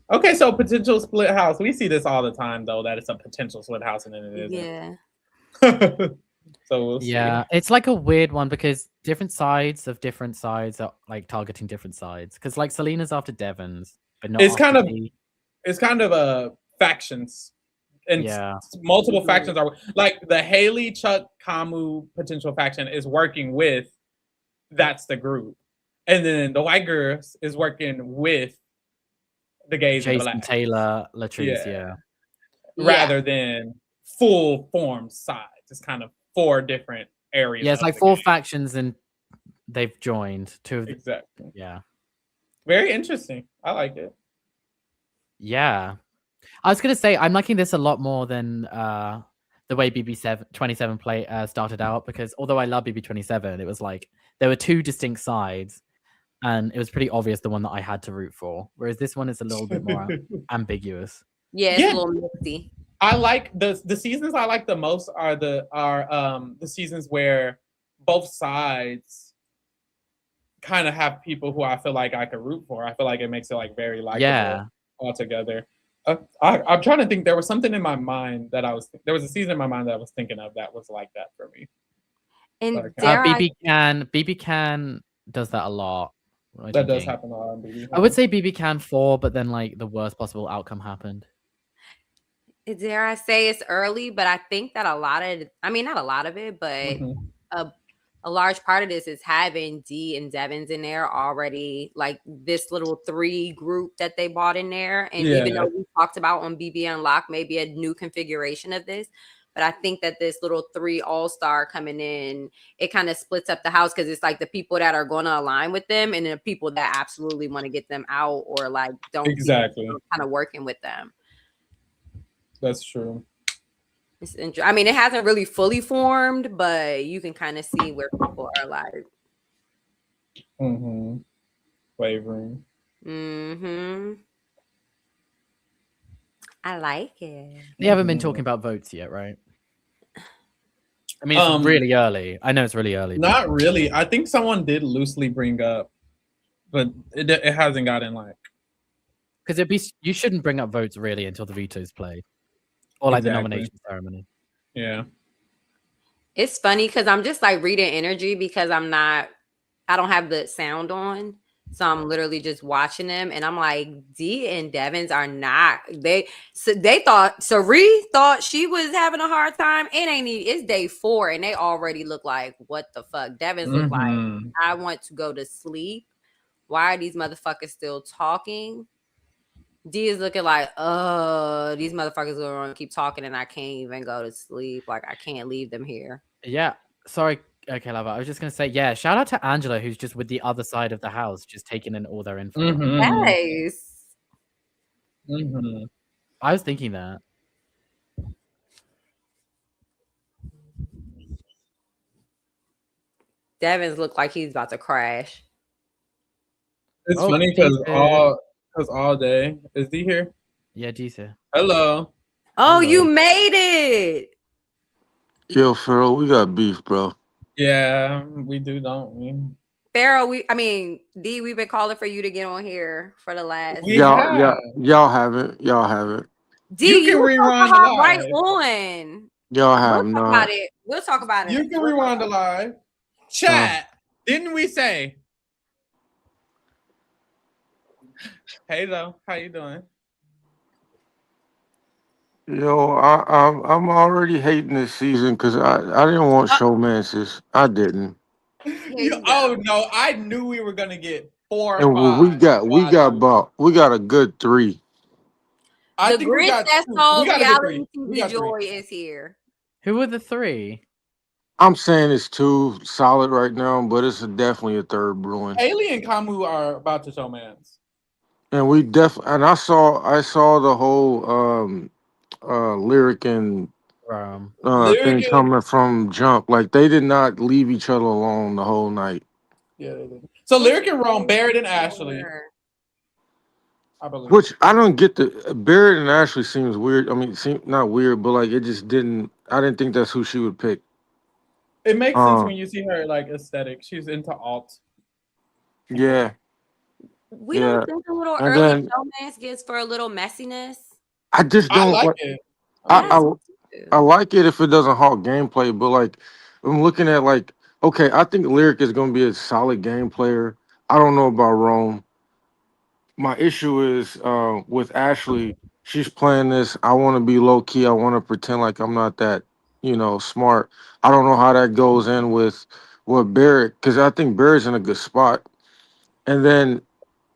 Okay, so potential split house. We see this all the time, though, that it's a potential split house and then it isn't. Yeah. So we'll see. Yeah, it's like a weird one because different sides of different sides are like targeting different sides. Because like Selena's after Devons, but not. It's kind of factions, and multiple factions are like the Haley, Chuck, Kamu potential faction is working with. That's the group, and then the white girls is working with the gays, Jason, and Taylor, Latrice, rather than full formed sides. It's kind of 4 different areas. Yeah, it's like 4 factions and they've joined 2 of them. Exactly. Yeah. Very interesting. I like it. Yeah. I was going to say, I'm liking this a lot more than the way BB27 play started out, because although I love BB27, it was like there were 2 distinct sides and it was pretty obvious the one that I had to root for. Whereas this one is a little bit more ambiguous. Yeah, it's a little messy. I like the seasons I like the most are the seasons where both sides kind of have people who I feel like I could root for. I feel like it makes it like very likable altogether. I'm trying to think. There was something in my mind that there was a season in my mind that I was thinking of that was like that for me. And BB Can does that a lot. That does happen a lot on BB. I would say BB Can 4, but then like the worst possible outcome happened. Dare I say it's early, but I think that not a lot of it, but a large part of this is having D and Devins in there already, like this little 3 group that they bought in there. And even though we talked about on BB Unlocked, maybe a new configuration of this, But I think that this little 3 all-star coming in, it kind of splits up the house because it's like the people that are going to align with them and the people that absolutely want to get them out or like don't exactly kind of working with them. That's true. It's I mean, it hasn't really fully formed, but you can kind of see where people are like wavering. I like it. They haven't been talking about votes yet, right? I mean, it's really early. I know it's really early. Not really. I think someone did loosely bring up, but it hasn't gotten like. Because you shouldn't bring up votes really until the veto's played, or like the nomination ceremony. Yeah. It's funny because I'm just like reading energy because I don't have the sound on. So I'm literally just watching them and I'm like, D and Devins are not, they thought, Sari thought she was having a hard time. It's day 4 and they already look like, what the fuck? Devins look like, I want to go to sleep. Why are these motherfuckers still talking? D is looking like, these motherfuckers are going to keep talking and I can't even go to sleep. Like, I can't leave them here. Yeah. Sorry. Okay, Lava. I was just going to say, yeah, shout out to Angela, who's just with the other side of the house, just taking in all their info. Nice. I was thinking that. Devins look like he's about to crash. It's funny because all day. Is D here? Yeah, D's here. Hello. Oh, you made it. Yo, Pharaoh, we got beef, bro. Yeah, we do, don't we? Pharaoh, D, we've been calling for you to get on here for the last. Y'all haven't. D, you can rewind right on. Y'all have not. We'll talk about it. You can rewind the live. Chat. Didn't we say? Hey, though. How you doing? Yo, I'm already hating this season because I didn't want showmances. I didn't. Oh no, I knew we were gonna get 4 or And 5. we got a good 3. The Grinch that stole reality TV joy is here. Who are the 3? I'm saying it's 2 solid right now, but it's definitely a third brewing. Haley and Kamu are about to showmans. And I saw the whole lyric and thing coming from jump. Like they did not leave each other alone the whole night. Yeah, they did. So Lyric and Rome, Barrett and Ashley. I believe. Which I don't get Barrett and Ashley seems weird. I mean, not weird, but like it just didn't. I didn't think that's who she would pick. It makes sense when you see her like aesthetic. She's into alt. Yeah. We don't think a little early showmance gets for a little messiness. I just don't like it. I like it if it doesn't halt gameplay, but like I'm looking at like, okay, I think Lyric is gonna be a solid game player. I don't know about Rome. My issue is with Ashley, she's playing this. I want to be low key. I want to pretend like I'm not that, smart. I don't know how that goes in with Barrett, because I think Barrett's in a good spot. And then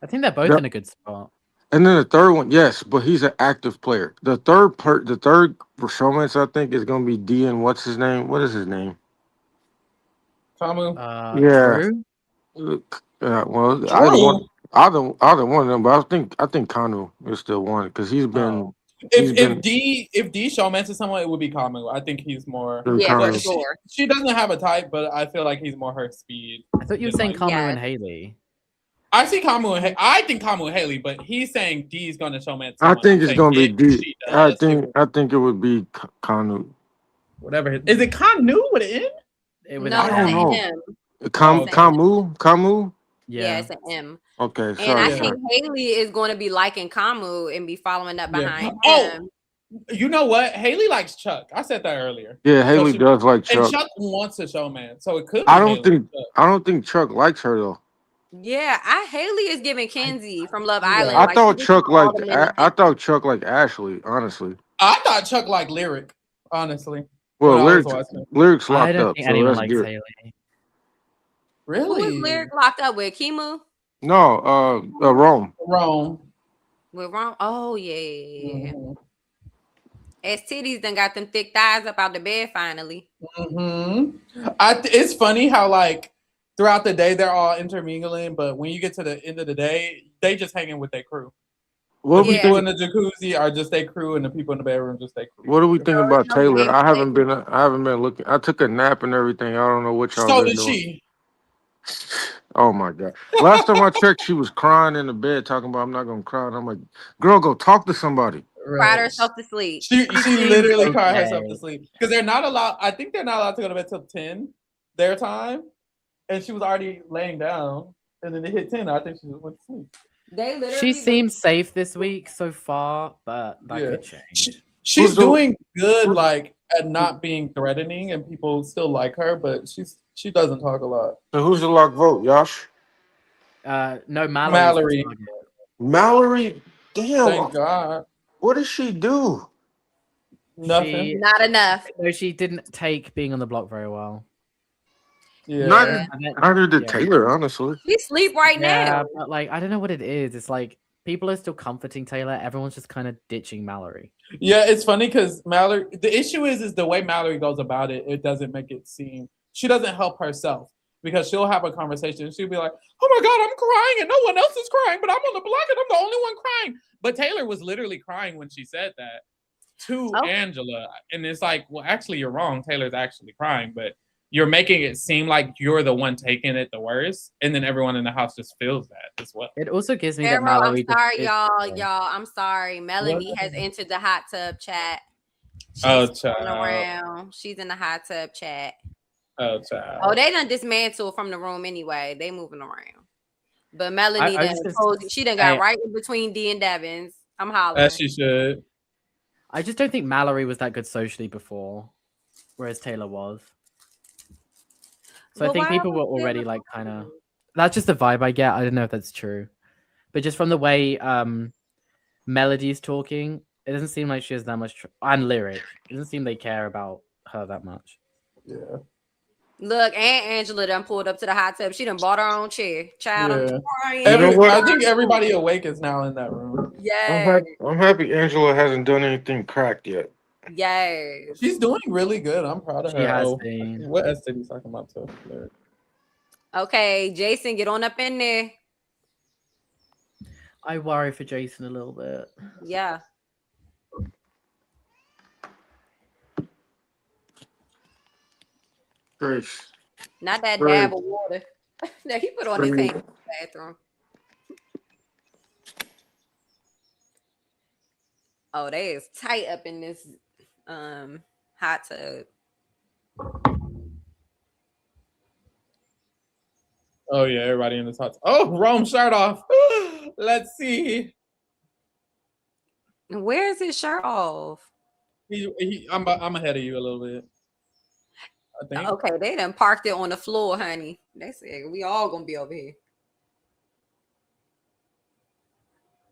I think they're both in a good spot. And then the third one, yes, but he's an active player. The third showmance, I think, is gonna be D and what's his name? What is his name? Kamu. Drew? Well, Drew? either one of them, but I think Kanu is still one because he's been. If D showmances someone, it would be Kamu. I think he's more. Yeah, for sure. She doesn't have a type, but I feel like he's more her speed. I thought you were saying Kamu and Haley. I see Kamu and I think Kamu and Haley, but he's saying D's gonna showman. I think it's gonna be D. I think it would be Kanu. Whatever. Is it Kanu with an N? No, I don't know. M. Kamu? Yeah, it's an M. Okay, sorry. And I think Haley is going to be liking Kamu and be following up behind him. Oh, you know what? Haley likes Chuck. I said that earlier. Yeah, Haley does like Chuck. And Chuck wants a showman, so it could be I don't think Chuck likes her though. Yeah, Haley is giving Kenzie from Love Island. I thought Chuck liked Ashley, honestly. I thought Chuck liked Lyric, honestly. Well, Lyric's locked I don't up, think so anyone that's likes good. Haley. Really? Who was Lyric locked up with? Kimu? No, Rome. Rome. With Rome? Oh, yeah. Mm-hmm. As titties done got them thick thighs up out the bed finally. It's funny how like throughout the day they're all intermingling, but when you get to the end of the day, they just hanging with their crew. What The do we people in think? the jacuzzi are just their crew, and the people in the bedroom just their crew. What do we think about No Taylor? I gameplay. haven't been. I haven't been looking. I took a nap and everything. I don't know what y'all So been did doing. she. Oh my god! Last time I checked, she was crying in the bed, talking about I'm not gonna cry. And I'm like, girl, go talk to somebody. Cried Right. herself to sleep. She seems literally cried herself to okay. sleep because they're not allowed. I think they're not allowed to go to bed till 10 their time, and she was already laying down, and then it hit 10. I think she just went to sleep. They literally She seems safe this week so far, but that Yeah, could change. she's Who's the? doing good, Who's, like at not being threatening, and people still like her, but she doesn't talk a lot. so who's the lock vote? Yosh, No, Mallory's the Mallory, target. Mallory. Damn, thank God, what did she do? nothing. not enough. No, she didn't take being on the block very well. Not Yeah, And then, neither did yeah. Taylor, honestly. She sleep right Yeah, now. but like I don't know what it is. It's like people are still comforting Taylor. Everyone's just kind of ditching Mallory. yeah. It's funny because Mallory. The issue is the way Mallory goes about it. It doesn't make it seem she doesn't help herself because she'll have a conversation. And she'll be like, "Oh my God, I'm crying, and no one else is crying, but I'm on the block and I'm the only one crying." But Taylor was literally crying when she said that to Oh, Angela, and it's like, well, actually, you're wrong. Taylor's actually crying, but you're making it seem like you're the one taking it the worst, and then everyone in the house just feels that as well. It also gives me that Pharaoh, I'm Mallory just sorry, is. y'all. I'm sorry. Melanie has entered the hot tub chat. Oh, She's going child. around. She's in the hot tub chat. Oh, Oh, child. they done dismantled from the room anyway. They moving around. But Melanie I done just she done got right in between D and Devins. I'm hollering. As she should. I just don't think Mallory was that good socially before, whereas Taylor was. So I But think why people was were already Taylor like kind of. crying? That's just the vibe I get. I don't know if that's true, but just from the way Melody's talking, it doesn't seem like she has that much. And Lyric, it doesn't seem they care about her that much. Yeah. Look, Aunt Angela done pulled up to the hot tub. She done bought her own chair. Child, I'm Yeah. crying. You know what? I think everybody awake is now in that room. Yes. I'm happy Angela hasn't done anything cracked yet. Yes. She's doing really good. I'm proud of She her. has Oh, been. what STD you talking about too? Okay, Jason, get on up in there. I worry for Jason a little bit. Yeah. Grace. Not that Grace. dab of water that he put on his hand in the bathroom. Oh, they is tight up in this hot tub. Oh yeah, everybody in the top. Oh, Rome shirt off. Let's see. Where's his shirt off? I'm ahead of you a little bit. I think. Okay, they done parked it on the floor, honey. They said we all gonna be over here.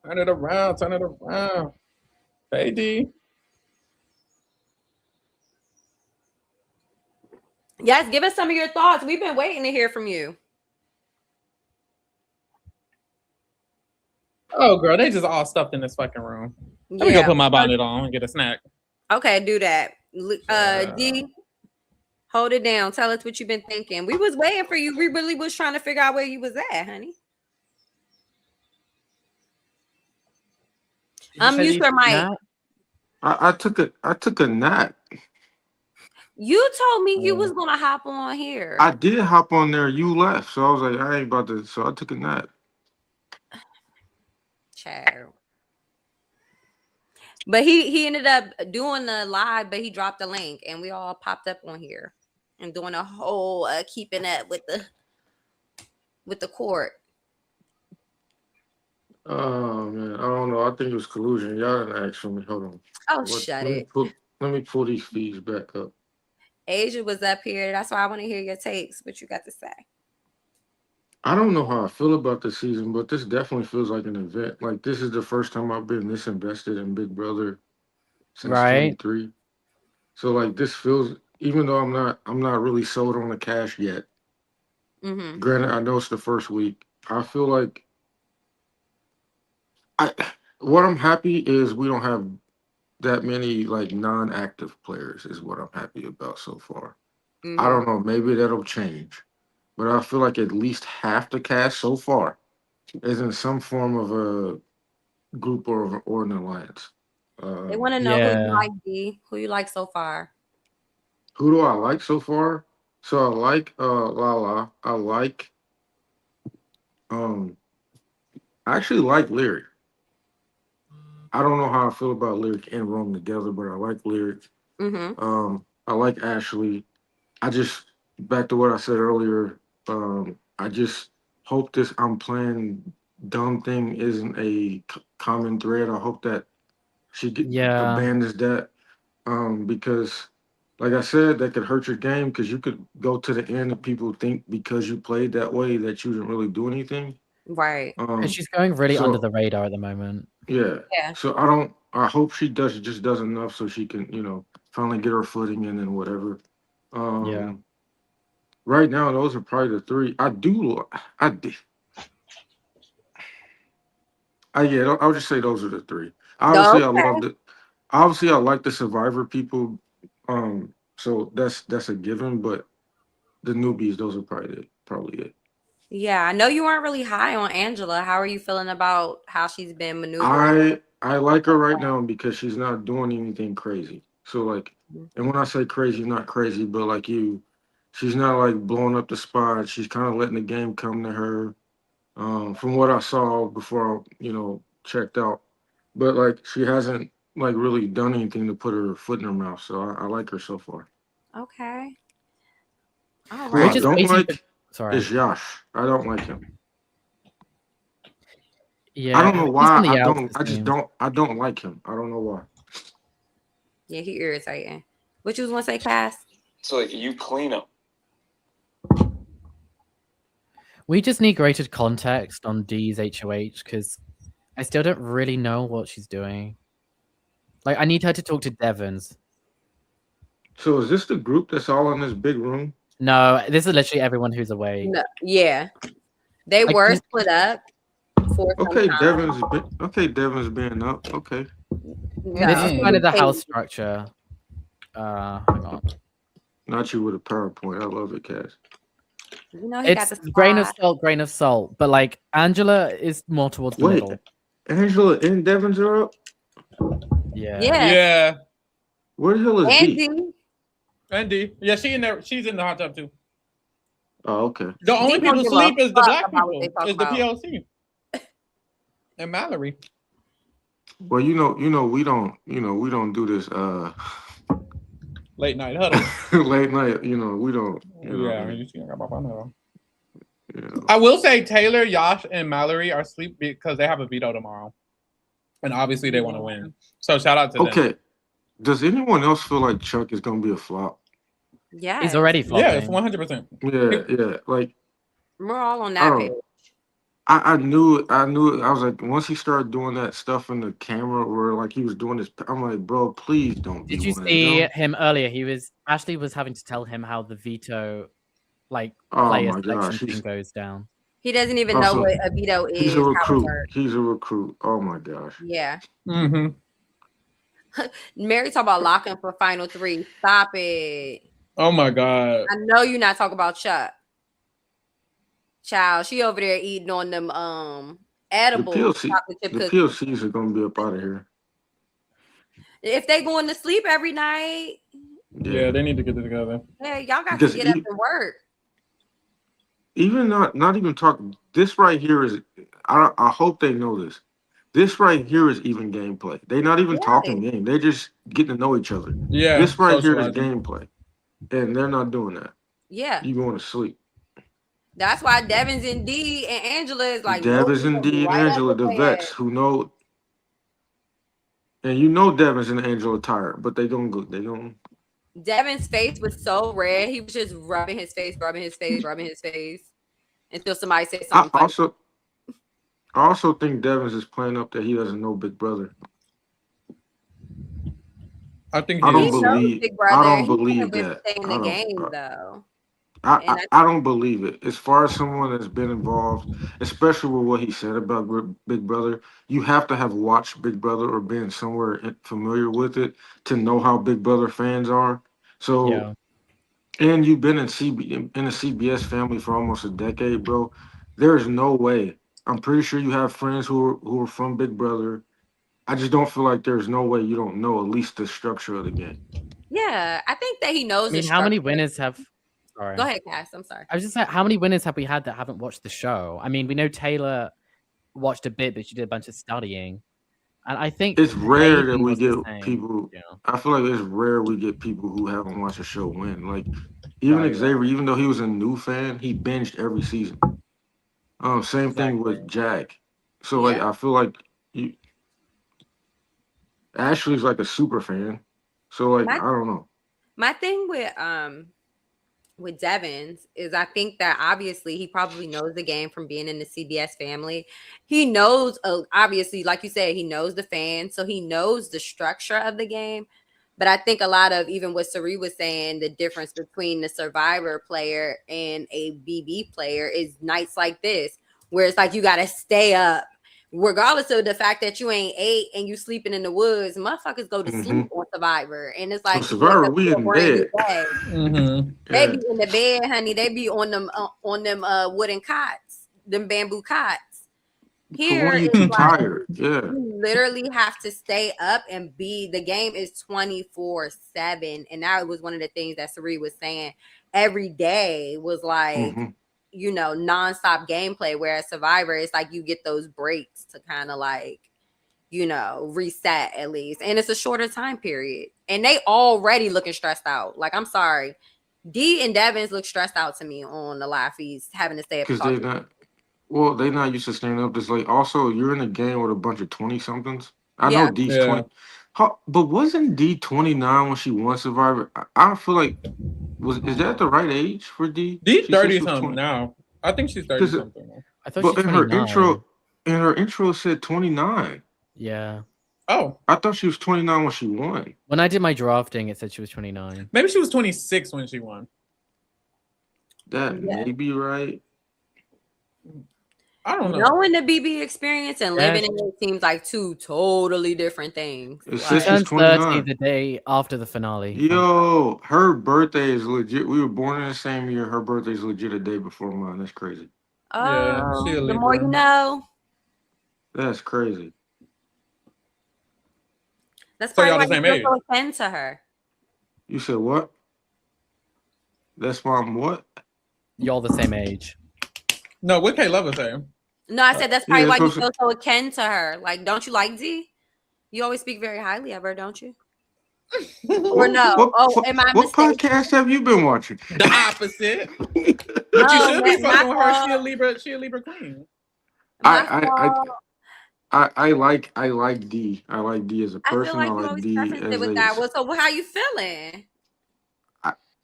Turn it around. Turn it around. Hey D. Yes, give us some of your thoughts. We've been waiting to hear from you. Oh girl, they just all stuffed in this fucking room. Let me go put my bonnet on and get a snack. Okay, do that. D, hold it down. Tell us what you've been thinking. We was waiting for you. We really was trying to figure out where you was at, honey. Mute your mic. I took a nap. You told me you was gonna hop on here. I did hop on there. You left, so I was like, I ain't about to. So I took a nap. Child. But he ended up doing the live, but he dropped the link, and we all popped up on here and doing a whole keeping up with the court. Oh man, I don't know. I think it was collusion. Y'all didn't ask for me. Hold on. Oh, shut it. Let me pull these feeds back up. Asia was up here. That's why I want to hear your takes. What you got to say? I don't know how I feel about this season, but this definitely feels like an event. Like this is the first time I've been this invested in Big Brother since 23. So like this feels, even though I'm not really sold on the cash yet. Mm-hmm. Granted, I know it's the first week. I feel like what I'm happy is we don't have that many like non-active players is what I'm happy about so far. I Mm-hmm. don't know, maybe that'll change, but I feel like at least half the cast so far is in some form of a group or an alliance. They Um, want to know who you Yeah. like, D. Who you like so far? who do I like so far? So I like Lala. I like um I actually like Lyric. I don't know how I feel about Lyric and Rome together, but I like Lyric. Mm-hmm. I like Ashley. I just back to what I said earlier. I just hope this I'm playing dumb thing isn't a common thread. I hope that she Yeah. abandons that. Because like I said, that could hurt your game because you could go to the end and people think because you played that way that you didn't really do anything. Right. Because Um, she's going really under so the radar at the moment. yeah. Yeah. So I don't. I hope she does enough so she can finally get her footing in and whatever. Yeah. Right now, those are probably the three. I do. I did. Yeah. I'll just say those are the three. No. Obviously, I love it. Obviously, I like the Survivor people. So that's a given. But the newbies, those are probably it. Yeah, I know you weren't really high on Angela. How are you feeling about how she's been maneuvering? I like her right now because she's not doing anything crazy. So like, and when I say crazy, not crazy, but like she's not like blowing up the spot. She's kind of letting the game come to her. From what I saw before I, checked out, but like she hasn't like really done anything to put her foot in her mouth. So I like her so far. Okay. All Who We're I right. just don't waiting for. like Sorry. is Yash. I don't like him. I Yeah, don't know he's on why. the outs, it I just seems. don't. I don't like him. I don't know why. Yeah, he irritating. What you was gonna say, Cass? So like you clean up. We just need greater context on D's HOH because I still don't really know what she's doing. Like, I need her to talk to Devons. So is this the group that's all in this big room? No, this is literally everyone who's awake. No. Yeah, they I were can, split up for some Okay, time. Devon's being up. Okay. this is kind of the Hey, house structure. Hang on. Not you with a PowerPoint. I love it, Cass. you know he got It's the grain of spot. salt, grain of salt. But like Angela is more towards the Wait, middle. Angela and Devon's are up? Yeah. Yeah, Yeah. Where the hell is D? Andy. Andy. Yeah, she in there. She's in the hot tub too. Oh, okay. The only D don't people give a sleep is the fuck black about what they people. talk Is the about. PLC. And Mallory. Well, we don't do this Late night huddle. late night, we don't, Yeah, you see, I got my phone. you know. I will say Taylor, Yash, and Mallory are asleep because they have a veto tomorrow. And obviously they want to win. So shout out to them. Okay. Does anyone else feel like Chuck is gonna be a flop? Yeah, He's already Yeah, it's flopping. 100%. Yeah. Like we're all on I that page. don't I knew it. I was like, once he started doing that stuff in the camera where like he was doing this, I'm like, bro, please don't be Did you one of see them. him earlier? Ashley was having to tell him how the veto, like Oh player my selection gosh, thing goes down. He doesn't even know also what a veto he's a is, how it recruit. works. He's a recruit. Oh my gosh. Yeah. Mm-hmm. Mary talk about locking for final three. Stop it. Oh my God. I know you're not talking about Chuck. Child, she over there eating on them edibles. chocolate chip The cookies. PLCs are gonna be up out of here. If they going to sleep every night, Yeah, they need to get it together. yeah, y'all got Because to get up and work. even not even talking. This right here is. I hope they know this. This right here is even gameplay. They're not even talking game. They're just getting to know each other. Yeah. This right here is socializing. gameplay, and they're not doing that. Yeah. You going to sleep. That's why Devins and D and Angela is like Devins moving and D and right up Angela, with the their vets who know, and Devins and Angela tired, but they gonna go. They gonna. Devin's face was so red. He was just rubbing his face until somebody said I something funny. also think Devins is playing up that he doesn't know Big Brother. I think I he don't is. He knows believe. Big I Brother. don't He believe can't that. stay in the game though. And I don't believe it. As far as someone that's been involved, especially with what he said about Big Brother, you have to have watched Big Brother or been somewhere familiar with it to know how Big Brother fans are. So, Yeah. and you've been in a CBS family for almost a decade, bro. There's no way. I'm pretty sure you have friends who are from Big Brother. I just don't feel like there's no way you don't know at least the structure of the game. yeah, I think that he I knows the mean, how many structure. winners have? Sorry. Go ahead, Cass. I'm sorry. I was just like, how many winners have we had that haven't watched the show? I mean, we know Taylor watched a bit, but she did a bunch of studying, and I think It's rare that Hayden we was the get same. people. Yeah. I feel like it's rare we get people who haven't watched a show win. Like No, even you're right. Xavier, even though he was a new fan, he binged every season. Same thing Exactly. with Jack. So like Yeah. I feel like you, Ashley's like a super fan. So like My I don't know. my thing with Devins is I think that obviously he probably knows the game from being in the CBS family. He knows, obviously, like you said, he knows the fans, so he knows the structure of the game. But I think a lot of even what Sari was saying, the difference between the Survivor player and a BB player is nights like this, where it's like you got to stay up. Regardless of the fact that you ain't ate and you sleeping in the woods, motherfuckers go to sleep on Survivor. And it's So like you wake Survivor, up we to a in brand new bed. day. They be Yeah. in the bed, honey. They be on them wooden cots, them bamboo cots. For Here one, you it's too like tired. Yeah. you literally have to stay up and be. The game is 24/7, and that was one of the things that Sari was saying. Every day was like hmm nonstop gameplay. Whereas Survivor, it's like you get those breaks to kind of like reset at least, and it's a shorter time period. And they already looking stressed out. Like I'm sorry. D and Devins look stressed out to me on the live feeds, having to stay up and Because talk. they not. Well, they not used to staying up this late. Also, you're in a game with a bunch of 20 somethings. I know Yeah, D's 20. But wasn't D 29 when she won Survivor? I feel like is that the right age for D? D She said 30 she was something 20. now. I think she's 30 Because something now. I thought but she's 29. in her intro said 29. Yeah. Oh, I thought she was 29 when she won. When I did my drafting, it said she was 29. maybe she was 26 when she won. That yeah. may be right. I don't know. Knowing the BB experience and Yeah, living in it seems like two totally different things. It She says Like, she's turned 30 29. the day after the finale. Yo, her birthday is legit. We were born in the same year. Her birthday is legit a day before mine. That's crazy. Yeah, she a the more you Libra. know. That's crazy. That's So probably y'all why the you same feel age. so akin to her. You said what? That's why I'm what? Y'all the same age. No, what K Love was saying. No, I said that's Yeah, probably why that's you what I'm feel so akin to her. Like, don't you like D? You always speak very highly of her, don't you? Or no? Oh, am I what mistaken? podcast have you been watching? The opposite. But you Oh, should be my fucking with her. fault. She a Libra queen. My I fault. I like D. I like D as a I feel person. I like you like always D preference it as with that. Well, so how you feeling?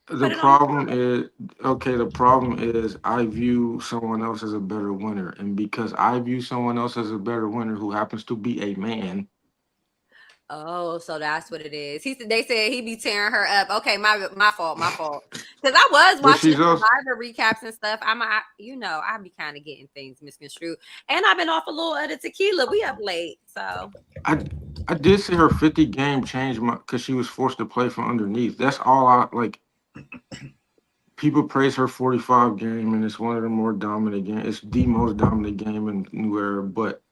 the Put it on the problem floor. is okay. The problem is I view someone else as a better winner, and because I view someone else as a better winner who happens to be a man. Oh, so that's what it is. They said he be tearing her up. Okay, my fault, my fault. Because I was But watching she's the also Survivor recaps and stuff. I be kind of getting things misconstrued. And I've been off a little of the tequila. We up late, so I did see her 50 game change because she was forced to play from underneath. That's all I like. People praise her 45 game, and it's one of the more dominant games. It's the most dominant game in New Era, but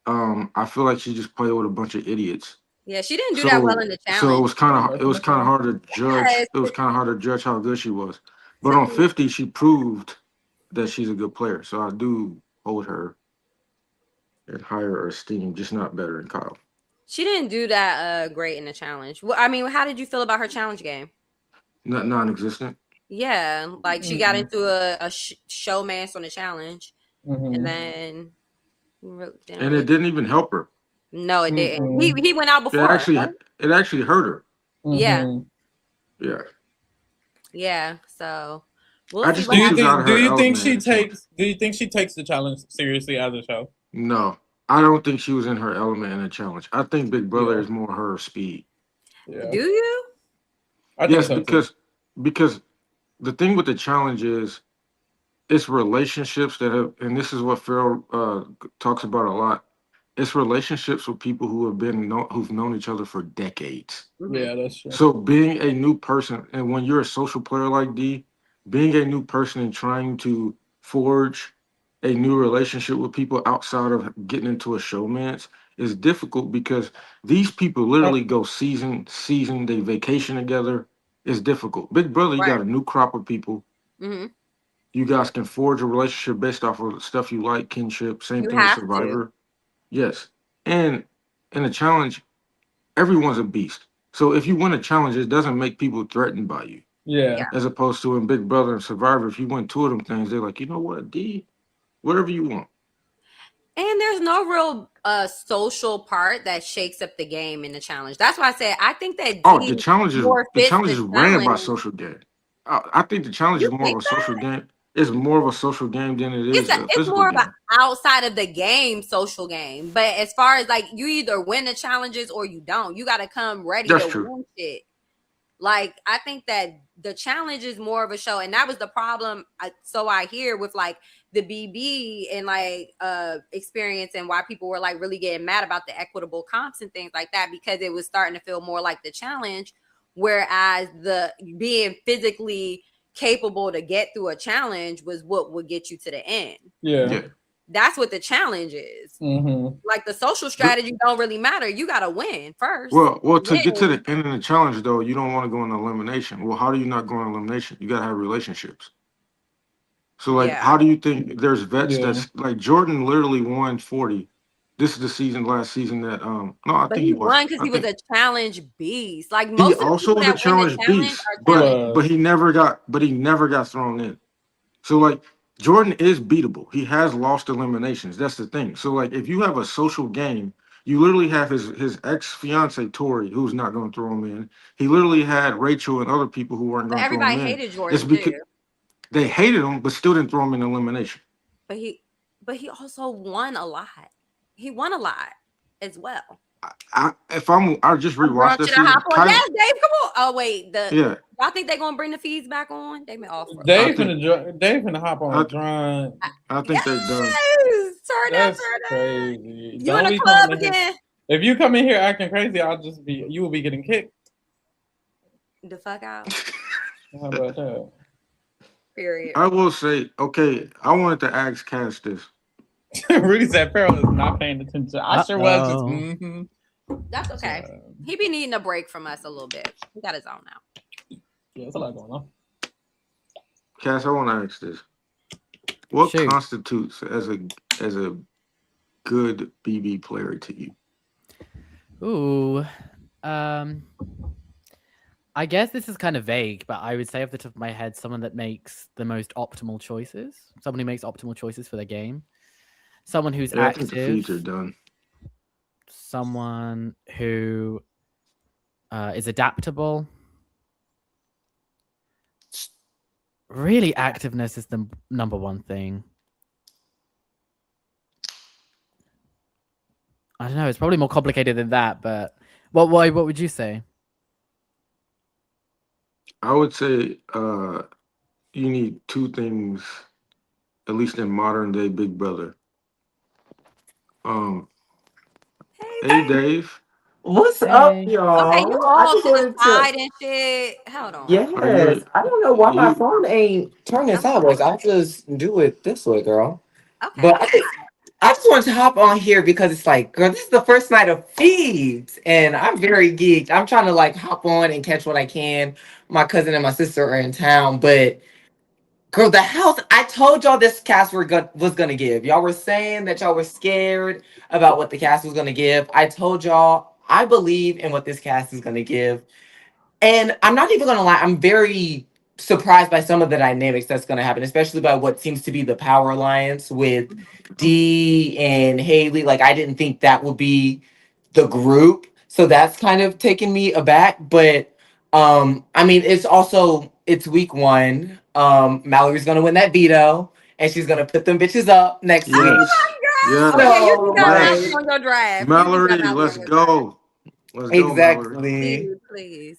I feel like she just played with a bunch of idiots. yeah, she didn't do that well So in the so challenge. it was kind of hard to judge. Yes, It was kind of hard to judge how good she was. But on Tiffany, 50, she proved that she's a good player. So I do hold her in higher esteem, just not better than Kyle. she didn't do that great in the challenge. Well, I mean, how did you feel about her challenge game? Not non-existent. Yeah, like she got into a showmance on the challenge, and then didn't And really. it didn't even help her. No, it didn't. He went out before her, right? It actually hurt her. Yeah, Yeah. yeah. So we'll I see just what think she was happens. out of Do her you think element in she the challenge. takes the challenge seriously as a show? No, I don't think she was in her element in the challenge. I think Big Brother is more her speed. Yeah. Do you? I think Yes, so too. because the thing with the challenge is it's relationships that have, and this is what Pharaoh talks about a lot. It's relationships with people who have who've known each other for decades. Yeah, that's true. So being a new person, and when you're a social player like D, being a new person and trying to forge a new relationship with people outside of getting into a showmance is difficult because these people literally go season, they vacation together. It's difficult. Big Brother, you Right. got a new crop of people. Hmm. You guys can forge a relationship based off of stuff you like, kinship. Same You thing with have to. Survivor. Yes. And in a challenge, everyone's a beast. So if you win a challenge, it doesn't make people threatened by you. Yeah. Yeah. As opposed to in Big Brother and Survivor, if you win two of them things, they're like, you know what, D, whatever you want. And there's no real social part that shakes up the game in the challenge. That's why I said I think that Oh, D more the fits challenge the is ran by challenge. social game. I think the challenge You is more of think a that? social game. It's more of a social game than it is a It's physical more of an game. outside of the game social game. But as far as like you either win the challenges or you don't. You got to come ready That's to true. win shit. Like I think that the challenge is more of a show, and that was the problem. So I hear with like the BB and like experience, and why people were like really getting mad about the equitable comps and things like that, because it was starting to feel more like the challenge, whereas the being physically capable to get through a challenge was what would get you to the end. Yeah. That's what the challenge is. Mm-hmm. Like the social strategy don't really matter. You got to win first. Well, to get to Then, the end of the challenge, though, you don't want to go in elimination. Well, how do you not go in elimination? You got to have relationships. So, like, yeah. how do you think there's vets Yeah. that's like Jordan literally won 40? This is the season, last season that no, I But think he he was. won because he was a challenge beast. Like He most of the also people was a that win the challenge challenge beast, are He challenge. but was. he never got thrown in. So like Jordan is beatable. He has lost eliminations. That's the thing. So like if you have a social game, you literally have his ex fiance Tori, who's not going to throw him in. He literally had Rachel and other people who weren't But going to throw him everybody in. hated It's Jordan too. because they hated him, but still didn't throw him in elimination. But he also won a lot. He won a lot as well. I just I'm rewatched drunk. that Should I hop season. on? Yes, Dave, come on. Oh wait, Yeah, y'all think they're gonna bring the feeds back on? They may offer. Dave think- finna hop on I- a drunk. I think they're done. Yes, turn That's up. crazy. You in Don't the be club coming in here. again? If you come in here acting crazy, you will be getting kicked. The fuck out. How about that? Period. I will say, okay, I wanted to ask Cass this. Rudy said Pharaoh is not paying attention. I sure was just Uh-oh. That's okay. He be needing a break from us a little bit. He got his own now. Yeah, there's a lot going on. Cass, I want to ask this. What Shoot. constitutes as a good BB player to you? Ooh. I guess this is kind of vague, but I would say off the top of my head, someone that makes the most optimal choices. Someone who makes optimal choices for their game. Someone who's I think the feeds are active. done. Someone who is adaptable. Really, activeness is the number one thing. I don't know. It's probably more complicated than that, but what would you say? I would say you need two things, at least in modern day Big Brother. Hey Dave. What's up, Hey. y'all? Okay, you I all just to the wanted side to. and shit. Hold on. Yes, I don't know why my You phone ain't turning sideways. I'll just do it this way, girl. Okay. But I just wanted to hop on here because it's like, girl, this is the first night of feeds, and I'm very geeked. I'm trying to like hop on and catch what I can. My cousin and my sister are in town, but girl, the house. I told y'all this cast was gonna give. Y'all were saying that y'all were scared about what the cast was gonna give. I told y'all I believe in what this cast is gonna give. And I'm not even gonna lie, I'm very surprised by some of the dynamics that's gonna happen, especially by what seems to be the power alliance with Dee and Haley. Like I didn't think that would be the group. So that's kind of taken me aback. But I mean it's week one. Mallory's gonna win that veto and she's gonna put them bitches up next week. yes. Yes. Oh yeah, you do got Yes. Mallory on your draft. Mallory, You do got Mallory let's on your draft. go. Let's go, Mallory. Exactly. Please.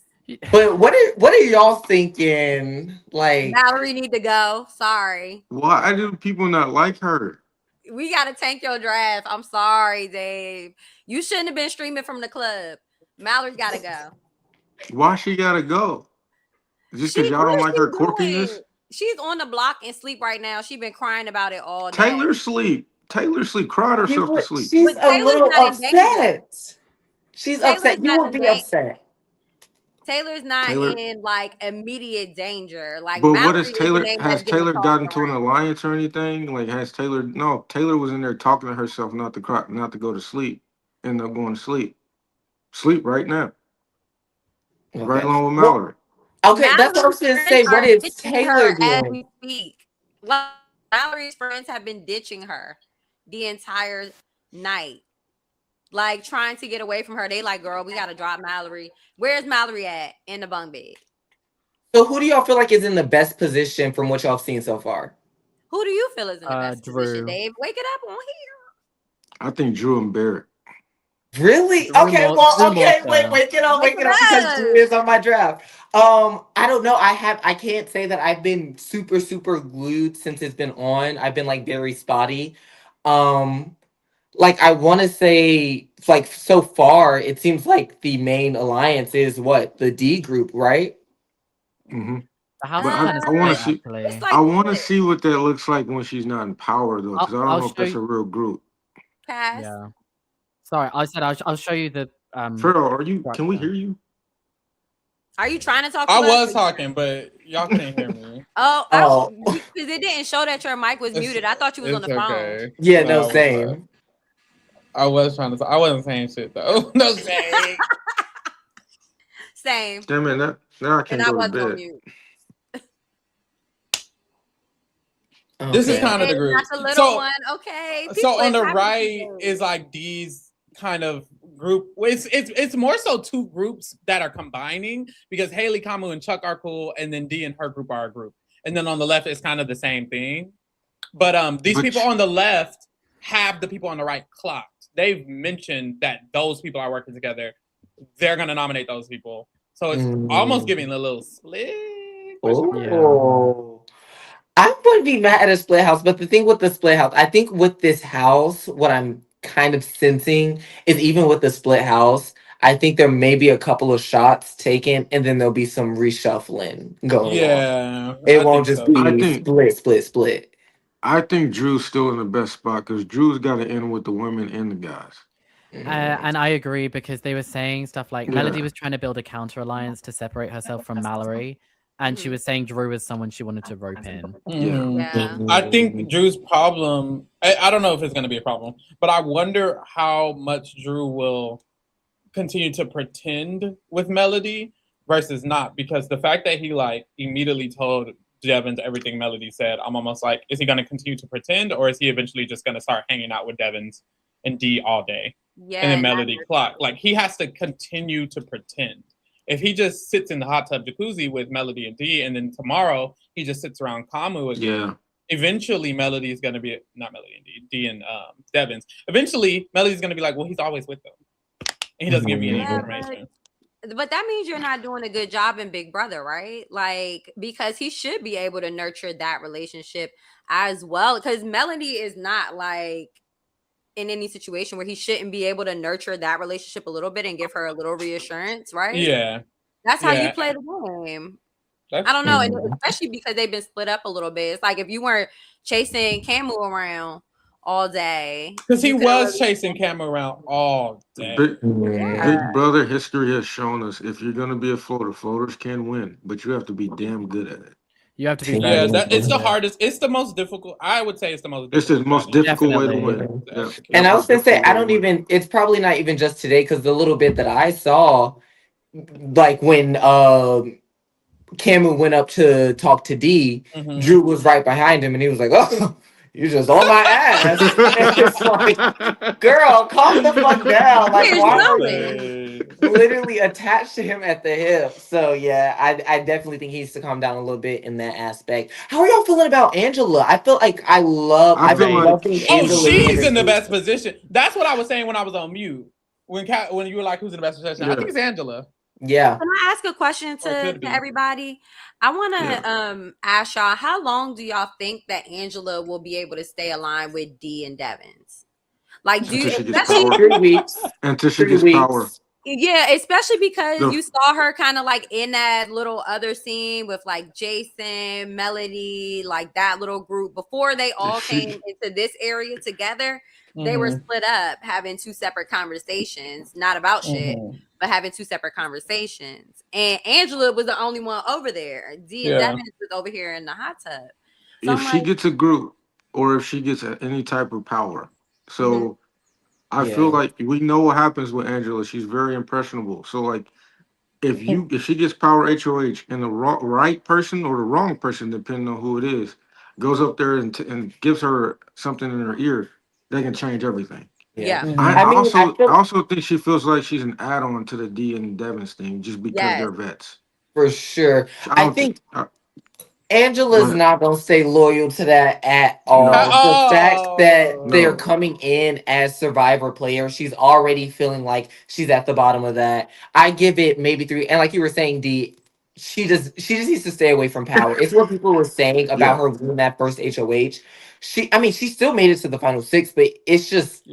But what are y'all thinking? Like, Mallory need to go. Sorry. Why do people not like her? We gotta tank your draft. I'm sorry, Dave. You shouldn't have been streaming from the club. Mallory's gotta go. Why she gotta go? Just She because y'all what don't is like she her doing? quirkiness? She's on the block and sleep right now. She's been crying about it all day. Taylor sleep. Taylor sleep. Cried herself to sleep. she's But a Taylor's little not in danger. upset. She's Taylor's upset. You not would in be danger. upset. Taylor's not Taylor. in like immediate danger. Like But what is Mallory is the Taylor? name Has that's getting Taylor tossed gotten into an around. alliance or anything? Like has Taylor? No, Taylor was in there talking to herself not to cry, not to go to sleep. End up going to sleep. Sleep right now. Right Okay. along with Well, Mallory. okay, that's what I was Mallory's gonna friends say. What are is ditching Taylor her as doing? we speak. Like, Mallory's friends have been ditching her the entire night. Like trying to get away from her. They like, girl, we gotta drop Mallory. Where's Mallory at? In the bunk bed. So who do y'all feel like is in the best position from what y'all have seen so far? Who do you feel is in the best position, Drew. Dave? Wake it up on here. I think Drew and Barrett. Really? Drew Okay, more, well, Drew more okay, so. wake it up, Wake wake it it up because Drew up. is on my draft. I don't know. I can't say that I've been super, super glued since it's been on. I've been like very spotty. Um, like I want to say, like so far, it seems like the main alliance is what the D group, right? Mm-hmm. The house But is kind of I want split, to see. actually. It's like I want to split. see what that looks like when she's not in power, though, because I don't I'll know if show that's a you. real group. Pass. Yeah. Sorry, I said I'll show you the Pharaoh, are you? Can we structure. hear you? Are you trying to talk to I us? was talking, but y'all couldn't hear me. Oh. Because it didn't show that your mic was muted. I thought you was on the It's phone. okay. Yeah, No, no, I was same. I was trying to. I wasn't saying shit though. No shade. Same. Damn it! Now I And can't I go to wasn't on bed. mute. This is Okay. kind of the It's group. not the little So, one. Okay. so People on is the happy right today. is like D's kind of group. Well, it's more so two groups that are combining because Haley, Kamu, and Chuck are cool, and then D and her group are a group. And then on the left is kind of the same thing. But these people on the left have the people on the right clocked. They've mentioned that those people are working together. They're gonna nominate those people. So it's almost giving a little split. Oh. I wouldn't be mad at a split house, but the thing with the split house, I think with this house, what I'm kind of sensing is even with the split house, I think there may be a couple of shots taken and then there'll be some reshuffling going on. Yeah, It I won't think just so. I be think split. I think Drew's still in the best spot because Drew's got to end with the women and the guys. And I agree because they were saying stuff like Melody Yeah. was trying to build a counter alliance to separate herself from Mallory, and she was saying Drew is someone she wanted to rope in. Yeah. I think Drew's problem. I don't know if it's going to be a problem, but I wonder how much Drew will continue to pretend with Melody versus not, because the fact that he like immediately told Devins everything Melody said, I'm almost like, is he going to continue to pretend, or is he eventually just going to start hanging out with Devins and D all day? Yeah. And then Melody clock. Like he has to continue to pretend. If he just sits in the hot tub jacuzzi with Melody and D, and then tomorrow he just sits around Kamu again, Yeah. eventually Melody is going to be, not Melody and D and Devins. Eventually Melody's going to be like, well, he's always with them. And he doesn't give me any information. But that means you're not doing a good job in Big Brother, right? Like, because he should be able to nurture that relationship as well. Because Melody is not like in any situation where he shouldn't be able to nurture that relationship a little bit and give her a little reassurance, right? Yeah. That's how you play the game. I don't know. And especially because they've been split up a little bit. It's like if you weren't chasing Camu around all day. Because he was chasing Camu around all day. Big Brother history has shown us if you're going to be a floater, floaters can win, but you have to be damn good at it. You have to be Yeah, it's the hardest. It's the most difficult. I would say it's the most difficult. It's the most difficult way to win. And I was gonna say, I don't even. It's probably not even just today because the little bit that I saw, like when Camu went up to talk to D, Drew was right behind him, and he was like, "Oh, you just on my ass." It's like, girl, calm the fuck down. Like, why are you literally attached to him at the hip? So yeah, I definitely think he needs to calm down a little bit in that aspect. How are y'all feeling about Angela? I feel like I've been loving Angela. She's in the best position. That's what I was saying when I was on mute. When you were like, "Who's in the best position?" I think it's Angela. Yeah. Can I ask a question to everybody? I want to ask y'all, how long do y'all think that Angela will be able to stay aligned with D and Devins? Like, do Until you, she gets especially power. 3 weeks. Until she 3 gets power. weeks. Yeah, especially because The- you saw her kind of like in that little other scene with like Jason, Melody, like that little group before they all came into this area together. They were split up, having two separate conversations, not about shit, but having two separate conversations. And Angela was the only one over there. D and Devin was over here in the hot tub. So if she gets a group, or if she gets any type of power, so I feel like we know what happens with Angela. She's very impressionable. So like, if she gets power HOH and the right person or the wrong person, depending on who it is, goes up there and gives her something in her ear, they can change everything. Yeah. I mean, also think she feels like she's an add-on to the D and Devins thing just because they're vets. For sure. I think Go Angela's ahead. not gonna stay loyal to that at No. all. The fact that they're No. coming in as survivor players, she's already feeling like she's at the bottom of that. I give it maybe 3, and like you were saying, D, she just needs to stay away from power. It's what people were saying about her winning that first HOH. She still made it to the final 6, but it's just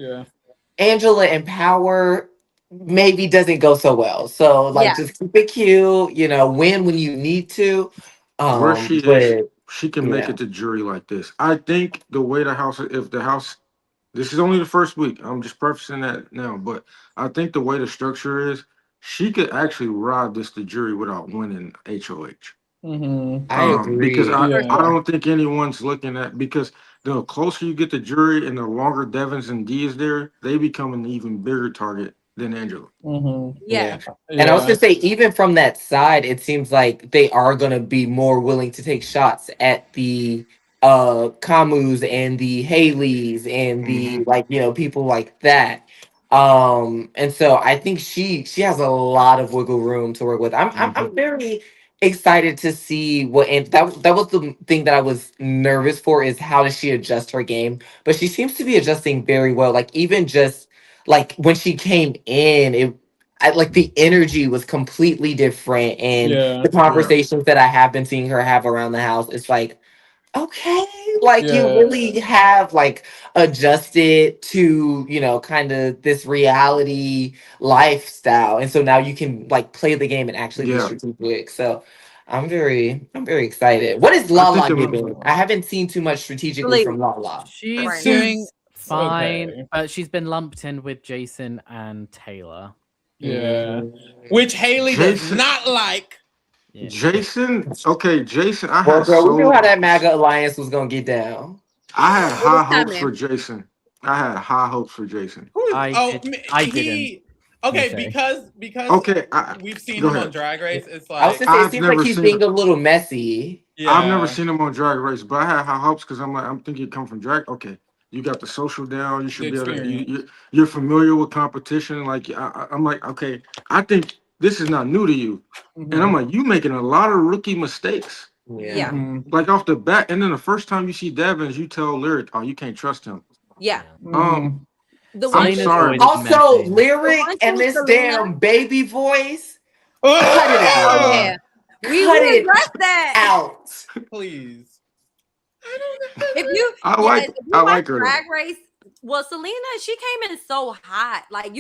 Angela and power maybe doesn't go so well. So like just keep it cute, win when you need to. Where she is, But she can make it to jury like this. I think the way the house, if the house, this is only the first week. I'm just prefacing that now, but I think the way the structure is, she could actually ride this to jury without winning HOH. I Because agree. I don't think anyone's looking at, because the closer you get to jury and the longer Devins and D is there, they become an even bigger target than Angela. Yeah. And I was gonna say, even from that side, it seems like they are gonna be more willing to take shots at the Camus and the Haleys and the people like that. And so I think she has a lot of wiggle room to work with. I'm very excited to see what, and that was the thing that I was nervous for, is how does she adjust her game. But she seems to be adjusting very well. Like even just like when she came in, like the energy was completely different, and the conversations that I have been seeing her have around the house, it's like, okay, like you really have like adjusted to kind of this reality lifestyle, and so now you can like play the game and actually be strategic. So I'm very excited. What is Lala giving? I haven't seen too much strategically from Lala. She's doing fine, but she's been lumped in with Jason and Taylor. Which Haley does not like. Jason, Jason, I Well, had girl, we knew how so that MAGA alliance was gonna get down. I had high hopes for Jason. I had high hopes for Jason. I didn't. Okay, because we've seen him on Drag Race. It's like, I was gonna say, it seems like he's being a little messy. I've never seen him on Drag Race, but I had high hopes because I'm thinking you come from drag. Okay, you got the social down. You should be able to. You're familiar with competition. Like I'm like, okay, I think this is not new to you, and I'm like, you making a lot of rookie mistakes. Yeah. Like off the bat, and then the first time you see Devins, you tell Lyric, oh, you can't trust him. Yeah. I'm sorry. Also, Lyric and this damn baby voice. Cut it out. Oh yeah. We addressed that. Out. Please. If you I like her. Drag Race. Well, Selena, she came in so hot. Like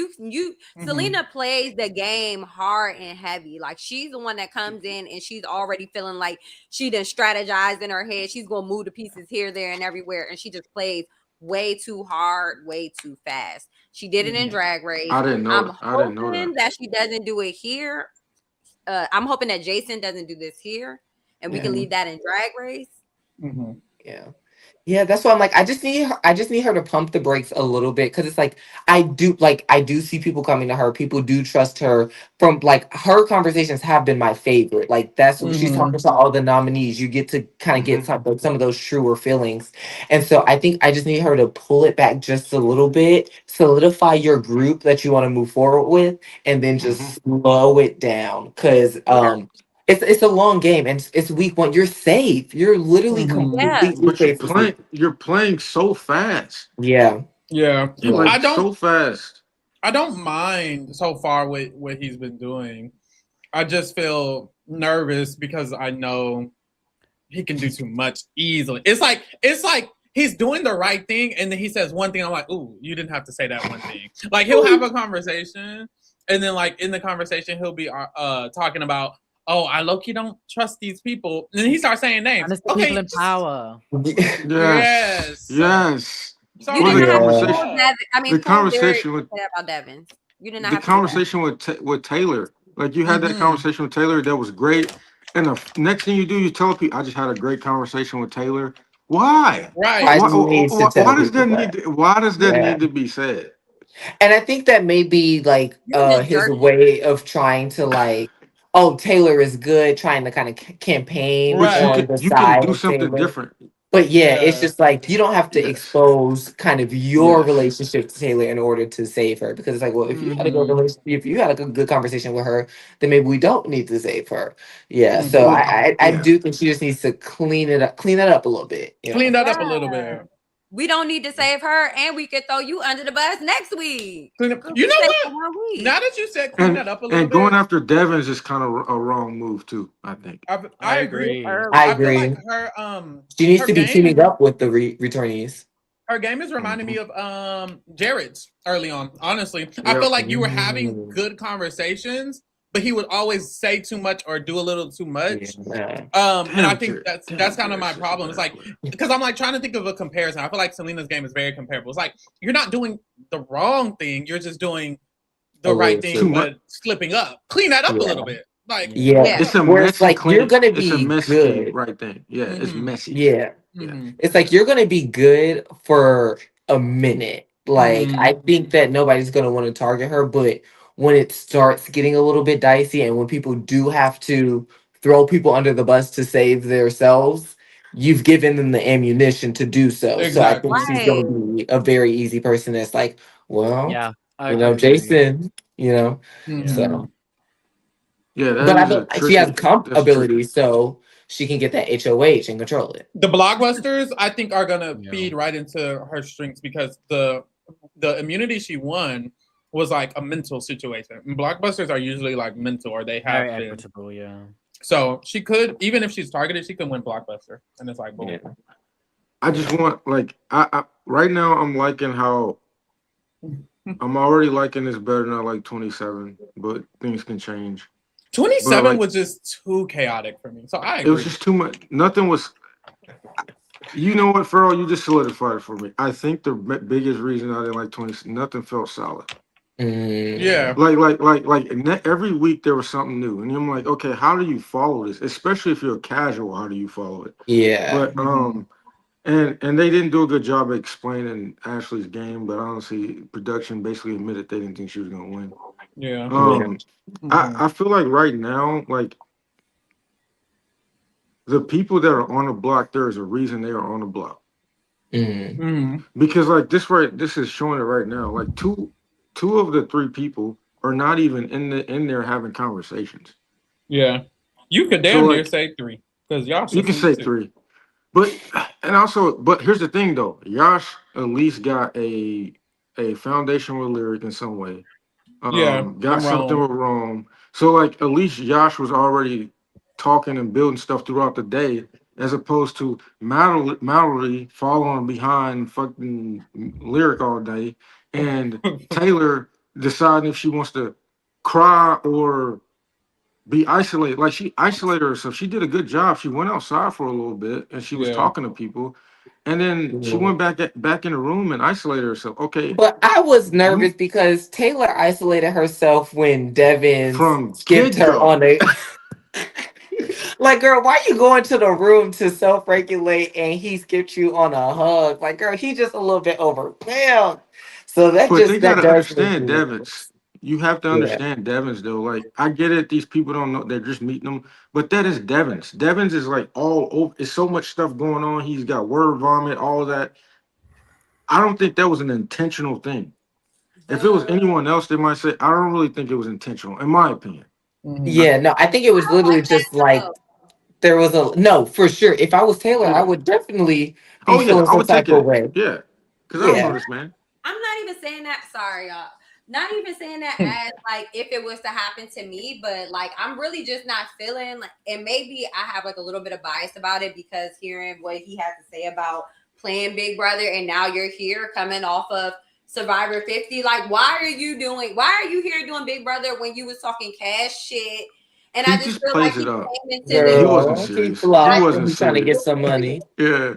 Selena plays the game hard and heavy. Like she's the one that comes in and she's already feeling like she done strategized in her head. She's gonna move the pieces here, there, and everywhere, and she just plays way too hard, way too fast. She did it in Drag Race. I didn't know. I'm hoping that she doesn't do it here. I'm hoping that Jason doesn't do this here, and we can leave that in Drag Race. Yeah, that's why I'm like, I just need her to pump the brakes a little bit, because it's like I do see people coming to her. People do trust her. From like her conversations have been my favorite. Like that's when she's talking to all the nominees. You get to kind of get some of those truer feelings, and so I think I just need her to pull it back just a little bit, solidify your group that you want to move forward with, and then just slow it down, because it's a long game, and it's week 1. You're safe. You're literally completely But safe. you're playing so fast. Yeah. Yeah. Like so fast. I don't mind so far with what he's been doing. I just feel nervous because I know he can do too much easily. It's like he's doing the right thing, and then he says one thing. I'm like, ooh, you didn't have to say that one thing. Like he'll have a conversation, and then like in the conversation he'll be talking about, oh, I low-key don't trust these people, and then he starts saying names. And it's the people in power. Yes. Yes. So You Well, did the not conversation. pull Devin. I mean, The pull Lyric conversation with about Devin. You did not the have to do that. conversation with Taylor. Like you had that conversation with Taylor that was great, and the next thing you do, you tell people, "I just had a great conversation with Taylor." Why? Right. I need to tell Why does people that need? that. Why does that Yeah. need to be said? And I think that may be like You just his jerk. way of trying to like, oh, Taylor is good, trying to kind of campaign But Right. on the you can side do of something Taylor. different. But yeah, it's Yeah. just like you don't have to Yes. expose kind of your Yes. relationship to Taylor in order to save her. Because it's like, well, if you had a good relationship, if you had a good conversation with her, then maybe we don't need to save her. Yeah. So Well, I yeah. do think she just needs to clean that up a little bit. You Clean know. that up a little bit. We don't need to save her, and we could throw you under the bus next week. Clean up. Girl, You be know safe what? for 1 week. Now that you said clean that up a little And going bit, after Devins is kind of a wrong move too. I think. I agree. I I feel agree. like She needs her to be teaming game up with the returnees. her game is reminding me of Jared's early on. Honestly, I Yep. feel like you were having good conversations, but he would always say too much or do a little too much. Yeah. And I Damn, think Jared. that's kind of my problem. It's like because I'm like trying to think of a comparison. I feel like Selena's game is very comparable. It's like you're not doing the wrong thing, you're just doing the right thing, Too but much. slipping up. Clean that up a Yeah. little bit. Like Yeah. It's a Where it's messy, like you're clean. gonna It's a be messy good. right thing. Yeah, it's messy. Yeah. Mm-hmm. It's like you're gonna be good for a minute. Like I think that nobody's gonna want to target her, but when it starts getting a little bit dicey and when people do have to throw people under the bus to save themselves, you've given them the ammunition to do so. So I Exactly. think she's gonna be a very easy person that's like, well, Yeah, I you know, agree. Jason, you know. So Yeah, but that I is a don't she has tricky. comp That's ability, tricky. so she can get that HOH and control it. The blockbusters, I think, are gonna feed right into her strengths because the immunity she won was like a mental situation. And blockbusters are usually like mental, or they have Very been. equitable, yeah. So she could, even if she's targeted, she can win blockbuster, and it's like, boom. I just want like I right now I'm liking how I'm already liking this better than I like 27, but things can change. 27 But, like, was just too chaotic for me. So I it agree. was just too much. Nothing was. You know what, Pharaoh? You just solidified it for me. I think the biggest reason I didn't like 20, nothing felt solid. Yeah. Every week there was something new, and I'm like, okay, how do you follow this? Especially if you're a casual, how do you follow it? Yeah. But and they didn't do a good job of explaining Ashley's game. But honestly, production basically admitted they didn't think she was gonna win. Yeah. I feel like right now, like the people that are on the block, there is a reason they are on the block. Because like this is showing it right now. Like two of the three people are not even in there having conversations. Yeah. You could damn near say three because y'all. You can say three, but here's the thing though. Yash at least got a foundation with Lyric in some way. Got something with Rome. So like at least Yash was already talking and building stuff throughout the day, as opposed to Mallory following behind fucking Lyric all day, and Taylor deciding if she wants to cry or be isolated. Like she isolated herself. She did a good job. She went outside for a little bit and she was talking to people, and then she went back in the room and isolated herself. Okay, but I was nervous because Taylor isolated herself when Devin from skipped her on a. Like, girl, why you going to the room to self-regulate and he skipped you on a hug? Like, girl, he just a little bit overwhelmed. So that But they that gotta does make understand me Devins. You have to understand Devins though. Like I get it, these people don't know, they're just meeting them, but that is Devins. Devins is like all over. It's so much stuff going on. He's got word vomit, all of that. I don't think that was an intentional thing. If it was anyone else, they might say, I don't really think it was intentional, in my opinion. Yeah, no, I think it was literally just like there was a no for sure. If I was Taylor, I would definitely be feeling I some would take type of it. way. Yeah, because I don't know this man. I'm not even saying that. Sorry, y'all. not even saying that as like if it was to happen to me, but like I'm really just not feeling like, and maybe I have like a little bit of bias about it because hearing what he had to say about playing Big Brother, and now you're here coming off of Survivor 50. Like, why are you here doing Big Brother when you was talking cash shit? And I He just just feel like plays he it up. came into He this. wasn't Girl, keep serious. He flocking. wasn't He's trying to get serious. some money. Yeah.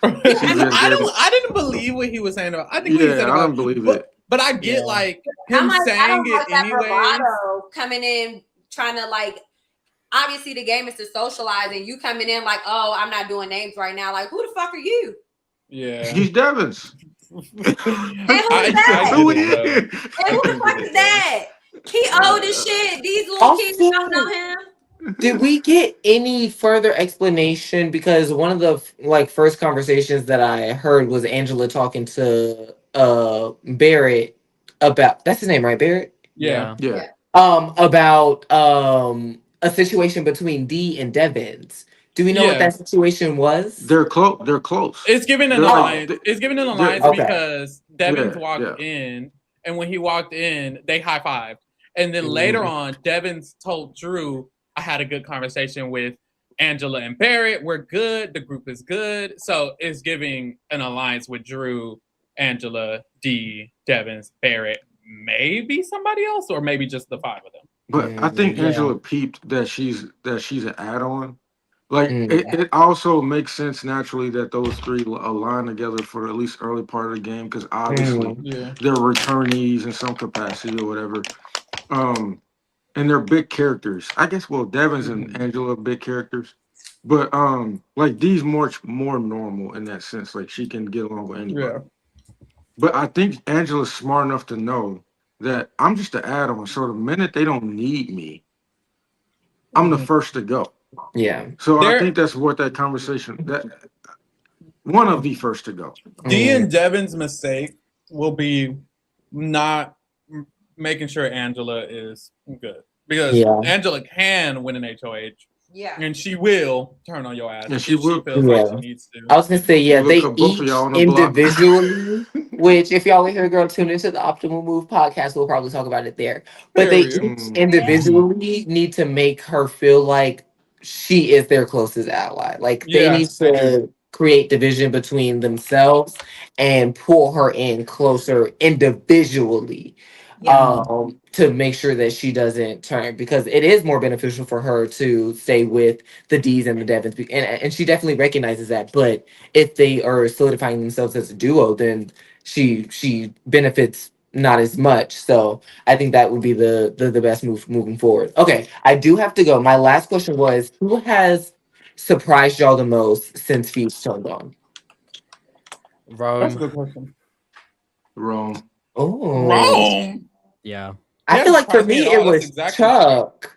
I didn't believe what he was saying about. I think what he said Yeah, I about, don't believe it. but I get Yeah. like I'm him like, I saying don't it like that anyways. bravado coming in trying to like. Obviously, the game is to socialize, and you coming in like, oh, I'm not doing names right now. Like, who the fuck are you? Yeah, He's Devins. And who's I that? get it though. And who the fuck is that? He old as shit. These little kids don't know Also, him. did we get any further explanation? Because one of the like first conversations that I heard was Angela talking to Barrett about, that's his name, right? Barrett? Yeah. Yeah. About a situation between Dee and Devins. Do we know what Yeah. that situation was? They're close. They're close. It's given an They're like- alliance. It's given an alliance Okay. because Devins Yeah, walked in, and when he walked in, they high fived. And then later on, Devins told Drew, I had a good conversation with Angela and Barrett. We're good. The group is good. So it's giving an alliance with Drew, Angela, Dee, Devins, Barrett, maybe somebody else, or maybe just the five of them. But I think Yeah. Angela peeped that she's an add-on. Like Mm. it also makes sense naturally that those three align together for at least early part of the game because obviously Yeah. they're returnees in some capacity or whatever. And they're big characters. I guess Devins and Angela are big characters. But like Dee's more normal in that sense. Like she can get along with anybody. Yeah. But I think Angela's smart enough to know that I'm just an add-on. So the minute they don't need me, I'm the first to go. Yeah. So I There- think that's what that conversation that one of the first to go. Dee and Devins' mistake will be not making sure Angela is good. Because Yeah. Angela can win an HOH. Yeah. And she will turn on your ass And if she she will. feels like she needs to. I was gonna say, yeah, Look they up both of each y'all on the block. individually, which if y'all hear girl tune into the Optimal Move podcast, we'll probably talk about it there. But they Period. each individually need to make her feel like she is their closest ally. Like they Yeah, need they to create division between themselves and pull her in closer individually. Yeah. To make sure that she doesn't turn, because it is more beneficial for her to stay with the D's and the Devons, and she definitely recognizes that. But if they are solidifying themselves as a duo, then she benefits not as much. So I think that would be the best move moving forward. Okay, I do have to go. My last question was, who has surprised y'all the most since Feast turned on? Rome. That's a good question. Rome. Oh, Rome. Yeah. I feel like for me surprised me at it all. That's was exactly- Chuck.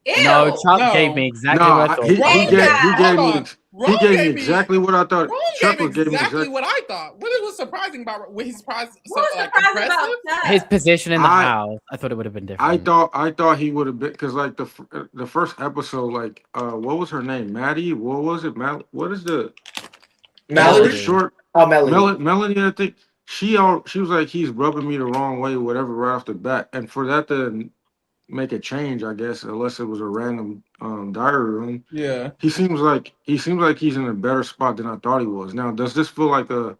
Ew. No, Chuck No. gave me exactly No, what I thought. he Rome gave hold me on. he Rome gave me gave me- exactly what I thought. Rome Chuck gave gave me exactly what I thought. What was surprising about what he's surprised? What was surprising about that? His position in the I- house, I thought it would have been different. I thought he would have been because like the first episode, like what was her name? Maddie? What was it? What is the Melody. the short Oh, Melody. Melanie? I think she was like he's rubbing me the wrong way, whatever, right off the bat, and for that to make a change, I guess, unless it was a random diary room. Yeah. He seems like he's in a better spot than I thought he was. Now, does this feel like a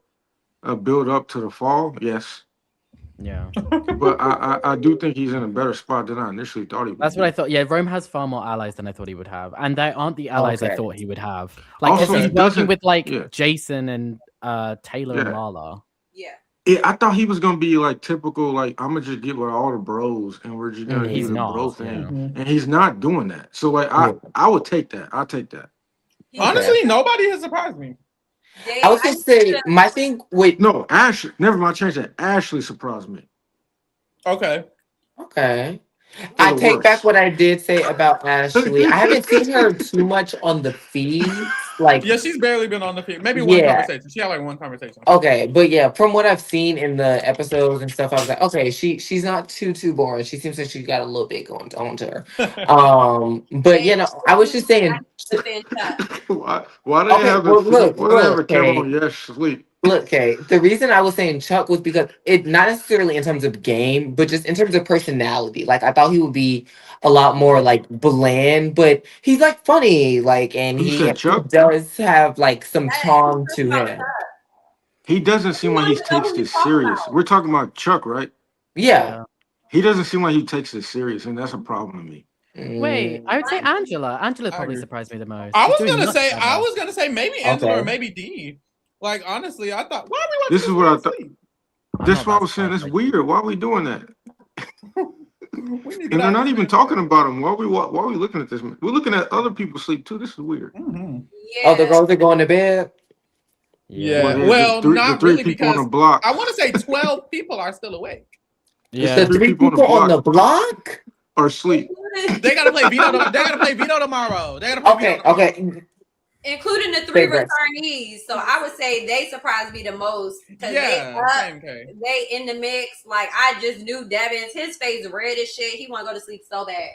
build up to the fall? Yes, Yeah. but I do think he's in a better spot than I initially thought he would. That's what I thought. Yeah, Rome has far more allies than I thought he would have. And they aren't the allies I Okay. thought he would have. Like, Also, if he's he working doesn't- with, like, yeah. Jason and Taylor and Yeah. Lala. Yeah. Yeah, I thought he was gonna be like typical, like I'm gonna just get with all the bros and we're just gonna He's do the not, bro yeah. thing, and he's not doing that. So like I would take that. I'll take that. Honestly, nobody has surprised me. I was gonna say my thing with No, Ashley. Never mind. Change that. Ashley surprised me. Okay. okay. For I the take worst. back what I did say about Ashley. I haven't seen her too much on the feed. Like, Yeah, she's barely been on the feed. Maybe one Yeah. conversation. She had like one conversation. okay, but yeah, from what I've seen in the episodes and stuff, I was like, okay, she's not too boring. She seems like she got a little bit going on to her. But you know, I was just saying. Why they Okay, have well, the look, why they have a look, camera hey. on Yes sleep? Look, okay. The reason I was saying Chuck was because it not necessarily in terms of game, but just in terms of personality. Like I thought he would be a lot more like bland, but he's like funny, like, and Who he said Chuck? does have like some Hey, charm to him. He doesn't you seem like don't he even know takes who he's this talking serious. about. We're talking about Chuck, right? Yeah. Yeah. He doesn't seem like he takes it serious, and that's a problem to me. Wait, I would say Mm, Angela. Angela I probably agree. surprised me the most. I She's was doing gonna much say, better. maybe Angela or okay. maybe D. Like honestly, I thought, why are we watching This this is what while I we thought. sleep? I'm That's not why I that was saying surprised it's by weird. Why are we doing that? We need to get And we're out of not this even man's talking way. about him. Why are we looking at this? We're looking at other people sleep too. This is weird. Oh, the Yeah. girls are going to bed. Well, Yeah. Yeah. the Well, three, the not three really, people on the because block. I want to say 12 people are still awake. It's the The Yeah. three three people on the people on block the block. are asleep. They gotta play veto. They gotta play veto tomorrow. They gotta play veto Okay, tomorrow. okay. Including the 3 Favorites. returnees. So I would say they surprised me the most because Yeah, same K. they in the mix. Like I just knew Devin, his face red as shit. He want to go to sleep so bad.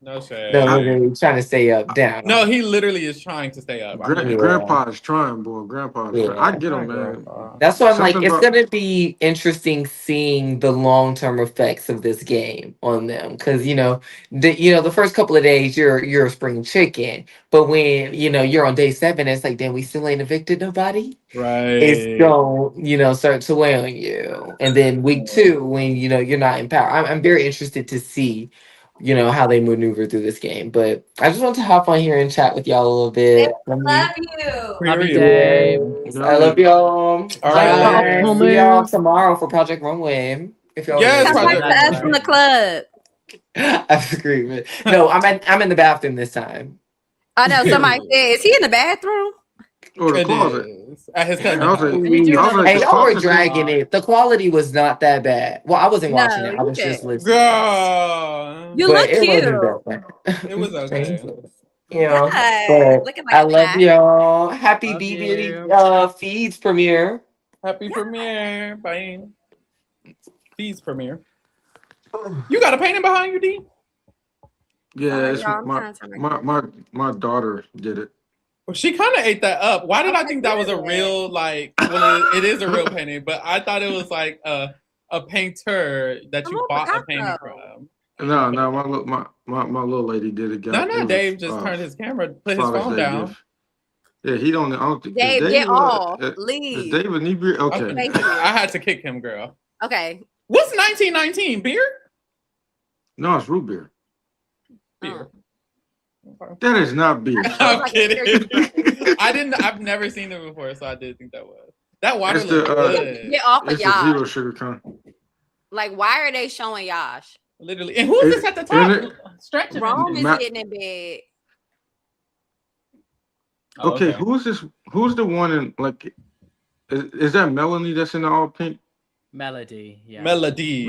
No shade. No, literally trying to stay up, down. No, he literally is trying to stay up. I'm not. Grandpa is trying, boy. Grandpa is trying. I Yeah. get him, Not man. grandpa. That's why I'm like, Something it's about gonna be interesting seeing the long term effects of this game on them, because the first couple of days you're a spring chicken, but when you're on day 7, it's like, damn, we still ain't evicted nobody. It's Right. going start to weigh on you, and then week 2 when you're not in power. I'm very interested to see how they maneuver through this game, but I just want to hop on here and chat with y'all a little They bit. Let me. love you. Love you, Period. Dave. Yes, I love love you. y'all. All right, Hype for Bye. optimal later. See y'all moves. tomorrow for Project Runway. If y'all Yes, Come remember. back Project to us Exactly. from the Runway. club. I agree with. No, I'm in the bathroom this time. I know somebody Period. said, "Is he in the bathroom?" Or the It closet. is at his I cousin's was house. like, Can you do Please. I was another like, Hey, the y'all were closet thing. dragging it. The quality was not that bad. Well, I wasn't watching No, it. I you was did. just listening. Girl, You But look it cute. wasn't that it was bad. Thank okay. you. Yes, But looking like I a love snack. y'all. Happy Love B Beauty you. feeds premiere. Happy premiere, bye. Fees premiere. You got a painting behind you, D? Yeah, Sorry, it's y'all. I'm my trying to turn my my camera. my my daughter did it. Well, she kind of ate that up. Why did I Okay, think that was a good. real Well, it is a real painting, but I thought it was like a painter that Come you on, bought a painting Picasso. from. No, no, my little lady did it. No, It no, was Dave just turned his camera, put his Father's phone Day down. gift. Yeah, he don't. I don't think is Dave, get Dave. off. Is Leave. Dave a Negro? Okay. Thank you. I had to kick him, girl. Okay. What's 1919 beer? No, it's root beer. Beer. Oh. That is not beer. I'm Like a kidding. energy drink. I've never seen it before, so I did think that was. That water It's looks the good. Get off of it's the Yash. zero sugar kind. Like, why are they showing Yash? Literally. And who's this at the In top? it, Stretching. Rome is Ma- sitting in bed. Oh, okay, okay. who's this? Who's the one in like? Is that Melanie that's in the all pink? Melody. Yeah. Melody.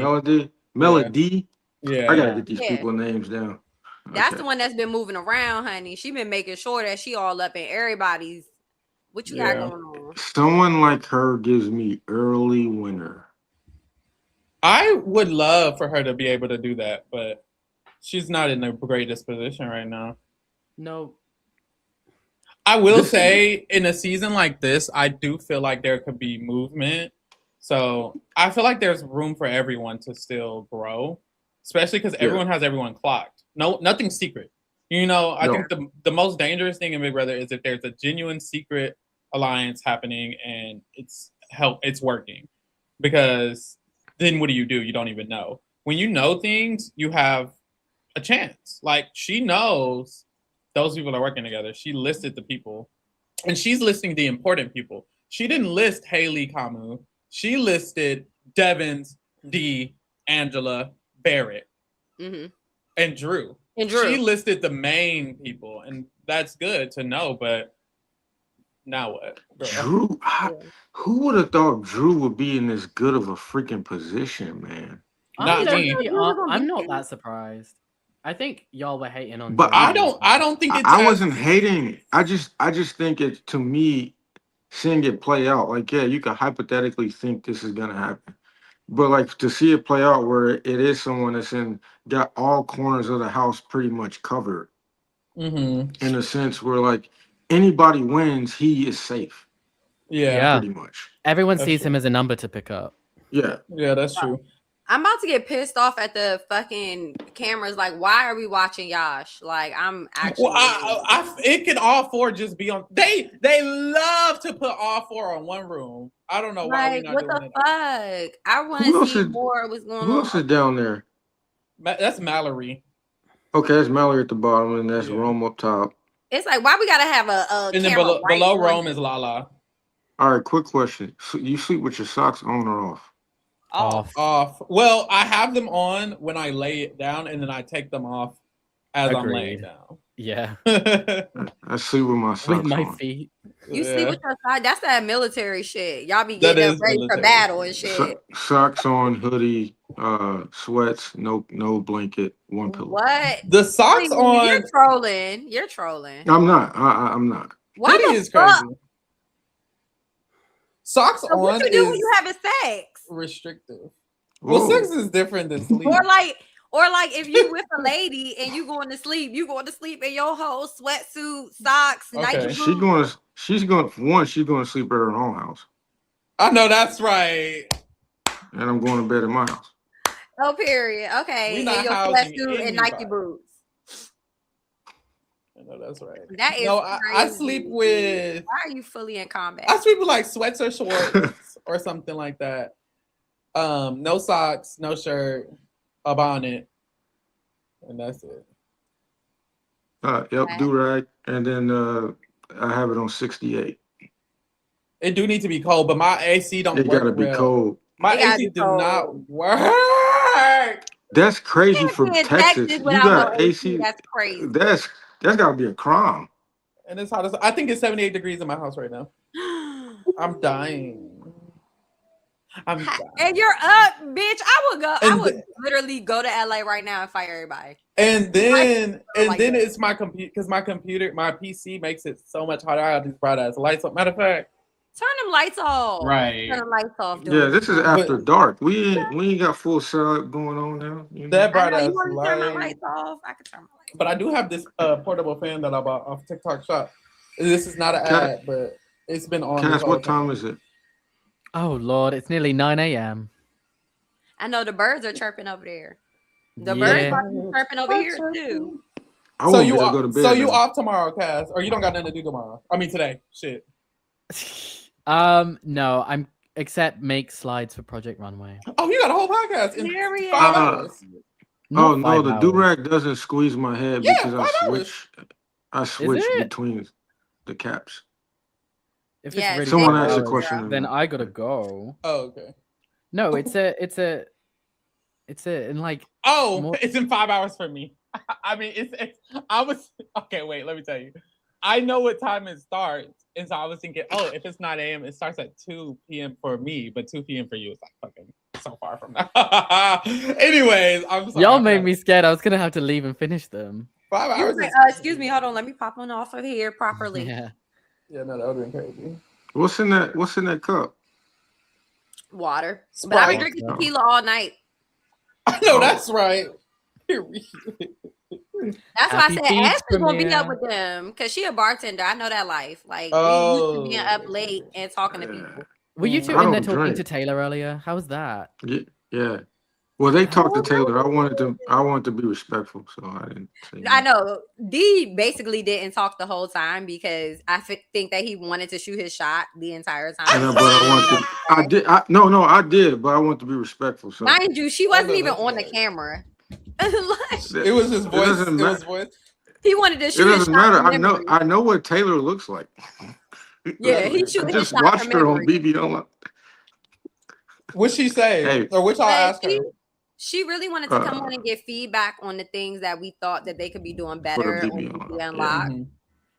Melody. Yeah. I gotta get these Yeah. people names down. That's Okay. the one that's been moving around, honey. She been making sure that she all up in everybody's. What you got Yeah. going on? Someone like her gives me early winter. I would love for her to be able to do that, but she's not in the greatest position right now. No. I will say, in a season like this, I do feel like there could be movement. So I feel like there's room for everyone to still grow, especially because everyone has everyone clocked. No, nothing's secret. I think the most dangerous thing in Big Brother is if there's a genuine secret alliance happening and it's working, because then what do? You don't even know. When you know things, you have a chance. Like, she knows those people are working together. She listed the people, and she's listing the important people. She didn't list Haley Kamu. She listed Devins, D, Angela, Barrett, and Drew. She listed the main people, and that's good to know, but now what? Girl? Drew, who would have thought Drew would be in this good of a freaking position, man? Not me. I'm not that surprised. I think y'all were hating on. But Drew. I don't think it's. I wasn't hating. I just think it's, to me, seeing it play out. Like, yeah, you could hypothetically think this is gonna happen, but like to see it play out where it is someone that's got all corners of the house pretty much covered. In a sense where like anybody wins, he is safe. Yeah. Pretty much. Everyone That's sees true. him as a number to pick up. Yeah. Yeah, that's true. I'm about to get pissed off at the fucking cameras. Like, why are we watching Yash? Like, I'm actually. Well, it can all four just be on. They love to put all four on one room. I don't know why we're like, not what doing the it. fuck? I want Who to else see is- more of what's going Who on. else is down there? That's Mallory. Okay, that's Mallory at the bottom, and that's Yeah. Rome up top. It's like, why we gotta have a And then camera below on Rome you? is Lala. All right, quick question. So you sleep with your socks on or off? Off. Well, I have them on when I lay it down, and then I take them off as I'm laying Agreed. down. Yeah. I sleep with my socks With my on. feet. You sleep with your side. That's that military shit. Y'all be That getting up is ready for military. battle and shit. Socks on, hoodie, sweats, no blanket, one pillow. What? The socks Please, on. You're trolling. You're trolling. I'm not. I'm not. Why Hoodie the is fuck? crazy. Socks So on what you do when is you having sex? restrictive. Well, Whoa. sex is different than sleep. Or like if you with a lady and you going to sleep in your whole sweatsuit, socks, Nike Okay. boots. She's going to sleep at her own house, I know that's right. and I'm going to bed at my house. Oh, period. Okay. We And not your housing sweatsuit and Nike anybody. boots. I know that's right. That is No, I crazy. sleep with. Why are you fully in combat? I sleep with like sweats or shorts or something like that. No socks, no shirt, a bonnet, and that's it. Yep, do-rag, and then I have it on 68. It do need to be cold, but my AC don't It work. gotta be well. cold. My It gotta AC be do cold. not work. That's crazy Can't from be in Texas. Texas You without got no AC. That's crazy. That's gotta be a crime. And it's hot as I think it's 78 degrees in my house right now. I'm dying. I'm dying. And you're up, bitch. I And would literally go to LA right now and fight everybody. And then Like that. it's my computer because my PC makes it so much hotter. I have these bright ass lights on. Matter of fact, Turn them lights off. Right. Turn the lights off. Yeah, this is But- after dark. We ain't got full setup going on now. You know? that I bright know ass you want me to turn my light. lights off. I can turn my lights. But I do have this portable fan that I bought off TikTok Shop. This is not an ad, but it's been on. Cass, what time is it? Oh Lord, it's nearly 9 a.m. I know the birds are chirping over there. The Yeah. birds are chirping over here too. I So won't you be able to go to bed. so you though. off tomorrow, Cass, or you don't got nothing to do tomorrow? I mean today. Shit. No, I'm except make slides for Project Runway. Oh, you got a whole podcast in Period. 5 hours. Not Oh no, 5 the hours. do-rag doesn't squeeze my head Yeah, because 5 I switch it? between the caps. If Yeah, it's really Someone 5 asked a hours, question. then I gotta go. Oh, okay. No, it's in like Oh, More- it's in 5 hours for me. I mean, it's. I was okay. Wait, let me tell you. I know what time it starts, and so I was thinking, oh, if it's 9 a.m., it starts at 2 p.m. for me, but 2 p.m. for you is like fucking so far from now. Anyways, I'm sorry. y'all made me scared. I was gonna have to leave and finish them. 5 You hours. was Is, like, excuse me, hold on, let me pop on off of here properly. Yeah. yeah, no, that would have been crazy. What's in that cup? Water. But I've been Sprite. drinking tequila all night. I know that's right. That's why Happy I said Beach Ashley's gonna be up premiere. with them because she a bartender. I know that life. Like we used to being up late and talking to people. Were you two I in there don't talking drink. to Taylor earlier? How was that? Yeah. Well, they talked to Oh, Taylor. I wanted to be respectful, so I didn't say I anything. know D basically didn't talk the whole time because I think that he wanted to shoot his shot the entire time. But I did. I did, but I want to be respectful. So Mind you, she wasn't know even that's on the right. camera. Like, It was his voice. doesn't It was matter. voice. he wanted to It shoot his doesn't shot. matter. from memory. I know what Taylor looks like. Yeah, he I shooting his just shot watched from her on memory. BB Online. What'd she say? Hey. Or what y'all But asked her? she really wanted to come on and get feedback on the things that we thought that they could be doing better on BB BB Online. Unlocked. Mhm.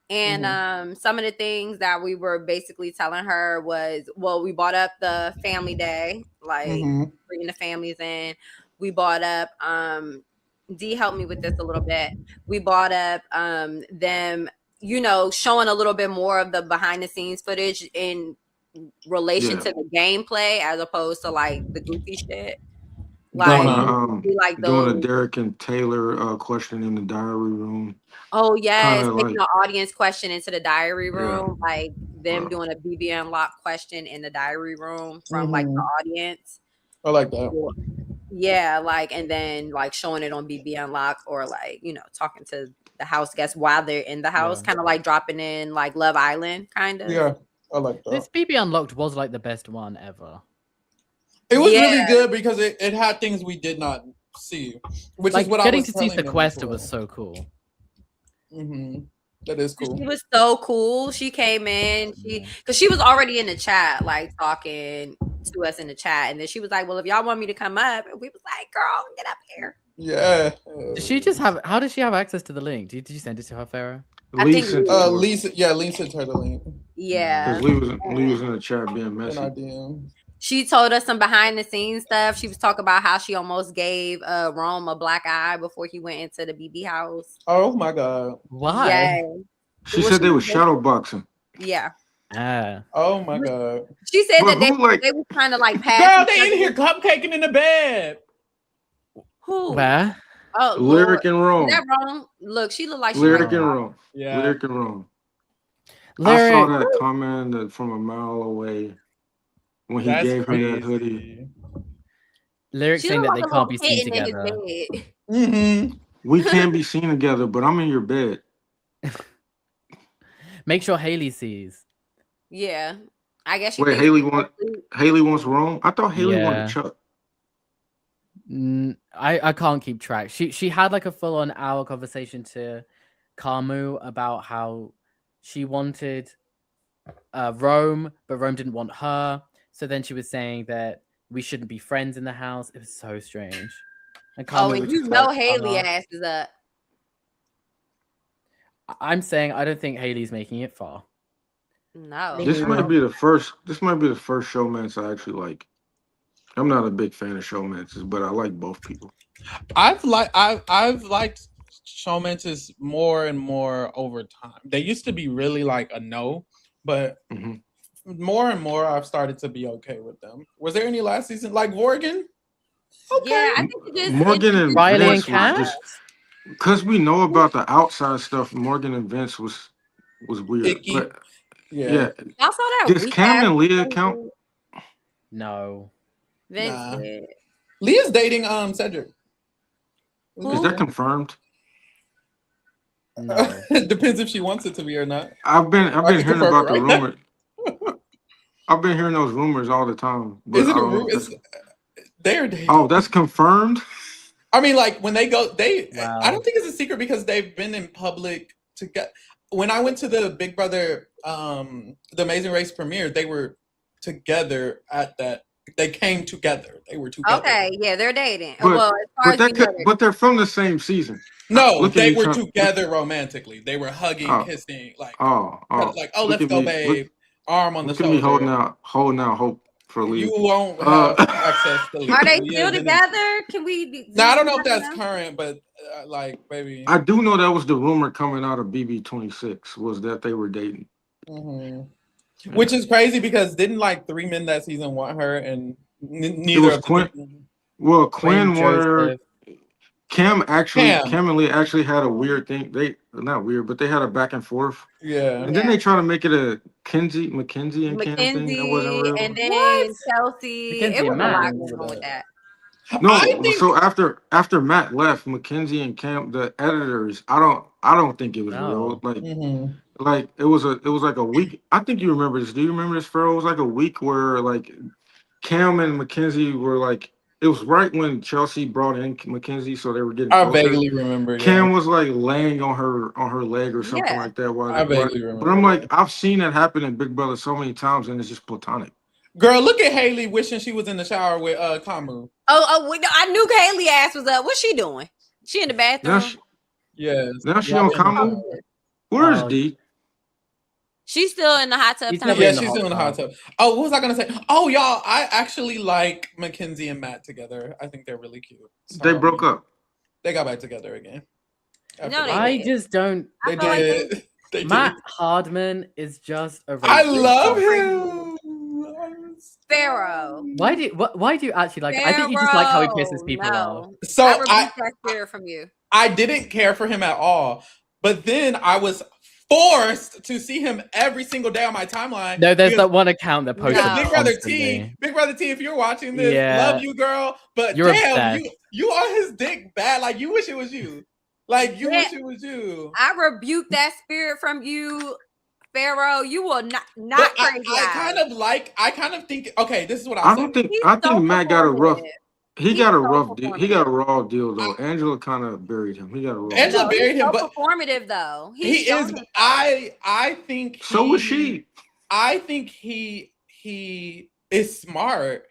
And some of the things that we were basically telling her was, well, we brought up the family day, like Mhm. bringing the families in. We brought up D helped me with this a little bit. We brought up them, showing a little bit more of the behind the scenes footage in relation to the gameplay as opposed to like the goofy shit. Like, Doing those. a Derek and Taylor question in the diary room. Oh yes, Kinda making like- the audience question into the diary room. Like them doing a BB Unlock question in the diary room from like the audience. I like that. Yeah, like, and then like showing it on BB Unlock, or like, you know, talking to the house guests while they're in the house, kind of like dropping in like Love Island, kind of. Yeah, I like that. This BB Unlocked was like the best one ever. It was really good because it had things we did not see, which like is what getting I was to see telling them Sequester before. was so cool. That is cool. She was so cool. She came in, because she was already in the chat, like talking to us in the chat, and then she was like, "Well, if y'all want me to come up," and we was like, "Girl, get up here." Yeah. Did she just have? How does she have access to the link? Did you send it to her, Pharaoh? I think Lisa sent her the link. Yeah. Because Lee was in the chat being messy. She told us some behind the scenes stuff. She was talking about how she almost gave Rome a black eye before he went into the BB house. Oh my God. Why? Yeah. She said they were shadow boxing. Yeah. Oh my God. She said But that they were trying to like pass. Girl, they in here cupcaking in the bed. Who? Where? Oh, Lyric Lord. and Rome. Is that wrong? Look, she looked like she Lyric might and Rome. Yeah. Lyric and Rome. Lyric. I saw that comment from a mile away when he gave her that hoodie. Lyric saying that they can't be seen together. We can't be seen together, but I'm in your bed. Make sure Haley sees. Yeah. I guess Wait, Haley wants Rome? I thought Haley wanted Chuck. I can't keep track. She had like a full-on hour conversation to Carmu about how she wanted Rome, but Rome didn't want her. So then she was saying that we shouldn't be friends in the house. It was so strange. And Carmu and you know Haley ass is up. I'm saying I don't think Haley's making it far. No. This might be the first showmance I actually like. I'm not a big fan of showmances, but I like both people. I've liked showmances more and more over time. They used to be really like a no, but more and more I've started to be okay with them. Was there any last season like Morgan? Okay. Yeah, I think it is. Morgan and Riley Vince and was Kat? just because we know about the outside stuff. Morgan and Vince was weird. Icky. But I saw that. Does Cam and Leah count? No. Vince did. Leah's dating Cedric. Is that confirmed? No. It depends if she wants it to be or not. I've been hearing about the rumor. rumor. I've been hearing those rumors all the time. But Is it a rumor? They're dating. Oh, that's confirmed? I mean, like when they go, Wow. I don't think it's a secret because they've been in public together. When I went to the Big Brother, the Amazing Race premiere, they were together at that. They came together. They were together. Okay, yeah, they're dating. But, well, as far as but they're from the same season. No, they were together romantically. They were hugging, kissing, like, like, let's go, babe. Arm on the shoulder. Look at me holding out hope for Leah. You won't have access to Leah. Are they still together? Can we? No, I don't know if that's current, but like, baby. I do know that was the rumor coming out of BB26 was that they were dating. Which is crazy because didn't like 3 men that season want her and neither of Quinn. Well, Quinn wanted her. Cam and Leah actually had a weird thing. Not weird, but they had a back and forth. Yeah. And then they try to make it a Mackenzie and Cam thing. That wasn't real. And then Chelsea. It was a lot going on with that. No, so after Matt left, Mackenzie and Cam, the editors, I don't think it was real. Like it was like a week. I think you remember this. Do you remember this, Pharaoh? It was like a week where like Cam and Mackenzie were like, it was right when Chelsea brought in Mackenzie, so they were getting closer. I vaguely remember. Cam was like laying on her leg or something like that. I vaguely remember. But I'm like, I've seen that happen in Big Brother so many times, and it's just platonic. Girl, look at Haley wishing she was in the shower with Kamu. I knew Haley ass was up. What's she doing? She in the bathroom? Now she on Kamu. Where's D? She's still in the hot tub. She's still in the hot tub. Oh, what was I gonna say? Oh, y'all, I actually like Mackenzie and Matt together. I think they're really cute. They broke up. They got back together again. I just don't. They did. Matt Hardman is just a. I love him. Pharaoh. Why do you actually like? I think you just like how he pisses people off. So I that fear from you. I didn't care for him at all, but then I was forced to see him every single day on my timeline. No, there's that one account that posts Big Brother constantly. T, Big Brother T, if you're watching this, love you, girl. But You're damn, obsessed. you on his dick bad. Like you wish it was you. Like you wish it was you. I rebuke that spirit from you, Pharaoh. You will not But crazy. I kind of think. Okay, this is what I think Matt got a rough. He got a rough deal. He got a raw deal though. Angela kind of buried him. He got a raw. Angela buried him, but performative though. He is. I think. So was she. I think he is smart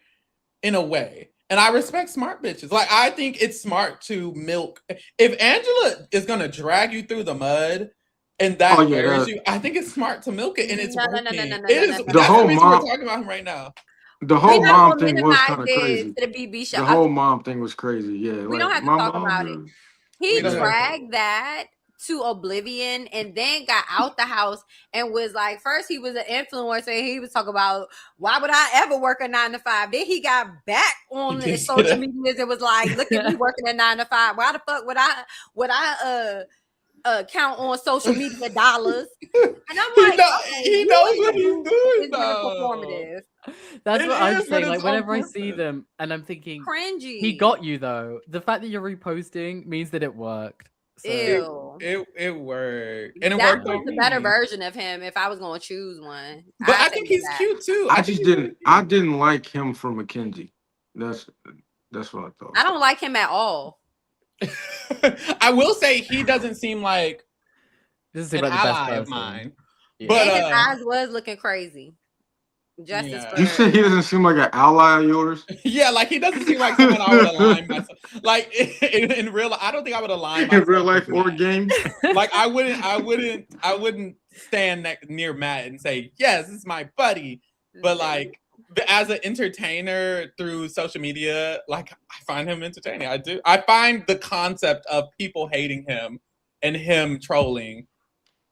in a way, and I respect smart bitches. Like I think it's smart to milk. If Angela is gonna drag you through the mud. And that buries you. I think it's smart to milk it, and it's working. It is. The whole mom. We're talking about him right now. The whole mom thing was kind of crazy. To the BB show. The whole mom thing was crazy. Yeah, we don't have to talk about it. He dragged that to oblivion, and then got out the house and was like, first he was an influencer, and he was talking about why would I ever work a 9 to 5. Then he got back on the social medias and was like, look at me working a 9 to 5. Why the fuck would I count on social media dollars? And I'm like, he knows what he's doing. Performative. That's what I'm saying. Like whenever I see them, and I'm thinking, cringy. He got you though. The fact that you're reposting means that it worked. So. Ew. It worked, and it that worked. was the better version of him. If I was going to choose one, but I think he's cute too. I didn't like him for Mackenzie. That's what I thought. I don't like him at all. I will say he doesn't seem like this is an about the best ally of person. mine. Yeah. But and his eyes was looking crazy. You said he doesn't seem like an ally of yours? Yeah, like he doesn't seem like someone I would align myself. Like in real life, I don't think I would align myself in real life or game. Like I wouldn't stand near Matt and say, yes, this is my buddy. But like as an entertainer through social media, like I find him entertaining. I do. I find the concept of people hating him and him trolling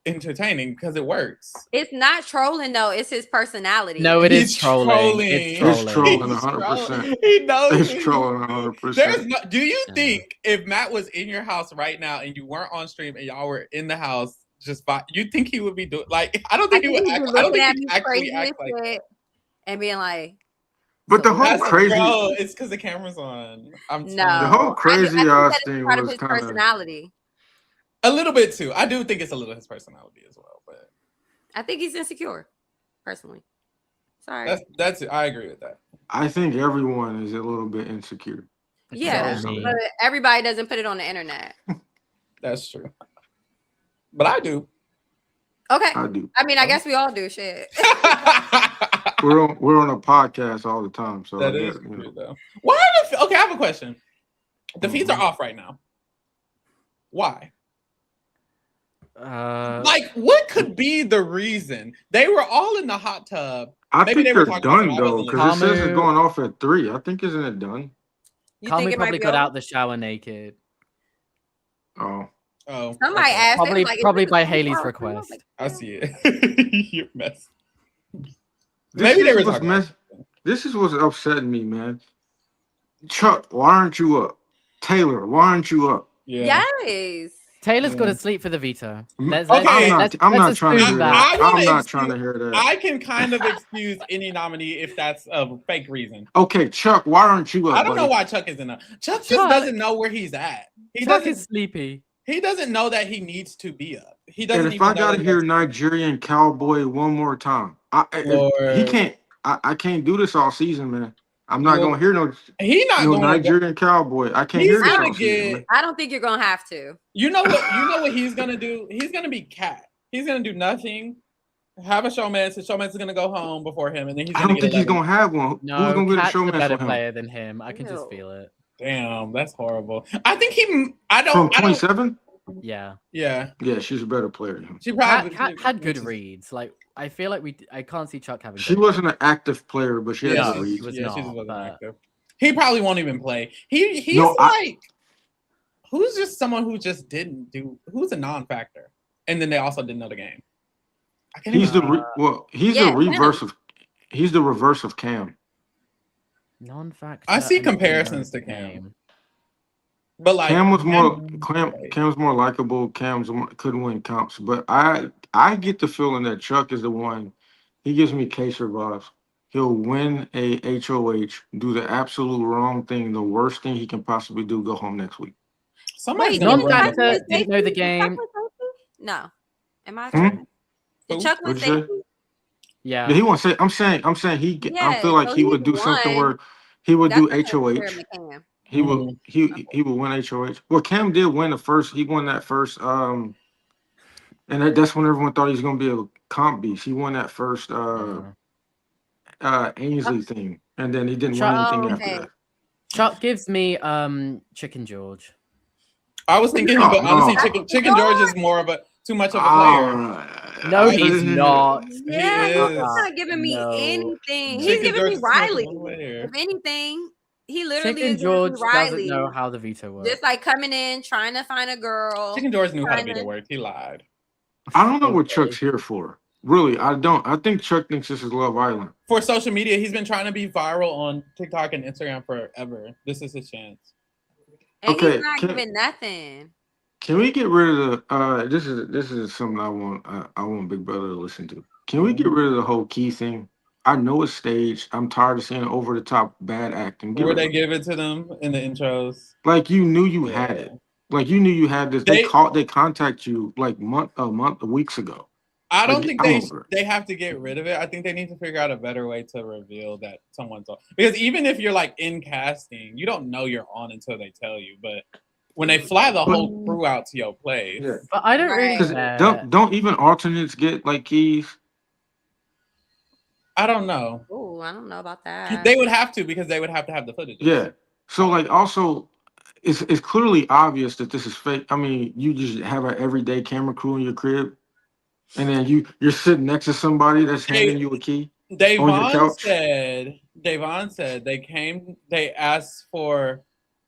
entertaining because it works. It's not trolling though, it's his personality. No, it's trolling. It's trolling 100%. He knows it's trolling 100%. Do you think if Matt was in your house right now and you weren't on stream and y'all were in the house just you think he would be doing like I don't think he would act, I don't think he actually act like that. And being like, but the whole crazy it's because the camera's on. The whole crazy ass thing was his personality. A little bit too. I do think it's a little his personality as well, but I think he's insecure, personally. Sorry. That's it. I agree with that. I think everyone is a little bit insecure. Yeah, but everybody doesn't put it on the internet. That's true. But I do. Okay. I do. I mean, I guess we all do shit. we're on a podcast all the time, so that is true, though. Why? Okay, I have a question. The feeds are off right now. Why? Like, what could be the reason? They were all in the hot tub. I think they're done though, because it says it's going off at 3. I think isn't it done? Kamu probably got out the shower naked. Oh. Somebody asked probably by Haley's request. I see it. You're messy. Maybe they were talking. This is what's upsetting me, man. Chuck, why aren't you up? Taylor, why aren't you up? Yeah. Yes. Taylor's got to sleep for the veto. I'm not trying to hear that. I'm not trying to hear that. I can kind of excuse any nominee if that's a fake reason. Okay, Chuck, why aren't you up? I don't know why Chuck isn't up. Chuck just doesn't know where he's at. Chuck is sleepy. He doesn't know that he needs to be up. He doesn't. And if I gotta hear Nigerian Cowboy one more time, he can't. I can't do this all season, man. I'm not gonna hear no Nigerian Cowboy. I can't hear this all season. I don't think you're gonna have to. You know what he's gonna do? He's gonna be Cat. He's gonna do nothing. Have a showman. His showman's gonna go home before him, and then he's. I don't think he's gonna have one. No, who's gonna get a showman a better for him? player than him. I can just feel it. Damn, that's horrible. I think he. From 27. Yeah. Yeah, she's a better player than him. She probably had good reads. Like I feel like I can't see Chuck having. She wasn't an active player, but she had good reads. She wasn't active. He probably won't even play. He's who's just someone who just didn't do. Who's a non-factor, and then they also didn't know the game. He's the reverse of Cam. Non-factor. I see comparisons to Cam. But like Cam was more likable. Cam couldn't win comps, but I I get the feeling that Chuck is the one. He gives me Kaser vibes. He'll win a HOH, do the absolute wrong thing, the worst thing he can possibly do, go home next week. Somebody's Wait, gonna didn't run Chuck the win red. didn't know the safety? Did Chuck game. win safety? No. Am I Hmm? tripping? Did Who? Chuck win What'd you say? safety? Yeah. Yeah, he won't say. I'm saying he. I Yeah, feel like so he he's would do something won. where he would That's do not fair, HOH. McCann. He will. He will win HOH. Well, Cam did win the first. He won that first. And that's when everyone thought he was gonna be a comp beast. He won that first Ainsley thing, and then he didn't win Chuck, anything Oh, after okay. that. Chuck gives me Chicken George. I was thinking, Oh, but honestly, no. Chicken George is more of a too much of a player. No, he's not. Yeah, He he's is. not giving me No. anything. He's Chicken giving George me is too much of Riley. a player. If anything, he literally Chicken is giving George me doesn't Riley. know how the veto works. Just like coming in, trying to find a girl. Chicken George knew how to trying beat it worked. He lied. I don't know what Chuck's here for. Really, I don't. I think Chuck thinks this is Love Island. For social media, he's been trying to be viral on TikTok and Instagram forever. This is his chance. And Okay, he's not giving nothing. Can we get rid of the? This is something I want Big Brother to listen to. Can we get rid of the whole key thing? I know it's staged. I'm tired of seeing over the top bad acting. Where they give it to them in the intros. Like you knew you had it. Like you knew you had this. They contact you like weeks ago. I don't Like, think they have to get rid of it. I think they need to figure out a better way to reveal that someone's on. Because even if you're like in casting, you don't know you're on until they tell you. But when they fly the whole crew out to your place, But I don't really. Don't even alternates get like keys? I don't know. Oh, I don't know about that. They would have to because they would have to have the footage. Yeah. So like also it's clearly obvious that this is fake. I mean, you just have an everyday camera crew in your crib, and then you're sitting next to somebody that's handing you a key on your couch. Davon said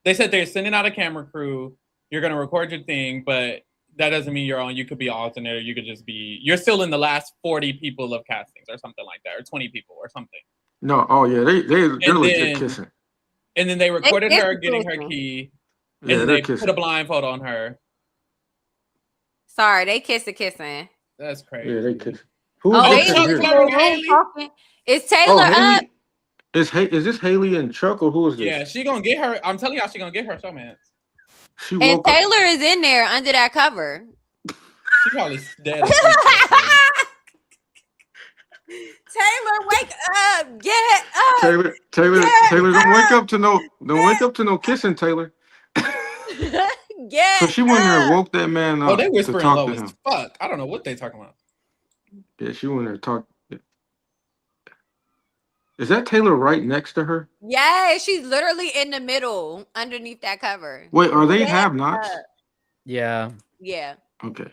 they said they're sending out a camera crew. You're gonna record your thing, but that doesn't mean you're on. You could be alternate, or you could just be. You're still in the last 40 people of castings, or something like that, or 20 people, or something. No, oh yeah, they're legit kissing. And then they recorded her getting her key, and then they put a blindfold on her. Sorry, they kissing. That's crazy. Yeah, they kiss. Talking. Is Taylor up? Is this Haley and Chuck, or who is this? Yeah, she gonna get her. I'm telling y'all, she gonna get her showman. And Taylor is in there under that cover. She probably dead. Taylor, wake up! Get up! Taylor, don't wake up to no kissing, Taylor. Get so she went there and woke that man up. Oh, they whispering to talk low to as him. fuck. I don't know what they talking about. Yeah, she went there and talked. Is that Taylor right next to her? Yeah, she's literally in the middle underneath that cover. Wait, are they have-nots? Yeah. Yeah. Okay.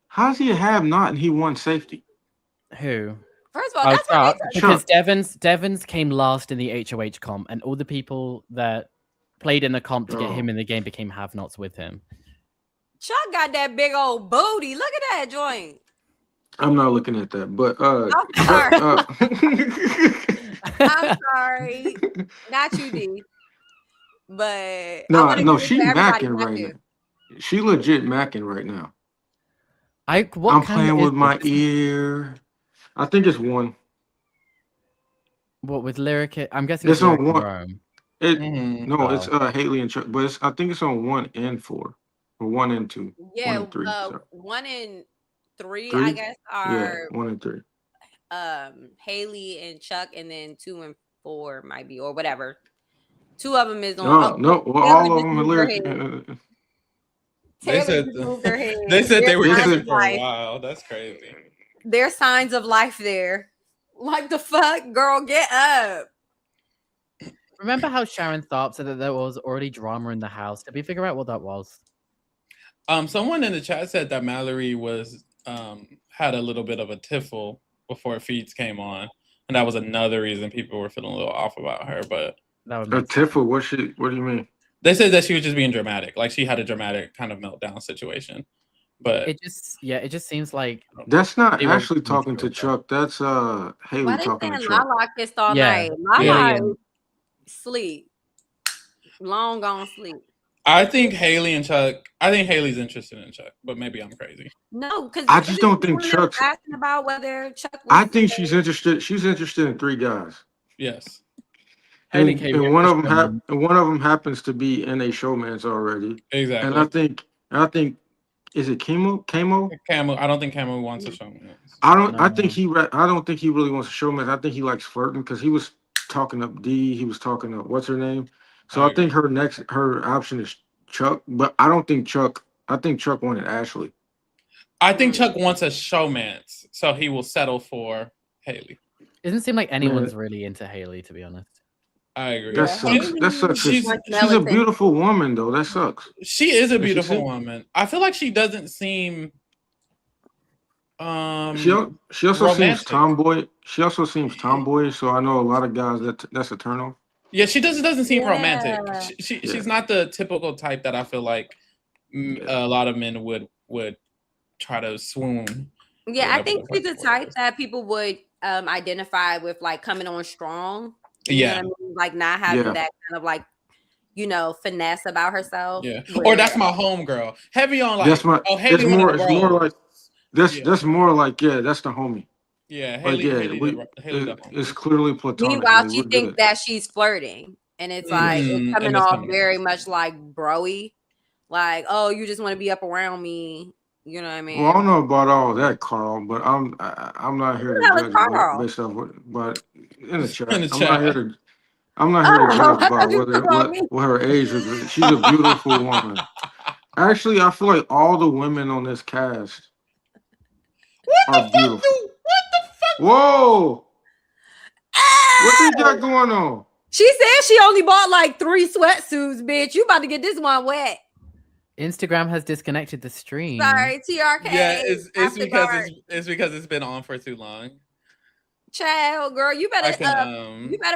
How's he a have-not and he won safety? Who? First of all, that's what because Devon's came last in the HOH comp, and all the people that played in the comp to get him in the game became have-nots with him. Chuck got that big old booty. Look at that joint. I'm not looking at that, but I'm sorry. Not you, D. But no, she macking right now. She legit macking right now. I'm playing with my ear. I think it's one. What with Lyric? I'm guessing it's on one. Rome. No, it's Haley and Chuck, but I think it's on 1 and 4 or 1 and 2. Yeah, 1 and 3. 1 and 3, I guess, are 1 and 3. Haley and Chuck, and then 2 and 4 might be, or whatever. 2 of them is on. All of them are Lyric. They said they were kissing for a while. That's crazy. There's signs of life there. Like the fuck, girl, get up. Remember how Sharon Tharp said that there was already drama in the house? Did we figure out what that was? Someone in the chat said that Mallory was had a little bit of a tiffle before Feeds came on, and that was another reason people were feeling a little off about her. But a tiffle? What do you mean? They said that she was just being dramatic, like she had a dramatic kind of meltdown situation. But it just seems like that's not actually talking to Chuck. That's Haley talking to Chuck. Lala kissed all night. Lala sleep. Long gone sleep. I think Haley and Chuck. I think Haley's interested in Chuck, but maybe I'm crazy. No, because I just don't think Chuck's asking about whether Chuck. I think she's interested. She's interested in 3 guys. Yes. Haley And, came and in one for of them showman. one of them happens to be in a showman's already. Exactly. And I think is it Camo? Camu. I don't think Camu wants a showman. I don't think he really wants a showman. I think he likes flirting because he was talking up D. He was talking up what's her name. So I think her option is Chuck, but I don't think Chuck. I think Chuck wanted Ashley. I think Chuck wants a showmance, so he will settle for Haley. It doesn't seem like anyone's really into Haley, to be honest. I agree. That sucks. That sucks. She's a beautiful woman, though. That sucks. She is a beautiful woman. I feel like she doesn't seem. She also seems tomboy. She also seems tomboy. So I know a lot of guys that's a turn off. Yeah, she doesn't seem romantic. She's not the typical type that I feel like a lot of men would try to swoon. Yeah, I think she's the type that people would identify with, like coming on strong. You know what I mean? Like not having that kind of like, finesse about herself. Yeah, or that's my homegirl. Heavy on like. That's my. Haley it's more like that's more like that's the homie. Yeah, Haley. It's clearly platonic. Meanwhile, she thinks that she's flirting, and it's like it's coming off very much like broy, like, oh, you just want to be up around me. You know what I mean? Well, I don't know about all that, Carl, but I'm not here to judge based off but in the chat. I'm not here to judge about what her age is. She's a beautiful woman. Actually, I feel like all the women on this cast are beautiful. What the fuck? Whoa! What you got going on? She said she only bought like 3 sweatsuits, bitch. You about to get this one wet. Instagram has disconnected the stream. Sorry, TRK. Yeah, it's because it's been on for too long. Child, girl, you better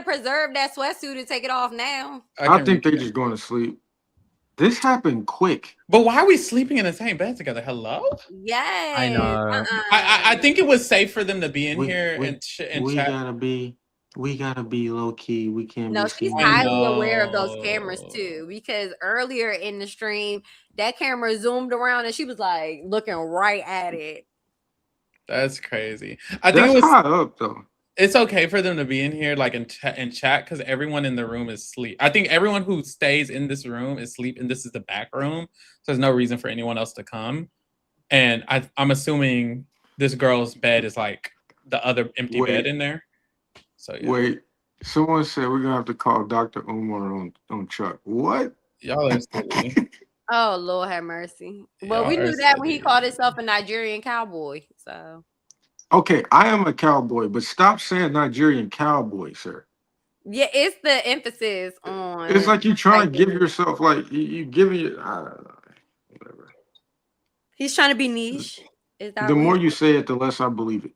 preserve that sweatsuit and take it off now. I think they're just going to sleep. This happened quick. But why are we sleeping in the same bed together? Hello? Yes. I know. I think it was safe for them to be in here and chat. We gotta be low key. We can't. No, she's highly aware of those cameras too. Because earlier in the stream, that camera zoomed around and she was like looking right at it. That's crazy. I think it was high up though. It's okay for them to be in here, like in chat, because everyone in the room is asleep. I think everyone who stays in this room is asleep, and this is the back room, so there's no reason for anyone else to come. And I'm assuming this girl's bed is like the other empty bed in there. So yeah. Wait, someone said we're gonna have to call Dr. Umar on Chuck. What? Y'all are silly. Oh, Lord have mercy. Well, we knew that when he called himself a Nigerian cowboy. So okay, I am a cowboy, but stop saying Nigerian cowboy, sir. Yeah, it's the emphasis on. It's like you trying to give yourself like you giving it. Whatever. He's trying to be niche. Is that the more you say it, the less I believe it.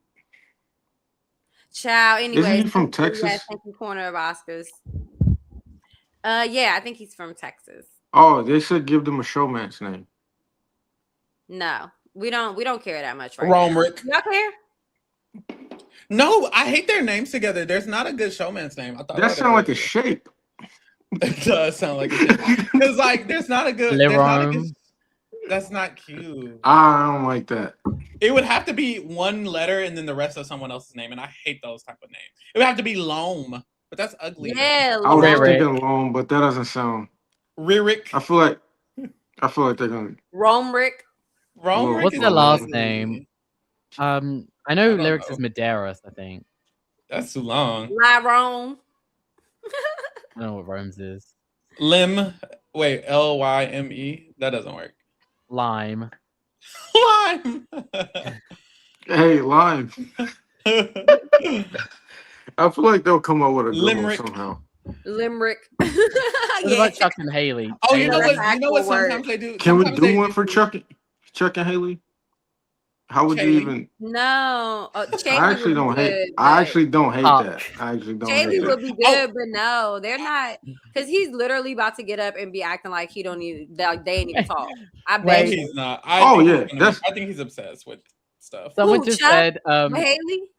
Child, anyway. Isn't he from Texas? Corner of Oscars. Yeah, I think he's from Texas. Oh, they said give them a showman's name. No, we don't care that much right Romerick. Y'all care? No, I hate their names together. There's not a good showman's name. I thought that sounds like a shape. It does sound like a shape. Because like there's not a good. That's not cute. I don't like that. It would have to be one letter and then the rest of someone else's name, and I hate those type of names. It would have to be Loam, but that's ugly. Yeah, I was thinking Loam, but that doesn't sound. Ririk. I feel like they're gonna. Romerick. What's their last name? I know Lyrics is Medeiros, I think. That's too long. Rome. I don't know what Rome's is. Lyme. Wait, Lyme. That doesn't work. Lime. Lime. Hey, Lime. I feel like they'll come up with a good one somehow. Limerick. What about Chuck and Haley? Oh, you know what? Sometimes they do. Can we do one for Chuck and Haley? How would you even? No, I actually don't hate. I actually don't hate that. I actually don't. Haley would be good, but no, they're not, because he's literally about to get up and be acting like he don't even. They ain't even talk. I bet he's not. I think he's obsessed with stuff. Someone just said Haley.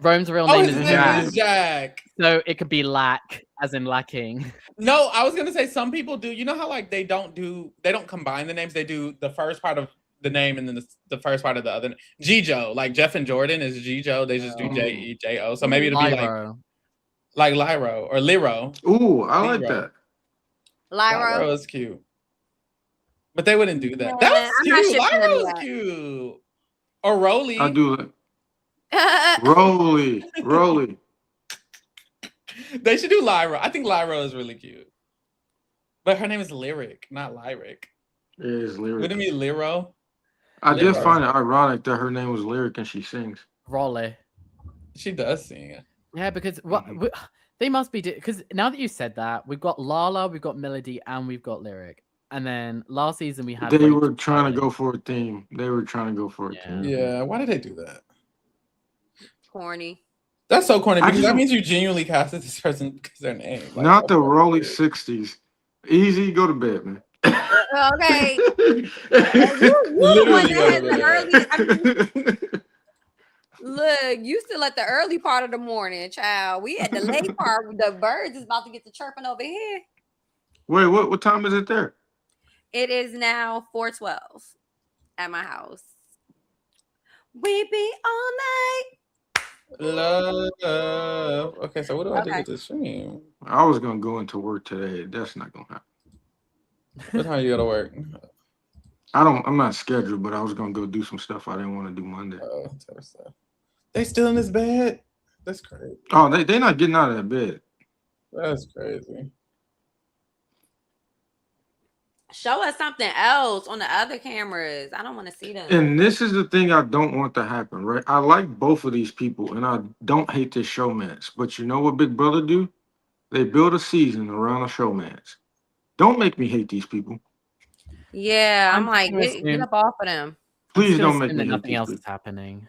Rome's real Oh, name his is name Jack, is Jack. so it could be lack, as in lacking. No, I was gonna say some people do. You know how like they don't combine the names. They do the first part of the name and then the first part of the other. Gijo, like Jeff and Jordan is Gijo. They just do Jejo. So maybe it'll be like Lyro or Liro. Ooh, I like that. Lyro is cute. But they wouldn't do that. Yeah, That was I'm not cute. shipping Lyro any is of that. cute. Or Rolly. I do it. Rolly. They should do Lyra. I think Lyra is really cute. But her name is Lyric, not Lyric. It is Lyric. Wouldn't it be Liro? I did find it ironic that her name was Lyric and she sings. Rolly. She does sing. Yeah, because they must be because now that you said that, we've got Lala, we've got Melody, and we've got Lyric. And then last season we had. They were trying to go for a theme. Yeah, why did they do that? Corny. That's so corny because that means you genuinely casted this person because their name. Like, not the Rolly 60s. Easy, go to bed, man. Okay. You the one that has the early. Look, you still at the early part of the morning, child. We at the late part. The birds is about to get to chirping over here. Wait, what time is it there? It is now 4:12 at my house. We be all night. Love. Okay, so what do I do with this stream? I was gonna go into work today. That's not gonna happen. What time you gotta work? I'm not scheduled, but I was gonna go do some stuff I didn't want to do Monday. They still in this bed? That's crazy. Oh, they not getting out of that bed. That's crazy. Show us something else on the other cameras. I don't want to see them. And this is the thing I don't want to happen, right? I like both of these people, and I don't hate this showmance. But you know what Big Brother do? They build a season around a showmance. Don't make me hate these people. Yeah, I'm like, get up off of them. Please don't make me hate nothing else is happening.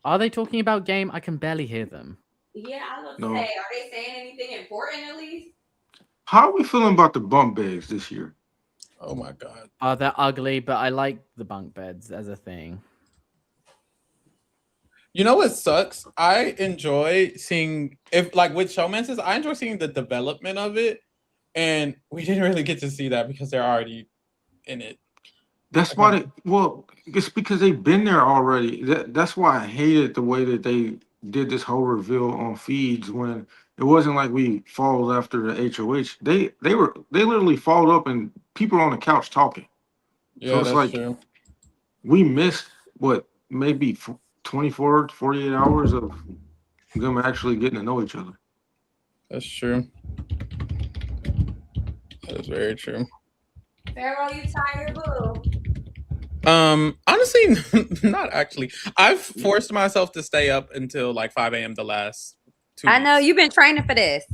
Are they talking about game? I can barely hear them. Yeah, I was gonna say, are they saying anything important at least? How are we feeling about the bunk beds this year? Oh my god. They're ugly, but I like the bunk beds as a thing. You know what sucks? I enjoy seeing with showmances, I enjoy seeing the development of it. And we didn't really get to see that because they're already in it. That's why it's because they've been there already. That's why I hated the way that they did this whole reveal on feeds when it wasn't like we followed after the HOH. They literally followed up and people on the couch talking. Yeah, so it's that's like true. We missed maybe 24, 48 hours of them actually getting to know each other. That's true. That is very true. Pharaoh, you tired, boo? Honestly, not actually. I've forced myself to stay up until like 5 a.m. the last 2 weeks. I know you've been training for this.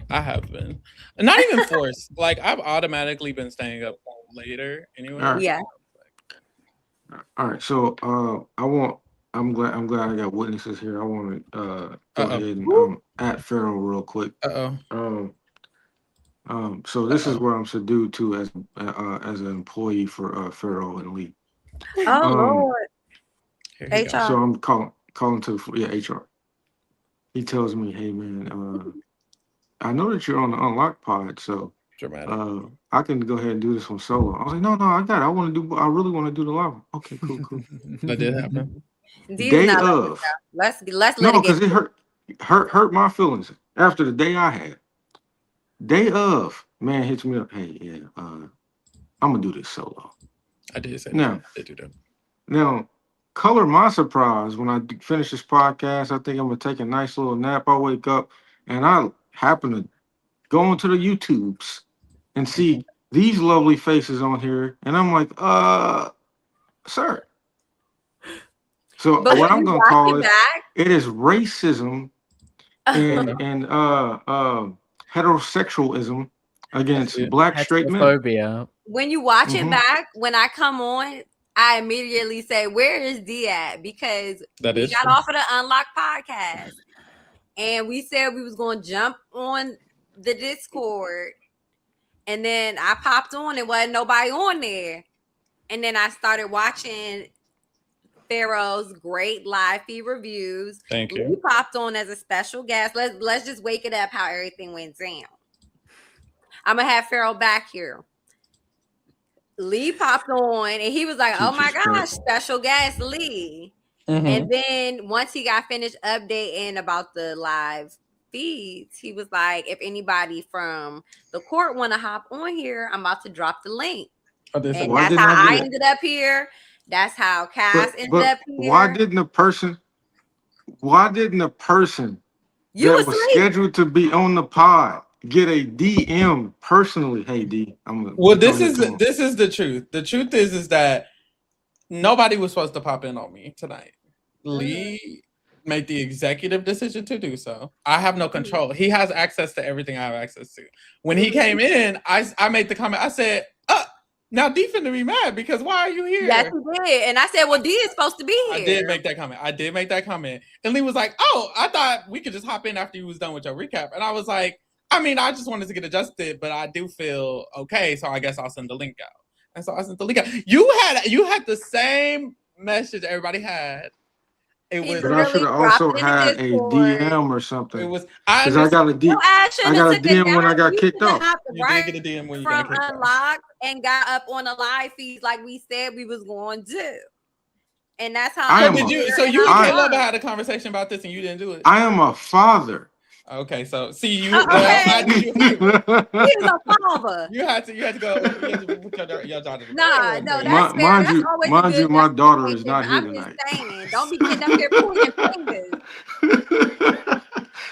I have been. Not even forced. Like I've automatically been staying up later anyway. All right. Yeah. All right. So I'm glad I got witnesses here. I want to go ahead and at Pharaoh real quick. So this is what I'm subdued to as an employee for Pharaoh and Lee. Oh Lord. HR. So I'm calling to HR. He tells me, "Hey man, I know that you're on the Unlock pod, so I can go ahead and do this one solo." I was like, "No, I got it. I really want to do the live." Okay, cool. That did happen. Day of. Let's no, because it hurt my feelings after the day I had. Day of, man hits me up. Hey, yeah, I'm gonna do this solo. I did say now. That. They do that. Now, color my surprise when I finish this podcast. I think I'm gonna take a nice little nap. I wake up and I happen to go into the YouTubes and see these lovely faces on here, and I'm like, sir. So what I'm gonna call it is racism and heterosexualism against black straight men. When you watch it back, when I come on, I immediately say, "Where is D at?" Because we got off of the Unlock podcast, and we said we was going to jump on the Discord, and then I popped on, and wasn't nobody on there, and then I started watching Pharaoh's great live feed reviews. Thank Lee you. popped on as a special guest. Let's just wake it up how everything went down. I'm gonna have Pharaoh back here. Lee popped on and he was like, "Oh my gosh, special guest Lee." And then once he got finished updating about the live feeds, he was like, "If anybody from the court want to hop on here, I'm about to drop the link." And that's how I ended up here. That's how Cass ended up here. Why didn't the person You that was was scheduled to be on the pod get a DM personally? Hey D, this is the truth. The truth is that nobody was supposed to pop in on me tonight. Lee made the executive decision to do so. I have no control. He has access to everything I have access to. When he came in, I made the comment. I said, now D finna be mad because why are you here? Yes, he did. And I said, well, D is supposed to be here. I did make that comment. And Lee was like, oh, I thought we could just hop in after you was done with your recap. And I was like, I mean, I just wanted to get adjusted, but I do feel okay. So I guess I'll send the link out. And so I sent the link out. You had the same message everybody had. But I should have also had a DM or something. It was because I got a DM. I got a DM when I got kicked off. You did get a DM when you got kicked off. From Unlocked and got up on the live feeds like we said we was going to do. And that's how. So you and Caleb had a conversation about this and you didn't do it. I am a father. Okay, so see you. Okay. He's a father. You had to go. You had to put your daughter. No, that's fair. Mind you, my daughter is not here tonight. I'm just saying, don't be getting up here pointing fingers.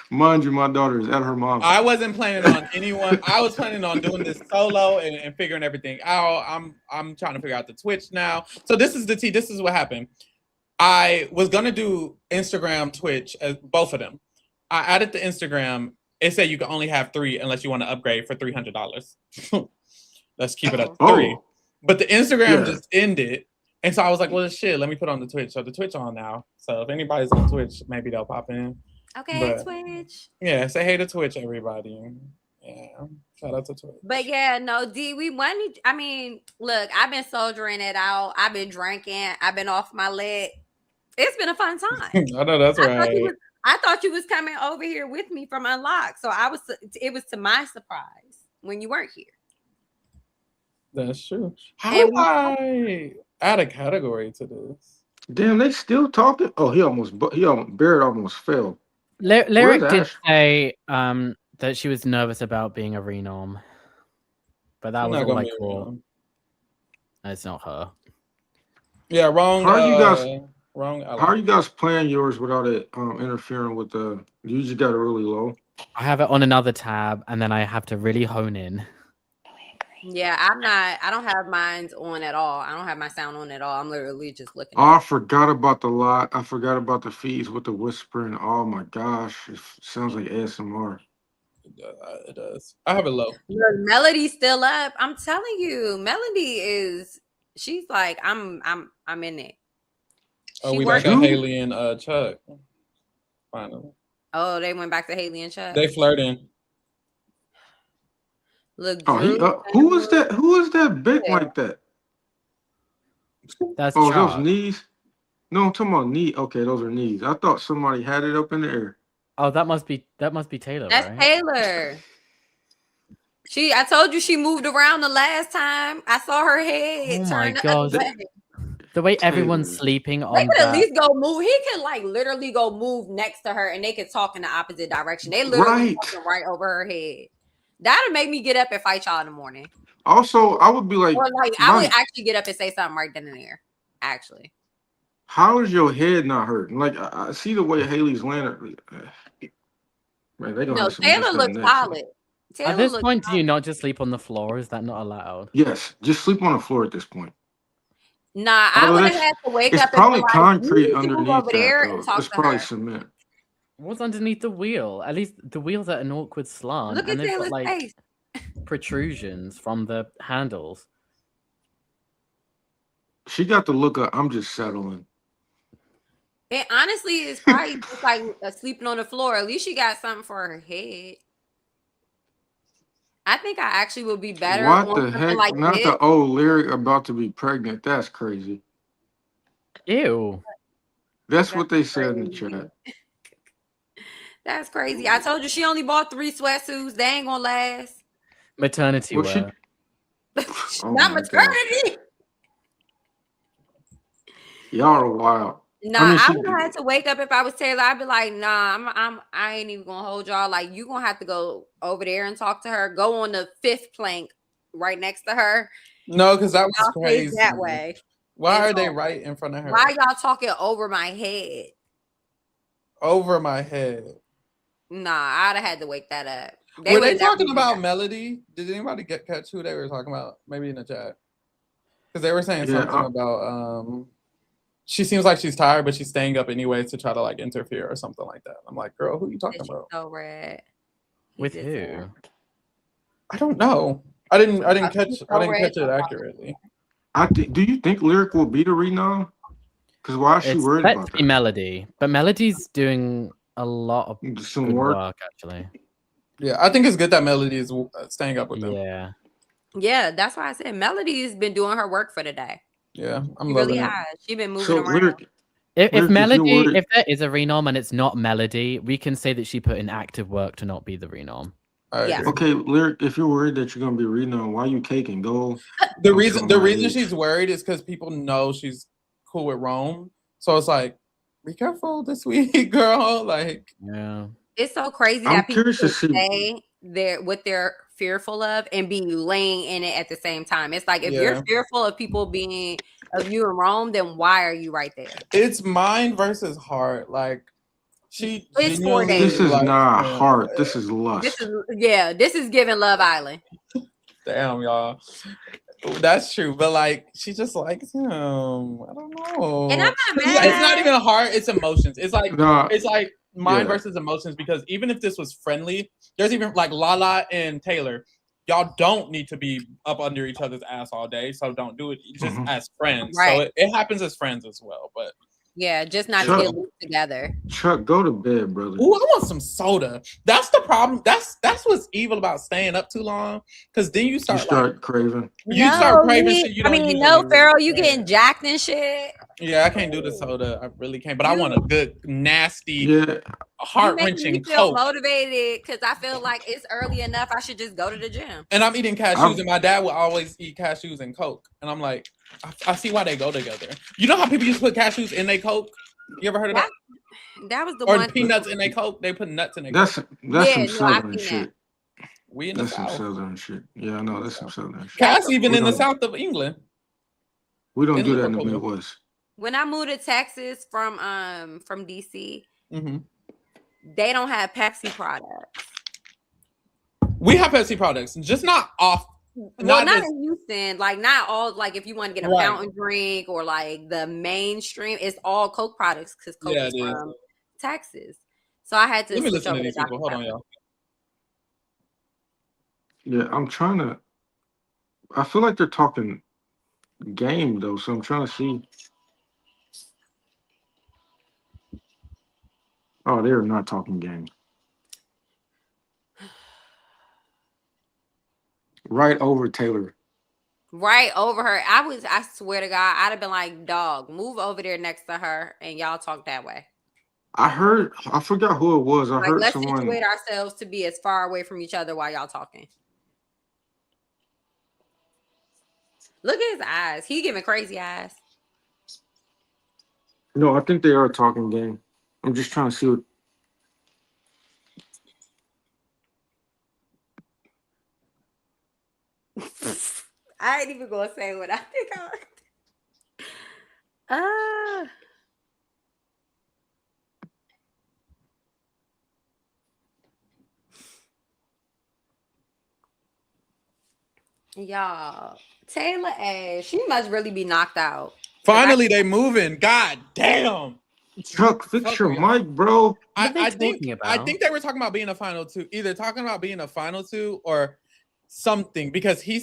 Mind you, my daughter is at her mom. I wasn't planning on anyone. I was planning on doing this solo and figuring everything out. I'm trying to figure out the Twitch now. So this is the tea. This is what happened. I was gonna do Instagram, Twitch, both of them. I added the Instagram. It said you can only have 3 unless you want to upgrade for $300. Let's keep it at 3. But the Instagram just ended. And so I was like, well, shit, let me put on the Twitch. So the Twitch on now. So if anybody's on Twitch, maybe they'll pop in. Okay, Twitch. Yeah, say hey to Twitch, everybody. Yeah, shout out to Twitch. But yeah, no, D, I mean, look, I've been soldiering it out. I've been drinking. I've been off my leg. It's been a fun time. I know that's right. I thought you was coming over here with me from Unlocked. So it was to my surprise when you weren't here. That's true. How do I add a category to this? Damn, they still talking? Oh, Barrett almost fell. Lyric did say that she was nervous about being a renorm. But that was all I caught. It's not her. Yeah, wrong. How are you guys playing yours without it interfering with the? You just got it really low. I have it on another tab, and then I have to really hone in. Yeah, I don't have mine on at all. I don't have my sound on at all. I'm literally just looking. Oh, I forgot about the lot. I forgot about the feeds with the whispering. Oh my gosh, it sounds like ASMR. It does. I have it low. Melody's still up. I'm telling you, Melody she's like, I'm in it. Oh, we back at Haley and Chuck. Finally. Oh, they went back to Haley and Chuck. They flirting. Look, who is that? Who is that big like that? That's those knees. No, I'm talking about knee. Okay, those are knees. I thought somebody had it up in the air. Oh, that must be Taylor. That's right? Taylor. I told you she moved around the last time. I saw her head. Oh my god. The way everyone's sleeping on they could at least go move. He could like literally go move next to her and they could talk in the opposite direction. They literally talking right over her head. That'll make me get up and fight y'all in the morning. Also, I would be like, or like I would actually get up and say something right then and there. Actually, how is your head not hurting? Like I see the way Haley's landed. Man, they gonna Taylor looks solid. At this point, do you not just sleep on the floor? Is that not allowed? Yes, just sleep on the floor at this point. Nah, I would have had to wake up. It's probably concrete underneath over there and talk it's to probably cement. What's underneath the wheel? At least the wheel's at an awkward slant. Look at they've got like face. Protrusions from the handles. She got the look of I'm just settling. It honestly is probably just like sleeping on the floor. At least she got something for her head. I think I actually would be better. What the heck? Like not this. The old Lyric about to be pregnant. That's crazy. Ew. That's what they said in the chat. That's crazy. I told you she only bought 3 sweatsuits. They ain't gonna last. Maternity wear. Oh Not my maternity. Y'all are wild. Nah, I would have had to wake up if I was Taylor. I'd be like, nah, I ain't even gonna hold y'all. Like, you gonna have to go over there and talk to her. Go on the 5th plank right next to her. No, because that was Y'all face crazy. that way. Why are they right in front of her? Why y'all talking over my head? Over my head. Nah, I'd have had to wake that up. Were they talking about Melody? Did anybody catch who they were talking about? Maybe in the chat. Because they were saying something about she seems like she's tired, but she's staying up anyway to try to like interfere or something like that. I'm like, girl, who are you talking about? So red. With who? I don't know. I didn't catch it accurately. Do you think Lyric will beat a renom? Because why is she worried about that? Melody, but Melody's doing a lot of some good work actually. Yeah, I think it's good that Melody is staying up with them. Yeah, that's why I said Melody has been doing her work for the day. Yeah, I'm loving it. She's been moving around. Lyric, if Melody, if there is a renom and it's not Melody, we can say that she put in active work to not be the renom. Yes. Okay, Lyric, if you're worried that you're gonna be renom, why are you caking? Go. The reason she's worried is because people know she's cool with Rome, so it's like, be careful this week, girl. Like, yeah, it's so crazy that people can say what they're fearful of and be laying in it at the same time. It's like if you're fearful of people being of you in Rome, then why are you right there? It's mind versus heart. Like, she it's 4 days. This is not heart. This is lust. This is giving Love Island. Damn, y'all. That's true, but like she just likes him. I don't know. And I'm not mad. It's not even heart, it's emotions. It's like mind versus emotions, because even if this was friendly, there's even like Lala and Taylor. Y'all don't need to be up under each other's ass all day, so don't do it just as friends. Right. So it happens as friends as well, but yeah, just not to get looped together. Chuck, go to bed, brother. Ooh, I want some soda. That's the problem. That's what's evil about staying up too long. Because then you start craving. You start craving shit you don't Pharaoh, you getting jacked and shit. Yeah, I can't do the soda. I really can't. But I want a good, nasty, heart-wrenching Coke. Feel Coke. motivated because I feel like it's early enough. I should just go to the gym. And I'm eating cashews, and my dad will always eat cashews and Coke. And I'm like, I see why they go together. You know how people used to put cashews in their Coke? You ever heard of that? That was the one. Or peanuts in their Coke. They put nuts in their Coke. That's some southern shit. We in the South. Some southern shit. Yeah, I know. That's some southern shit. That's even in the south of England. We don't do that in the Midwest. When I moved to Texas from DC, they don't have Pepsi products. We have Pepsi products, just not off. Well, not in Houston. Like not all. Like if you want to get a fountain drink or like the mainstream, it's all Coke products because Coke is from Texas. So I had to. Let me listen to these people. Hold on, y'all. Yeah, I'm trying to. I feel like they're talking game though, so I'm trying to see. Oh, they're not talking game. Right over Taylor. Right over her. I swear to God, I'd have been like, dog, move over there next to her and y'all talk that way. I forgot who it was. I heard let's someone. Situate ourselves to be as far away from each other while y'all talking. Look at his eyes. He giving crazy eyes. No, I think they are talking game. I'm just trying to see what. I ain't even gonna say what I think. Y'all, Taylor A, she must really be knocked out. Finally, they moving. God damn. Chuck, fix your mic, bro. I think they were talking about being a final two. Either talking about being a final two or something, because she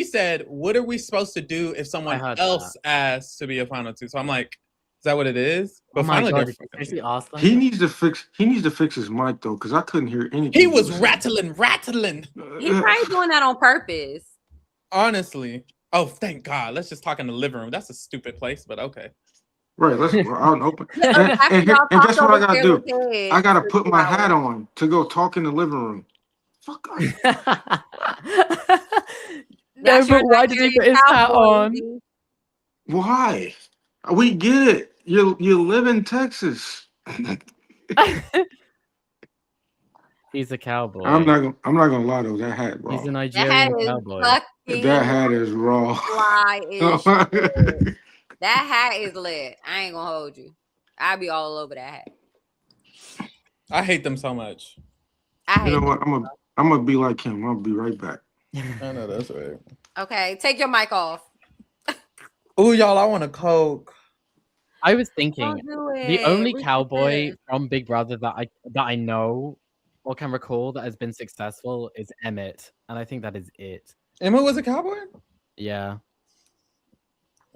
said, what are we supposed to do if someone else asks to be a final two? So I'm like, is that what it is? But finally, he needs to fix his mic though, because I couldn't hear anything. He was rattling. He probably doing that on purpose. Honestly. Oh, thank God. Let's just talk in the living room. That's a stupid place, but okay. Right, let's go out and open. Yeah, after And y'all guess talked what I over gotta Taylor's do? head I gotta for put 2 my hours. hat on to go talk in the living room. Fuck us. That's your but why did he put Nigerian his hat cowboy. on? Z. Why? We get it. You live in Texas. He's a cowboy. I'm not gonna lie though, that hat He's raw. a That hat Nigerian is cowboy. fucking That hat is raw. fly is shit. That hat is lit. I ain't gonna hold you. I'll be all over that hat. I hate them so much. I hate You know them. what? I'm gonna be like him. I'll be right back. I know that's right. Okay, take your mic off. Oh, y'all, I want a Coke. I was thinking Don't do it. the only We cowboy should. from Big Brother that I know or can recall that has been successful is Emmett, and I think that is it. Emma was a cowboy? Yeah.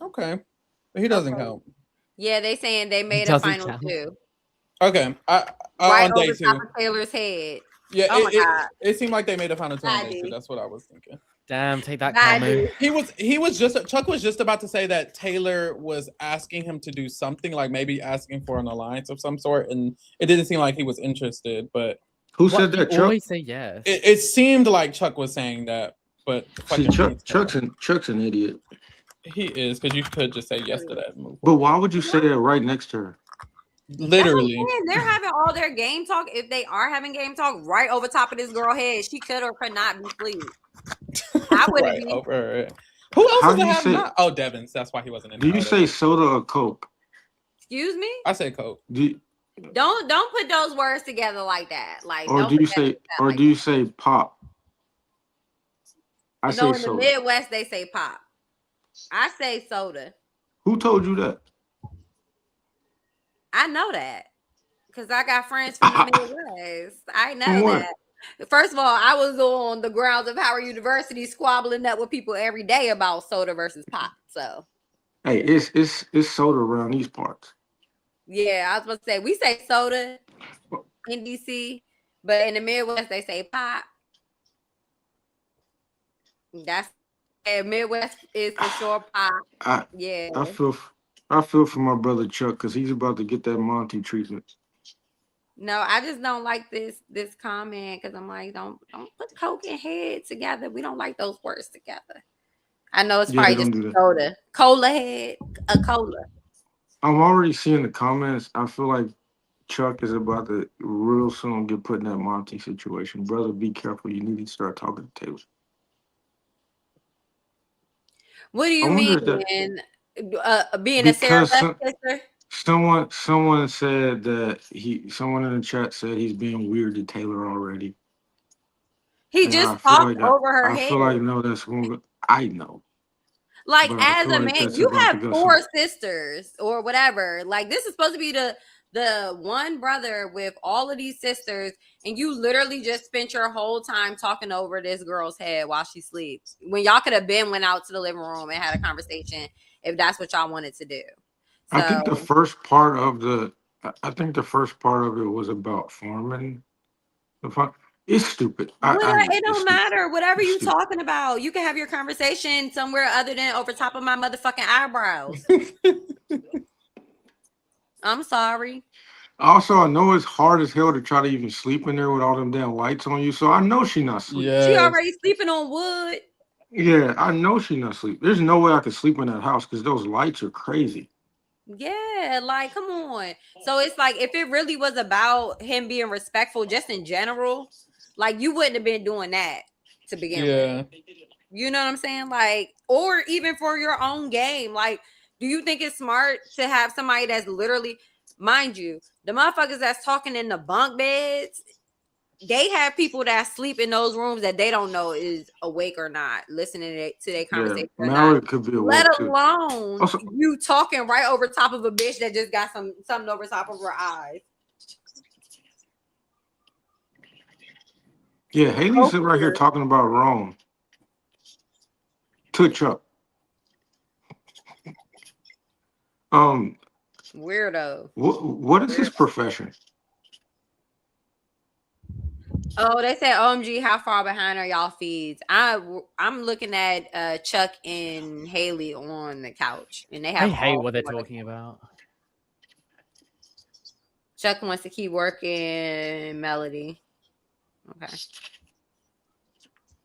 Okay. But he doesn't Okay. count. Yeah, they saying they made a Doesn't final count. 2. Okay. Right On day over 2. top of Taylor's head. Yeah, Oh my God. it seemed like they made a final 2 on I day 2. do. That's what I was thinking. Damn, take that, I Camu. do. Chuck was just about to say that Taylor was asking him to do something, like maybe asking for an alliance of some sort, and it didn't seem like he was interested. But Who said that, Chuck? Always say yes. it seemed like Chuck was saying that, but See, Chuck's an idiot. he is, because you could just say yes to that move. But why would you say that right next to her? Literally. They're having all their game talk. If they are having game talk right over top of this girl head, she could or could not be asleep. I wouldn't Right be. over her. Who else How is do you have say- not? Oh, Devins. That's why he wasn't in Do there. you say soda or Coke? Excuse me? I say Coke. Don't put those words together like that. Like, Or don't do you put that say together or like do you say pop? I that. No, say in the soda. Midwest they say pop. I say soda. Who told you that? I know that because I got friends from the Midwest. I know From where? that. First of all, I was on the grounds of Howard University squabbling up with people every day about soda versus pop. So Hey, it's soda around these parts. yeah, I was supposed to say we say soda in DC, but in the Midwest they say pop. That's Midwest is for sure pop. Yeah. I feel for my brother Chuck because he's about to get that Monty treatment. No, I just don't like this comment because I'm like, don't put Coke and head together. We don't like those words together. I know it's probably just soda. Cola head, a cola. I'm already seeing the comments. I feel like Chuck is about to real soon get put in that Monty situation. Brother, be careful. You need to start talking to Taylor. What do you mean? Being a Sarah sister? Someone said that someone in the chat said he's being weird to Taylor already. He just talked over her head. I feel like no, that's one. I know. Like as a man, you have 4 sisters or whatever. Like this is supposed to be the one brother with all of these sisters, and you literally just spent your whole time talking over this girl's head while she sleeps. When y'all could have went out to the living room and had a conversation if that's what y'all wanted to do. So, I think the first part of it was about farming. It's stupid. It don't matter. Whatever you talking about, you can have your conversation somewhere other than over top of my motherfucking eyebrows. I'm sorry. Also, I know it's hard as hell to try to even sleep in there with all them damn lights on you. So I know she not sleeping. Yes. She already sleeping on wood. Yeah, I know she not sleeping. There's no way I could sleep in that house because those lights are crazy. Yeah, like come on. So it's like if it really was about him being respectful just in general, like you wouldn't have been doing that to begin with. You know what I'm saying? Like, or even for your own game. Like, do you think it's smart to have somebody that's literally, mind you, the motherfuckers that's talking in the bunk beds, they have people that sleep in those rooms that they don't know is awake or not, listening to their conversation. Yeah, Mallory could be awake. Let alone you talking right over top of a bitch that just got something over top of her eyes. Yeah, Haley's right here talking about Rome to Chuck. Weirdo. What is his profession? Oh, they said, OMG, how far behind are y'all feeds? I'm looking at Chuck and Haley on the couch, and they have. I hate what they're talking about. Chuck wants to keep working Melody. Okay.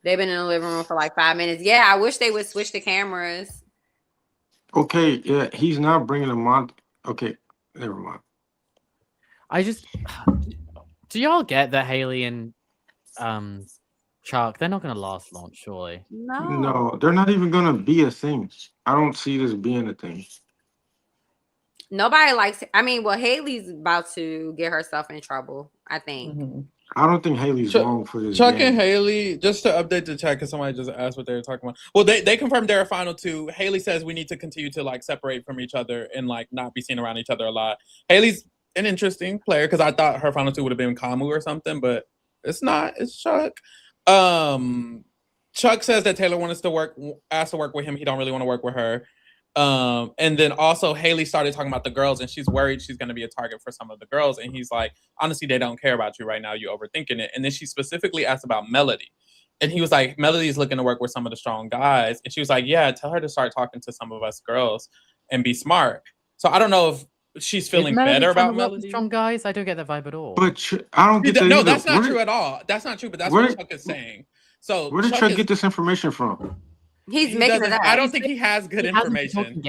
They've been in the living room for like 5 minutes. Yeah, I wish they would switch the cameras. Okay, yeah, he's not bringing them on. Okay, never mind. I just do y'all get that Haley and Chuck, they're not gonna last long, surely. No, they're not even gonna be a thing. I don't see this being a thing. Nobody likes. I mean, well, Haley's about to get herself in trouble. I think. Mm-hmm. I don't think Haley's wrong for this. Chuck game. and Haley, just to update the chat, because somebody just asked what they were talking about. Well, they confirmed they're a final two. Haley says we need to continue to like separate from each other and like not be seen around each other a lot. Haley's an interesting player because I thought her final two would have been Kamu or something, but it's not. It's Chuck. Chuck says that Taylor wants to asked to work with him. He don't really want to work with her. And then also Haley started talking about the girls and she's worried she's going to be a target for some of the girls. And he's like, honestly, they don't care about you right now. You're overthinking it. And then she specifically asked about Melody. And he was like, Melody's looking to work with some of the strong guys. And she was like, yeah, tell her to start talking to some of us girls and be smart. So I don't know if she's feeling better about Melody. Strong guys? I don't get the vibe at all. But I don't get that. No, either. that's not true at all. That's not true, but that's what Chuck is saying. So where did Chuck get this information from? He's making it up. I don't think he has good information.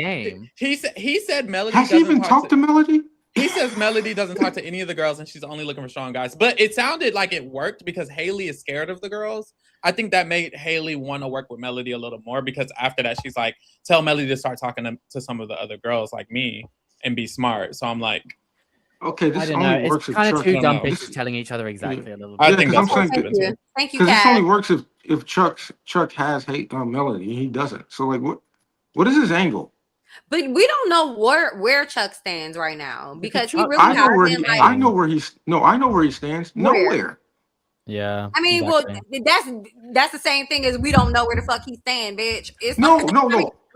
He said Melody has he even talked to Melody? He says Melody doesn't talk to any of the girls and she's only looking for strong guys. But it sounded like it worked because Haley is scared of the girls. I think that made Haley want to work with Melody a little more because after that she's like, tell Melody to start talking to some of the other girls like me and be smart. So I'm like, okay, this I don't only know. works It's kind of Chuck, two dumb bitches telling each other exactly a little bit. I think that's Thank you. Because this only works if Chuck has hate on Melody and he doesn't. So like what is his angle? But we don't know where Chuck stands right now because he really I know where hasn't, I know where he stands. Nowhere. Yeah. I mean, exactly. well, that's the same thing as we don't know where the fuck he's staying, bitch. It's No.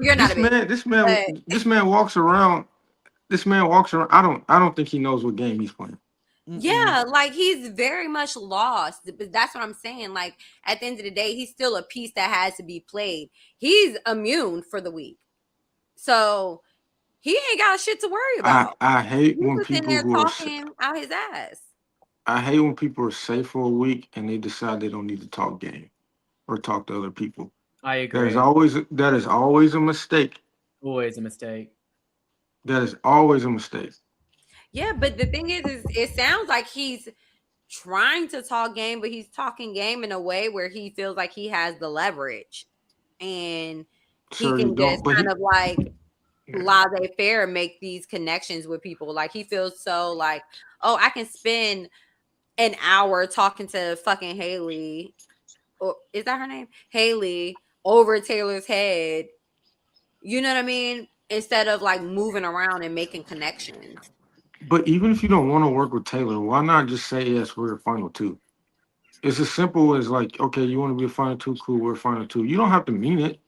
You're not a bitch. This man walks around. I don't think he knows what game he's playing. Yeah, like he's very much lost. But that's what I'm saying. Like at the end of the day, he's still a piece that has to be played. He's immune for the week, so he ain't got shit to worry about. I hate he when was people in there who are talking out his ass. I hate when people are safe for a week and they decide they don't need to talk game or talk to other people. I agree. That is always a mistake. Always a mistake. That is always a mistake. Yeah, but the thing is it sounds like he's trying to talk game, but he's talking game in a way where he feels like he has the leverage. And he can just kind of like laissez-faire make these connections with people. Like he feels so like, oh, I can spend an hour talking to fucking Haley. Or is that her name? Haley over Taylor's head. You know what I mean? Instead of like moving around and making connections. But even if you don't want to work with Taylor, why not just say yes, we're a final two? It's as simple as like, okay, you want to be a final two, cool, we're a final two. You don't have to mean it.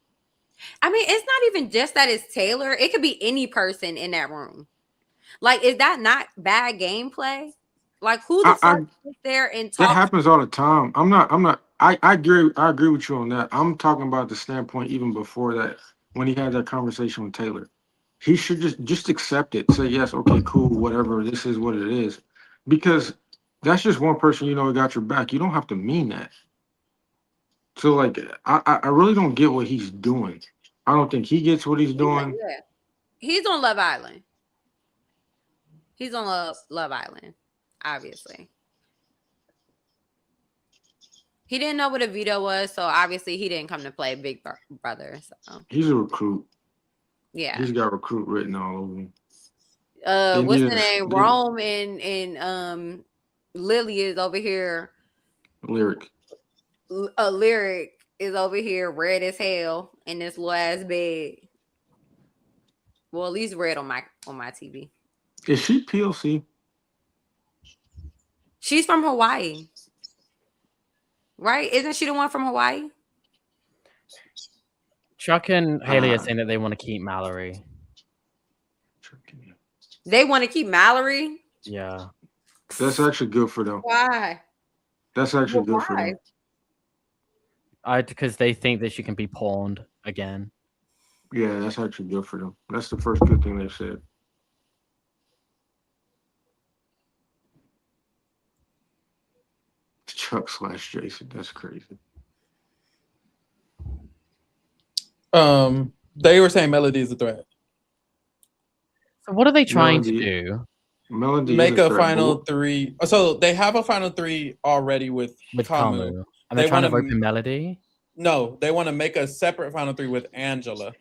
I mean, it's not even just that it's Taylor. It could be any person in that room. Like, is that not bad gameplay? Like, who the fuck sits there and talks? That happens all the time. I agree with you on that. I'm talking about the standpoint even before that, when he had that conversation with Taylor. He should just accept it. Say, yes, okay, cool, whatever. This is what it is. Because that's just one person got your back. You don't have to mean that. So, like, I really don't get what he's doing. I don't think he gets what he's doing. Yeah. He's on Love Island. He's on Love Island, obviously. He didn't know what a veto was, so obviously he didn't come to play Big Brother. So. He's a recruit. Yeah. He's got recruit written all over him. What's the name? Rome and Lily is over here. Lyric. Lyric is over here red as hell in this little ass bed. Well, at least red on my TV. Is she PLC? She's from Hawaii. Right? Isn't she the one from Hawaii? Chuck and Haley are saying that they want to keep Mallory. They want to keep Mallory? Yeah. That's actually good for them. Why? That's actually good for them. Because they think that she can be pawned again. Yeah, that's actually good for them. That's the first good thing they said. Chuck/Jason. That's crazy. They were saying Melody is a threat. So what are they trying Melody- to do? Melody Make is a threat. final 3. So they have a final 3 already with Kamu. And they're trying to wanna- rope in Melody? No, they want to make a separate final 3 with Angela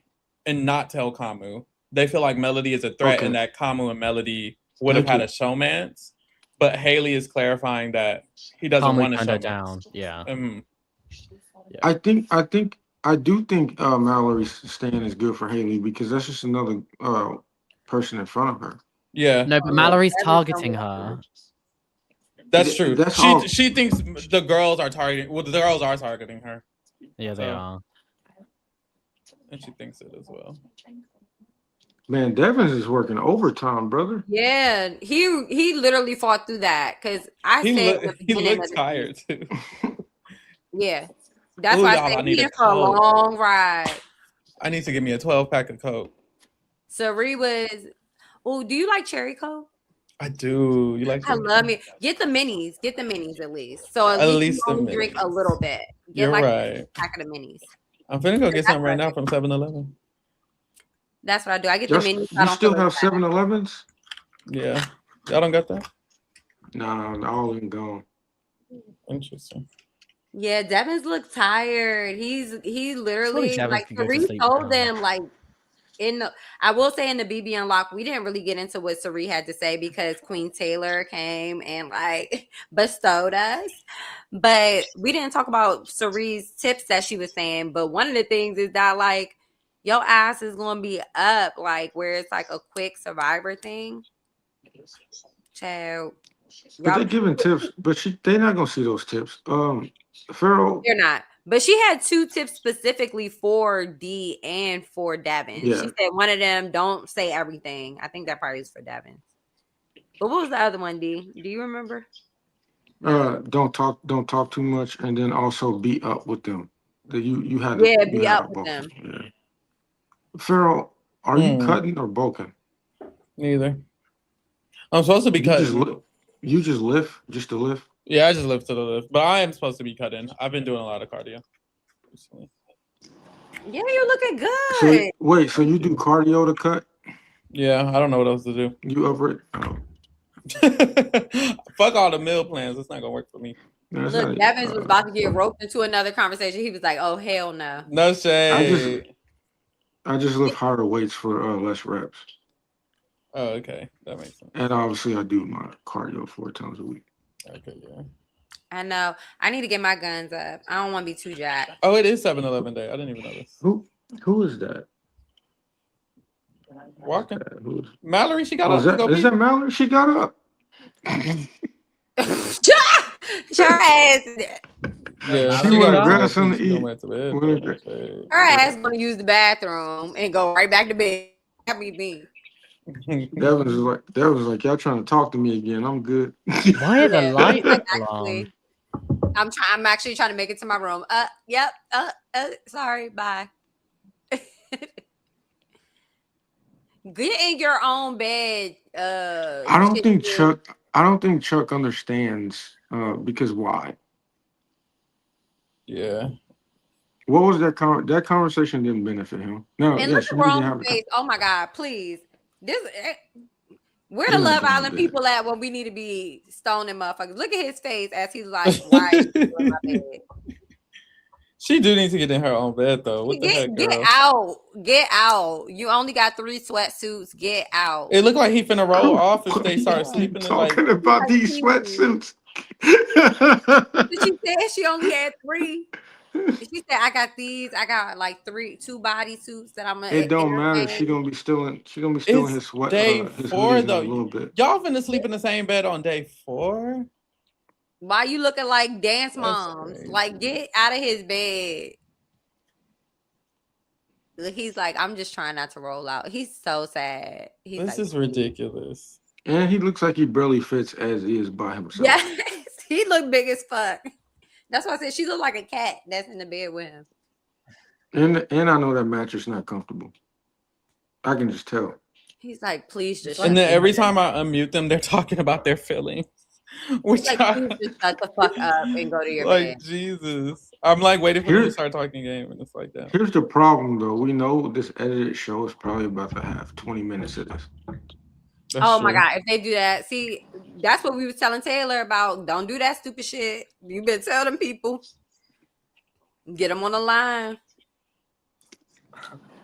and not tell Kamu. They feel like Melody is a threat Okay. and that Kamu and Melody would have had a showmance. But Haley is clarifying that he doesn't want to turned show her down. Yeah. I do think Mallory staying is good for Haley because that's just another person in front of her. Yeah. No, but Mallory's targeting her. That's true. That's she all- she thinks the girls are targeting. Well, the girls are targeting her. Yeah, they are. And she thinks it as well. Man, Devins is working overtime, brother. Yeah, he literally fought through that because I said at the He beginning looked of the tired too. Yeah, that's Ooh, why y'all, I I said need he a in for a Coke. long ride. I need to give me a 12-pack of Coke. Sari was. Oh, do you like cherry Coke? I do. You like? I love me. Get the minis. Get the minis at least. So at At least least you the only drink a minis. little bit. Get You're like right. a pack of the minis. I'm finna go get some right what I now do. from 7-Eleven. That's what I do. I get the minis. So I You don't still feel have as bad. 7-Elevens? Yeah. Y'all don't got that? Nah, all of them gone. Interesting. Yeah, Devins look tired. He literally Devins like could go to Sari sleep told now. them like I will say in the BB Unlock, we didn't really get into what Sari had to say because Queen Taylor came and like bestowed us. But we didn't talk about Sari's tips that she was saying. But one of the things is that like your ass is gonna be up, like where it's like a quick survivor thing. Child. But they're giving tips, but they're not gonna see those tips. Pharaoh. They're not. But she had 2 tips specifically for D and for Devin. Yeah. She said one of them, don't say everything. I think that probably is for Devin. But what was the other one, D? Do you remember? Don't talk too much, and then also be up with them. You had to be had up to with both. them. Yeah. Pharaoh, are you cutting or bulking? Neither. I'm supposed to be cutting. You just lift, just to lift. Yeah, I just lift to the lift, but I am supposed to be cutting. I've been doing a lot of cardio recently. Yeah, you're looking good. So you do cardio to cut? Yeah, I don't know what else to do. You over it? Oh. Fuck all the meal plans. It's not gonna work for me. Look, Devin was about to get roped into another conversation. He was like, "Oh hell no." No shade. I just lift harder weights for less reps. Oh, okay, that makes sense. And obviously, I do my cardio 4 times a week. Okay, yeah. I know. I need to get my guns up. I don't want to be too jacked. Oh, it is 7-Eleven day. I didn't even know this. Who is that? Walking. Mallory, she got up. Is that Mallory? She got up. Her ass. Yeah, she went grass on the eat. Her ass gonna use the bathroom and go right back to bed. That be me. Devin was like, y'all trying to talk to me again. I'm good. Why are the lights on? I'm actually trying to make it to my room. Yep. Sorry. Bye. Get in your own bed. I don't think Chuck understands because why? Yeah. What was that that conversation didn't benefit him. No, and yes, look at Rome's face. Oh my God, please. Where the Love Island people at when we need to be stoning motherfuckers? Look at his face as he's like, why are you in my bed? She do need to get in her own bed though. What the heck, girl? Get out. You only got 3 sweatsuits. Get out. It looked like he finna roll off if they start sleeping. Talking about these sweatsuits. She said she only had 3. She said, I got these. I got like 2 bodysuits that I'm gonna. It don't matter. She gonna be still in his sweat. Day his 4 though. A little bit. Y'all finna sleep in the same bed on day 4? Why you looking like dance moms? Like, get out of his bed. He's like, I'm just trying not to roll out. He's so sad. This is ridiculous. And he looks like he barely fits as is by himself. Yes, he look big as fuck. That's why I said she looked like a cat that's in the bed with him. And I know that mattress not comfortable. I can just tell. He's like, please just. And then every time I unmute them, they're talking about their feelings. Which Like, please just shut the fuck up and go to your bed. like Jesus. I'm like waiting for them to Here's start talking game, and it's like that. here's the problem though. We know this edited show is probably about to have 20 minutes of this. That's Oh my true. God, if they do that, see, that's what we was telling Taylor about. Don't do that stupid shit. You better tell them people. Get them on the line.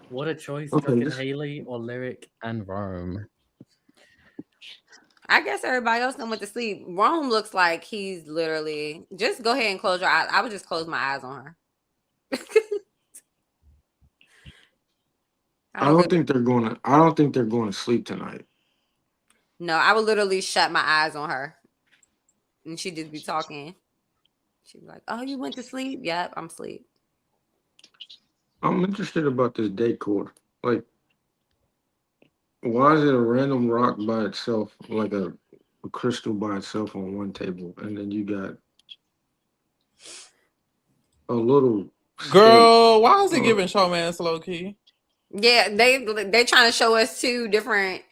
What a choice, Okay, Chuck and this- Haley or Lyric and Rome. I guess everybody else done went to sleep. Rome looks like he's literally just go ahead and close your eyes. I would just close my eyes on her. I don't think they're going to. I don't think they're going to sleep tonight. No, I would literally shut my eyes on her, and she'd just be talking. She'd be like, "Oh, you went to sleep? Yep, I'm asleep." I'm interested about this decor. Like, why is it a random rock by itself, like a crystal by itself on one table, and then you got a little Girl, why is it Oh. giving showman low key? Yeah, they trying to show us two different.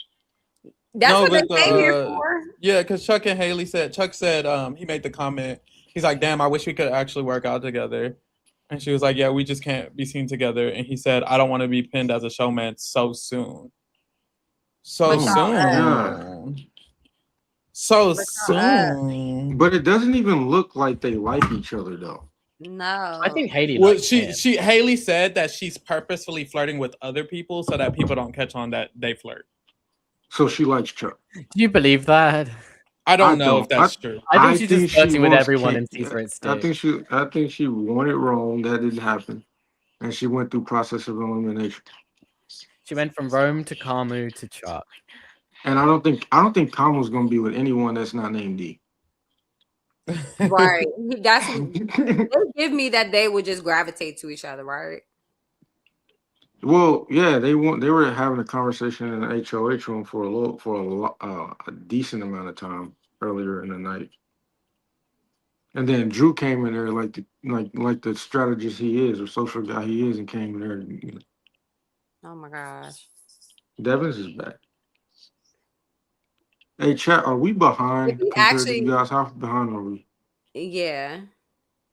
That's No, what they but came here for. yeah, because Chuck and Haley said he made the comment. He's like, damn, I wish we could actually work out together. And she was like, yeah, we just can't be seen together. And he said, I don't want to be pinned as a showman so soon. So But y'all, soon. So soon. But it doesn't even look like they like each other though. No, I think Haley. Well, likes him. Haley said that she's purposefully flirting with other people so that people don't catch on that they flirt. So she likes Chuck. Do you believe that? I don't know if that's true. I think she's just flirting with wants everyone Kate- and sees where it I sticks. think she wanted Rome. That didn't happen, and she went through process of elimination. She went from Rome to Kamu to Chuck. And I don't think Kamu's going to be with anyone that's not named D. right. That's they give me that they would just gravitate to each other, right? Well, yeah, they were having a conversation in the HOH room for a decent amount of time earlier in the night, and then Drew came in there like the strategist he is or social guy he is, and came in there. And, Oh my gosh. Devins is back. Hey, chat, are we behind If he compared actually- to you guys? How behind are we? Yeah.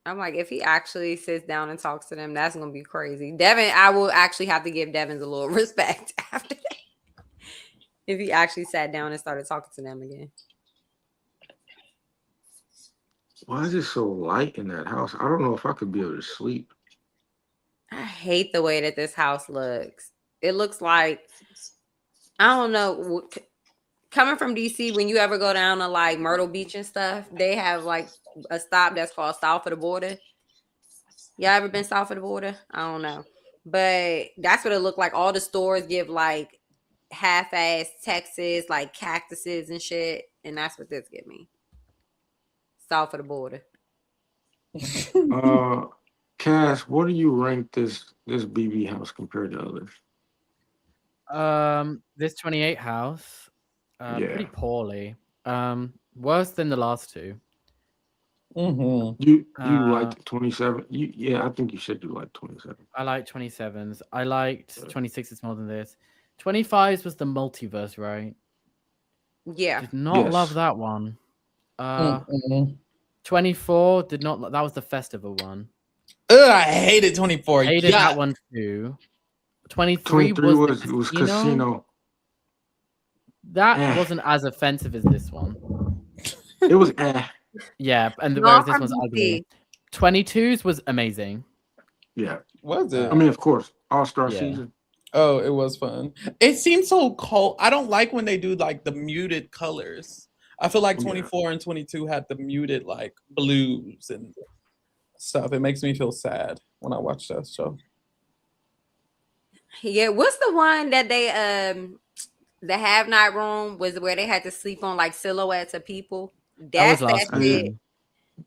I'm like, if he actually sits down and talks to them, that's gonna be crazy. Devin, I will actually have to give Devin a little respect after that. If he actually sat down and started talking to them again. Why is it so light in that house? I don't know if I could be able to sleep. I hate the way that this house looks. It looks like, I don't know. Coming from DC, when you ever go down to like Myrtle Beach and stuff, they have like a stop that's called South of the Border. Y'all ever been south of the border? I don't know. But that's what it looked like. All the stores give like half-ass Texas, like cactuses and shit. And that's what this give me. South of the border. Cass, what do you rank this BB house compared to others? This 28 house, Yeah. pretty poorly. Worse than the last two. Mm-hmm. You liked 27? Yeah, I think you said you liked 27. I like 27s. I liked 26s more than this. 25s was the multiverse, right? Yeah. Did not Yes. love that one. 24 did not. That was the festival one. Ugh, I hated 24. Hated Yeah. that one too. 23 was the casino. That wasn't as offensive as this one. It was Yeah, and No, whereas this from one's DC. ugly. 22s was amazing. Yeah. Was it? I mean, of course, All-Star Yeah. season. Oh, it was fun. It seems so cold. I don't like when they do like the muted colors. I feel like 24 and 22 had the muted like blues and stuff. It makes me feel sad when I watch that show. Yeah. What's the one that they the have not room was where they had to sleep on like silhouettes of people? That was That's last that season.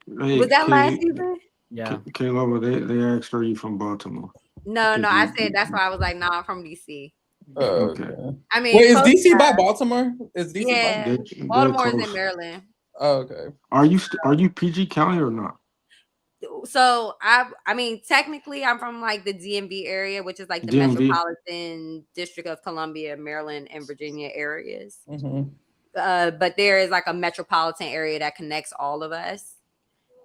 shit. Hey, Was that last season? Yeah. Kayla, they asked, are you from Baltimore? No, Did I you- said that's why I was like, no, I'm from DC. Okay. I mean, Wait, is close DC by enough. Baltimore? Is DC Yeah. by They're Baltimore is in close. Maryland. Oh, okay. Are you PG County or not? So I mean, technically, I'm from like the DMV area, which is like the DMV. Metropolitan District of Columbia, Maryland, and Virginia areas. Mm-hmm. but there is like a metropolitan area that connects all of us.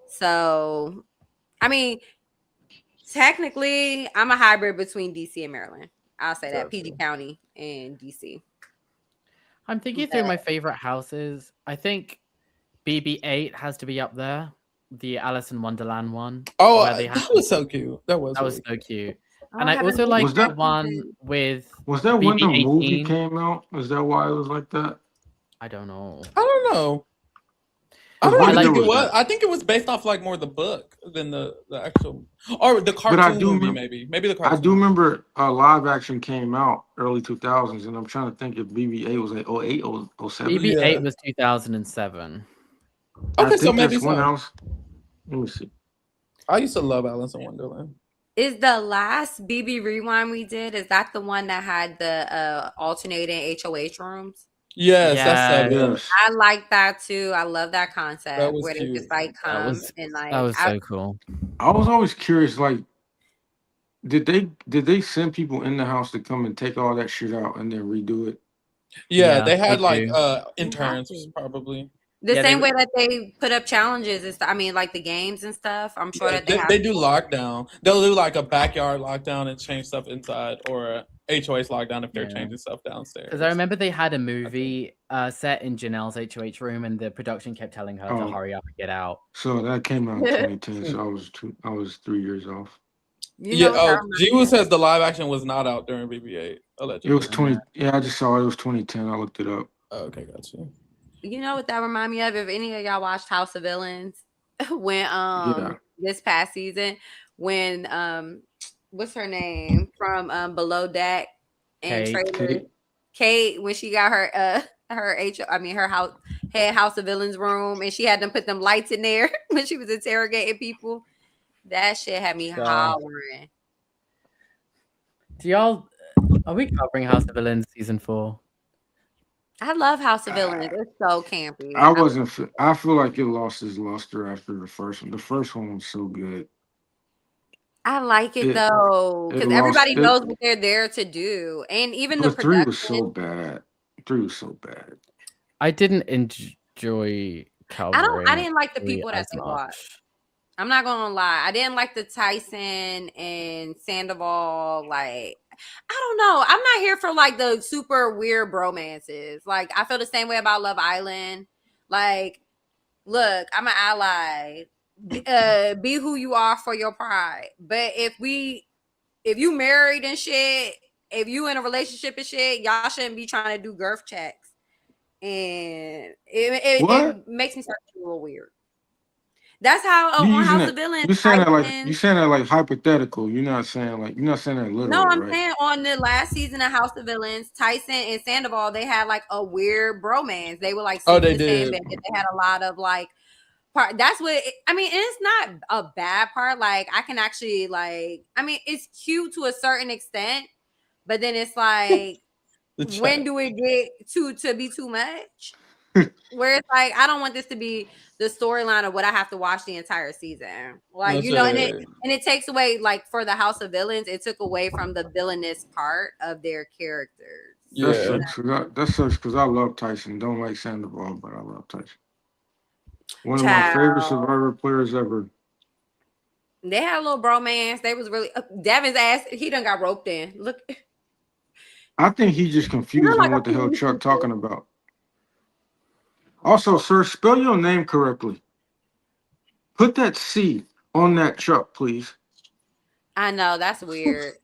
So, I mean, technically, I'm a hybrid between DC and Maryland. I'll say that PG County and DC. I'm thinking through my favorite houses. I think BB-8 has to be up there. The Alice in Wonderland one. Oh, that was so cute. That was so cute. Oh, And I also like the one with Was that when the movie BB-18. came out? Is that why it was like that? I don't know. I don't know. I don't think it was. I think it was based off like more the book than the actual or the cartoon movie. Maybe the cartoon. I do remember live action came out early 2000s, and I'm trying to think if BB-8 was like 08 or 07. BB-8 was 2007. Okay, so maybe one else. Let me see. I used to love Alice in Wonderland. Is the last BB rewind we did? Is that the one that had the alternating HOH rooms? Yes, that's 7. I like that too. I love that concept where they just like come and like that was so cool. I was always curious, like, did they send people in the house to come and take all that shit out and then redo it? Yeah, they had like interns probably. The same way that they put up challenges and stuff. I mean, like the games and stuff. I'm sure that they do lockdown. They'll do like a backyard lockdown and change stuff inside, or a HOH lockdown if they're changing stuff downstairs. Because I remember they had a movie set in Janelle's HOH room, and the production kept telling her to hurry up and get out. So that came out in 2010. So I was 3 years off. Jiwoo says the live action was not out during BB-8. Allegedly. It was 20. Yeah, I just saw it. It was 2010. I looked it up. Oh, okay, gotcha. You know what that remind me of? If any of y'all watched House of Villains when this past season, when what's her name from Below Deck and Trailer Kate, when she got her House of Villains room, and she had them put them lights in there when she was interrogating people. That shit had me hollering. Are we covering House of Villains season 4? I love House of Villains. It's so campy. I feel like it lost its luster after the first one. The first one was so good. I like it though, because everybody knows what they're there to do, and even the production. 3 was so bad. 3 was so bad. I didn't enjoy covering. I didn't like the people that they watched. I'm not gonna lie. I didn't like the Tyson and Sandoval. Like, I don't know. I'm not here for like the super weird bromances. Like, I feel the same way about Love Island. Like, look, I'm an ally. Be who you are for your pride. But if you married and shit, if you in a relationship and shit, y'all shouldn't be trying to do girth checks. And it makes me start to feel a little weird. That's how on House of Villains. You saying that like hypothetical. You're not saying that literally. No, I'm saying on the last season of House of Villains, Tyson and Sandoval, they had like a weird bromance. They were like, they did. They had a lot of like part. That's what I mean. It's not a bad part. Like I can actually like. I mean, it's cute to a certain extent, but then it's like, when do it get to be too much? Where it's like, I don't want this to be the storyline of what I have to watch the entire season. Like, you know, and it takes away, like, for the House of Villains, it took away from the villainous part of their characters. Yeah. That sucks because I love Tyson. Don't like Sandoval, but I love Tyson. One of my favorite Survivor players ever. They had a little bromance. They was really Devin's ass. He done got roped in. Look, I think he just confused on what the hell Chuck talking about. Also, sir, spell your name correctly. Put that C on that Chuck, please. I know that's weird.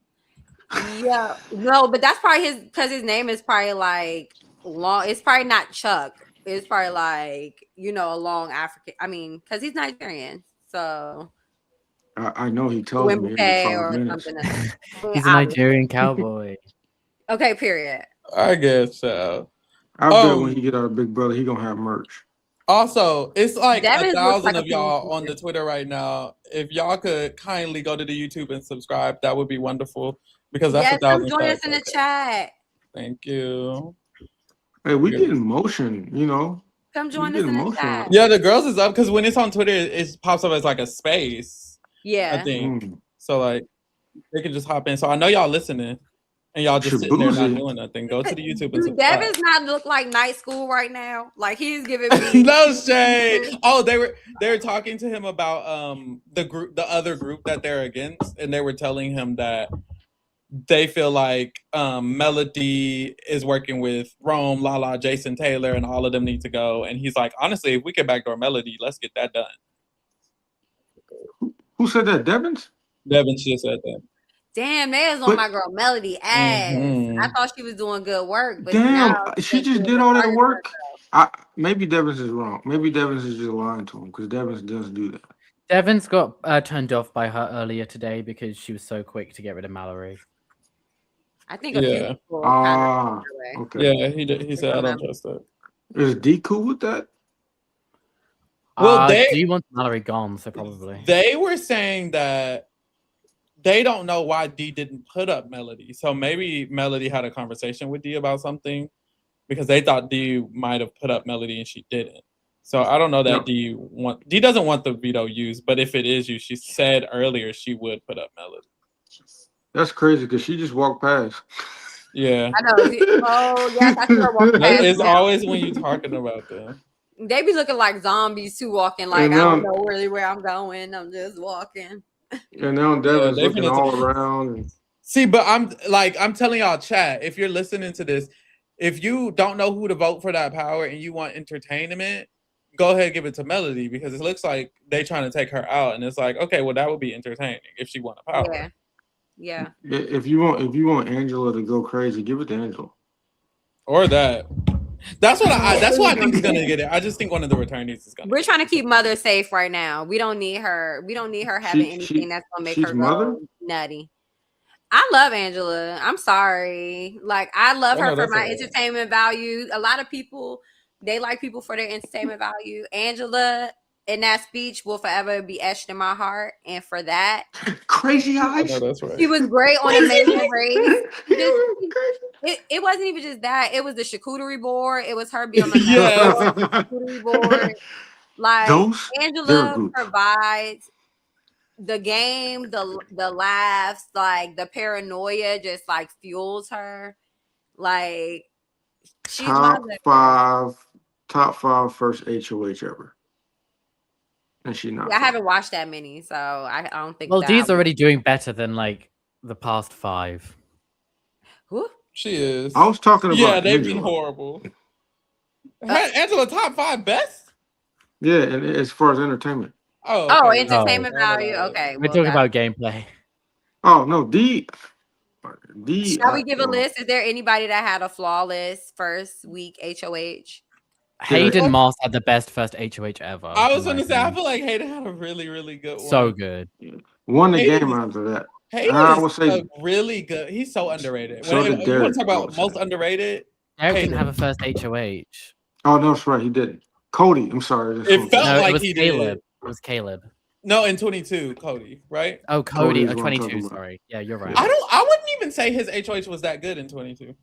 Yeah, no, but that's probably because his name is probably like long. It's probably not Chuck. It's probably like, you know, a long African. I mean, because he's Nigerian, so. I know he told me every 5 minutes. He's a Nigerian cowboy. Okay, period. I guess so. I bet when he get out of Big Brother, he gonna have merch. Also, it's like Devin 1,000 of y'all on the Twitter right now. If y'all could kindly go to the YouTube and subscribe, that would be wonderful. Because that's 1,000. Join us in the chat. Thank you. Hey, we getting motion, you know. Come join us in the chat. Yeah, the girls is up because when it's on Twitter, it pops up as like a space. Yeah. I think. So like they can just hop in. So I know y'all listening. and y'all just sitting there not Shabuzi. doing nothing. Go to the YouTube and Do subscribe. Devin's not look like night school right now? Like he's giving me No shade. Oh, they were talking to him about the other group that they're against, and they were telling him that they feel like Melody is working with Rome, Lala, Jason Taylor, and all of them need to go. And he's like, honestly, if we can backdoor Melody, let's get that done. Who said that? Devins? Devin just said that. damn, they was on my girl Melody ass. I thought she was doing good work, but Damn, now she just did all that work. Maybe Devins is wrong. Maybe Devins is just lying to him because Devins does do that. Devins got turned off by her earlier today because she was so quick to get rid of Mallory. I think a few people kind of okay. Yeah, he said I don't trust that. Is D cool with that? Well, do you want Mallory gone? So probably they were saying that they don't know why D didn't put up Melody. So maybe Melody had a conversation with D about something because they thought D might have put up Melody and she didn't. So I don't know that D doesn't want the veto used, but if it is used, she said earlier she would put up Melody. That's crazy because she just walked past. Yeah. I know. Oh, yes, I see her walking past. It's always when you're talking about them. They be looking like zombies too, walking like I don't know really where I'm going. I'm just walking. And now Devin's looking all around. And... See, but I'm telling y'all, chat, if you're listening to this, if you don't know who to vote for that power and you want entertainment, go ahead and give it to Melody because it looks like they trying to take her out, and it's like, okay, well that would be entertaining if she won a power. Yeah. If you want Angela to go crazy, give it to Angela. Or that. That's what I think is gonna get it. I just think one of the returnees is gonna. We're trying to keep Mother safe right now. We don't need her. We don't need her having anything that's gonna make her go nutty. I love Angela. I'm sorry. Like I love her for my entertainment value. A lot of people, they like people for their entertainment value. Angela in that speech will forever be etched in my heart. And for that, crazy eyes. That's right. She was great on Amazing Race. It wasn't even just that. It was the charcuterie board. It was her being on the charcuterie board. Like Angela provides the game, the laughs, like the paranoia just like fuels her. Like she's top five first HOH ever. And she not. Yeah, I haven't watched that many, so I don't think. Well, Dee's already doing better than like the past 5. Who? She is. I was talking about. Yeah, they've been horrible. Angela, top 5 best? Yeah, and as far as entertainment. Oh, okay. Entertainment value. Okay, we're talking about gameplay. Oh no, D. Shall we give a list? Is there anybody that had a flawless first week HOH? Hayden Moss had the best first HOH ever. I was going to say, I feel like Hayden had a really, really good one. So good. Won the game after that. Hayden is really good. He's so underrated. So when you want to talk about most underrated, Derek didn't have a first HOH. Oh, no, that's right. He didn't. Cody, I'm sorry. It felt like he Caleb. did. It was Caleb. No, in 22, Cody, right? Oh, Cody. 22, sorry. Yeah, you're right. I wouldn't even say his HOH was that good in 22.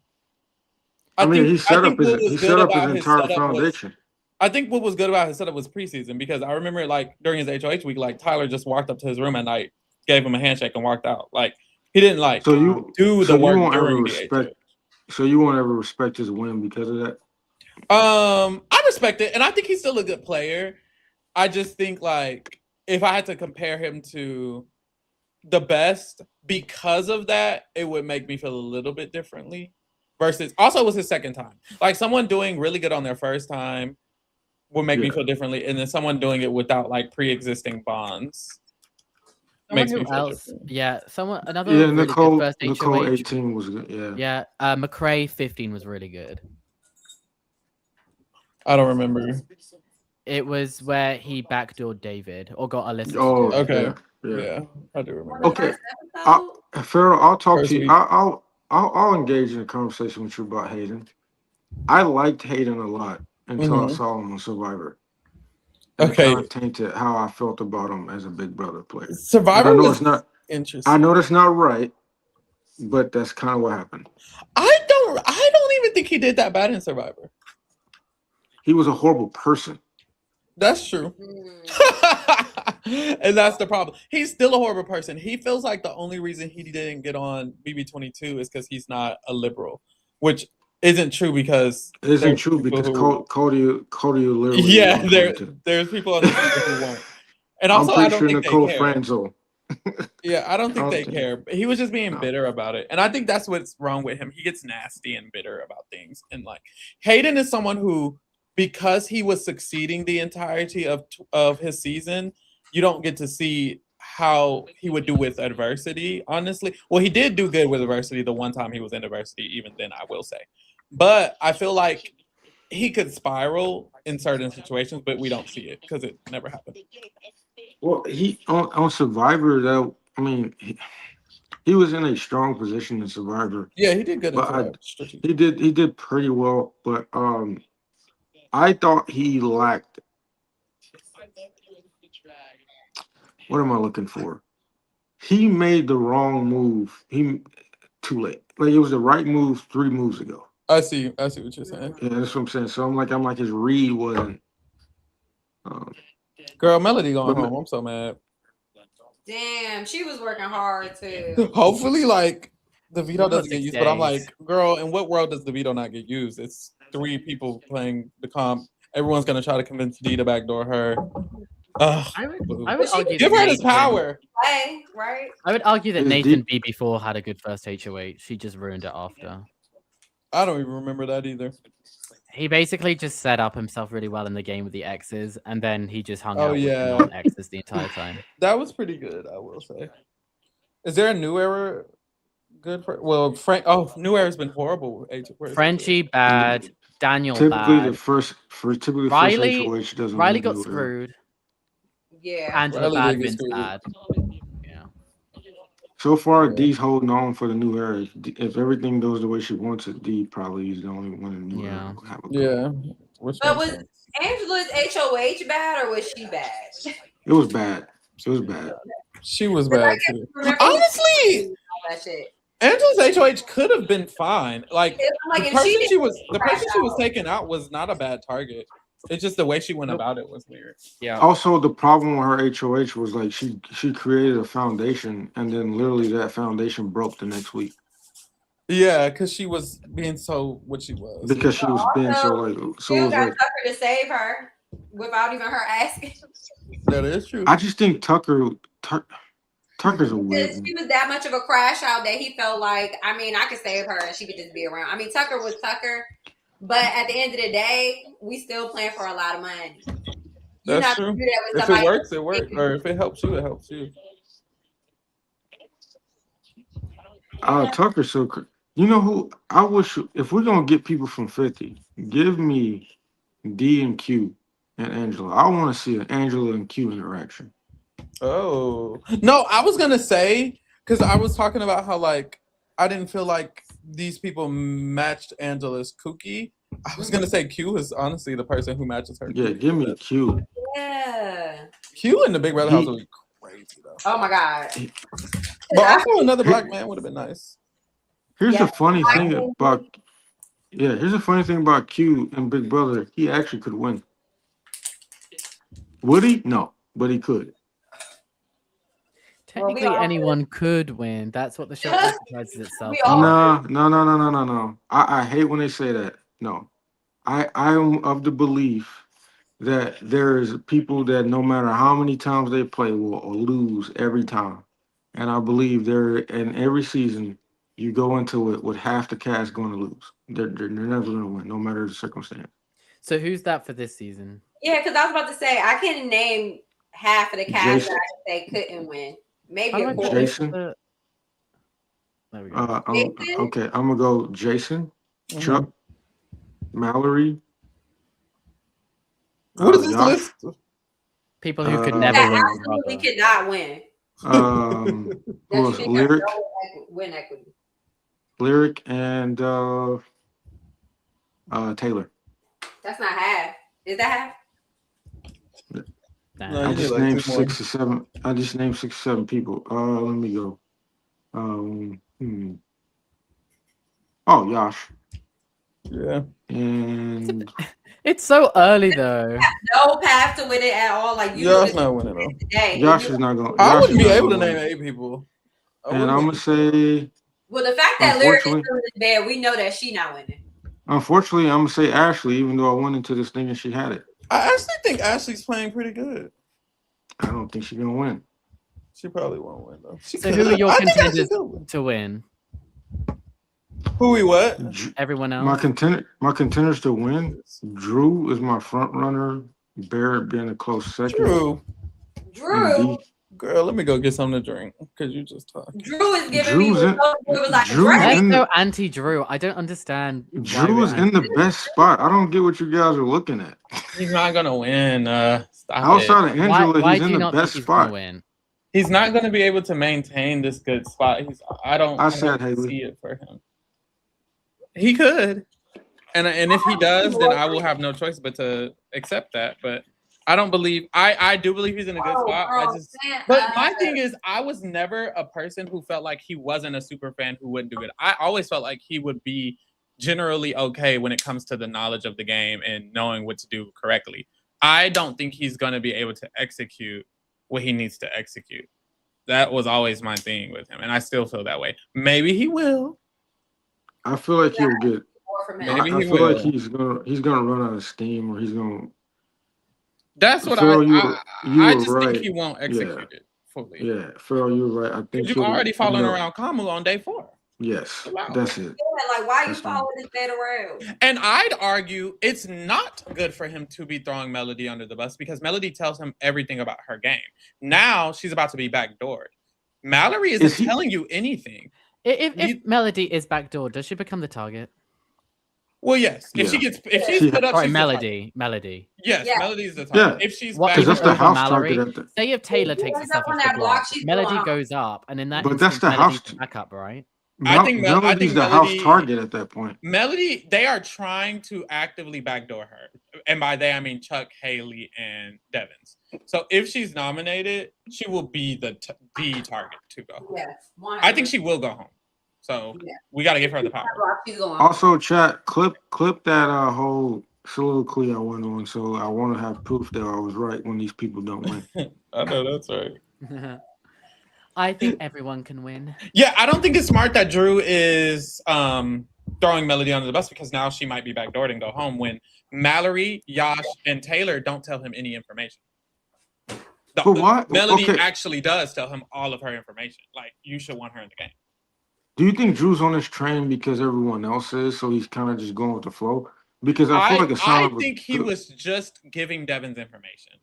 I mean, he set up his entire foundation. I think what was good about his setup was preseason because I remember like during his HOH week, like Tyler just walked up to his room at night, gave him a handshake, and walked out. Like he didn't like do the work during the HOH. So you won't ever respect his win because of that? I respect it, and I think he's still a good player. I just think like if I had to compare him to the best because of that, it would make me feel a little bit differently. Versus also it was his second time. Like someone doing really good on their first time would make me feel differently, and then someone doing it without like pre-existing bonds makes me feel different. Yeah, another really Nicole, good first Nicole HOH. 18 was good. Yeah, McCrae 15 was really good. I don't remember. It was where he backdoored David or got Alyssa. Oh, okay. Yeah, I do remember. Okay, Pharaoh, I'll talk to you. I'll engage in a conversation with you about Hayden. I liked Hayden a lot until I saw him on Survivor. And it kind of tainted how I felt about him as a Big Brother player. Survivor was not interesting. I know that's not right, but that's kind of what happened. I don't even think he did that bad in Survivor. He was a horrible person. That's true. And that's the problem. He's still a horrible person. He feels like the only reason he didn't get on BB22 is because he's not a liberal, which isn't true because Isn't true because Cody literally yeah, won't join too. there's people on the team who won't. And I'm also, I pretty don't sure think they Nicole care. Franzo. Yeah, I don't think they think- care. But he was just being No. bitter about it. And I think that's what's wrong with him. He gets nasty and bitter about things. And like Hayden is someone who, because he was succeeding the entirety of his season, you don't get to see how he would do with adversity, honestly. Well, he did do good with adversity the one time he was in adversity, even then, I will say. But I feel like he could spiral in certain situations, but we don't see it because it never happened. Well, he on Survivor though. I mean, he was in a strong position in Survivor. Yeah, he did good in But Survivor. he did pretty well. But I thought he lacked. What am I looking for? He made the wrong move. Too late. Like it was the right move 3 moves ago. I see what you're saying. Yeah, that's what I'm saying. So I'm like his read wasn't. Girl, Melody going home. I'm so mad. Damn, she was working hard too. Hopefully, like the veto What about doesn't get 6 used. But I'm days? like, girl, in what world does the veto not get used? It's 3 people playing the comp. Everyone's gonna try to convince D to backdoor her. Ugh, I would But argue give that her this Nathan- power. Play, right? I would argue that Is Nathan deep- BB4 had a good first HOH. She just ruined it after. I don't even remember that either. He basically just set up himself really well in the game with the X's, and then he just hung Oh, out yeah. with non-X's the entire time. That was pretty good, I will say. Is there a new era good for? Well, Frank. Oh, new era's been horrible. Frenchie bad, Daniel Typically bad. the first Riley, HOH doesn't Riley win got the era. screwed. Yeah. Angela Riley bad, did get Vince screwed. bad. Yeah. So far, Yeah. D's holding on for the new era. If everything goes the way she wants it, D probably is the only one in the new era. Have a good. Yeah. Which But makes was sense. Angela's HOH bad or was she bad? It was bad. It was bad. She was bad too. Remember Honestly, all that shit. Angela's HOH could have been fine. Like Like, the if person she she was, didn't the person she was crash taking out was not a bad target. It's just the way she went about it was weird. Yeah. Also, the problem with her HOH was like she created a foundation, and then literally that foundation broke the next week Yeah, because she was being so what she was. because she was being so like so. It Still was got like Tucker to save her without even her asking. That is true. I just think Tucker's a Because weird. she was that much of a crash out that he felt like, I mean, I could save her and she could just be around. I mean, Tucker was Tucker, but at the end of the day, we still playing for a lot of money. You're That's not true. gonna do that with If somebody. it works, it works. Or if it helps you, it helps you. Tucker, so you know who I wish if we're gonna get people from 50, give me D and Q and Angela. I want to see an Angela and Q interaction. Oh no, I was gonna say because I was talking about how like I didn't feel like these people matched Angela's kooky. I was gonna say Q is honestly the person who matches her. Yeah, give me Q. Yeah. Q in the Big Brother house would be crazy though. Oh my God. But also another black man would have been nice. Here's Yeah. the funny thing about here's the funny thing about Q and Big Brother. He actually could win. Would he? No, but he could. Technically, all anyone could win. That's what the show advertises itself. We all- No. I hate when they say that. No, I am of the belief that there is people that no matter how many times they play will lose every time, and I believe they're in every season. You go into it with half the cast going to lose. They're never going to win, no matter the circumstance. So who's that for this season? Yeah, because I was about to say I can name half of the cast Jason. that they couldn't win. Maybe How do I a put quarter. this Jason? for- There we go. Okay, I'm gonna go Jason, Mhm. Chuck, Mallory. What is this Josh, list? People who could Uh, never That win. absolutely Brother. could not win. Who That else? you Lyric, win equity. Lyric, and Taylor. That's not half. Is that half? Nah. No, I you just need like named 2 more. 6 or 7. I just named 6 or 7 people. Let me go. Oh, Yash. Yeah. And It's so early though. No path to win it at all. Like you Josh would not winning though. today. Josh is not going. I Josh wouldn't is be not able to going name to win. 8 people. And I'm gonna say, Well, the fact that Lyric is unfortunately, still in this bed, we know that she not winning. unfortunately, I'm gonna say Ashley, even though I went into this thing and she had it. I actually think Ashley's playing pretty good. I don't think she's gonna win. She probably won't win though. She So could. who are your I think Ashley contenders could win. to win? Who we what? Everyone else. My contenders to win. Drew is my front runner. Barrett being a close second. Drew. Drew. Girl, let me go get something to drink because you just talking. Drew is giving Drew's me in- it was like Drew's Drake. in- So anti-Drew. I don't understand. why Drew we're is in the best spot. I don't get what you guys are looking at. He's not gonna win. Stop Outside it. of Angela, why he's do in you the not think best he's gonna spot. win? He's not gonna be able to maintain this good spot. I don't said Haley. see it for him. He could. And if he does, then I will have no choice but to accept that. But I don't believe I do believe he's in a good spot. But my thing is, I was never a person who felt like he wasn't a super fan who wouldn't do it. I always felt like he would be generally okay when it comes to the knowledge of the game and knowing what to do correctly. I don't think he's going to be able to execute what he needs to execute. That was always my thing with him, and I still feel that way. Maybe he will. I feel like he'll get. Maybe I he feel will. like he's gonna run out of steam, or he's gonna. That's what Phil, I just think he won't execute it fully. Yeah, Phil, you're right. I think You already following around Kamu on day 4. Yes, that's it. Yeah, like why are you following this man around? And I'd argue it's not good for him to be throwing Melody under the bus because Melody tells him everything about her game. Now she's about to be backdoored. Mallory isn't telling you anything. If Melody is backdoor, does she become the target? Well, yes. If she's put up, sorry, she's Melody. Yes, Melody's the target. Yeah. If she's Because that's the house target. Say if Taylor takes herself off the block, Melody goes up, and in that But that's instance, the Melody's house- the backup, right? I think Melody's the Melody- house target at that point. Melody, they are trying to actively backdoor her. And by they, I mean Chuck, Haley, and Devins. So if she's nominated, she will be the target to go home. Yes, I think she will go home. So we got to give her the power. Also, chat, clip that whole soliloquy I went on, so I want to have proof that I was right when these people don't win. I know that's right. I think everyone can win. Yeah, I don't think it's smart that Drew is throwing Melody under the bus because now she might be backdoored and go home when Mallory, Yash, and Taylor don't tell him any information. But why? Melody Okay. actually does tell him all of her information. Like, you should want her in the game. Do you think Drew's on this train because everyone else is, so he's kind of just going with the flow? Because I feel like a sign I of think he was just giving Devin's information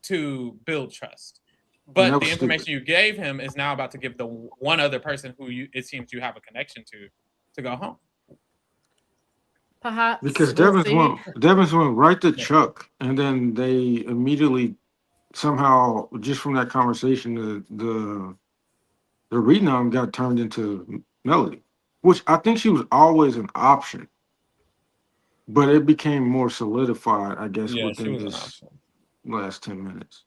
to build trust. But that the was information you gave him is now about to give the one other person who it seems you have a connection to go home. Perhaps because we'll Devins went right to Chuck, and then they immediately somehow just from that conversation the renom got turned into Melody, which I think she was always an option, but it became more solidified, I guess, within this last 10 minutes.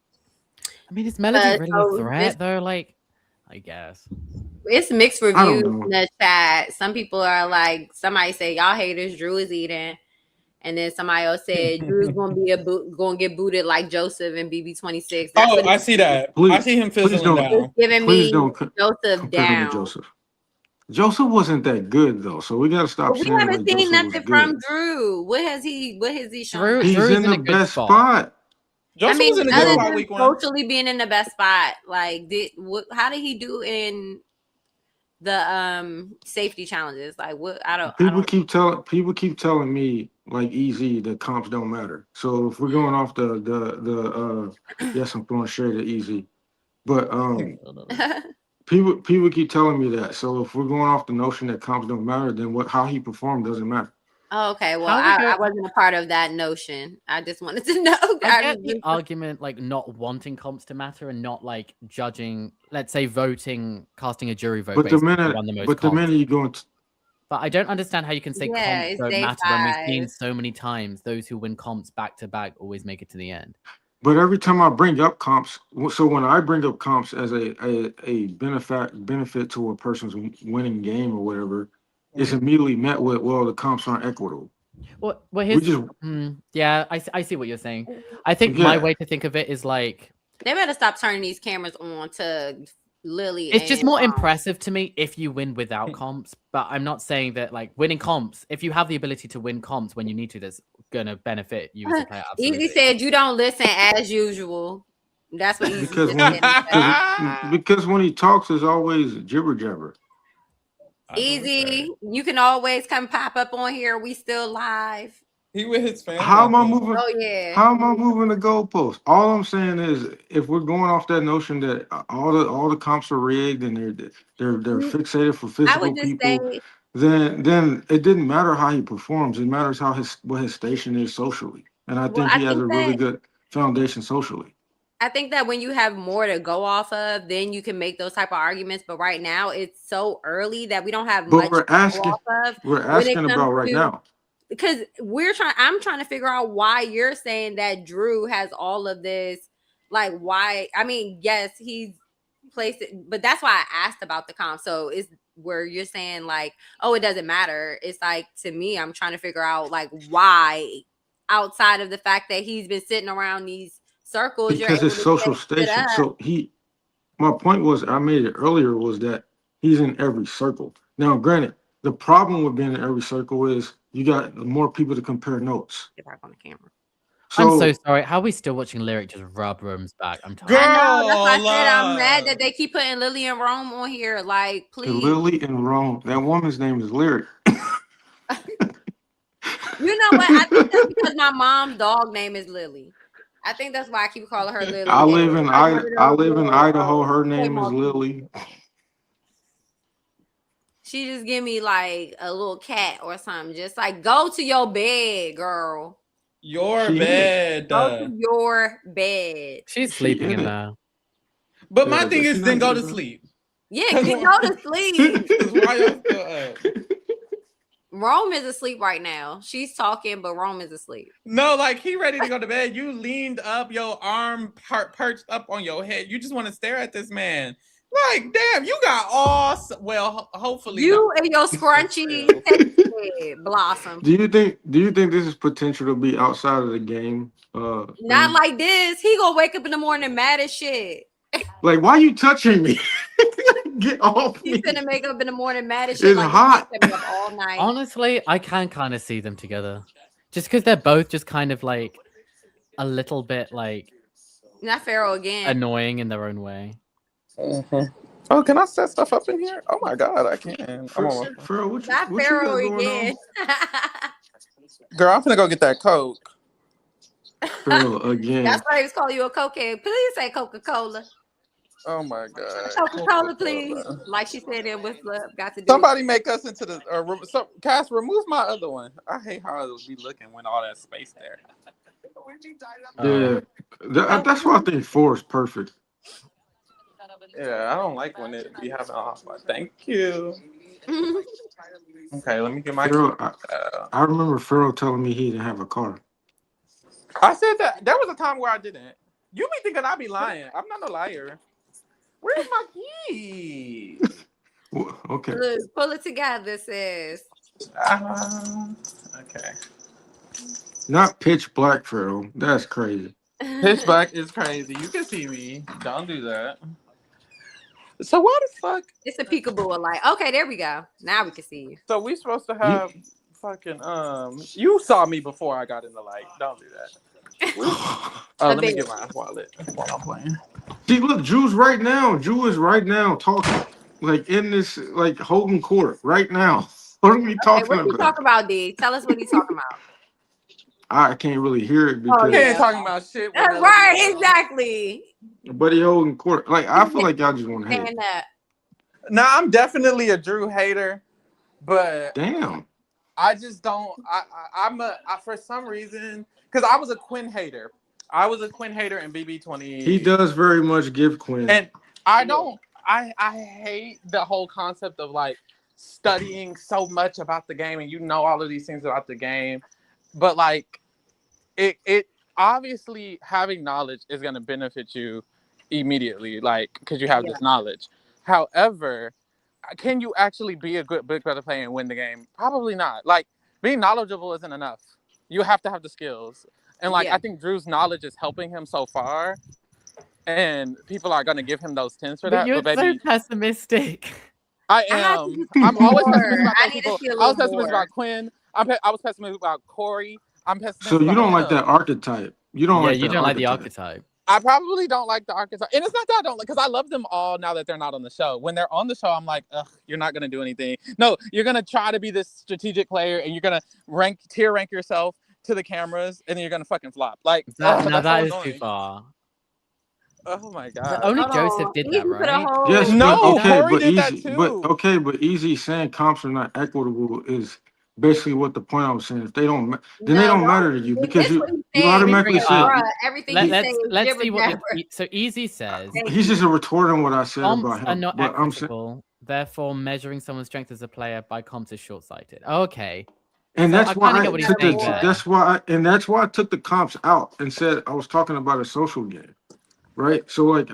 I mean, is Melody really a threat though? Like, I guess it's mixed reviews know. in the chat. Some people are like, somebody say y'all haters, Drew is eating, and then somebody else said Drew's gonna get booted like Joseph and BB26. Oh, I see that. I see him fizzling down. It's giving me Joseph Compare him to down. Joseph. Joseph wasn't that good though, so we gotta stop But we saying haven't like seen Joseph was nothing good. from Drew. What has he shown? He's in the best spot. Joseph was in a good other spot than week 1. socially being in the best spot, like how did he do in the safety challenges? Like what? People keep telling me like easy that comps don't matter. So if we're going off the yes, I'm throwing shade at easy, but people keep telling me that. So if we're going off the notion that comps don't matter, then how he performed doesn't matter. Oh, okay, well, I wasn't a part of that notion. I just wanted to know. I get the argument, like not wanting comps to matter and not like judging, let's say, casting a jury vote. But the based on who minute, won the most but the comps. minute you go into, But I don't understand how you can say Yeah, comps it's don't day matter when we've 5. seen so many times those who win comps back to back always make it to the end. but every time I bring up comps, so when I bring up comps as a benefit to a person's winning game or whatever, it's immediately met with, well, the comps aren't equitable. Well, We here's just yeah, I see what you're saying. I think my way to think of it is like They better stop turning these cameras on to Lily. it's just and more Rome. impressive to me if you win without comps. But I'm not saying that like winning comps. If you have the ability to win comps when you need to, that's gonna benefit you as a player. Absolutely. Easy said you don't listen as usual. That's what Easy because just when said. because when he talks, it's always jibber jabber. Easy, you can always come pop up on here. We still live. He with his family. How am I moving? Oh yeah. How am I moving the goalpost? All I'm saying is, if we're going off that notion that all the comps are rigged and they're fixated for I physical would just people, say then it didn't matter how he performs. It matters how what his station is socially, and I well, think he has a really good foundation socially. I think that when you have more to go off of, then you can make those type of arguments. But right now, it's so early that we don't have But much to go off of. we're when it asking comes about right to now. because I'm trying to figure out why you're saying that Drew has all of this. Like, why? I mean, yes, he's placed it, but that's why I asked about the comp. So it's where you're saying like, oh, it doesn't matter. It's like, to me, I'm trying to figure out like why, outside of the fact that he's been sitting around these circles, you're Because able his to social set it station. up. So my point was, I made it earlier, was that he's in every circle. Now, granted, the problem with being in every circle is you got more people to compare notes. Get back on the camera. I'm so So sorry. How are we still watching Lyric just rub Rome's back? I'm tired. I know. That's why I said I'm mad that they keep putting Lily and Rome on here. Like, please. Lily and Rome, that woman's name is Lyric. You know what? I think that's because my mom's dog name is Lily. I think that's why I keep calling her Lily. I live It's in like one of I those live in little, Idaho. Her toy name is monkeys. Lily. She just give me like a little cat or something. Just like, go to your bed, girl. Your She bed. Go to your bed. She's sleeping in it. there. But my Yeah, thing but she is, then not go to sleeping. sleep. Yeah, go to sleep. Why y'all still up? Rome is asleep right now. She's talking, but Rome is asleep. No, like he ready to go to bed. You leaned up, your arm perched up on your head. You just want to stare at this man. Like, damn, you got all. Well, hopefully You and your scrunchy head, Blossom. Do you think this is potential to be outside of the game? Not like this. He gonna wake up in the morning mad as shit. Like, why you touching me? Get off He's me. gonna make up in the morning mad as shit. It's Like, hot. he kept me up all night. Honestly, I can kind of see them together, just because they're both just kind of like a little bit like Not Pharaoh again. annoying in their own way. Mm-hmm. Oh, can I set stuff up in here? Oh my god, I can. Pharaoh, what Not you Pharaoh got going again. Girl, I'm gonna go get that Coke. Pharaoh again. That's why he was calling you a cokehead. Please say Coca-Cola. Oh my god. Coca-Cola, please. Like she said in What's Love Got to Do. Somebody make us into the Cass, remove my other one. I hate how it would be looking when all that space there. Yeah, that's why I think 4 is perfect. Yeah, I don't like when it be having off. Thank you. Okay, let me get my. Pharaoh, I remember Pharaoh telling me he didn't have a car. I said that there was a time where I didn't. You be thinking I be lying. I'm not a liar. Where's my key? Okay. Look, pull it together, sis. Okay. Not pitch black, Pharaoh. That's crazy. Pitch black is crazy. You can see me. Don't do that. So why the fuck? It's a peekaboo like. Okay, there we go. Now we can see you. So we supposed to have fucking You saw me before I got in the light. Don't do that. Let me get my wallet while I'm playing. See, look, Drew's right now. Drew is right now talking, like in this, like holding court right now. What are we talking what about? What you talking about, D? Tell us what he's talking about. I can't really hear it because he ain't talking about shit. Right, exactly. But he holding court. Like, I feel like y'all just want to hate. Nah, I'm definitely a Drew hater, but damn, I just don't. I'm for some reason, because I was a Quinn hater. I was a Quinn hater in BB20. He does very much give Quinn, and I don't. I hate the whole concept of like studying so much about the game and you know all of these things about the game, but like it obviously having knowledge is going to benefit you immediately, like because you have this knowledge. However, can you actually be a good big brother player and win the game? Probably not. Like being knowledgeable isn't enough. You have to have the skills. And like I think Drew's knowledge is helping him so far. And people are gonna give him those 10s for But that. you're But so baby, pessimistic. I am. I'm always pessimistic about I those need to people. see a I was little pessimistic more. about Quinn. I was pessimistic about Corey. I'm So pessimistic you about don't like him. that archetype. You don't Yeah, like you that don't like the archetype. archetype. I probably don't like the archetype. And it's not that I don't like, because I love them all now that they're not on the show. When they're on the show, I'm like, ugh, you're not going to do anything. No, you're going to try to be this strategic player and you're going to tier rank yourself to the cameras and then you're going to fucking flop. Like, Now that's that so is annoying. too far. Oh my But God. only Hold Joseph on. did Easy that, put a right? Yes, whole. but No, okay, Corey but did that easy, too. but easy saying comps are not equitable is basically what the point I was saying. If they don't, then they No, don't matter to don't. you because This what he's you saying. Let me He's bring automatically it saying, up. said bruh, everything you say is Let's jibber see what jabber. so Easy says. Thank he's you. just retorting what I said Comps about are him. not But I'm saying, equitable, therefore measuring someone's strength as a player by comps is short-sighted. Okay. and So that's I why kind of I get what he's took saying the there. that's why I took the comps out and said I was talking about a social game, right? So like,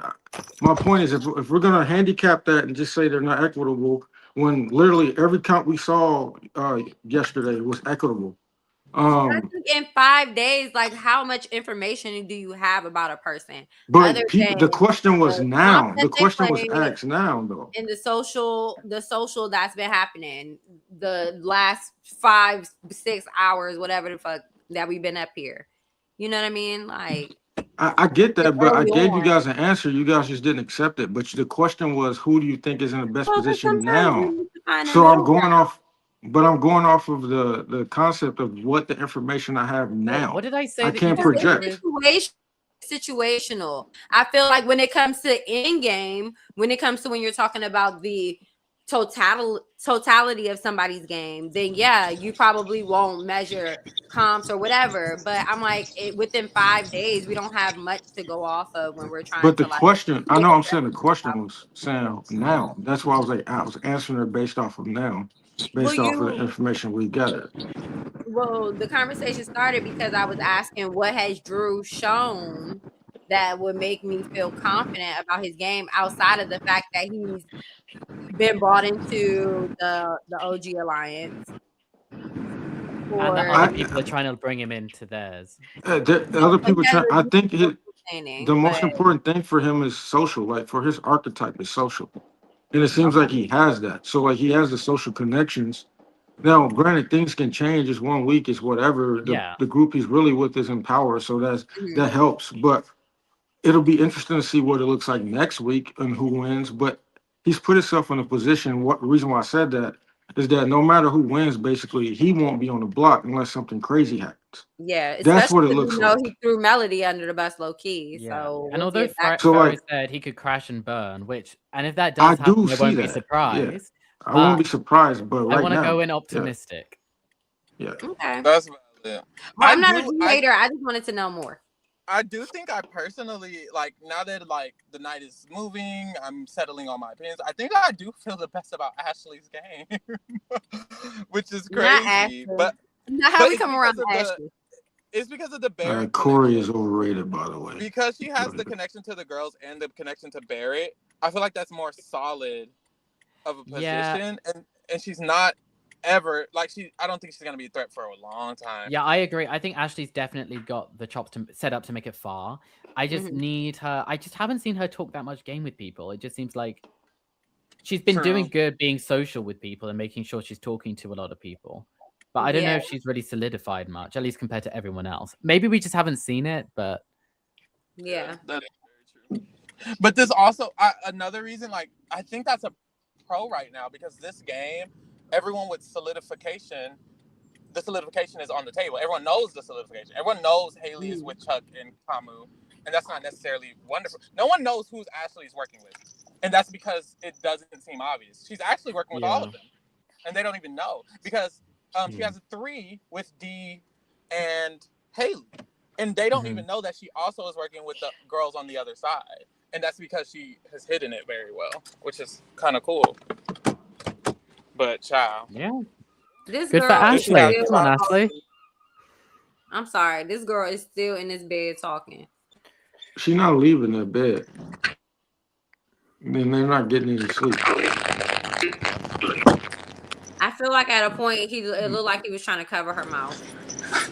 my point is if we're gonna handicap that and just say they're not equitable, when literally every comp we saw yesterday was equitable. I think in 5 days, like how much information do you have about a person other But than the question was the comp now. that The they question was played asked now, though. and the social that's been happening the last 5-6 hours, whatever the fuck that we've been up here. You know what I mean? Like I get it's that, but I early gave you on. guys an answer. You guys just didn't accept it. But the question was, who do you think is in the best Well, but position sometimes now? you need to find a So I'm middle going ground. off, but I'm going off of the concept of what the information I have now. What did I say I that you can't disagree project. with? Situational. I feel like when it comes to in game, when it comes to when you're talking about the totality of somebody's game, then yeah, you probably won't measure comps or whatever. But I'm like, within 5 days, we don't have much to go off of when we're trying But to the like question, I make know I'm saying the a. question was saying now. That's why I was like, I was answering it based off of now, Well, based off of the information we got. well, the conversation started because I was asking what has Drew shown that would make me feel confident about his game outside of the fact that he's been brought into the OG Alliance. And that Or other people are trying to bring him into theirs. The no, other so people he has try. I a think new understanding, the most but important thing for him is social. Like for his archetype is social, and it seems like okay. he has that. So like he has the social connections. Now, granted, things can change. It's 1 week. It's whatever. Yeah. The group he's really with is in power, so Mhm. that helps. But it'll be interesting to see what it looks like next week and who wins. But he's put himself in a position. What reason why I said that is that no matter who wins, basically he won't be on the block unless something crazy happens. Yeah, That's especially what it because looks we know like. he threw Melody under the bus low key. Yeah. So And we'll see although if that. So Pharaoh like said he could crash and burn, and if that I does do happen, I see won't be that. Yeah, surprised. I won't But be surprised. But I right want to go now, in yeah, optimistic. yeah. Okay. That's valid. Well, I'm not a Drew hater. I just wanted to know more. I do think I personally, like, now that, like, the night is moving, I'm settling on my opinions, I think I do feel the best about Ashley's game, which is Not crazy. Ashley. But Not how but we it's come around because of to the Ashley. it's because of the Barrett Corey connection. is overrated, by the way. Because she has the connection to the girls and the connection to Barrett, I feel like that's more solid of a position. Yeah. And she's not ever, like, I don't think she's going to be a threat for a long time. Yeah, I agree. I think Ashley's definitely got the chops to set up to make it far. I just need her. I just haven't seen her talk that much game with people. It just seems like she's been doing good being social with people and making sure she's talking to a lot of people. But I don't know if she's really solidified much, at least compared to everyone else. Maybe we just haven't seen it, but yeah, that is very true. But there's also another reason, like, I think that's a pro right now because this game, everyone with solidification, the solidification is on the table. Everyone knows the solidification. Everyone knows Haley is with Chuck and Kamu, and that's not necessarily wonderful. No one knows who's Ashley's working with, and that's because it doesn't seem obvious. She's actually working with all of them, and they don't even know because she has a 3 with Dee and Haley, and they don't even know that she also is working with the girls on the other side, and that's because she has hidden it very well, which is kind of cool. But child, this good for girl is Ashley. still Come on, Ashley. I'm sorry, this girl is still in this bed talking. She's not leaving that bed. Then they're not getting any sleep. I feel like at a point it looked like he was trying to cover her mouth.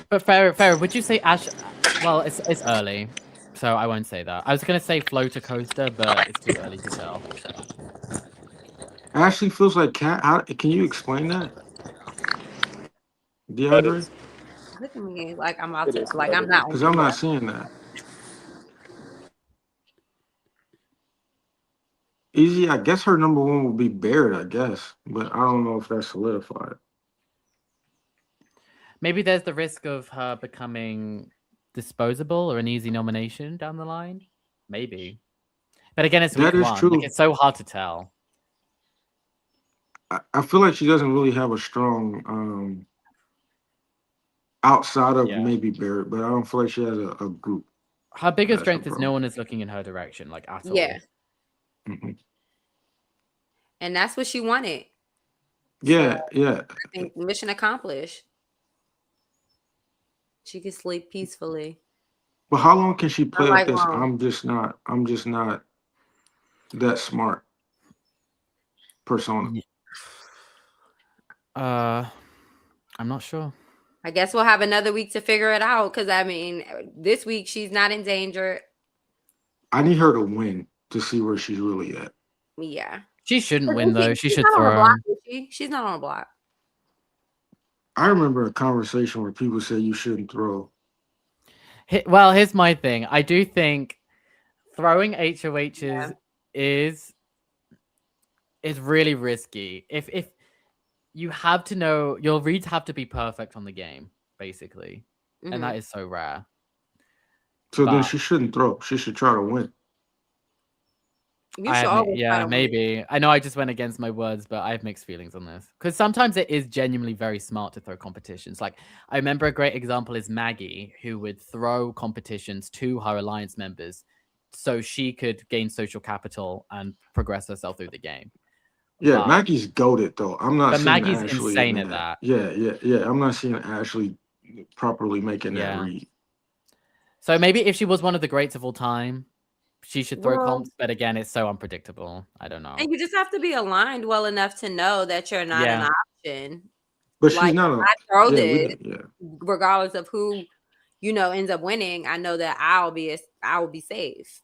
But Pharaoh, would you say Ash? Well, it's early, so I won't say that. I was gonna say floater coaster, but it's too early to tell. Ashley feels like cat. How can you explain that, DeAndre? Look at me, like I'm about to, like I'm not. Because I'm not seeing that. Easy, I guess her number one would be Barrett, I guess, but I don't know if that's solidified. Maybe there's the risk of her becoming disposable or an easy nomination down the line. Maybe, but again, it's week That is one. true. Like, it's so hard to tell. I feel like she doesn't really have a strong outside of maybe Barrett, but I don't feel like she has a group. Her biggest strength is no one is looking in her direction, like at all. Yeah. Mm-hmm. And that's what she wanted. Yeah, so, yeah. I think mission accomplished. She can sleep peacefully. But how long can she play like up this? Rome. I'm just not that smart persona. I'm not sure. I guess we'll have another week to figure it out. Because I mean, this week she's not in danger. I need her to win to see where she's really at. Yeah. She shouldn't win though. She should not throw. On a block, is she? She's not on a block. I remember a conversation where people said you shouldn't throw. Well, here's my thing. I do think throwing HOHs is really risky. If you have to know, your reads have to be perfect on the game, basically, and that is so rare. So then she shouldn't throw. She should try to win. You should always try to maybe. I know I just went against my words, but I have mixed feelings on this. Because sometimes it is genuinely very smart to throw competitions. Like, I remember a great example is Maggie, who would throw competitions to her alliance members so she could gain social capital and progress herself through the game. Yeah, Maggie's goated though. I'm not. But seeing Maggie's Ashley insane at that. Yeah. I'm not seeing Ashley properly making that read. So maybe if she was one of the greats of all time, she should throw comps, but again, it's so unpredictable. I don't know. And you just have to be aligned well enough to know that you're not an option. But she's not. I throw this, regardless of who ends up winning. I know that I will be safe,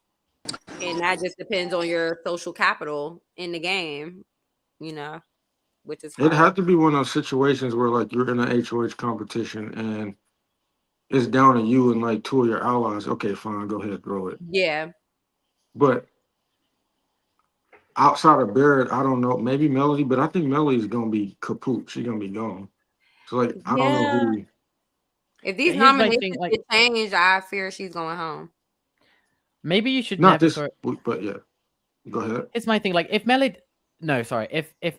and that just depends on your social capital in the game. Which is hard. It had to be one of those situations where like you're in an HOH competition and it's down to you and like two of your allies. Okay, fine, go ahead, throw it. Yeah. But outside of Barrett, I don't know. Maybe Melody, but I think Melody's gonna be kaput. She's gonna be gone. So like, I don't know who. If these nominations get changed, I fear she's going home. Maybe you should not this, but yeah. Go ahead. It's my thing. Like if Melody, no, sorry, if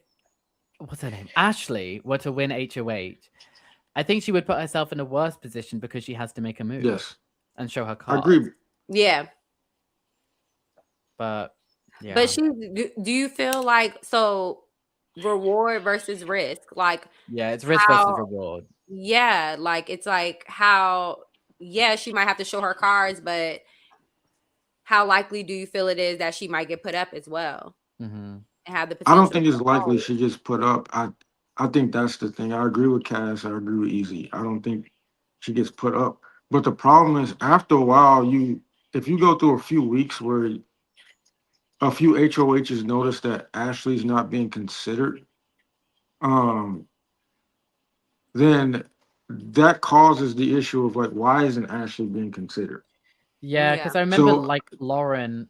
what's her name, Ashley were to win HOH, I think she would put herself in a worse position because she has to make a move. Yes. And show her cards. I agree. Yeah. But yeah. But do you feel like reward versus risk? Like it's risk versus reward. Yeah, like it's like how she might have to show her cards, but how likely do you feel it is that she might get put up as well? Mm-hmm. And have the potential. I don't think it's likely she gets put up. I think that's the thing. I agree with Cass. I agree with Easy. I don't think she gets put up. But the problem is after a while, if you go through a few weeks where a few HOHs notice that Ashley's not being considered, then that causes the issue of like, why isn't Ashley being considered? Yeah, because I remember like Lauren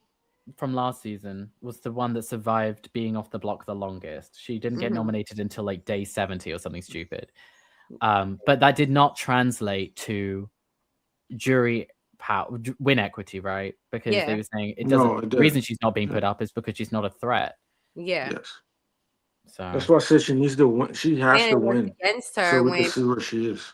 from last season was the one that survived being off the block the longest. She didn't get nominated until like day 70 or something stupid. But that did not translate to jury power, win equity, right? Because they were saying it doesn't. The reason she's not being put up is because she's not a threat. Yeah. Yes. So that's why I said she needs to win. She has to win against her so we can see where she is.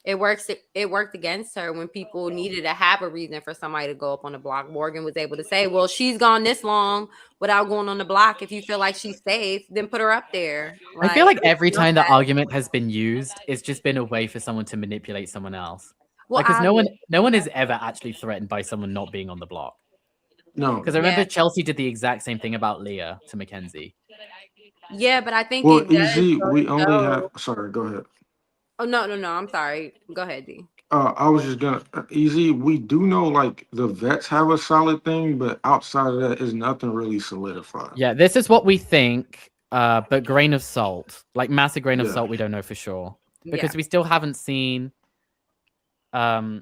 It worked against her when people needed to have a reason for somebody to go up on the block. Morgan was able to say, well, she's gone this long without going on the block. If you feel like she's safe, then put her up there. I feel like every time the argument has been used, it's just been a way for someone to manipulate someone else. Well, because no one is ever actually threatened by someone not being on the block. No. Because I remember Chelsea did the exact same thing about Leah to Mackenzie. Yeah, but I think Well, it does easy. go to We only have. show. Sorry, go ahead. Oh no, I'm sorry. Go ahead, D. I was just gonna easy. We do know like the vets have a solid thing, but outside of that, is nothing really solidified. Yeah, this is what we think, but grain of salt, like massive grain of Yeah. salt, we don't know for sure because Yeah. we still haven't seen a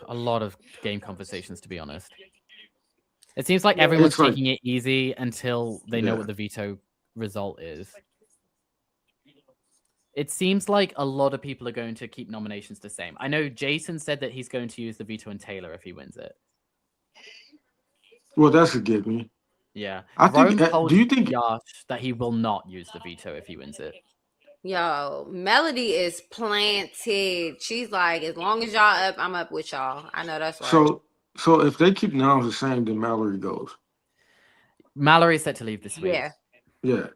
lot of game conversations. To be honest, it seems like everyone's It's like taking it easy until they know yeah. what the veto result is. It seems like a lot of people are going to keep nominations the same. I know Jason said that he's going to use the veto on Taylor if he wins it. Well, that's a give me. Yeah. I Rome think. told Do you think? Yash that he will not use the veto if he wins it. Yo, Melody is planted. She's like, as long as y'all up, I'm up with y'all. I know that's right. So if they keep noms the same, then Mallory goes. Mallory's set to leave this week. Yeah. Yeah.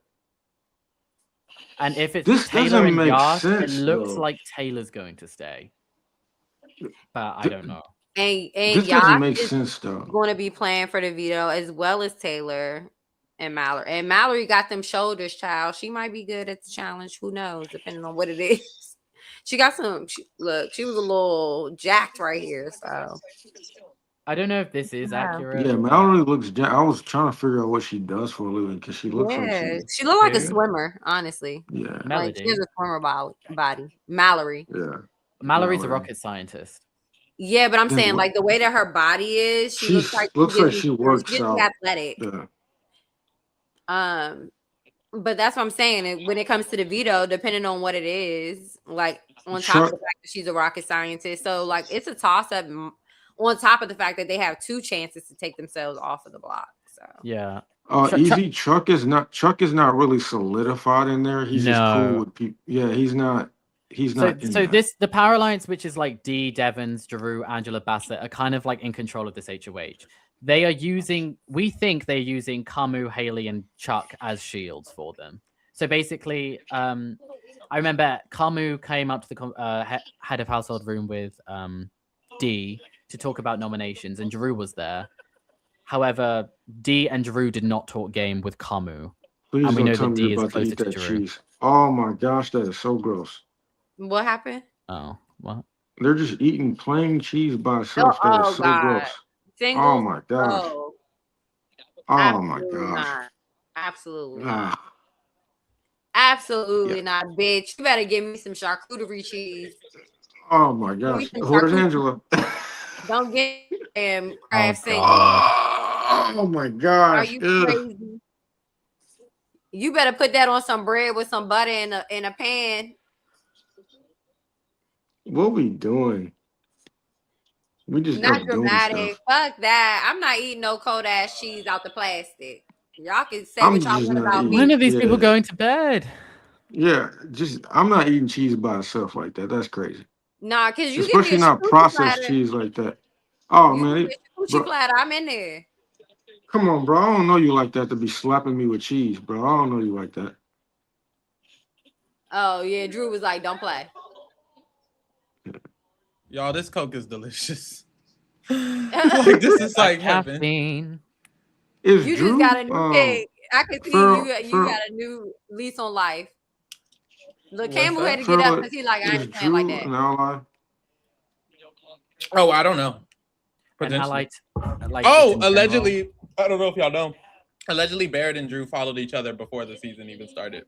And if it's This Taylor doesn't and make Yash, it sense, looks though. like Taylor's going to stay. But I don't know. And This doesn't Yash make is sense, though. going to be playing for the veto as well as Taylor and Mallory. And Mallory got them shoulders, child. She might be good at the challenge. Who knows, depending on what it is. She got some. Look, she was a little jacked right here. So I don't know if this is accurate. Yeah, Mallory looks. I was trying to figure out what she does for a living because she looks like she looked like a Who? swimmer. Honestly, Yeah. like Melody. she has a swimmer body. Mallory. Yeah. Mallory's a Mallory. rocket scientist. Yeah, but I'm Then saying what- like the way that her body is, she looks like she works she's out. athletic. Yeah. But that's what I'm saying. When it comes to the veto, depending on what it is, like on top of the fact that she's a rocket scientist, so like it's a toss up. On top of the fact that they have two chances to take themselves off of the block. So yeah. Easy Chuck is not really solidified in there. He's just cool with people. Yeah, he's not. He's not. So the Power Alliance, which is like Dee, Devons, Drew, Angela Bassett, are kind of like in control of this HOH. They are using. We think they're using Camu, Haley, and Chuck as shields for them. So basically, I remember Camu came up to the head of household room with Dee to talk about nominations, and Drew was there. However, Dee and Drew did not talk game with Camu. Please and we know tell that me Dee you're is about to closer eat to that Drew. cheese. Oh my gosh, that is so gross. what happened? Oh, what? They're just eating plain cheese by itself. That is so gross. Singles? Oh my gosh. Oh, Oh my absolutely gosh. not. Absolutely Ah. not. Absolutely not, bitch. You better give me some charcuterie cheese. Oh my gosh. Where's Angela? Don't get craft singles. Oh my gosh. Are you crazy? You better put that on some bread with some butter in a pan. What we doing? We just Not up doing dramatic. stuff. Fuck that. I'm not eating no cold ass cheese out the plastic. Y'all can say I'm what y'all just want not about eating- me. When are these people going to bed? Yeah, just I'm not eating cheese by itself like that. That's crazy. Nah, because you Especially give me a not coochie processed platter. cheese like that. Oh You man, give me a coochie platter. I'm in there. come on, bro. I don't know you like that to be slapping me with cheese, bro. I don't know you like that. Oh yeah, Drew was like, "Don't play." Y'all, this Coke is delicious. Like this is like heaven. Is You Drew, just got a new pig. I can see Pharaoh- you got a new lease on life. Look, What's Campbell that? had to get up Pharaoh, because he's like, I is ain't playing like Drew that. an ally? Oh, I don't know. And Potentially. like Oh, allegedly, I don't know if y'all know. Allegedly, Barrett and Drew followed each other before the season even started.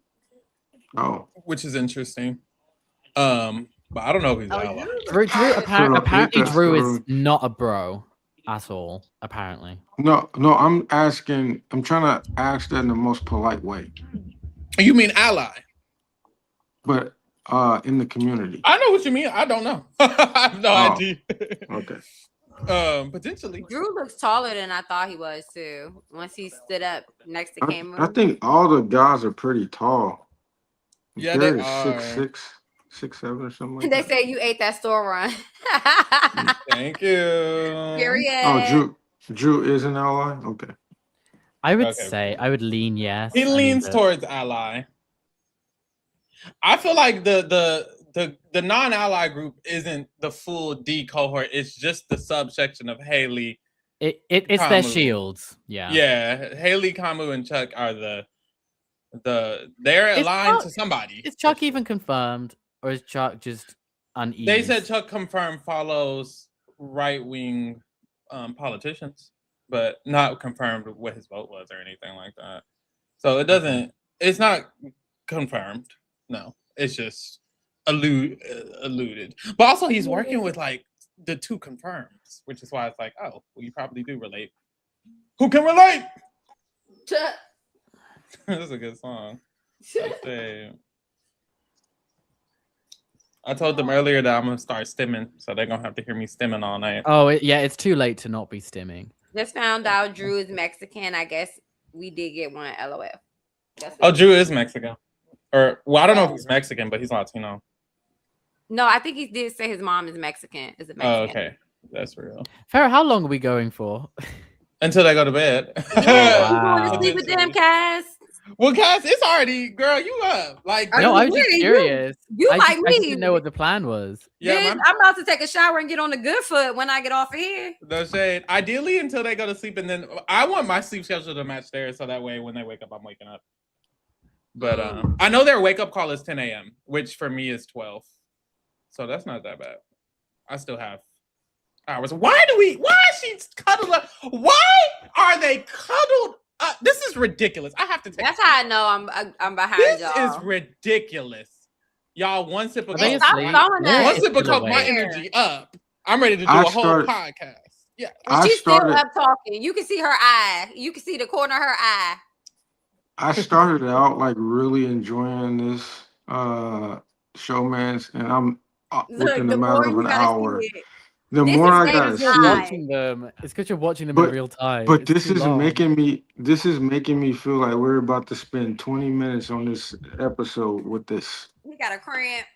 Oh, which is interesting. But I don't know if he's ally. Drew apparently that's Drew is true. not a bro at all. Apparently. No, I'm asking. I'm trying to ask that in the most polite way. You mean ally? But in the community. I know what you mean. I don't know. I have no idea. Okay. Potentially. Drew looks taller than I thought he was too. Once he stood up next to Cameron. I think all the guys are pretty tall. Yeah, Barrett they is are. 6'6", 6'7" or something like They that. say you ate that store run. Thank you. Period. Oh, Drew is an ally? Okay. I would say I would lean yes. He leans towards ally. I feel like the non-ally group isn't the full D cohort. It's just the subsection of Haley. It's their shields. Yeah. Yeah. Haley, Camu, and Chuck are the They're aligned to somebody. Is Chuck even confirmed, or is Chuck just uneasy? They said Chuck confirmed follows right-wing politicians, but not confirmed what his vote was or anything like that. So it doesn't. It's not confirmed. No, it's just alluded. But also, he's working with like the two confirms, which is why it's like, oh, well, you probably do relate. Who can relate? That's a good song. I told them earlier that I'm gonna start stimming, so they're gonna have to hear me stimming all night. Oh, yeah, it's too late to not be stimming. Just found out Drew is Mexican. I guess we did get one. LOL. Oh, Drew is Mexican. Or, well, I don't know if he's Mexican, but he's Latino. No, I think he did say his mom is Mexican. Is it Mexican? Oh, okay. That's real. Pharaoh, how long are we going for? Until they go to bed. Yeah, you going to sleep with them, Cass? Well, Cass, it's already, girl, you up. Like, no, I was just curious. You like I me. just didn't know what the plan was. Yeah, I'm about to take a shower and get on the good foot when I get off of here. No shade. Ideally, until they go to sleep, and then I want my sleep schedule to match theirs, so that way when they wake up, I'm waking up. But I know their wake up call is 10 a.m., which for me is 12. So that's not that bad. I still have hours. Why is she cuddled up? Why are they cuddled up? This is ridiculous. I have to take. That's how I know I'm behind this y'all. This is ridiculous. Y'all, one sip of coke. One sip of coke, my energy up. I'm ready to do a whole podcast. Yeah. She's still up talking. You can see her eye. You can see the corner of her eye. I started out like really enjoying this showmance, and I'm within a matter of an hour. The more I gotta see them, it's because you're watching them in real time. But this is making me feel like we're about to spend 20 minutes on this episode with this. We got a cramp.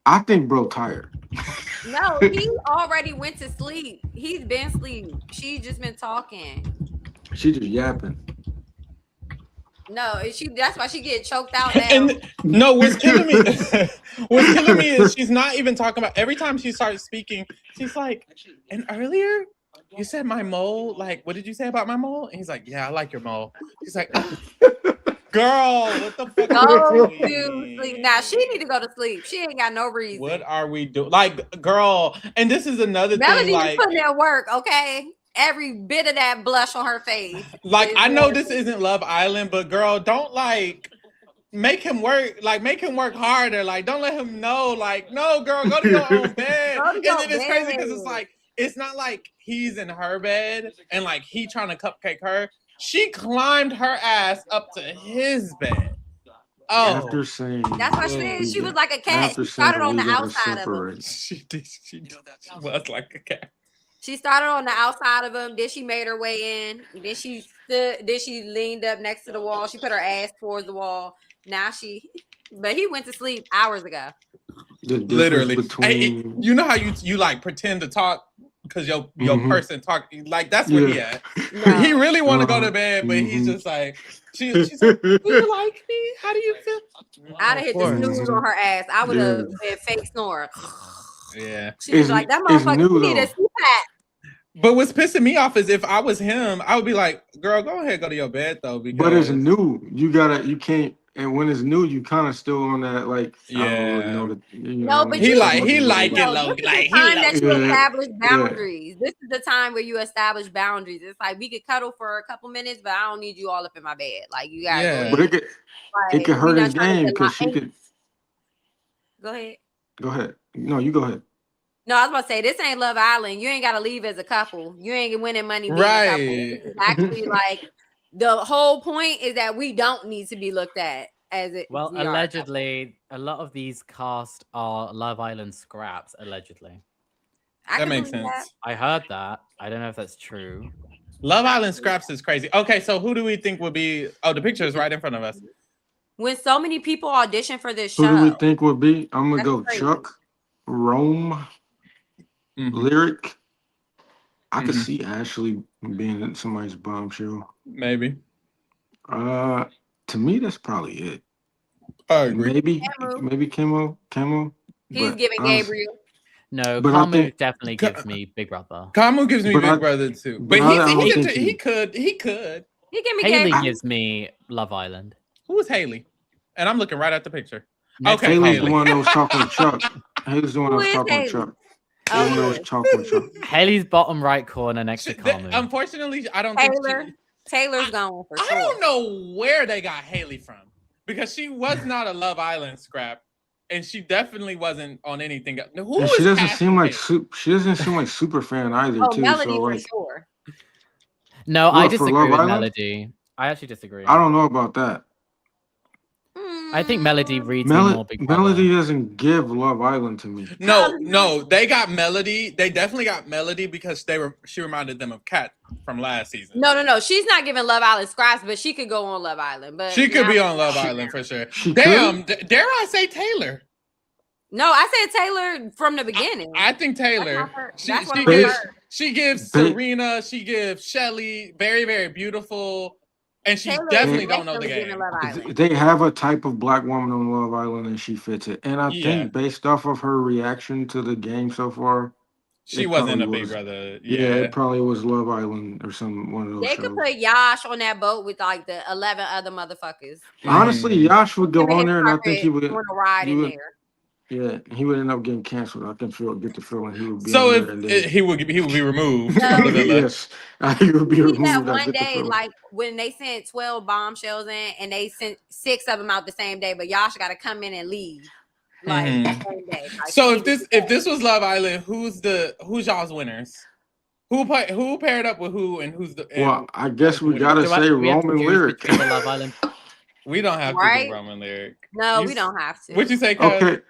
I think bro tired. No, he already went to sleep. He's been asleep. She's just been talking. She just yapping. No, that's why she get choked out now. And no, what's killing me is she's not even talking about, every time she starts speaking, she's like, and earlier you said my mole, like, what did you say about my mole? And he's like, yeah, I like your mole. She's like, girl, what the fuck? Go to sleep. Now she need to go to sleep. She ain't got no reason. What are we doing? Like, girl, and this is another Melody thing. Like, is putting in work, okay? Every bit of that blush on her face. Like, I know this isn't Love Island, but girl, don't like make him work. Like, make him work harder. Like, don't let him know. Like, no, girl, go to your own bed. And then it's crazy because it's like, it's not like he's in her bed and like he trying to cupcake her. She climbed her ass up to his bed. Oh, after saying that's what she did. She was like a cat. She started on the outside of him. She was like a cat. She started on the outside of him. Then she made her way in. Then she stood. Then she leaned up next to the wall. She put her ass towards the wall. Now but he went to sleep hours ago. Literally, you know how you like pretend to talk because your person talk like that's what he had. No. He really want to go to bed, but he's just like she's like, do you like me? How do you feel? I'd have hit the snooze on her ass. I would have been fake snoring. Yeah, she was like that motherfucker need a CPAP. But what's pissing me off is if I was him, I would be like, girl, go ahead, go to your bed though. Because... But it's new. You can't. And when it's new, you kind of still on that like. Yeah. I don't really know no, but he like it low. This is the time that you establish boundaries. This is the time where you establish boundaries. It's like we could cuddle for a couple minutes, but I don't need you all up in my bed. Like you gotta. Yeah. But it could hurt his game because she could. Go ahead. Go ahead. No, you go ahead. No, I was about to say this ain't Love Island. You ain't got to leave as a couple. You ain't winning money being right. a couple. This is actually like the whole point is that we don't need to be looked at as it. Well, allegedly, a lot of these cast are Love Island scraps. Allegedly, that makes sense. I heard that. I don't know if that's true. Love Island scraps is crazy. Okay, so who do we think would be? Oh, the picture is right in front of us. When so many people audition for this show, who do we think would be? I'm gonna go crazy. Chuck, Rome. Lyric, I could see Ashley being in somebody's bombshell. Maybe. To me, that's probably it. I agree. Maybe Camo. He's giving Gabriel. No, Camu definitely gives me Big Brother. Camu gives me Big Brother too. But he could. He give me Haley Gabriel. gives me Love Island. Who is Haley? And I'm looking right at the picture. Next Okay, to Haley's Haley. the one that was talking with Chuck. Haley's the one that Who was is talking with Haley? Chuck. The Oh, one that was yeah. talking with Chuck. Haley's bottom right corner next to Kamu. Unfortunately, I don't think Taylor's going for sure. I don't know where they got Haley from because she was not a Love Island scrap, and she definitely wasn't on anything else. Who And is she doesn't casting seem like Haley? she doesn't seem like super fan either Oh, too. Melody So for like, sure. No, I what, for disagree Love with Island? Melody. I actually disagree. I don't know about that. I think Melody reads me more Big Brother. Melody doesn't give Love Island to me. No, they got Melody. They definitely got Melody because she reminded them of Kat from last season. No. She's not giving Love Island scraps, but she could go on Love Island. But She could be on Love Island for sure. Damn, dare I say Taylor? No, I said Taylor from the beginning. I think Taylor. She gives Ba- Serena. She gives Shelly. Very, very beautiful. And she Taylor definitely is don't know the giving game. Love Island. they have a type of black woman on Love Island, and she fits it. And I Yeah. think based off of her reaction to the game so far, She it wasn't probably a Big was- Brother. Yeah, Yeah. it probably was Love Island or one of those They shows. could put Yash on that boat with like the 11 other motherfuckers. Honestly, Yash would go Him and on his there, and I think carpet he would. on a ride he in would- there. Yeah, he would end up getting canceled. I can get the feeling he would be. So on if there and then, he would be removed No. from the villa. yes, he would be See removed. that I one get the day, feeling. like when they sent 12 bombshells in and they sent 6 of them out the same day, but Yash got to come in and leave. Like the same day. Like, So if this was Love Island, who's y'all's winners? Who paired up with who and who's the? Well, I guess we gotta Do say we have to Roman choose Lyric. between the Love Island? We don't have to Right? do Roman Lyric. No, we don't have to. What'd you say, Cuz? Okay,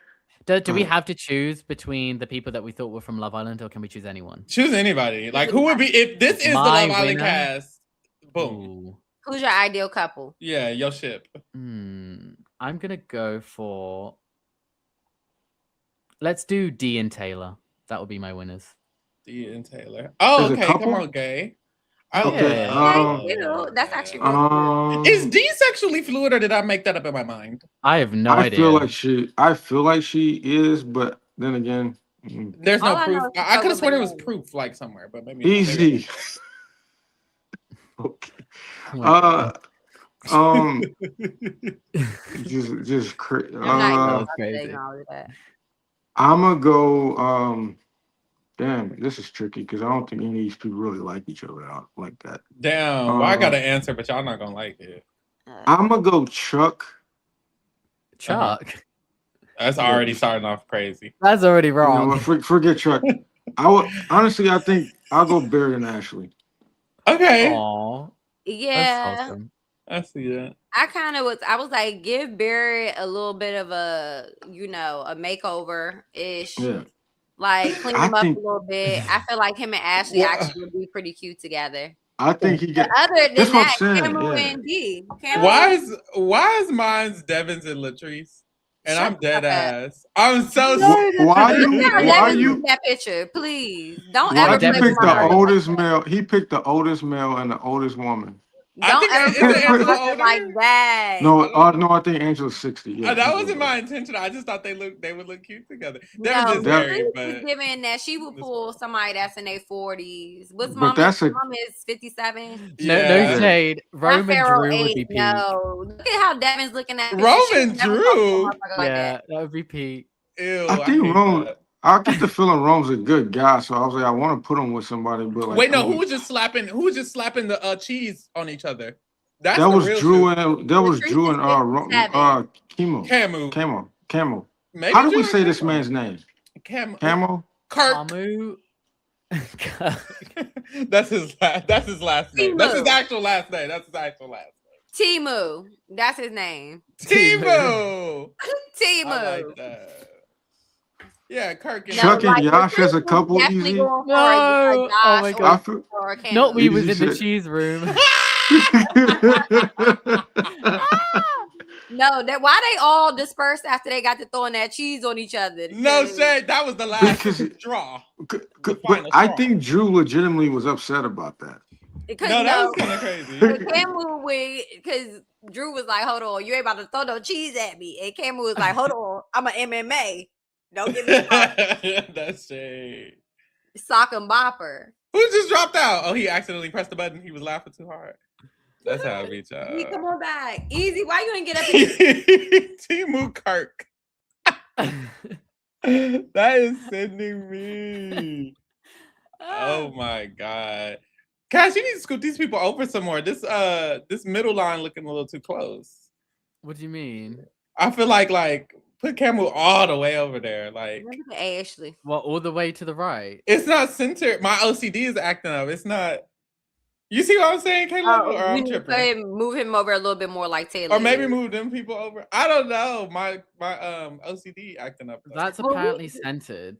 Do we have to choose between the people that we thought were from Love Island, or can we choose anyone? Choose anybody. Like who would be if this is My the Love Island winner? cast? Boom. Ooh. Who's your ideal couple? Yeah, your ship. I'm gonna go for. Let's do D and Taylor. That would be my winners. D and Taylor. Oh, Is it okay. couple? Come on, gay. Okay, That's actually really Is D sexually fluid or did I make that up in my mind? I have no I idea. feel like she is, but then again, There's no All I proof. know is I could have with sworn there was bananas. proof like somewhere, but maybe easy. Okay. Oh my Just crazy. I'm not even about to crazy. acknowledge that. I'm gonna go. Damn, this is tricky because I don't think any of these people really like each other out like that. Damn. Well, I got an answer, but y'all not gonna like it. I'm gonna go Chuck. Chuck. That's already starting off crazy. That's already You know wrong. what, forget Chuck. I would honestly, I think I'll go Barry and Ashley. Okay. Aw, Yeah. that's awesome. I see that. I was like, give Barry a little bit of a makeover ish. Yeah. Like clean I him up think- a little bit. I feel like him and Ashley Well, actually would be pretty cute together. I think he get. Other than That's what that, I'm saying, Cameron yeah. and D. Cameron- Why is mine's Devins and Latrice? And Shut I'm the dead fuck up. ass. I'm so Why Look you? how Why Devin you? in that picture, please. Don't Why ever he Devin play picked with my the heart. oldest male? He picked the oldest male and the oldest woman. I Don't think ever isn't play with my Angela heart older? like that. No, no, I think Angela's 60. Yeah, that Angela's wasn't older. my intention. I just thought they would look cute together. No, Devins is That- married, Latrice but is giving that she would pull somebody that's in their 40s. What's But mom? that's a- Mom is 57. No yeah. shade. Not Roman Pharaoh Drew would 8. be peak. No, look at how Devin's looking at Roman Drew? Like Yeah, that. that would be peak. Ew, I think hate Rome. that. I get the feeling Rome's a good guy, so I was like, I want to put him with somebody, but like, Wait, no, I'm- who was just slapping the cheese on each other? That's that the was real Drew shit. and that was Latrice Drew is and Chemo. Camu. Camo. Maybe How do Drew we and say this Camo. man's name? Camo. Camo. Kirk. Camu. That's his last name. That's his Timu. actual last name. That's his actual last name. Timu. That's his name. Timo. Timu. I like that. Yeah, Kirk. And Chuck and Yash as a Latrice couple, was definitely easy. going for No. a Josh Oh my or- God. I feel- or a Cameron. Not we was Easy in the shit. cheese room. No, that why they all dispersed after they got to throwing that cheese on each other. No Because- shade. That was the last Because- straw. But final I straw. think Drew legitimately was upset about that. Because No, that no, was kind of crazy. but Cameron because Drew was like, "Hold on, you ain't about to throw no cheese at me," and Cameron was like, "Hold on, I'm a MMA. Don't get me started." That's shade. Sock and bopper. Who just dropped out? Oh, he accidentally pressed the button. He was laughing too hard. That's how I beat Easy, come y'all. on back. Easy. Why you didn't get up and Timu Kirk. That is sending me. Oh my god. Cash, you need to scoot these people over some more. This middle line looking a little too close. What do you mean? I feel like put Camu all the way over there. Like look at Ashley. Well, all the way to the right. it's not centered. My OCD is acting up. It's not. You see what I'm saying, Caleb? Or I'm tripping. Move him over a little bit more like Taylor. Or maybe move them people over. I don't know. My OCD acting up. That's apparently centered.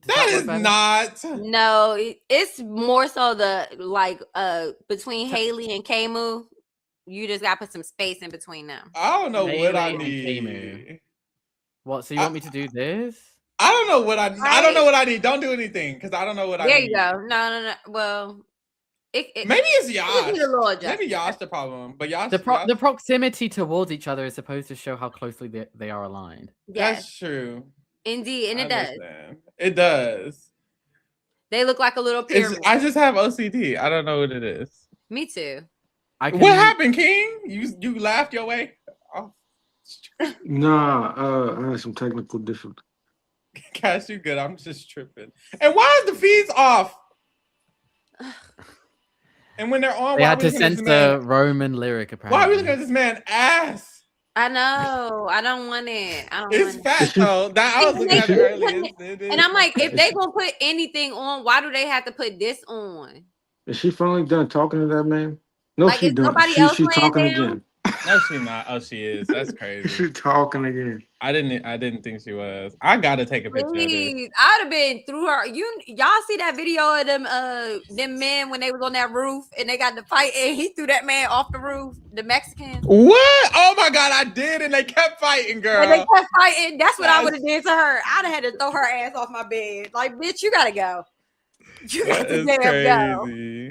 That is not. No, it's more so the between Haley and Kamu. You just gotta put some space in between them. I don't know Haley what I and need. Kamu. What? So you want me to do this? I don't know what I don't know what I need. Don't do anything because I don't know what I need. There you go. No. Well, maybe it's Yash. Maybe Yash the problem, but Yash the proximity towards each other is supposed to show how closely they are aligned. Yes. That's true. Indeed, and it does. It does. They look like a little pyramid. I just have OCD. I don't know what it is. Me too. What happened, King? You laughed your way off. Nah, I had some technical difficulties. Cash, you good? I'm just tripping. And why is the feeds off? And when they're on, they had to censor Roman lyric. Apparently, why are we looking at this man ass? I know. I don't want it. It's fat though. That I was looking at it earlier. And I'm like, if they gonna put anything on, why do they have to put this on? Is she finally done talking to that man? No, like, she done. Nobody else She talking down? again. No, she not. Oh, she is. That's crazy. She talking again. I didn't think she was. I gotta take a picture of this. I'd have been through her. Y'all see that video of them men when they was on that roof and they got to fight and he threw that man off the roof, the Mexican. What? Oh my god, I did, and they kept fighting, girl. And they kept fighting. That's what I would have did to her. I'd have had to throw her ass off my bed. Like, bitch, you gotta go. You got to damn go.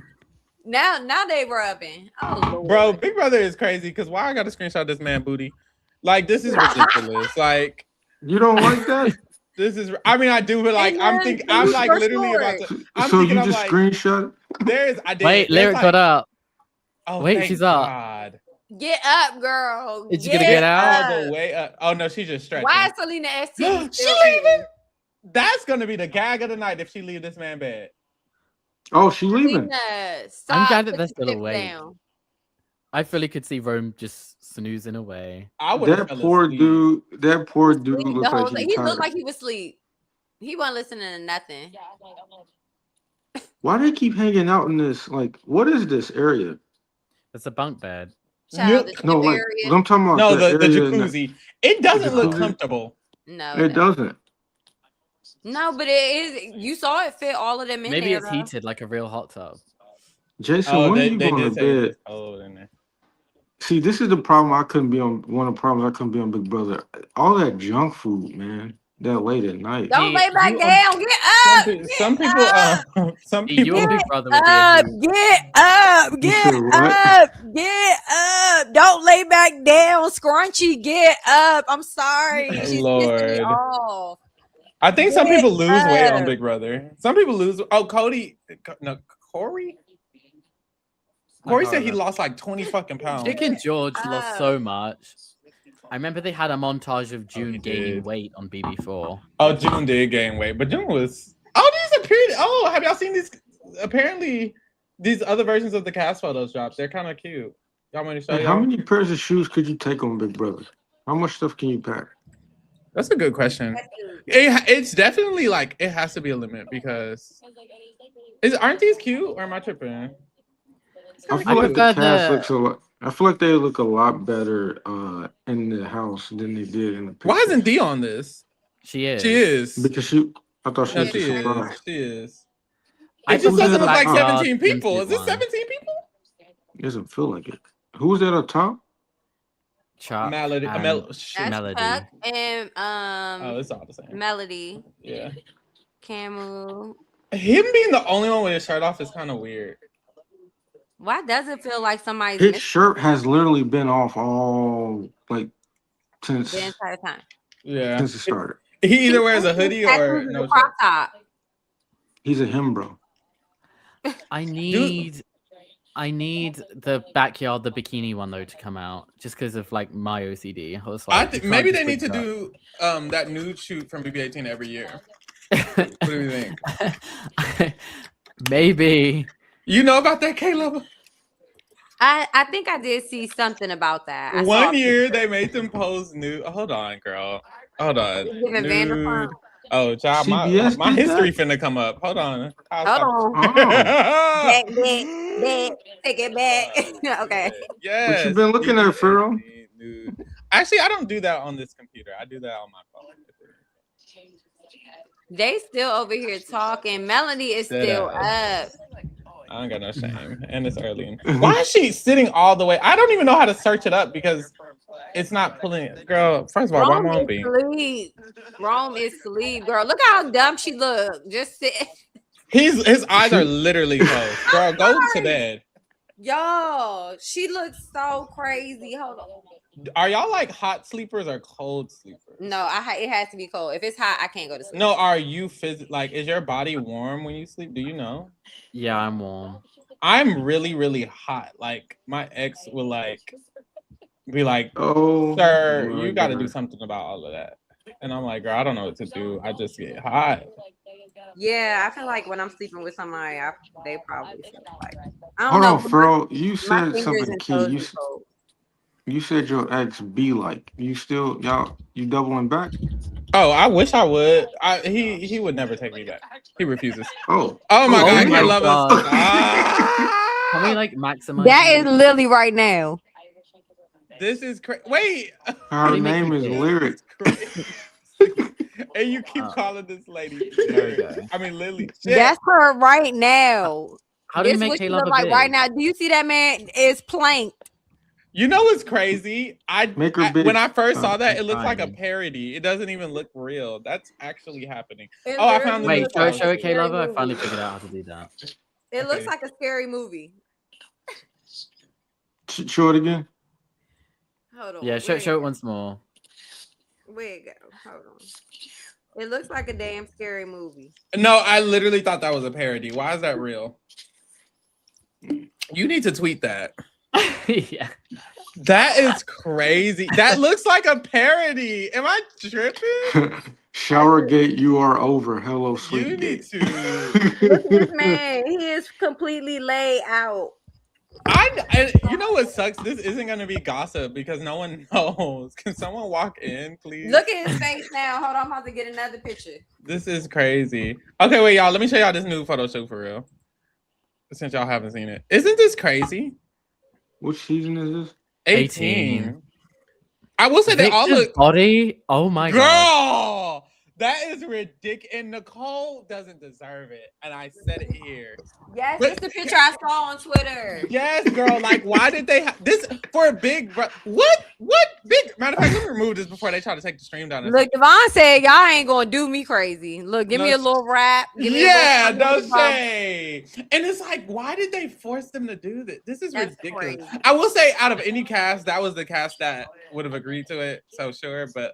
Now they were upping. Oh, Lord. Bro, Big Brother is crazy because why I gotta screenshot this man booty? Like, this is ridiculous. Like, you don't like that? This is. I mean, I do, but like, I'm like literally about to. So you just screenshot? There's. I did. Wait, Lyric got up. Oh, wait, she's up. God. Get up, girl. Is she gonna get out? All the way up. Oh no, she's just stretching. Why is Selena ST? She leaving? That's gonna be the gag of the night if she leave this man bed. Oh, she leaving. I'm glad that they're still awake. I fully could see Rome just snoozing away. That poor dude looked like he looked like he was asleep. He wasn't listening to nothing. Why do they keep hanging out in this? Like, what is this area? It's a bunk bed. No, like I'm talking about. No, the jacuzzi. It doesn't look comfortable. No, it doesn't. No, but it is. You saw it fit all of them in there. Maybe it's heated like a real hot tub. Jason, when are you going to bed? Oh, in there. See, this is the problem. I couldn't be on. One of the problems I couldn't be on Big Brother. All that junk food, man. That late at night. Don't lay back down. Get up. Some people. Some people. You and Big Brother. Get up. Get up. Get up. Don't lay back down. Scrunchy. Get up. I'm sorry. She's pissing me off. I think some people lose weight on Big Brother. Some people lose. Oh, Corey. Corey said he lost like 20 fucking pounds. Chicken George lost so much. I remember they had a montage of June gaining weight on BB4. Oh, June did gain weight, but June was. Oh, these appeared. Oh, have y'all seen these? Apparently, these other versions of the cast photos dropped. They're kind of cute. Y'all want to show you? How many pairs of shoes could you take on Big Brother? How much stuff can you pack? That's a good question. It's definitely like it has to be a limit because aren't these cute or am I tripping? I feel like the cast looks a lot. I feel like they look a lot better in the house than they did in the picture. Why isn't Dee on this? She is. She is. Because I thought she was a surprise. She is. It just doesn't look like 17 people. Is this 17 people? It doesn't feel like it. Who was that up top? Melody. Melody. Chuck and oh, it's all the same. Melody. Yeah. Camu. Him being the only one with his shirt off is kind of weird. Why does it feel like somebody's his shirt has literally been off all since the entire time? Yeah. Since it started. He either wears a hoodie or no crop top. He's a him, bro. I need I need the bikini one though to come out, just because of like my OCD. I was I like, think you can't maybe just they need to switch it do that nude shoot from BB-18 every year. up. What do you think? Maybe. You know about that, Caleb? I think I did see something about that. I saw One a year picture. they made them pose nude. Hold on, girl. Hold on. It's giving Vanderpump. Nude. Oh, child, CBS my did history that. finna come up. Hold on. I'll Hold stop. on. Oh, Back, take it back. Okay. what you Yes, been looking at, Pharaoh? BB-18 nude. Actually, I don't do that on this computer. I do that on my phone. They still over here talking. Melanie is still up. I don't got no shame, and it's early. Why is she sitting all the way? I don't even know how to search it up because it's not pulling it. Girl, first of all, why Rome won't is be? sleep. Rome is sleep, girl. Look how dumb she look. Just sit. His eyes are literally closed. Girl, go to bed. Yo, she looks so crazy. Hold on. Are y'all like hot sleepers or cold sleepers? No, it has to be cold. If it's hot, I can't go to sleep. No, are you like is your body warm when you sleep? Do you know? Yeah, I'm warm. I'm really, really hot. Like my ex will like be like, Oh, sir, my you gotta do God. something about all of that. And I'm like, girl, I don't know what to do. I just get hot. Yeah, I feel like when I'm sleeping with somebody, they probably feel like I don't Hold know. on, Pharaoh. You My said fingers something and key. toes be cold. You said your ex be like. You still you doubling back? Oh, I wish I would. He would never take me back. He refuses. Oh. Oh my Oh, God, for I my real? love us. God. Can we like maximize That this? is Lily right now. This is crazy. Wait. Her How do you make name you is big? Lyric. And you keep Oh, calling this lady there we Lyric. go. I mean Lily. Shit. That's her right now. How do we This make what she K-Love look a like right big? now. Do you see that man is planked? You know what's crazy? Make her big. When I first saw that, I'm it looks like a trying. parody. It doesn't even look real. That's actually happening. It Oh, I found literally the new looks Wait, like photo. show a it, scary K-Lover. I finally movie. figured out how to do that. It looks Okay. like a scary movie. Show it again. Hold on. Yeah, show it once more. Where it go? Hold on. It looks like a damn scary movie. No, I literally thought that was a parody. Why is that real? You need to tweet that. Yeah. That is crazy. That looks like a parody. Am I tripping? Showergate, you are over. Hello, You need Sweetgate. to. Look at this man. He is completely laid out. You know what sucks? This isn't gonna be gossip because no one knows. Can someone walk in, please? Look at his face now. Hold on, I'm about to get another picture. This is crazy. Okay, wait, y'all. Let me show y'all this new photo shoot for real. Since y'all haven't seen it, isn't this crazy? Which season is this? 18. I will say they all Victor's look. body. Oh my god. Girl, that is ridiculous. And Nicole doesn't deserve it. And I said it here. Yes, But- it's the picture I saw on Twitter. Yes, girl. Like, why did they have this for a big? What? Big? Matter of fact, let me remove this before they try to take the stream down. Look, Devon said y'all ain't gonna do me crazy. Look, give me a little rap. Give me Yeah, a no little shade. And it's like, why did they force them to do this? This is That's ridiculous. crazy. I will say, out of any cast, that was the cast that would have agreed to it. So sure, but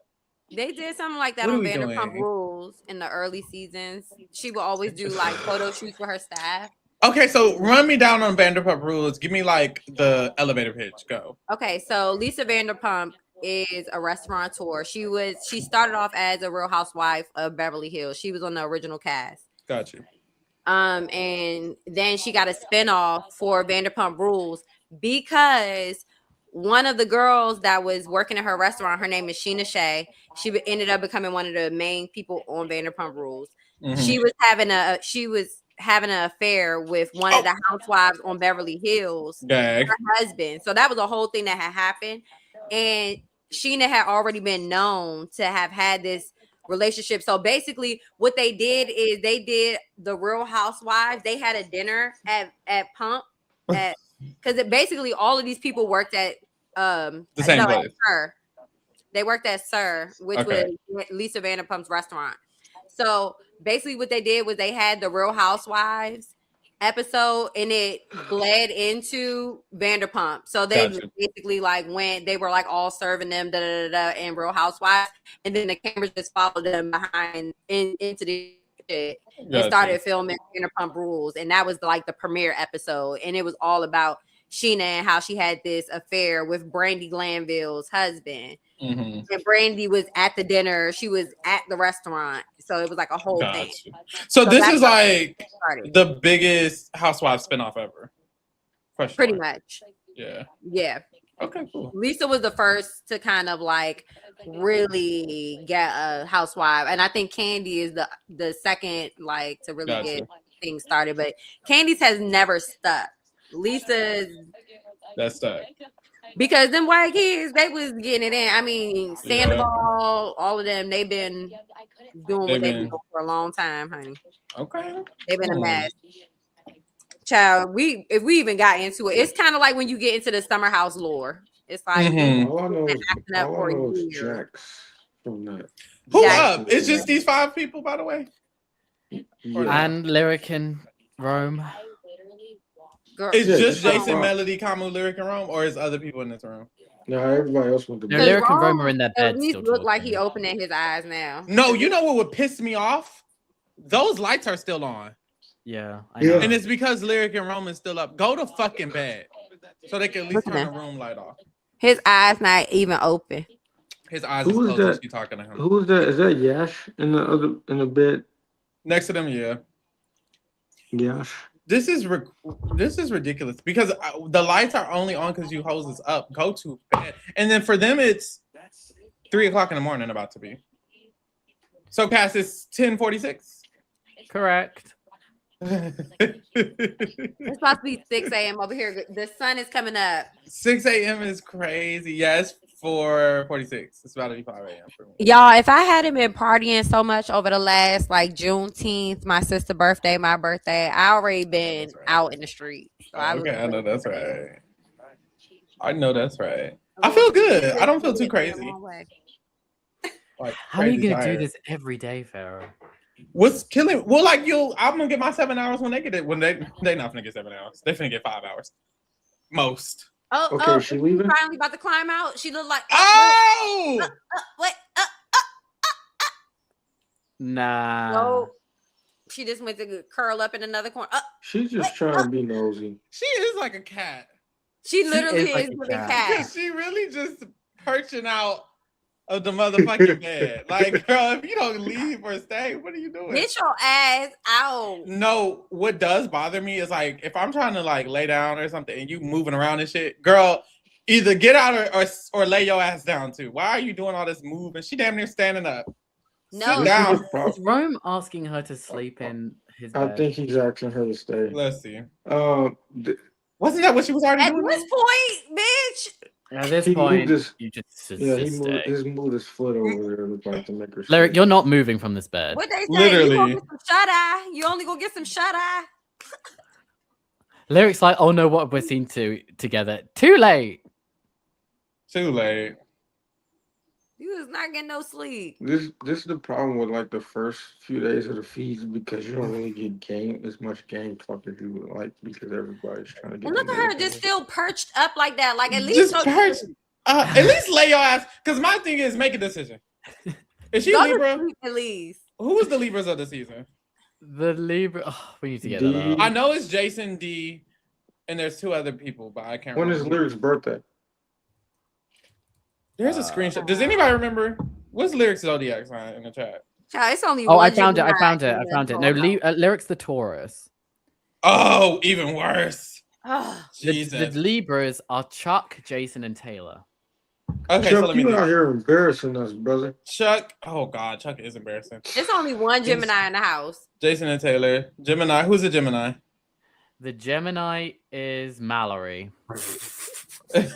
They did something like that What are on we Vanderpump doing? Rules in the early seasons. She would always do like photo shoots for her staff. okay. So run me down on Vanderpump Rules. Give me like the elevator pitch. Go. Okay, so Lisa Vanderpump is a restaurateur. She started off as a Real Housewife of Beverly Hills. She was on the original cast. Got you. And then she got a spinoff for Vanderpump Rules because one of the girls that was working at her restaurant, her name is Sheena Shea. She ended up becoming one of the main people on Vanderpump Rules. Mhm. She was having an affair with one of the housewives on Beverly Hills, Gag. her husband. So that was a whole thing that had happened. And Sheena had already been known to have had this relationship. So basically what they did is they did the Real Housewives. They had a dinner at Pump because basically all of these people worked at The same at place. Sir. They worked at Sir, which Okay. was Lisa Vanderpump's restaurant. So basically what they did was they had the Real Housewives episode and it bled into Vanderpump. So they Gotcha. basically they were like all serving them and Real Housewives, and then the cameras just followed them behind into the shit and started filming Vanderpump Rules, and that was like the premiere episode, and it was all about Sheena and how she had this affair with Brandy Glanville's husband. And Brandy was at the dinner, she was at the restaurant, so it was like a whole thing. So this is like the biggest Housewives spinoff ever. Pretty much. Yeah. Okay, cool. Lisa was the first to kind of like really get a housewife, and I think Candy is the second like to really get things started. But Candy's has never stuck. Lisa's that's stuck because them white kids, they was getting it in. I mean, Sandoval, all of them, they've been doing what they've been doing for a long time, honey. Okay, they've been a mess. Child, if we even got into it, it's kind of like when you get into the Summer House lore. It's like all I know is Jax from that. Who up? It's just these 5 people, by the way. And Lyric and Rome. It's just Jason, Melody, Kamu, Lyric, and Rome, or is other people in this room? No, everybody else went to bed. Lyric and Rome are in their bed. At least look like he opening his eyes now. No, you know what would piss me off? Those lights are still on. Yeah, I know. And it's because Lyric and Roman's still up. Go to fucking bed so they can at least turn the room light off. His eyes not even open. His eyes is closed as you talking to him. Who is that? Is that Yash in the bed next to them? Yeah. Yash. This is ridiculous because the lights are only on because you hoses up. Go to bed, and then for them it's 3 o'clock in the morning about to be. So Cass, it's 10:46. Correct. It's supposed to be 6 a.m. over here. The sun is coming up. 6 a.m. is crazy. Yes, 4:46. It's about to be 5 a.m. for me. Y'all, if I hadn't been partying so much over the last like Juneteenth, my sister's birthday, my birthday, I already been out in the street. So I know that's right. I know that's right. I feel good. I don't feel too crazy. Like, how are you gonna do this every day, Pharaoh? What's killing? Well, like I'm gonna get my 7 hours when they get it. When they not gonna get 7 hours. They finna get 5 hours, most. Okay, she leaving. Finally about to climb out. She looked like what? Nah. No, she just went to curl up in another corner. She's just trying to be nosy. She is like a cat. She literally is like a cat. She really just perching out of the motherfucking bed. Like, girl, if you don't leave or stay, what are you doing? Get your ass out. No, what does bother me is like if I'm trying to like lay down or something and you moving around and shit, girl, either get out or lay your ass down too. Why are you doing all this moving? She damn near standing up. No, sit down. Is Rome asking her to sleep in his bed? I think he's asking her to stay. Let's see. Wasn't that what she was already at doing? At this point, bitch. At this point, you just he moved his foot over there like to make her. Lyric, you're not moving from this bed. What they say? Literally. You gonna get some shut eye. You only gonna get some shut eye. Lyric's like, oh no, what we're seen together. Too late. Too late. You was not getting no sleep. This is the problem with like the first few days of the feeds because you don't really get as much game talk as you would like because everybody's trying to get. And look at her just still perched up like that. Like at just least perch. At least lay your ass. Because my thing is make a decision. Is she Libra? At least. Who was the Libras of the season? The Libra. Oh, we need to get that up. I know it's Jason D, and there's 2 other people, but I can't. When is Lyric's birthday? There's a screenshot. Does anybody remember what's Lyric's zodiac sign in the chat? Child, it's only I found it. No, Lyric's the Taurus. Oh, even worse. Oh, Jesus. The Libras are Chuck, Jason, and Taylor. Okay, Chuck, so let me. You out here embarrassing us, brother. Chuck. Oh God, Chuck is embarrassing. There's only one Gemini in the house. Jason and Taylor. Gemini. Who's a Gemini? The Gemini is Mallory. Yes,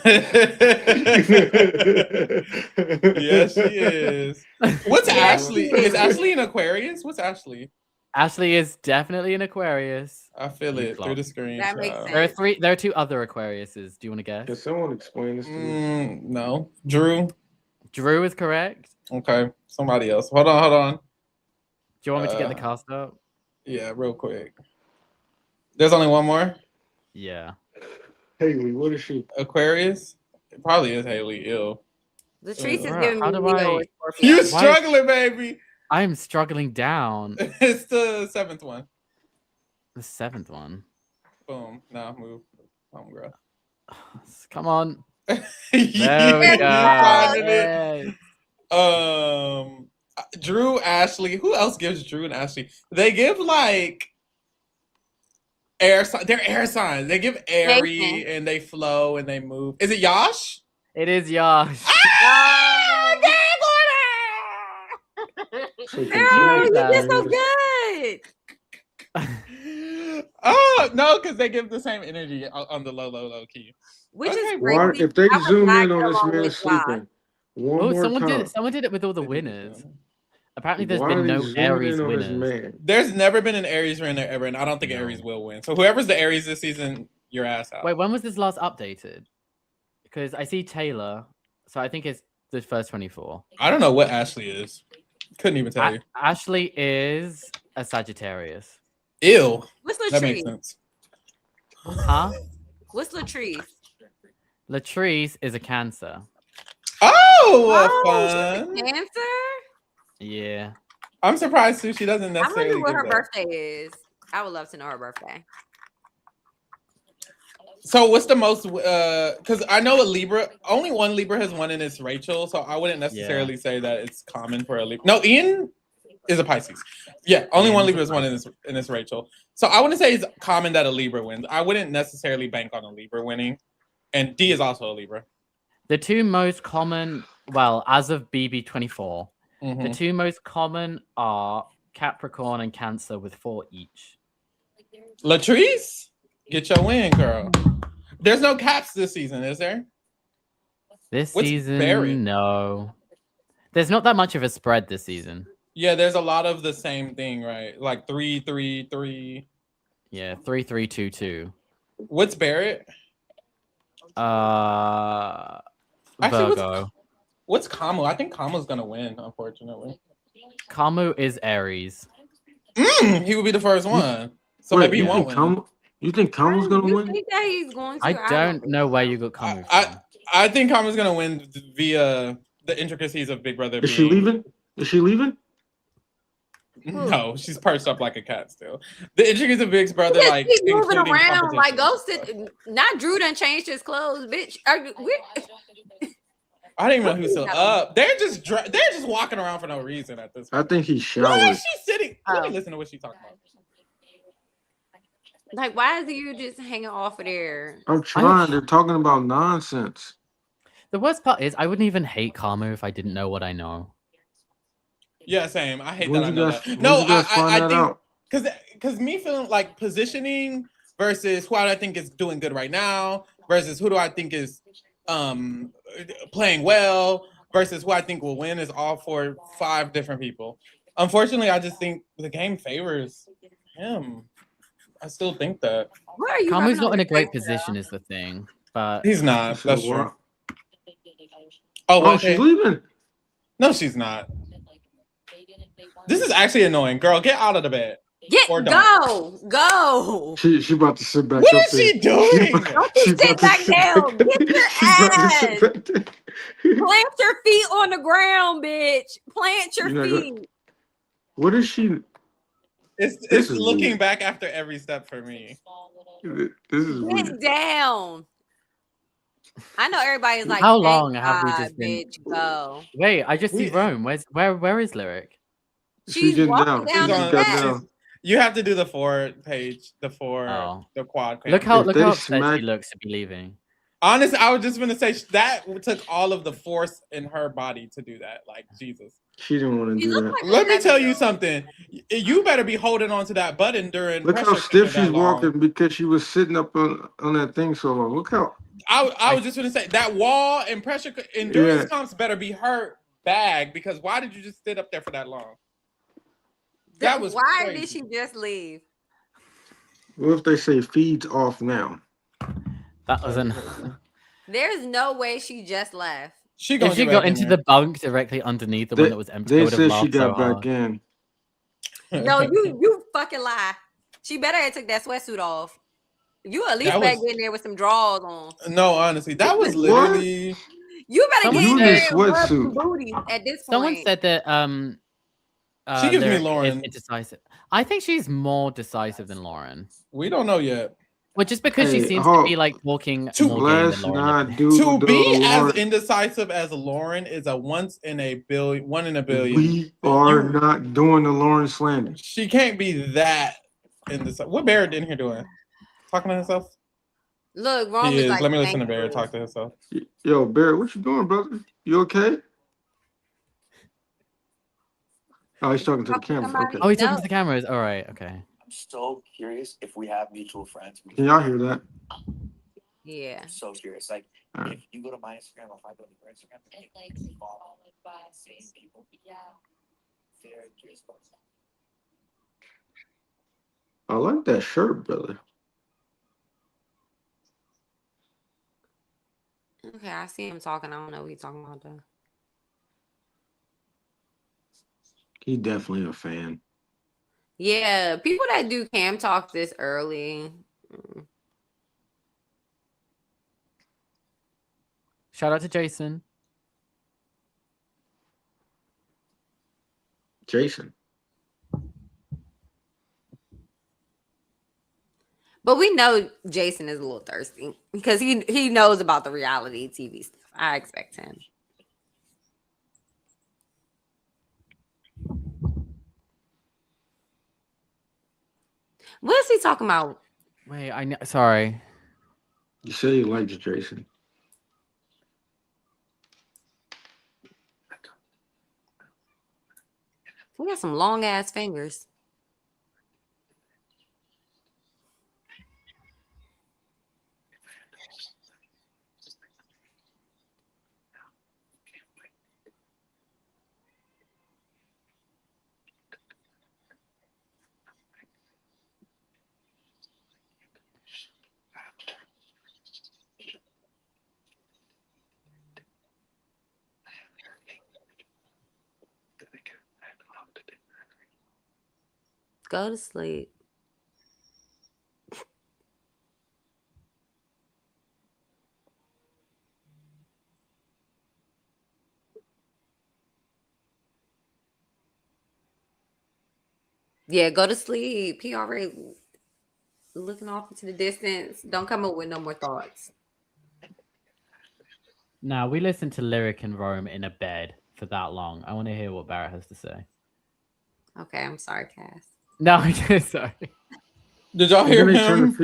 she is. What's Ashley? Is Ashley an Aquarius? What's Ashley? Ashley is definitely an Aquarius. I feel it through the screen. That makes sense. There are 2 other Aquariuses. Do you want to guess? Can someone explain this to me? No. Drew is correct. Okay. Somebody else. Hold on. Do you want me to get the cast up? Yeah, real quick. There's only one more? Yeah. Haley, what is she? Aquarius? It probably is Haley. Ew. Latrice is giving me You struggling, baby. I'm struggling down. It's the 7th one. The 7th one. Boom. Now move. Girl. Come on. There we go. Drew, Ashley. Who else gives Drew and Ashley? They give like air signs. They're air signs. They give airy and they flow and they move. Is it Yash? It is Yash. Pharaoh, you did so good. Oh no, because they give the same energy on the low key. Which is crazy. If they zoom in on this man sleeping, someone did it with all the winners. Apparently, there's been no Aries winners. There's never been an Aries winner ever, and I don't think Aries will win. So whoever's the Aries this season, your ass out. Wait, when was this last updated? Because I see Taylor, so I think it's the first 24. I don't know what Ashley is. Couldn't even tell you. Ashley is a Sagittarius. Ew. What's Latrice? That makes sense. Huh? What's Latrice? Latrice is a Cancer. Oh, fun. Cancer? Yeah. I'm surprised too. She doesn't I necessarily. wonder what her birthday is. I would love to know her birthday. So what's the most? Because I know a Libra. Only one Libra has won, and it's Rachel. So I wouldn't necessarily say that it's common for a Libra. No, Ian is a Pisces. Yeah, only one Libra has won, and it's Rachel. So I wouldn't say it's common that a Libra wins. I wouldn't necessarily bank on a Libra winning. And D is also a Libra. The two most common, well, as of BB24, the two most common are Capricorn and Cancer with 4 each. Latrice, get your win, girl. There's no caps this season, is there? This season, no. There's not that much of a spread this season. Yeah, there's a lot of the same thing, right? Like 3-3-3. Yeah, 3-3-2-2. What's Barrett? Virgo. Actually, what's Kamu? I think Kamu's gonna win, unfortunately. Kamu is Aries. He would be the first one. So maybe he won't win. You think Kamu's gonna win? Think that he's going to? I don't know where you got Kamu from. I think Kamu's gonna win via the intricacies of Big Brother. Is she leaving? Is she leaving? No, she's perched up like a cat still. The intricacies of Big Brother, like keep moving around, like go sit. Not Drew done changed his clothes, bitch. I didn't even know who's still up. They're just walking around for no reason at this point. I think he's showered. Why is she sitting? Let me listen to what she's talking about. Like, why is you just hanging off of there? I'm trying. They're talking about nonsense. The worst part is I wouldn't even hate Kamu if I didn't know what I know. Yeah, same. I hate that I know that. No, I think because me feeling like positioning versus who I think is doing good right now versus who do I think is playing well versus who I think will win is all 5 different people. Unfortunately, I just think the game favors him. I still think that. Kamu's not in a great position is the thing, but he's not. That's true. Oh, she's leaving. No, she's not. This is actually annoying. Girl, get out of the bed. Go. She about to sit back. What is she doing? Don't sit back down. Get your ass. Plant your feet on the ground, bitch. Plant your feet. What is she? It's looking weird. Back after every step for me. This is Get weird. down. I know everybody's like, how long have we just been? Bitch, go. Wait, I just see Rome. Where is Lyric? She's walking down the steps. You have to do the 4 page, the quad. Look how upset she looks to be leaving. Honestly, I was just gonna say that took all of the force in her body to do that. Like Jesus, she didn't want to do that. Like let me tell you something. You better be holding on to that button during. Look how stiff she's walking because she was sitting up on that thing so long. Look how. I was just gonna say that wall and pressure endurance comps better be hurt bag because why did you just sit up there for that long? That was why crazy. Did she just leave? What if they say feeds off now? That wasn't. There's no way she just left. If she got into the bunk directly underneath the one that was empty, they said she got back in. No, you fucking lie. She better have took that sweatsuit off. You at least back in there with some drawers on. No, honestly, that was literally. You better get in there sweatsuit booty at this point. Someone said that She gives me Lyric is Lauren. indecisive. I think she's more decisive than Lauren. We don't know yet. Well, just because she Hey, seems to be like talking more game than let's Lauren. not do To the be as Lauren. indecisive as Lauren is a one in a billion. We are not doing the Lauren slander. She can't be that indecisive. What Barrett in here doing? Talking to himself? Look, Rome He is is. like, Let me listen to thank Barrett you. talk to himself. Yo, Barrett, what you doing, brother? You okay? Oh, he's talking to the camera. Okay. Oh, he's talking to the cameras. All right. Okay. I'm so curious if we have mutual friends. Can y'all hear that? Yeah. I'm so curious. Like, right. if you go to my Instagram, or if I go to your Instagram, we follow the same people. Yeah. Very curious about that. I like that shirt, brother. Okay, I see him talking. I don't know what he's talking about though. He's definitely a fan. Yeah, people that do cam talk this early. Shout out to Jason. Jason. But we know Jason is a little thirsty because he knows about the reality TV stuff. I expect him. What is he talking about? Wait, sorry. You said you liked Jason. He got some long ass fingers. Go to sleep. Yeah, go to sleep. He already looking off into the distance. Don't come up with no more thoughts. Now, we listened to Lyric and Rome in a bed for that long. I want to hear what Barrett has to say. Okay, I'm sorry, Cass. No, I'm just sorry. Did y'all hear him?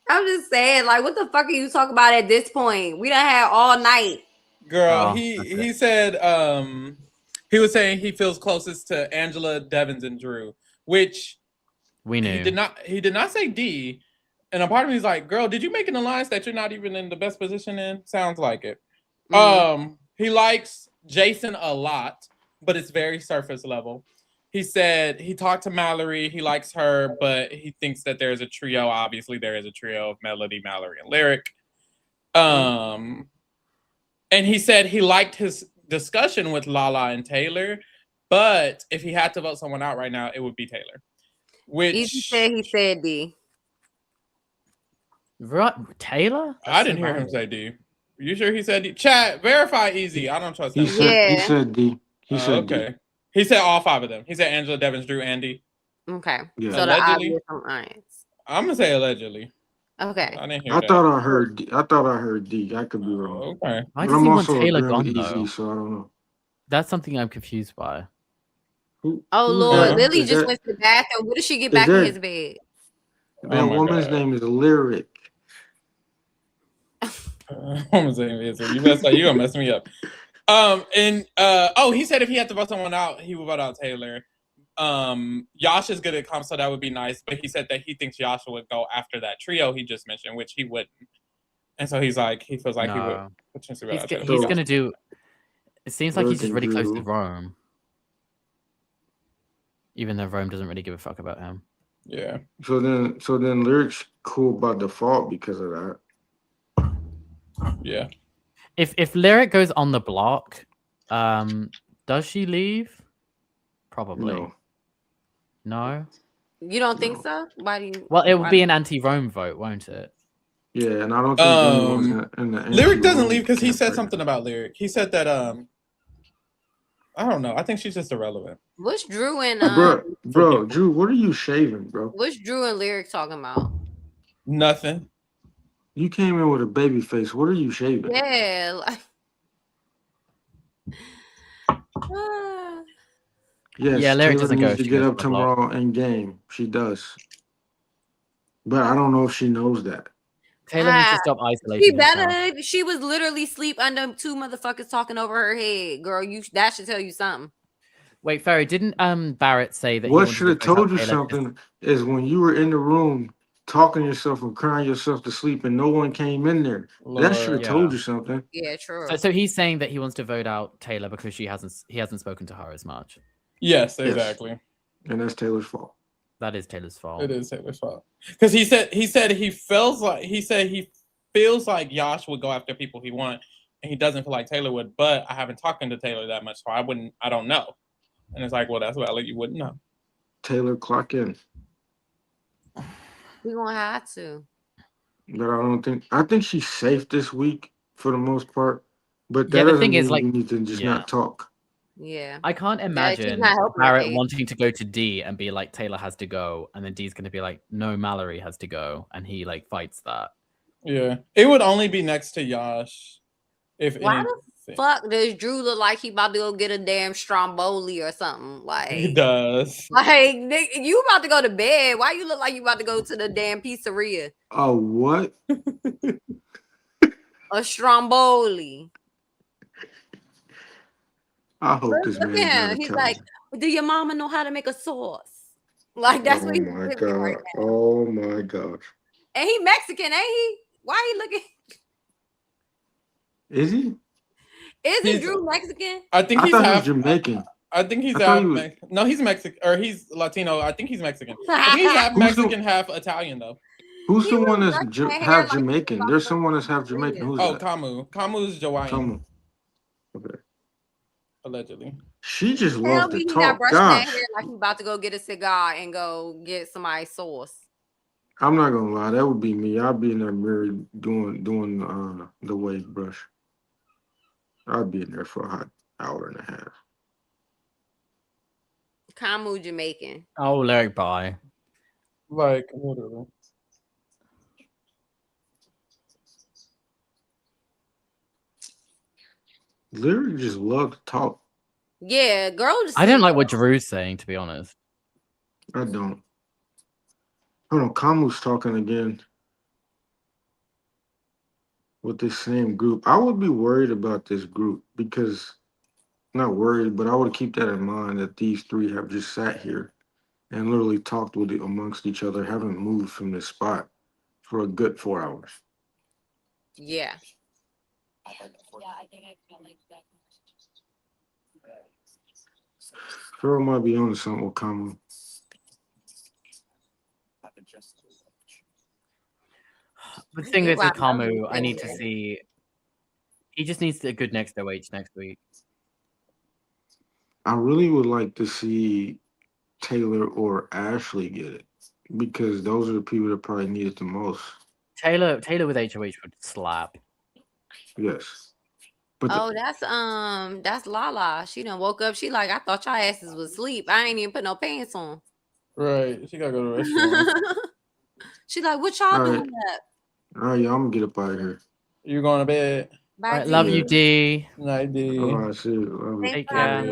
I'm just saying, like, what the fuck are you talking about at this point? We done had all night. Girl, he said he was saying he feels closest to Angela, Devins, and Drew, which we knew. He did not say D. And a part of me is like, girl, did you make an alliance that you're not even in the best position in? Sounds like it. Mm-hmm. He likes Jason a lot, but it's very surface level. He said he talked to Mallory. He likes her, but he thinks that there's a trio. Obviously, there is a trio of Melody, Mallory, and Lyric. And he said he liked his discussion with Lala and Taylor, but if he had to vote someone out right now, it would be Taylor. Which he said D. Right, Taylor? I didn't hear him say D. You sure he said D? Chat, verify easy. I don't trust him. He said D. He said okay. D. He said all five of them. He said Angela, Devins, Drew, Andy. Okay. Yeah. So allegedly, the alliance. I'm gonna say allegedly. Okay. I didn't hear I that. thought I heard D. I could be wrong. Okay. Why does he want Taylor gone, easy, though? so I don't know. That's something I'm confused by. Lord, Lily just went to the bathroom. What did she get back in his bed? That woman's name is Lyric. Woman's name is. You gonna mess me up. He said if he had to vote someone out, he would vote out Taylor. Yash is good at comp, so that would be nice. But he said that he thinks Yasha would go after that trio he just mentioned, which he wouldn't. And so he feels like he would potentially vote out Taylor. He's gonna do. It seems like he's just really close to Rome. Even though Rome doesn't really give a fuck about him. Yeah. So then Lyric's cool by default because of that. Yeah. If Lyric goes on the block, does she leave? Probably. No. You don't think so? Why do you? Well, it would be an anti-Rome vote, won't it? Yeah, and I don't think anyone's in the Lyric doesn't leave because he said something about Lyric. He said that I don't know. I think she's just irrelevant. What's Drew and Bro, Drew, what are you shaving, bro? what's Drew and Lyric talking about? Nothing. You came in with a baby face. What are you shaving? Yeah, like, Yes, Yeah, Lyric Taylor doesn't go needs if to she get goes up to the block. tomorrow and game. She does. But I don't know if she knows that. Taylor needs to stop she isolating herself. better. She was literally sleep under two motherfuckers talking over her head, girl. That should tell you something. Wait, Pharaoh, didn't Barrett say that What he should wanted have to vote out told you Taylor? something is when you were in the room talking yourself and crying yourself to sleep and no one came in there. That should have told you something. Yeah, true. So he's saying that he wants to vote out Taylor because he hasn't spoken to her as much. Yes, exactly. Yes. And that's Taylor's fault. That is Taylor's fault. It is Taylor's fault. Because he said he feels like Yash would go after people he wants, and he doesn't feel like Taylor would. But I haven't talked to Taylor that much, so I don't know. And it's like, well, that's valid. You wouldn't know. Taylor, clock in. We're gonna have to. But I think she's safe this week for the most part. But that Yeah, the doesn't thing is, mean like, we need to just not talk. Yeah. I can't imagine Barrett wanting to go to D and be like, Taylor has to go, and then D's gonna be like, no, Mallory has to go, and he like fights that. Yeah, it would only be next to Yash. Why the fuck does Drew look like he about to go get a damn Stromboli or something? Like he does. Like you about to go to bed. Why you look like you about to go to the damn pizzeria? Oh, what? A Stromboli. I hope this man is not He's like, do your mama know how to make a sauce? Like that's what he's my God. Right now. Oh my gosh. And he Mexican, ain't he? Why he looking? Is he? Isn't Drew Mexican? I think he's half Jamaican. I think he's half. No, he's Mexican or he's Latino. I think he's Mexican. I think he's half Mexican, half Italian though. Who's the one that's half Jamaican? There's someone that's half Jamaican. Who's that? Camu. Camu's Hawaiian. Okay. Allegedly. She just loves to talk. Not brushing that hair like he about to go get a cigar and go get somebody's sauce. I'm not gonna lie, that would be me. I'd be in that mirror doing the wave brush. I'd be in there for a hot hour and a half. Camu Jamaican. Oh, Lyric, bye. Like whatever. Lyric just love to talk. Yeah, girl. I don't like what Drew's saying, to be honest. I don't. Hold on, Kamu's talking again with this same group. I would be worried about this group because, not worried, but I would keep that in mind that these three have just sat here and literally talked with it amongst each other, haven't moved from this spot for a good 4 hours. Yeah. I think I felt like that. Pharaoh might be on to something with Kamu. The thing is with Kamu, I need to see. He just needs a good next OH next week. I really would like to see Taylor or Ashley get it because those are the people that probably need it the most. Taylor with HOH would slap. Yes. But that's Lala. She done woke up. She like, I thought y'all asses was asleep. I ain't even put no pants on. Right. She gotta go to the restaurant. She like, what y'all doing up? All right, y'all, I'm gonna get up out of here. You going to bed? Bye, right, love you, D. Night, D. Oh, I see. Love you. Take care.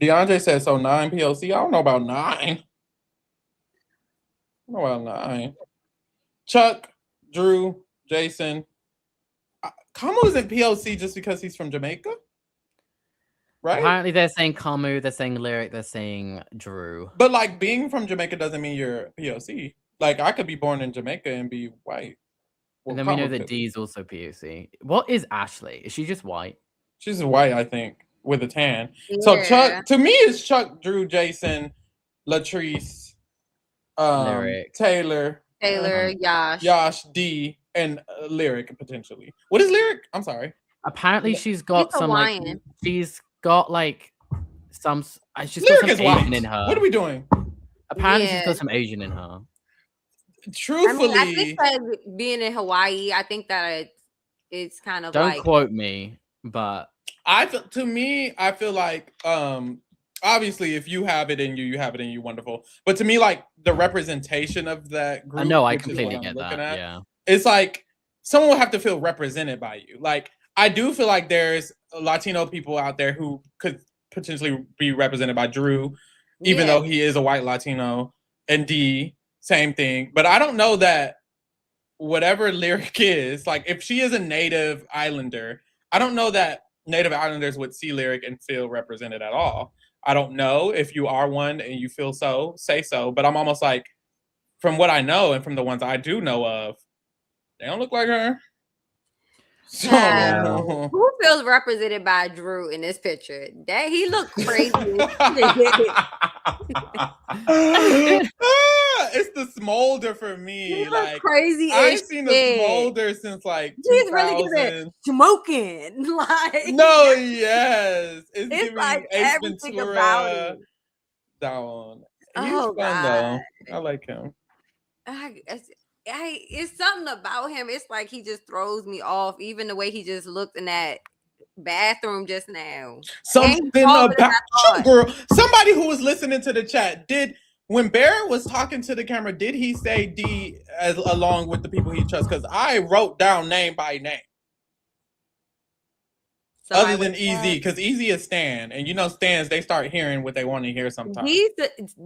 DeAndre said so 9 PLC. I don't know about 9. I don't know about 9. Chuck, Drew, Jason. Kamu isn't POC just because he's from Jamaica? Right? Apparently they're saying Kamu, they're saying Lyric, they're saying Drew. But like being from Jamaica doesn't mean you're POC. Like I could be born in Jamaica and be white. Well, and then we know that D is also POC. What is Ashley? Is she just white? She's white, I think, with a tan. Yeah. So Chuck, to me, it's Chuck, Drew, Jason, Latrice, Lyric. Taylor, Yash, D, and Lyric potentially. What is Lyric? I'm sorry. Apparently, she's got some like she's got some Lyric Asian in her. What are we doing? Apparently, she's got some Asian in her. Truthfully, I think that being in Hawaii, I think that it's kind of Don't quote me. But I feel like obviously if you have it in you, you have it in you, wonderful. But to me, like the representation of that group, no, I which is completely what I'm get looking that. at, Yeah. it's like someone will have to feel represented by you. Like I do feel like there's Latino people out there who could potentially be represented by Drew, even though he is a white Latino, and D, same thing. But I don't know that whatever Lyric is, like if she is a native islander, I don't know that native islanders would see Lyric and feel represented at all. I don't know if you are one and you feel so, say so. But I'm almost like, from what I know and from the ones I do know of, they don't look like her. So who feels represented by Drew in this picture? That he looked crazy. It's the smolder for me. He like crazy. I ain't seen the smolder since like He's really good at 2000. smoking. Like No, yes, it's giving like Ace everything about Ventura it. down. He's Oh fun God. though. I like him. It's something about him. It's like he just throws me off. Even the way he just looked in that bathroom just now. Something about you, girl. Somebody who was listening to the chat when Barrett was talking to the camera, did he say D along with the people he trusts? Because I wrote down name by name. Other than Easy, because Easy is Stan, and you know Stans, they start hearing what they want to hear sometimes.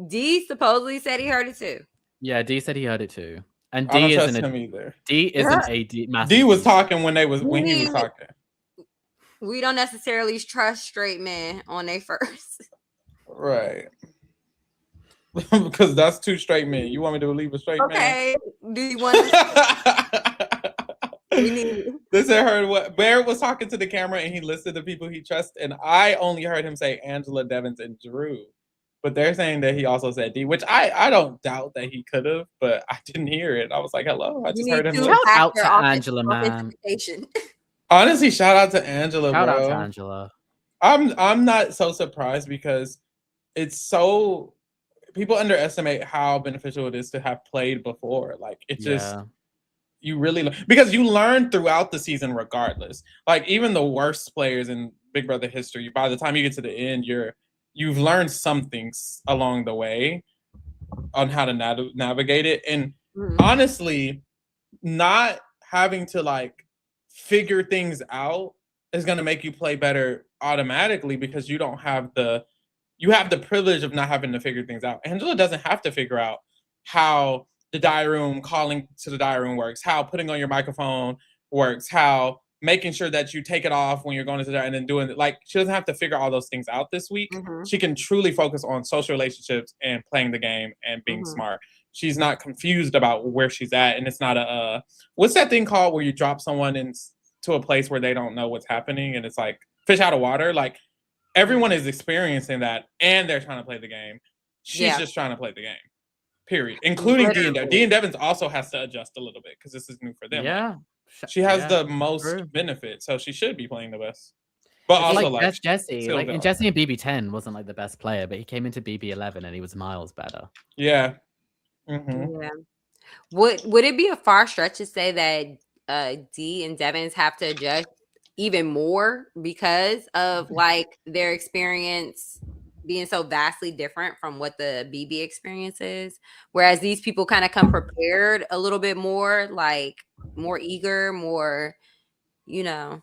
D supposedly said he heard it too. Yeah, D said he heard it too. And I don't D trust isn't him either. D isn't a D. D was talking when he was talking. We don't necessarily trust straight men on their first. Right. Because that's two straight men. You want me to believe a straight man? Okay. Do you want to? This I heard what Barrett was talking to the camera and he listed the people he trusts, and I only heard him say Angela, Devins, and Drew. But they're saying that he also said D, which I don't doubt that he could have, but I didn't hear it. I was like, hello. I just heard him. Shout out to Angela, man. Honestly, shout out to Angela, Shout bro. out to Angela. I'm not so surprised because it's so people underestimate how beneficial it is to have played before. Like it just you really because you learn throughout the season regardless. Like even the worst players in Big Brother history, by the time you get to the end, you've learned some things along the way on how to navigate it. And honestly, not having to like figure things out is going to make you play better automatically because you don't have the privilege of not having to figure things out. Angela doesn't have to figure out how the diary room calling to the diary room works, how putting on your microphone works, how making sure that you take it off when you're going to the diary and then doing it. Like she doesn't have to figure all those things out this week. She can truly focus on social relationships and playing the game and being smart. She's not confused about where she's at, and it's not a what's that thing called where you drop someone to a place where they don't know what's happening and it's like fish out of water. Like everyone is experiencing that and they're trying to play the game. She's just trying to play the game. Period. Including D and Devins. D and Devins also has to adjust a little bit because this is new for them. Yeah. Like, she has the most benefit, so she should be playing the best. But it's also like Jesse. Like in Jesse and BB10 wasn't like the best player, but he came into BB11 and he was miles better. Yeah. Yeah. Would it be a far stretch to say that D and Devins have to adjust even more because of like their experience being so vastly different from what the BB experience is, whereas these people kind of come prepared a little bit more, like more eager, more, I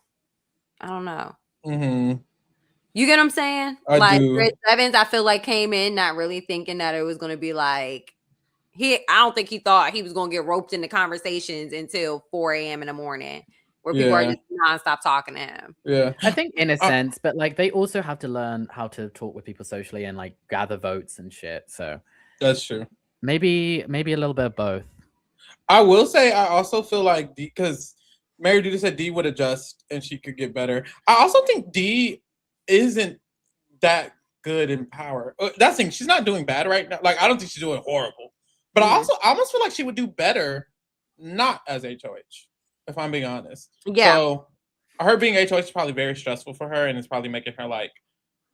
don't know. You get what I'm saying? I do. Devins, I feel like came in not really thinking that it was going to be like I don't think he thought he was going to get roped into conversations until 4 a.m. in the morning where people are just nonstop talking to him. Yeah. I think in a sense, but like they also have to learn how to talk with people socially and like gather votes and shit. So that's true. Maybe a little bit of both. I will say I also feel like D, because Mary Duda said D would adjust and she could get better. I also think D isn't that good in power. That's the thing. She's not doing bad right now. Like I don't think she's doing horrible. But I almost feel like she would do better not as HOH, if I'm being honest. Yeah. So her being HOH is probably very stressful for her and it's probably making her like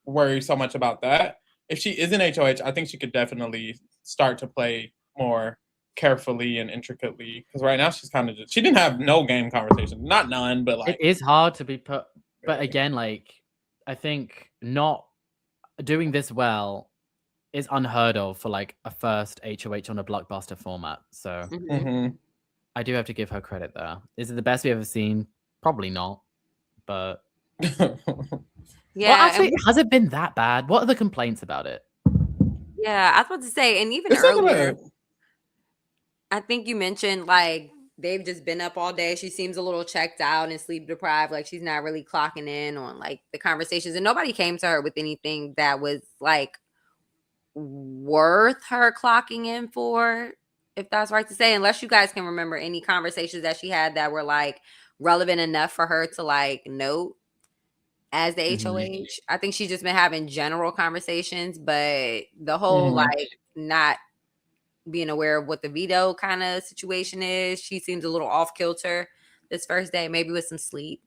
worry so much about that. If she isn't HOH, I think she could definitely start to play more carefully and intricately. Because right now she's kind of she didn't have no game conversation. Not none, but like it is hard to be put But again, like, I think not doing this well is unheard of for like a first HOH on a blockbuster format. So I do have to give her credit there. Is it the best we've ever seen? Probably not. But Yeah. well, actually, has it been that bad? What are the complaints about it? Yeah, I was about to say, and even It's not earlier, bad. I think you mentioned like they've just been up all day. She seems a little checked out and sleep deprived. Like she's not really clocking in on like the conversations, and nobody came to her with anything that was like worth her clocking in for, if that's right to say, unless you guys can remember any conversations that she had that were like relevant enough for her to like note as the HOH. I think she's just been having general conversations, but the whole like not being aware of what the veto kind of situation is, she seems a little off kilter this first day, maybe with some sleep.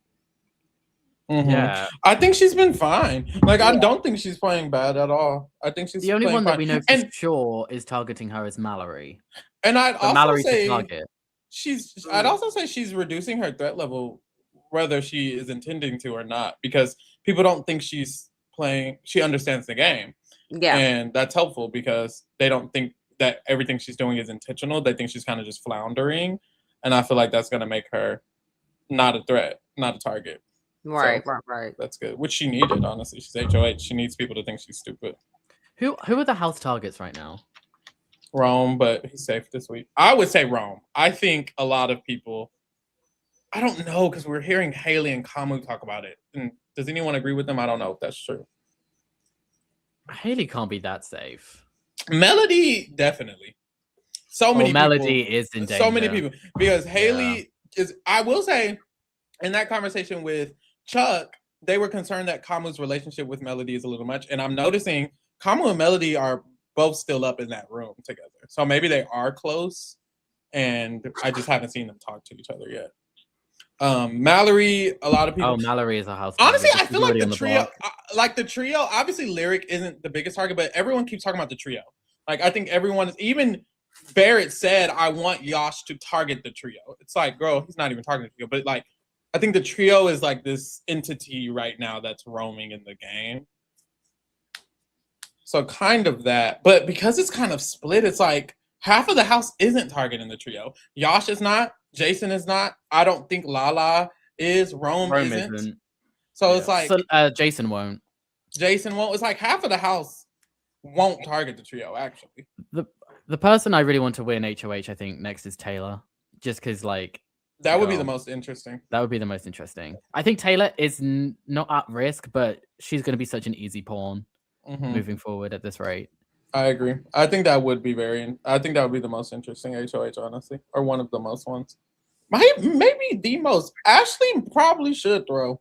Yeah, I think she's been fine. Like I don't think she's playing bad at all. I think she's the only playing one fine. that we know for sure is targeting her is Mallory. And I'd But also Mallory's the say target. I'd also say she's reducing her threat level, whether she is intending to or not, because people don't think she's playing. She understands the game, and that's helpful because they don't think that everything she's doing is intentional. They think she's kind of just floundering, and I feel like that's going to make her not a threat, not a target. Right. That's good. Which she needed, honestly. She's HOH. She needs people to think she's stupid. Who are the house targets right now? Rome, but he's safe this week. I would say Rome. I think a lot of people. I don't know because we're hearing Haley and Kamu talk about it. And does anyone agree with them? I don't know if that's true. Haley can't be that safe. Melody, definitely. So many Melody people, is in danger. So many people. Because Haley is, I will say, in that conversation with Chuck, they were concerned that Kamu's relationship with Melody is a little much. And I'm noticing Kamu and Melody are both still up in that room together. So maybe they are close. And I just haven't seen them talk to each other yet. Mallory, a lot of people. Oh, Mallory is a house. Honestly, I feel like the trio, obviously Lyric isn't the biggest target, but everyone keeps talking about the trio. Like, I think everyone is, even Barrett said, I want Yash to target the trio. It's like, girl, he's not even targeting the trio, but like, I think the trio is like this entity right now that's roaming in the game. So kind of that, but because it's kind of split, it's like half of the house isn't targeting the trio. Yash is not, Jason is not. I don't think Lala is. Rome isn't. So it's like Jason won't. Jason won't. It's like half of the house won't target the trio. Actually, the person I really want to win HOH, I think next is Taylor, just because like that would be the most interesting. That would be the most interesting. I think Taylor is not at risk, but she's going to be such an easy pawn moving forward at this rate. I agree. I think that would be I think that would be the most interesting HOH, honestly, or one of the most ones. Maybe the most. Ashley probably should throw.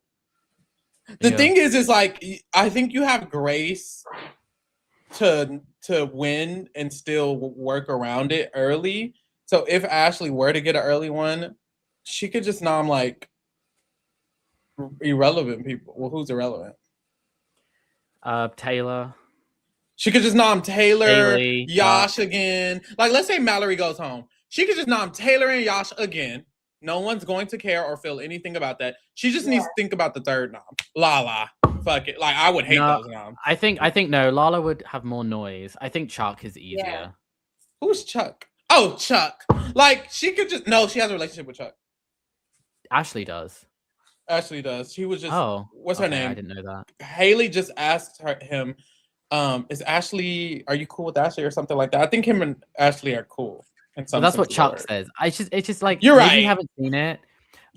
The thing is like, I think you have grace to win and still work around it early. So if Ashley were to get an early one, she could just nom like irrelevant people. Well, who's irrelevant? Taylor. She could just nom Taylor, Haley, Yash again. Like, let's say Mallory goes home. She could just nom Taylor and Yash again. No one's going to care or feel anything about that. She just needs to think about the third nom. Lala. Fuck it. Like, I would hate those noms. I think no, Lala would have more noise. I think Chuck is easier. Yeah. Who's Chuck? Oh, Chuck. Like, she could just... No, she has a relationship with Chuck. Ashley does. Ashley does. She was just... Oh. What's her name? I didn't know that. Haley just asked him, is Ashley... Are you cool with Ashley or something like that? I think him and Ashley are cool. Well, that's what Chuck says. It's just like... You're right. You haven't seen it.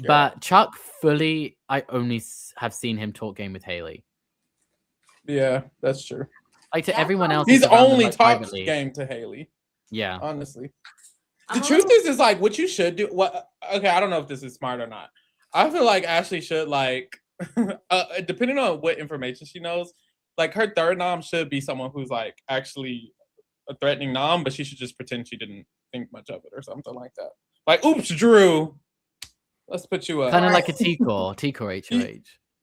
But Chuck fully... I only have seen him talk game with Haley. Yeah, that's true. Like, to everyone else... He's only talked game to Haley. Yeah. Honestly. The truth is like, what you should do... Okay, I don't know if this is smart or not. I feel like Ashley should, like... depending on what information she knows, like, her third nom should be someone who's, like, actually a threatening nom, but she should just pretend she didn't think much of it or something like that. Like, oops, Drew. Let's put you up. Kind of like a T-Core HOH.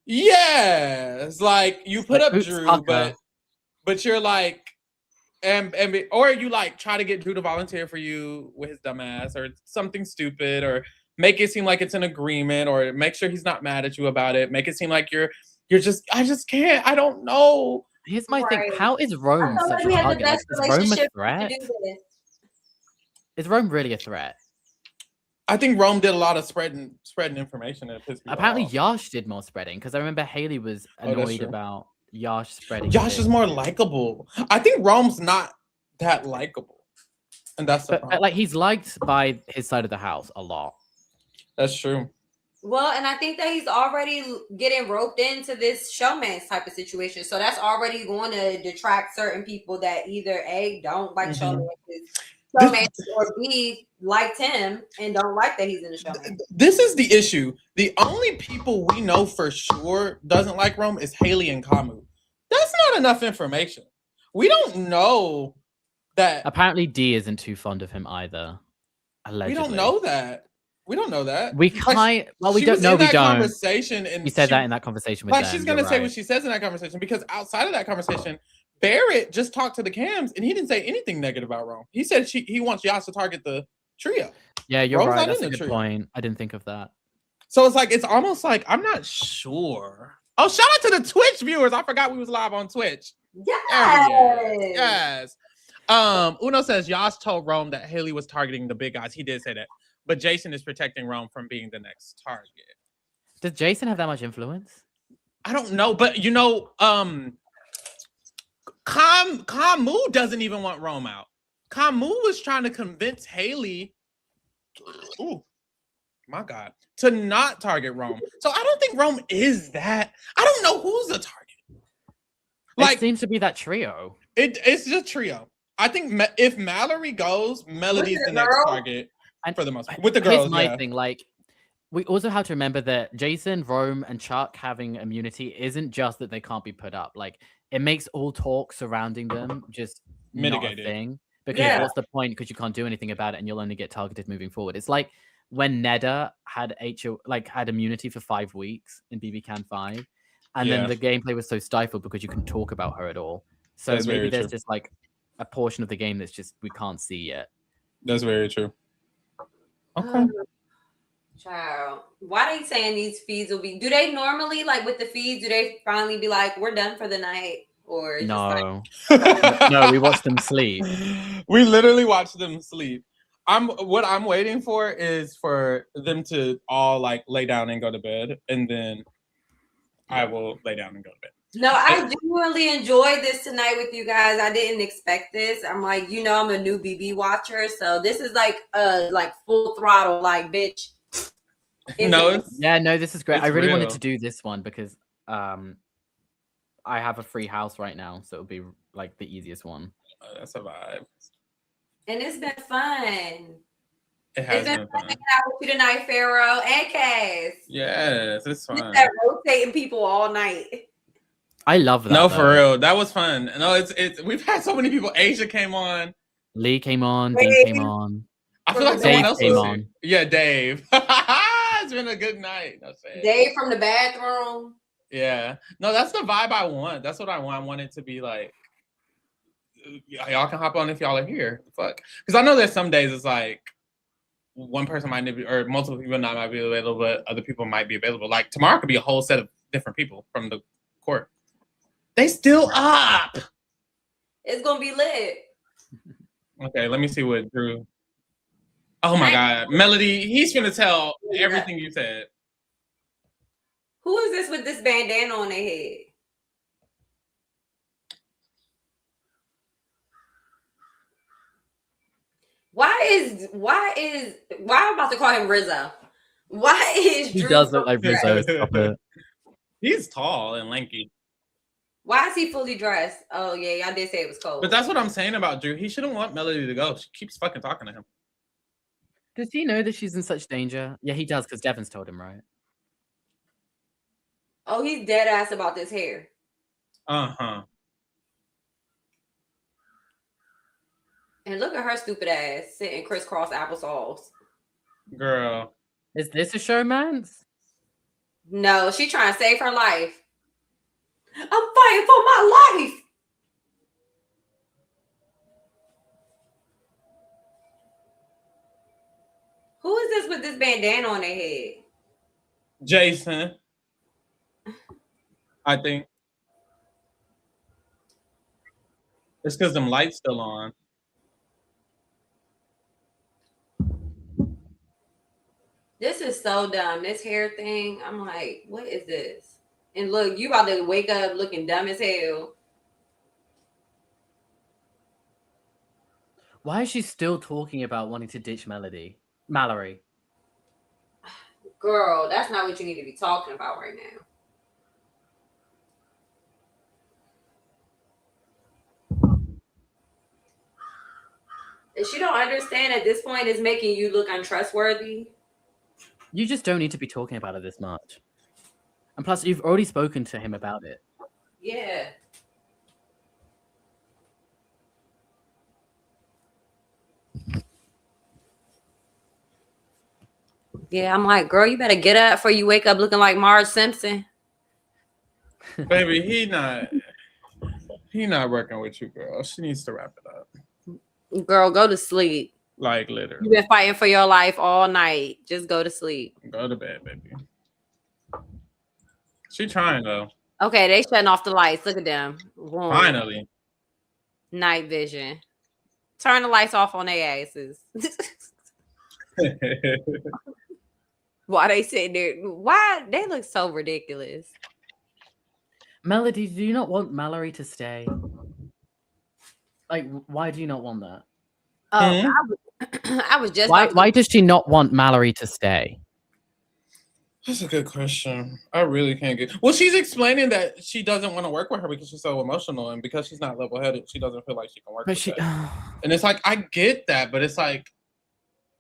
Yeah. It's like, you put up Drew, but you're like... or you like try to get Drew to volunteer for you with his dumb ass or something stupid, or make it seem like it's an agreement, or make sure he's not mad at you about it. Make it seem like you're just. I just can't. I don't know. Here's my thing. Right. How is I Rome feel such like a we had the target? Like, best is Rome a relationship to threat? do this. Is Rome really a threat? I think Rome did a lot of spreading information that pissed people Apparently, off. Yash did more spreading because I remember Haley was annoyed true. about Yash spreading. Yash is more likable. I think Rome's not that likable, and that's the but problem. like he's liked by his side of the house a lot. That's true. Well, and I think that he's already getting roped into this showman's type of situation. So that's already going to detract certain people that either A, don't like showman's, or B, liked him and don't like that he's in the showman. This is the issue. The only people we know for sure doesn't like Rome is Haley and Kamu. That's not enough information. We don't know that. Apparently, D isn't too fond of him either. Allegedly. We don't know that. We don't know that. We can't. Well, we don't know. We don't. Conversation, and you said that in that conversation with like them. She's gonna say what she says in that conversation, because outside of that conversation, Barrett just talked to the cams and he didn't say anything negative about Rome. He said he wants Yas to target the trio. Yeah, you're Rome's right. not That's in a the good trio. point. I didn't think of that. So it's almost like I'm not sure. Oh, shout out to the Twitch viewers! I forgot we was live on Twitch. Yes. Uno says Yas told Rome that Haley was targeting the big guys. He did say that, but Jason is protecting Rome from being the next target. Does Jason have that much influence? I don't know, but Kamu doesn't even want Rome out. Kamu was trying to convince Haley, ooh, my God, to not target Rome. So I don't think Rome is that. I don't know who's the target. Like, it seems to be that trio. It's just trio. I think if Mallory goes, Melody's the next target for the most part. With the girls, here's my thing. Like, we also have to remember that Jason, Rome, and Chuck having immunity isn't just that they can't be put up. Like, it makes all talk surrounding them just mitigated. Not a thing. Because what's the point? Because you can't do anything about it, and you'll only get targeted moving forward. It's like when Neda had had immunity for 5 weeks in BB Can 5, and then the gameplay was so stifled because you couldn't talk about her at all. So maybe there's just like a portion of the game that's just we can't see yet. That's very true. Okay. Child, why are they saying these feeds will be? Do they normally, like with the feeds, do they finally be like, we're done for the night? Or no, like... no, we watch them sleep. We literally watch them sleep. What I'm waiting for is for them to all like lay down and go to bed, and then I will lay down and go to bed. No, I genuinely enjoyed this tonight with you guys. I didn't expect this. I'm like, I'm a new BB watcher, so this is like full throttle, like bitch. This is great. I really wanted real. to do this one because I have a free house right now, so it'll be like the easiest one. That's a vibe. And it's been fun. It has been fun. Hanging out with you tonight, Pharaoh and Cass. Yes, it's fun. Just that rotating people all night. I love that. No, for real, that was fun. No, it's we've had so many people. Asia came on. Lee came on. Dean came on. I feel like Dave someone else came was on. here. Yeah, Dave. It's been a good night. No, Dave from the bathroom. Yeah. No, that's the vibe I want. That's what I want. I want it to be like, y'all can hop on if y'all are here. Fuck. Because I know there's some days it's like one person might not be, or multiple people might be available, but other people might be available. Like tomorrow could be a whole set of different people from the court. They still up. It's gonna be lit. Okay, let me see what Drew. Oh my God, Melody, he's gonna tell everything you said. Who is this with this bandana on their head? Why I'm about to call him Rizzo? Why is He Drew does look like Rizzo. Stop it. He's tall and lanky. Why is he fully dressed? Oh yeah, y'all did say it was cold. But that's what I'm saying about Drew. He shouldn't want Melody to go. She keeps fucking talking to him. Does he know that she's in such danger? Yeah, he does, because Devin's told him, right? Oh, he's dead ass about this hair. Uh-huh. And look at her stupid ass sitting crisscross applesauce. Girl. Is this a showman's? No, she trying to save her life. I'm fighting for my life. Who is this with this bandana on their head? Jason. I think. It's because them lights still on. This is so dumb. This hair thing. I'm like, what is this? And look, you about to wake up looking dumb as hell. Why is she still talking about wanting to ditch Mallory? Girl, that's not what you need to be talking about right now. If she don't understand at this point is making you look untrustworthy. You just don't need to be talking about it this much. And plus, you've already spoken to him about it. Yeah. Yeah, I'm like, girl, you better get up before you wake up looking like Marge Simpson. Baby, he not working with you, girl. She needs to wrap it up. Girl, go to sleep. Like literally. You've been fighting for your life all night. Just go to sleep. Go to bed, baby. She trying though. Okay, they shutting off the lights. Look at them. Boom. Finally. Night vision. Turn the lights off on their asses. Why they sitting there? Why they look so ridiculous? Melody, do you not want Mallory to stay? Like, why do you not want that? I was just. Why does she not want Mallory to stay? That's a good question. I really can't get. Well, she's explaining that she doesn't want to work with her because she's so emotional, and because she's not level-headed, she doesn't feel like she can work with her. And it's like, I get that, but it's like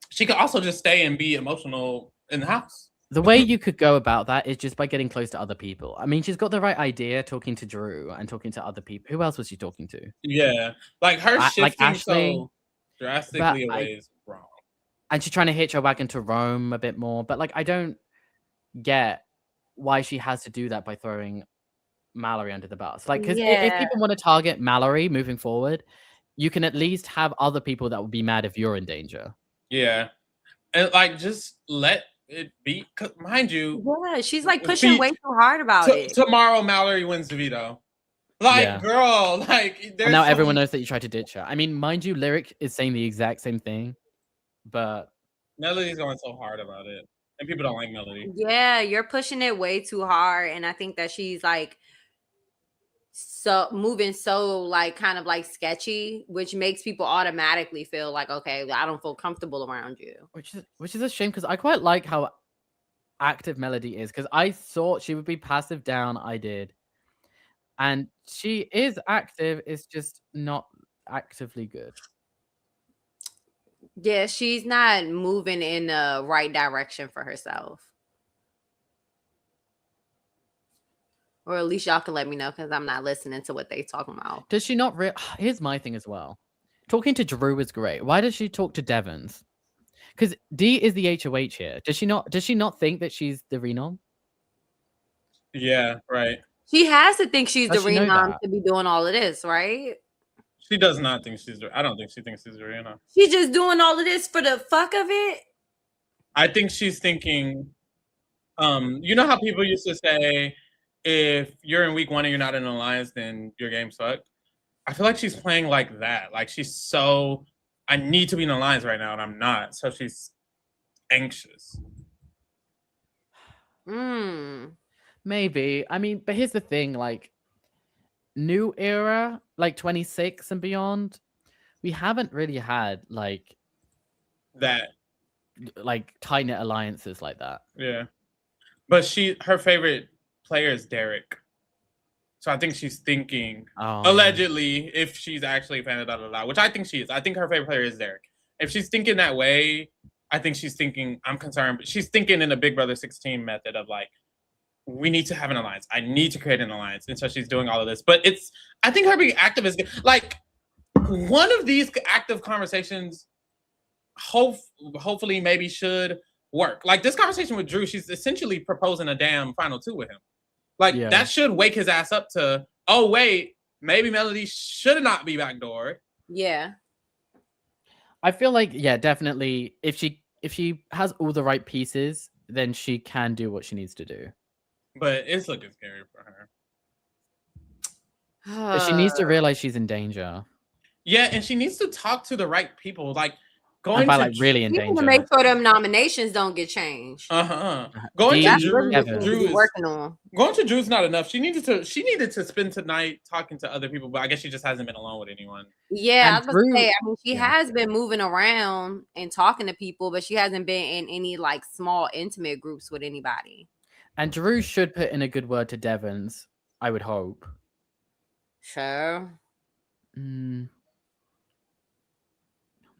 she could also just stay and be emotional in the house. The way you could go about that is just by getting close to other people. I mean, she's got the right idea talking to Drew and talking to other people. Who else was she talking to? Yeah, like her shifting like Ashley, so drastically away is wrong. And she's trying to hitch her wagon to Rome a bit more. But like, I don't get why she has to do that by throwing Mallory under the bus. Like, because if people want to target Mallory moving forward, you can at least have other people that would be mad if you're in danger. Yeah, and like just let it be. Mind you, yeah, she's like pushing way too hard about it. Tomorrow, Mallory wins the veto. Like, girl, like and now everyone knows that you tried to ditch her. I mean, mind you, Lyric is saying the exact same thing, but Melody's going so hard about it, and people don't like Melody. Yeah, you're pushing it way too hard, and I think that she's like so moving so like kind of like sketchy, which makes people automatically feel like, okay, I don't feel comfortable around you. Which is a shame because I quite like how active Melody is, because I thought she would be passive down. I did. And she is active, it's just not actively good. Yeah, she's not moving in the right direction for herself. Or at least y'all can let me know, because I'm not listening to what they talking about. Does she not? Here's my thing as well. Talking to Drew is great. Why does she talk to Devons? Because D is the HOH here. Does she not think that she's the Renom? Yeah, right. She has to think she's the Renom to be doing all of this, right? She does not think she's the. I don't think she thinks she's the Renom. She's just doing all of this for the fuck of it. I think she's thinking. You know how people used to say, if you're in week 1 and you're not in an alliance, then your game sucked. I feel like she's playing like that. Like she's so, I need to be in an alliance right now, and I'm not. So she's anxious. Maybe. I mean, but here's the thing, like, new era, like 26 and beyond, we haven't really had like that, like tight-knit alliances like that. Yeah. But her favorite player is Derek. So I think she's thinking, allegedly, if she's actually a fan of that, which I think she is. I think her favorite player is Derek. If she's thinking that way, I think she's thinking, I'm concerned, but she's thinking in a Big Brother 16 method of like, we need to have an alliance. I need to create an alliance. And so she's doing all of this. But I think her being active is like one of these active conversations, hopefully maybe should work. Like this conversation with Drew, she's essentially proposing a damn final 2 with him. Like that should wake his ass up to, oh wait, maybe Melody should not be backdoored. Yeah. I feel like, yeah, definitely. If if she has all the right pieces, then she can do what she needs to do. But it's looking scary for her. But she needs to realize she's in danger. Yeah, and she needs to talk to the right people. Like going And by to like really in You need danger. to make sure them nominations don't get changed. Going to That's Drew, really what Drew she's is working on. going to Drew's not enough. She needed to spend tonight talking to other people, but I guess she just hasn't been alone with anyone. Yeah, And I was about to say, I mean, she has been moving around and talking to people, but she hasn't been in any like small intimate groups with anybody. And Drew should put in a good word to Devons, I would hope. Sure.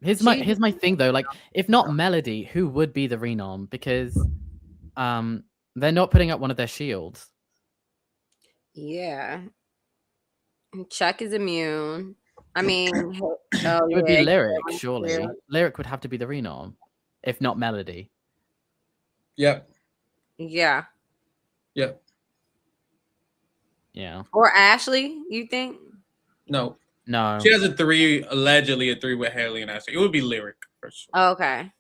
Here's my thing though. Like, if not Melody, who would be the renom? Because they're not putting up one of their shields. Yeah. Chuck is immune. I mean, it would be Lyric, surely. Lyric would have to be the renom, if not Melody. Yep. Yeah. Yep. Yeah. Or Ashley, you think? No. No. She has allegedly a 3 with Haley and Ashley. It would be Lyric for sure. Oh, okay.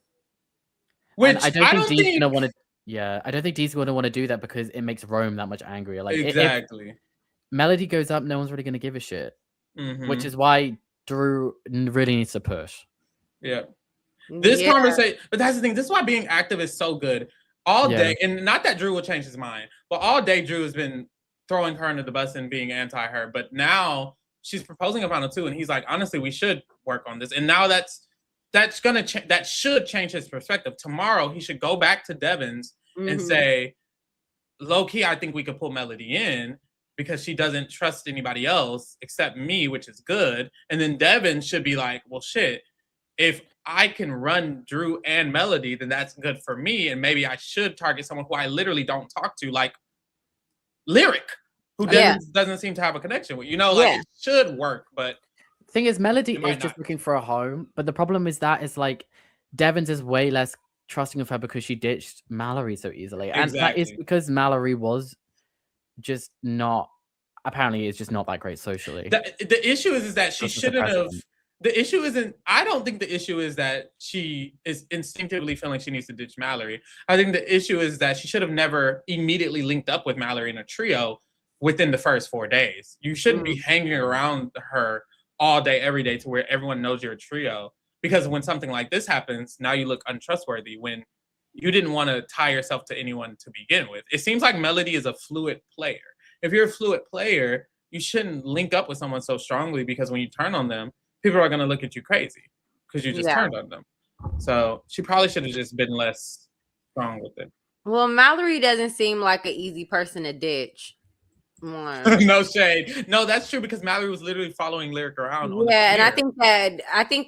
Which I don't think Dee's gonna want to. Yeah, I don't think Dee's gonna want to do that because it makes Rome that much angrier. Like exactly. If Melody goes up, no one's really gonna give a shit. Mm-hmm. Which is why Drew really needs to push. Yeah. This conversation, but that's the thing. This is why being active is so good. All day, and not that Drew will change his mind, but all day Drew has been throwing her under the bus and being anti her. But now she's proposing a final 2, and he's like, honestly, we should work on this. And now that's gonna that should change his perspective. Tomorrow he should go back to Devon's and say, low key, I think we could pull Melody in because she doesn't trust anybody else except me, which is good. And then Devon should be like, well, shit, if I can run Drew and Melody, then that's good for me. And maybe I should target someone who I literally don't talk to, like Lyric, who doesn't seem to have a connection with. Like it should work, but thing is, Melody is just looking for a home. But the problem is that like Devon's is way less trusting of her because she ditched Mallory so easily. And that is because Mallory was just not, apparently is just not that great socially. The issue is that she shouldn't have. The issue isn't, I don't think the issue is that she is instinctively feeling she needs to ditch Mallory. I think the issue is that she should have never immediately linked up with Mallory in a trio within the first 4 days. You shouldn't be hanging around her all day, every day to where everyone knows you're a trio. Because when something like this happens, now you look untrustworthy when you didn't want to tie yourself to anyone to begin with. It seems like Melody is a fluid player. If you're a fluid player, you shouldn't link up with someone so strongly because when you turn on them, people are going to look at you crazy because you just turned on them. So she probably should have just been less strong with it. Well, Mallory doesn't seem like an easy person to ditch. No shade. No, that's true because Mallory was literally following Lyric around. Yeah, and I think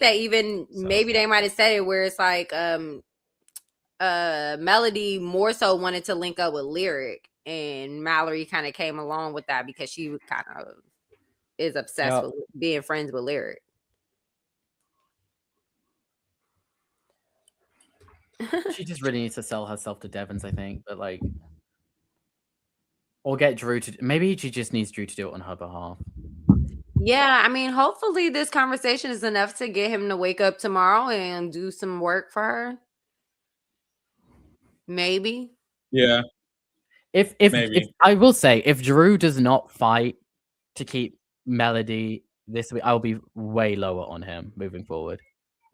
that even maybe they might have said it where it's like Melody more so wanted to link up with Lyric, and Mallory kind of came along with that because she kind of is obsessed with being friends with Lyric. She just really needs to sell herself to Devons, I think, but like, or get Drew to. Maybe she just needs Drew to do it on her behalf. Yeah, I mean, hopefully this conversation is enough to get him to wake up tomorrow and do some work for her. Maybe. Yeah. If I will say, if Drew does not fight to keep Melody this week, I'll be way lower on him moving forward.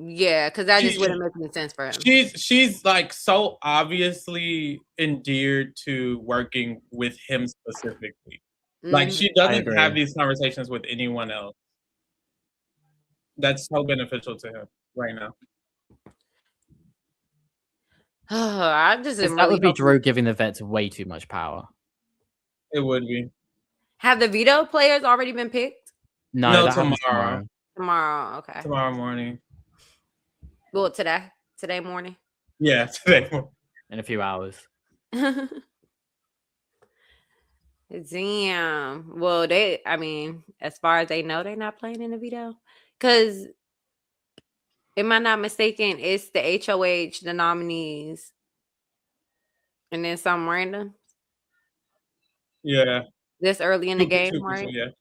Yeah, because that just wouldn't make any sense for him. She's like so obviously endeared to working with him specifically. Like she doesn't have these conversations with anyone else. That's so beneficial to him right now. I just that would be Drew giving the vets way too much power. It would be. Have the veto players already been picked? No, tomorrow. Tomorrow, okay. Tomorrow morning. Well, today morning. Yeah, today morning. In a few hours. Damn. Well, as far as they know, they're not playing in the veto. Because, am I not mistaken, it's the HOH, the nominees, and then some random. Yeah. This early in the game, right? Yeah.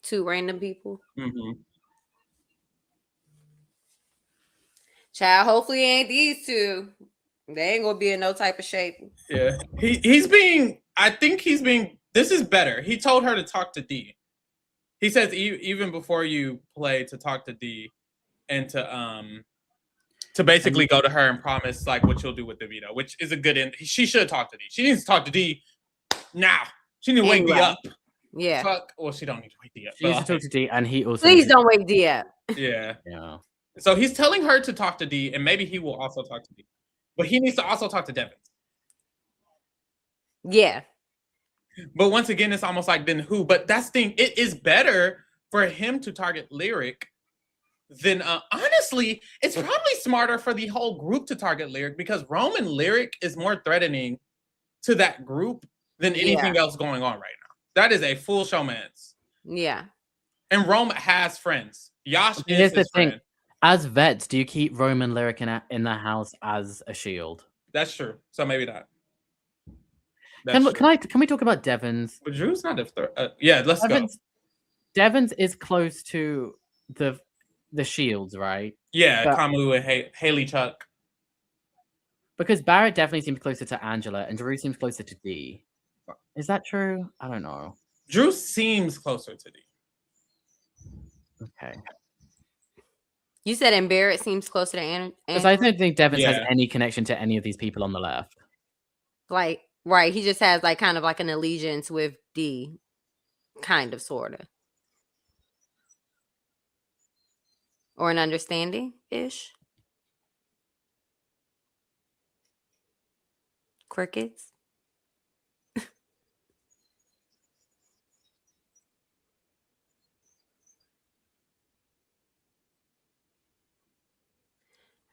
2 random people. Mm-hmm. Child, hopefully it ain't these two. They ain't gonna be in no type of shape. Yeah, he's being. I think he's being. This is better. He told her to talk to D. He says even before you play to talk to D, and to basically go to her and promise like what you'll do with the veto, which is a good end. She should talk to D. She needs to talk to D now. She needs to wake D up. Yeah. Fuck. Well, she don't need to wake D up. She needs to talk to D, and he also. Please don't wake D up. Yeah. Yeah. So he's telling her to talk to D, and maybe he will also talk to D, but he needs to also talk to Devin. Yeah. But once again, it's almost like then who? But that's the thing. It is better for him to target Lyric than honestly. It's probably smarter for the whole group to target Lyric because Rome and Lyric is more threatening to that group than anything else going on right now. That is a full showman's. Yeah. And Rome has friends. Yash is Here's the his thing. friend. As vets, do you keep Roman Lyric in the house as a shield? That's true. So maybe not. Can we talk about Devon's? But Drew's not a threat. Yeah, let's go. Devon's is close to the shields, right? Yeah, Kamu and Haley Chuck. Because Barrett definitely seems closer to Angela, and Drew seems closer to D. Is that true? I don't know. Drew seems closer to D. Okay. You said and Barrett seems closer to Angela? Because I don't think Devon's has any connection to any of these people on the left. Like, right. He just has like kind of like an allegiance with D. Kind of, sort of. Or an understanding-ish. Crickets.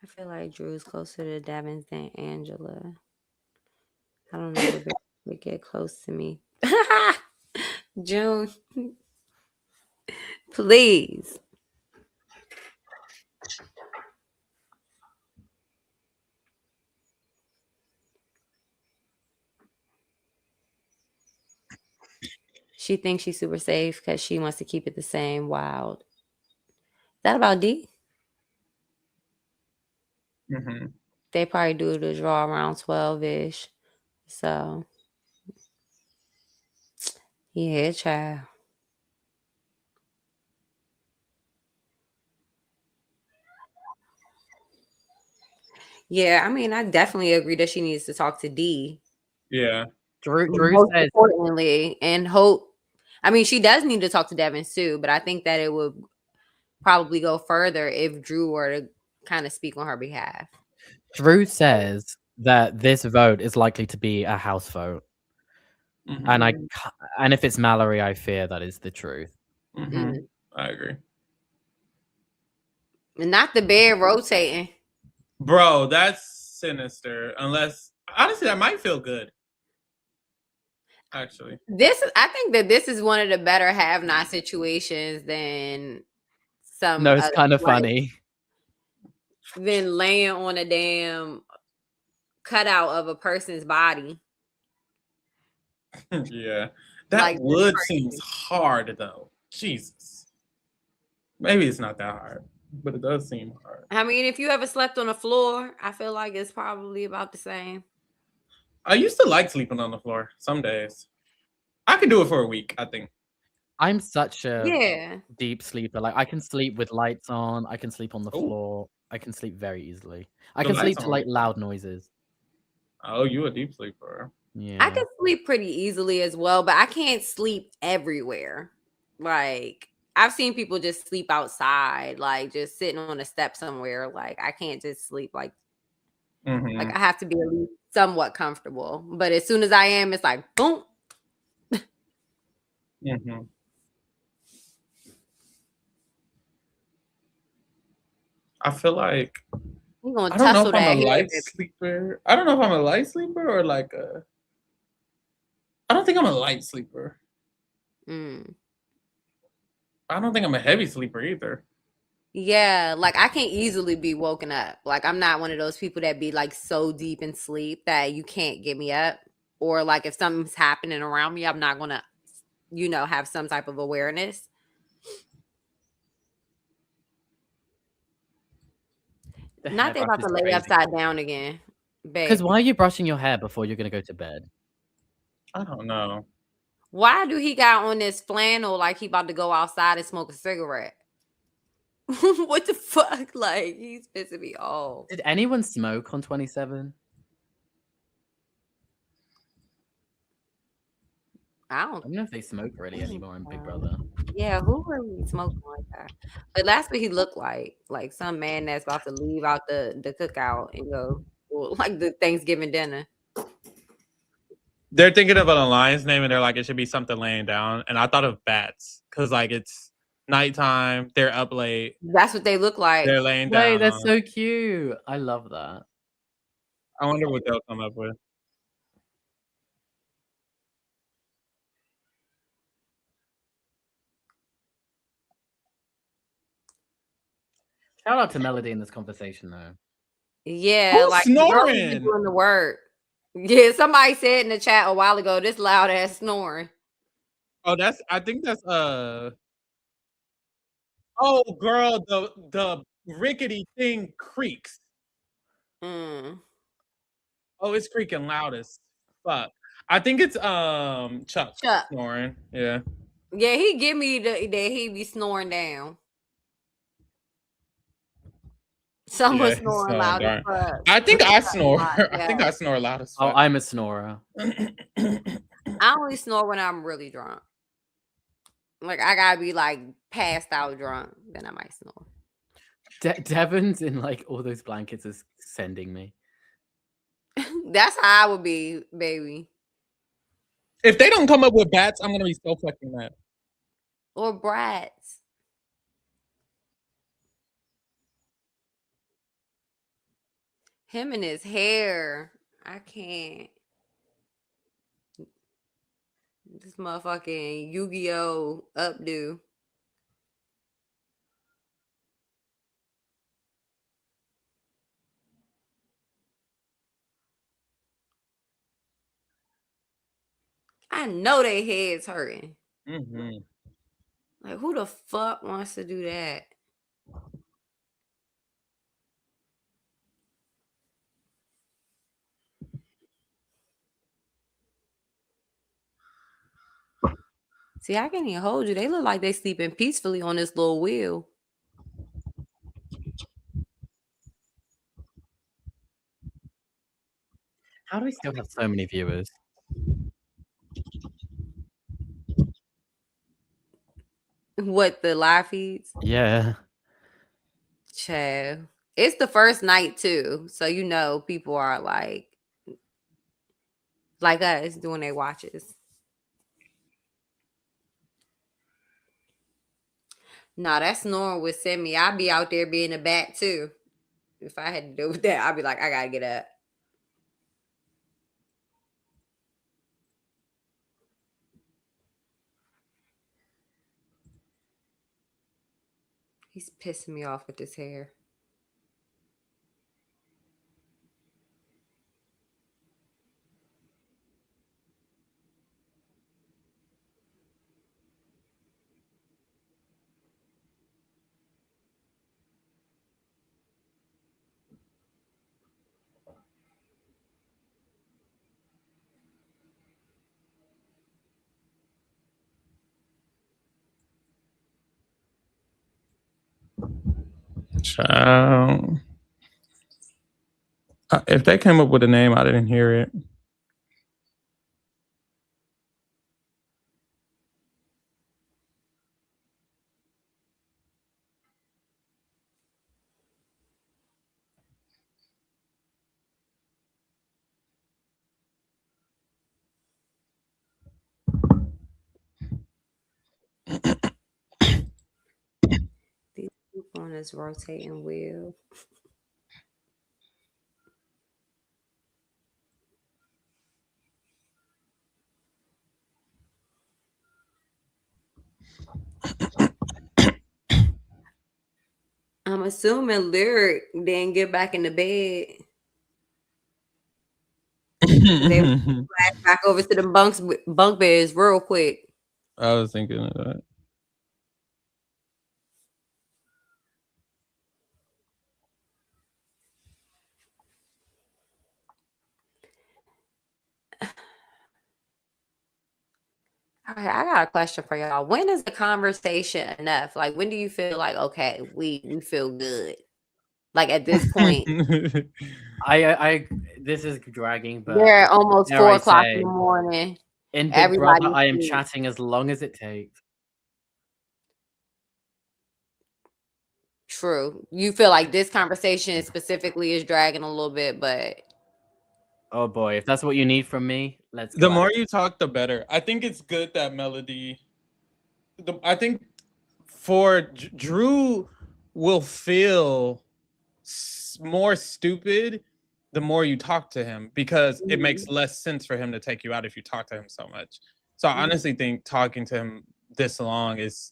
I feel like Drew is closer to Devin than Angela. I don't know if it would get close to me. June. Please. She thinks she's super safe because she wants to keep it the same. Wild. Is that about D? Mm-hmm. They probably do the draw around 12-ish. So, yeah, child. Yeah, I mean, I definitely agree that she needs to talk to D. Yeah. Drew Most says importantly, and hope. I mean, she does need to talk to Devin too, but I think that it would probably go further if Drew were to kind of speak on her behalf. Drew says that this vote is likely to be a house vote. Mm-hmm. And if it's Mallory, I fear that is the truth. Mm-hmm. I agree. And not the bed rotating. Bro, that's sinister. Unless, honestly, that might feel good. Actually, I think that this is one of the better have-not situations than some. No, it's kind of funny. Than laying on a damn cutout of a person's body. Yeah, that would seems hard though. Jesus, maybe it's not that hard, but it does seem hard. I mean, if you ever slept on the floor, I feel like it's probably about the same. I used to like sleeping on the floor some days. I could do it for a week, I think. I'm such a deep sleeper. Like I can sleep with lights on. I can sleep on the floor. I can sleep very easily. I can sleep to like loud noises. Oh, you a deep sleeper. Yeah. I can sleep pretty easily as well, but I can't sleep everywhere. Like I've seen people just sleep outside, like just sitting on a step somewhere. Like I can't just sleep like I have to be at least somewhat comfortable. But as soon as I am, it's like boom. Mm-hmm. I feel like I don't know if I'm a light sleeper. I don't know if I'm a light sleeper or like a. I don't think I'm a light sleeper. I don't think I'm a heavy sleeper either. Yeah, like I can easily be woken up. Like I'm not one of those people that be like so deep in sleep that you can't get me up. Or like if something's happening around me, I'm not gonna, have some type of awareness. The Not they hairbrush about is to lay crazy. upside down again, Because baby. why are you brushing your hair before you're gonna go to bed? I don't know. Why do he got on this flannel like he about to go outside and smoke a cigarette? What the fuck? Like, he's pissing me off. Did anyone smoke on 27? I I don't don't know if they smoke really anymore in Big Brother. Yeah, who really smoking like that? But that's what he looked like some man that's about to leave out the cookout and go like the Thanksgiving dinner. They're thinking of an alliance name and they're like, it should be something laying down. And I thought of bats because like it's nighttime, they're up late, That's what they look like. they're laying Wait, down. that's so cute. I love that. I wonder what they'll come up with. Shout out to Melody in this conversation though. Yeah, Who's like the girl who's snoring? been doing the work. Yeah, somebody said in the chat a while ago, this loud ass snoring. Oh, I think that's oh girl, the rickety thing creaks. Mm. Oh, it's creaking loud as fuck. I think it's Chuck snoring. Yeah. Yeah, he give me that he be snoring down. Someone Yeah, he's snoring snoring loud as darn. fuck. I think I Yeah. snore. I think I snore loud as Oh, fuck. I'm a snorer. I only snore when I'm really drunk. Like I gotta be like passed out drunk, then I might snore. Devon's in like all those blankets is sending me. That's how I would be, baby. If they don't come up with bats, I'm gonna be so fucking mad. Or brats. Him and his hair. I can't. This motherfucking Yu-Gi-Oh! Updo. I know they heads hurting. Mm-hmm. Like, who the fuck wants to do that? See, I can't even hold you. They look like they sleeping peacefully on this little wheel. How do we still have so many viewers? What, the live feeds? Yeah. Chad. It's the first night too. So you know people are like us doing their watches. Nah, that snoring would send me. I'd be out there being a bat too. If I had to do with that, I'd be like, I gotta get up. He's pissing me off with his hair. Child. If they came up with a name, I didn't hear it. These people on this rotating wheel. I'm assuming Lyric didn't get back in the bed. They flash back over to the bunk beds real quick. I was thinking of that. Okay, I got a question for y'all. When is the conversation enough? Like, when do you feel like, okay, we feel good? Like at this point, I this is dragging, but they're almost dare I 4 o'clock in say, the morning. in Big Brother, Everybody's I am asleep. chatting as long as it takes. True. You feel like this conversation specifically is dragging a little bit, but Oh boy, if that's what you need from me, let's go. The more you talk, the better. I think it's good that Melody. I think for Drew will feel more stupid the more you talk to him because it makes less sense for him to take you out if you talk to him so much. So I honestly think talking to him this long is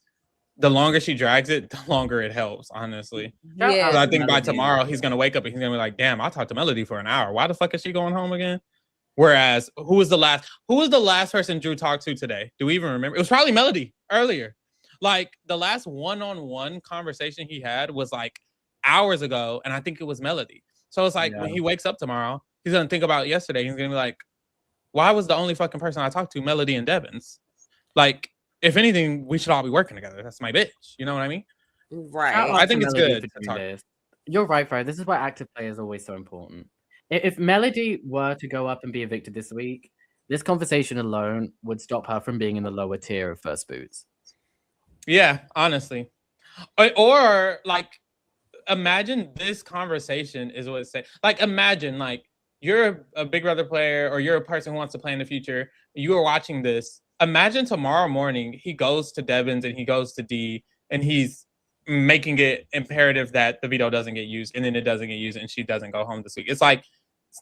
the longer she drags it, the longer it helps, honestly. yeah. I think by tomorrow he's gonna wake up and he's gonna be like, damn, I talked to Melody for an hour. Why the fuck is she going home again? Whereas who was the last person Drew talked to today? Do we even remember? It was probably Melody earlier. Like the last one-on-one conversation he had was like hours ago, and I think it was Melody. So it's like when he wakes up tomorrow, he's gonna think about yesterday. He's gonna be like, why was the only fucking person I talked to Melody and Devins? Like, if anything, we should all be working together. That's my bitch. You know what I mean? Right. I think it's good for to doing talk. this. You're right, Fred. This is why active play is always so important. If Melody were to go up and be evicted this week, this conversation alone would stop her from being in the lower tier of first boots. Yeah, honestly. Or like, imagine this conversation is what it's saying. Like, imagine like you're a Big Brother player or you're a person who wants to play in the future. You are watching this. Imagine tomorrow morning he goes to Devins and he goes to D and he's making it imperative that the veto doesn't get used, and then it doesn't get used and she doesn't go home this week. It's like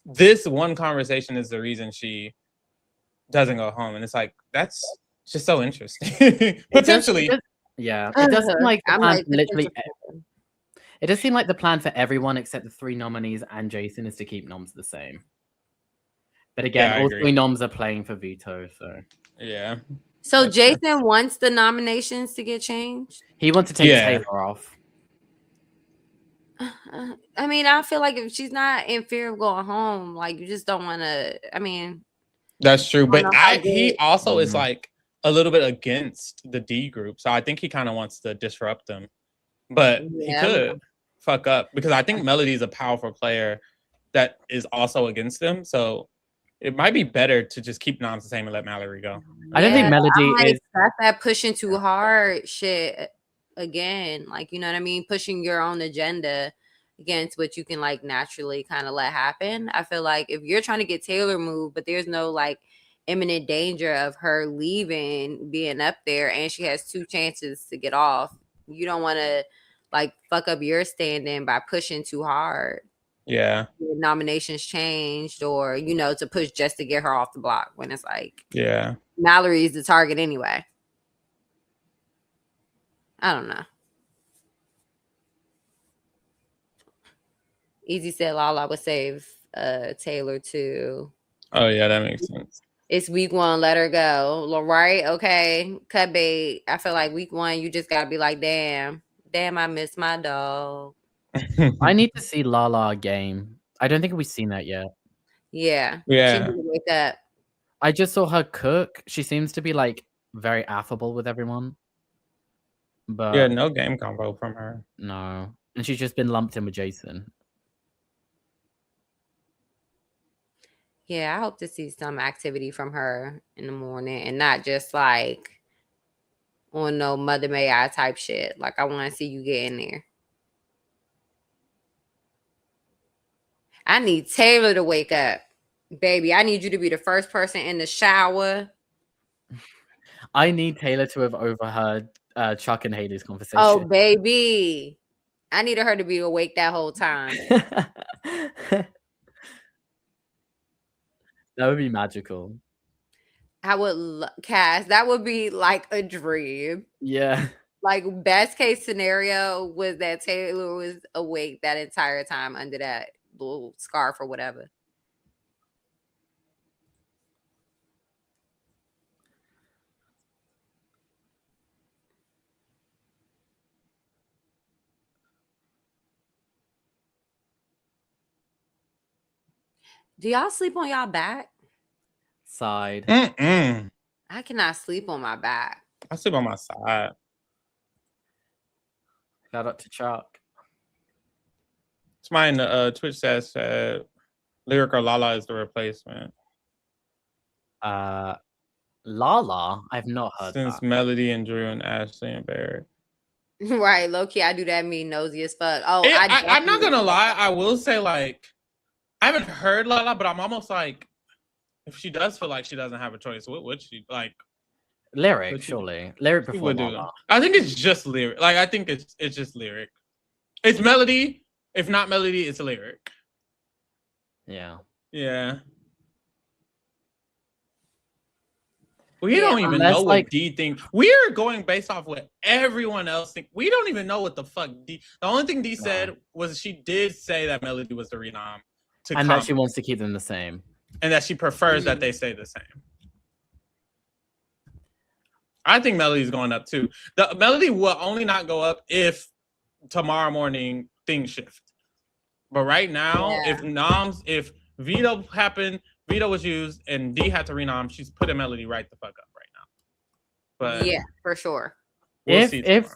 this one conversation is the reason she doesn't go home, and it's like that's just so interesting. Potentially. It does seem like the I'm plan like, literally. It does seem like the plan for everyone except the 3 nominees and Jason is to keep noms the same. But again, Yeah, I all agree. 3 noms are playing for veto, so yeah. So Jason wants the nominations to get changed. He wants to take Taylor off. I mean, I feel like if she's not in fear of going home, like you just don't want to. I mean, that's true. But he also is Mhm. like a little bit against the D group, so I think he kind of wants to disrupt them. But he could fuck up because I think Melody is a powerful player that is also against them. So it might be better to just keep noms the same and let Mallory go. I don't think Melody is. That's that pushing too hard shit again. Like, you know what I mean? Pushing your own agenda against what you can like naturally kind of let happen. I feel like if you're trying to get Taylor moved, but there's no like imminent danger of her leaving, being up there, and she has 2 chances to get off, you don't want to like fuck up your standing by pushing too hard. Yeah. Nominations changed, or you know, to push just to get her off the block when it's like, yeah, Mallory's the target anyway. I don't know. Easy said Lala would save Taylor too. Oh yeah, that makes sense. It's week 1, let her go. Right? Okay. Cut bait. I feel like week 1, you just gotta be like, damn, I miss my dog. I need to see Lala game. I don't think we've seen that yet. Yeah. Yeah. She needs to wake up. I just saw her cook. She seems to be like very affable with everyone. But yeah, no game combo from her. No. And she's just been lumped in with Jason. Yeah, I hope to see some activity from her in the morning and not just like on no Mother May I type shit. Like, I want to see you get in there. I need Taylor to wake up. Baby, I need you to be the first person in the shower. I need Taylor to have overheard Chuck and Haley's conversation. Oh, baby. I needed her to be awake that whole time. That would be magical. I would Cass. That would be like a dream. Yeah. Like, best case scenario was that Taylor was awake that entire time under that little scarf or whatever. Do y'all sleep on y'all back? Side. Mm-mm. I cannot sleep on my back. I sleep on my side. Shout out to Chuck. Somebody in the Twitch says Lyric or Lala is the replacement. Lala? I've not heard Since that. Melody and Drew and Ashley and Barry. Right, low key, I do that mean nosy as fuck. Oh, I'm not gonna lie. I will say, like, I haven't heard Lala, but I'm almost like, if she does feel like she doesn't have a choice, what would she like? Lyric, surely. Lyric before Lala. I think it's just Lyric. Like, I think it's just Lyric. It's Melody. If not Melody, it's Lyric. Yeah. Yeah. We don't even know what D thinks. We're going based off what everyone else thinks. We don't even know what the fuck D. The only thing D said was she did say that Melody was the renom. And that she wants to keep them the same. And that she prefers that they stay the same. I think Melody's going up too. The Melody will only not go up if tomorrow morning things shift. But right now, if veto happened, veto was used, and D had to renom, she's putting Melody right the fuck up right now. But yeah, for sure. If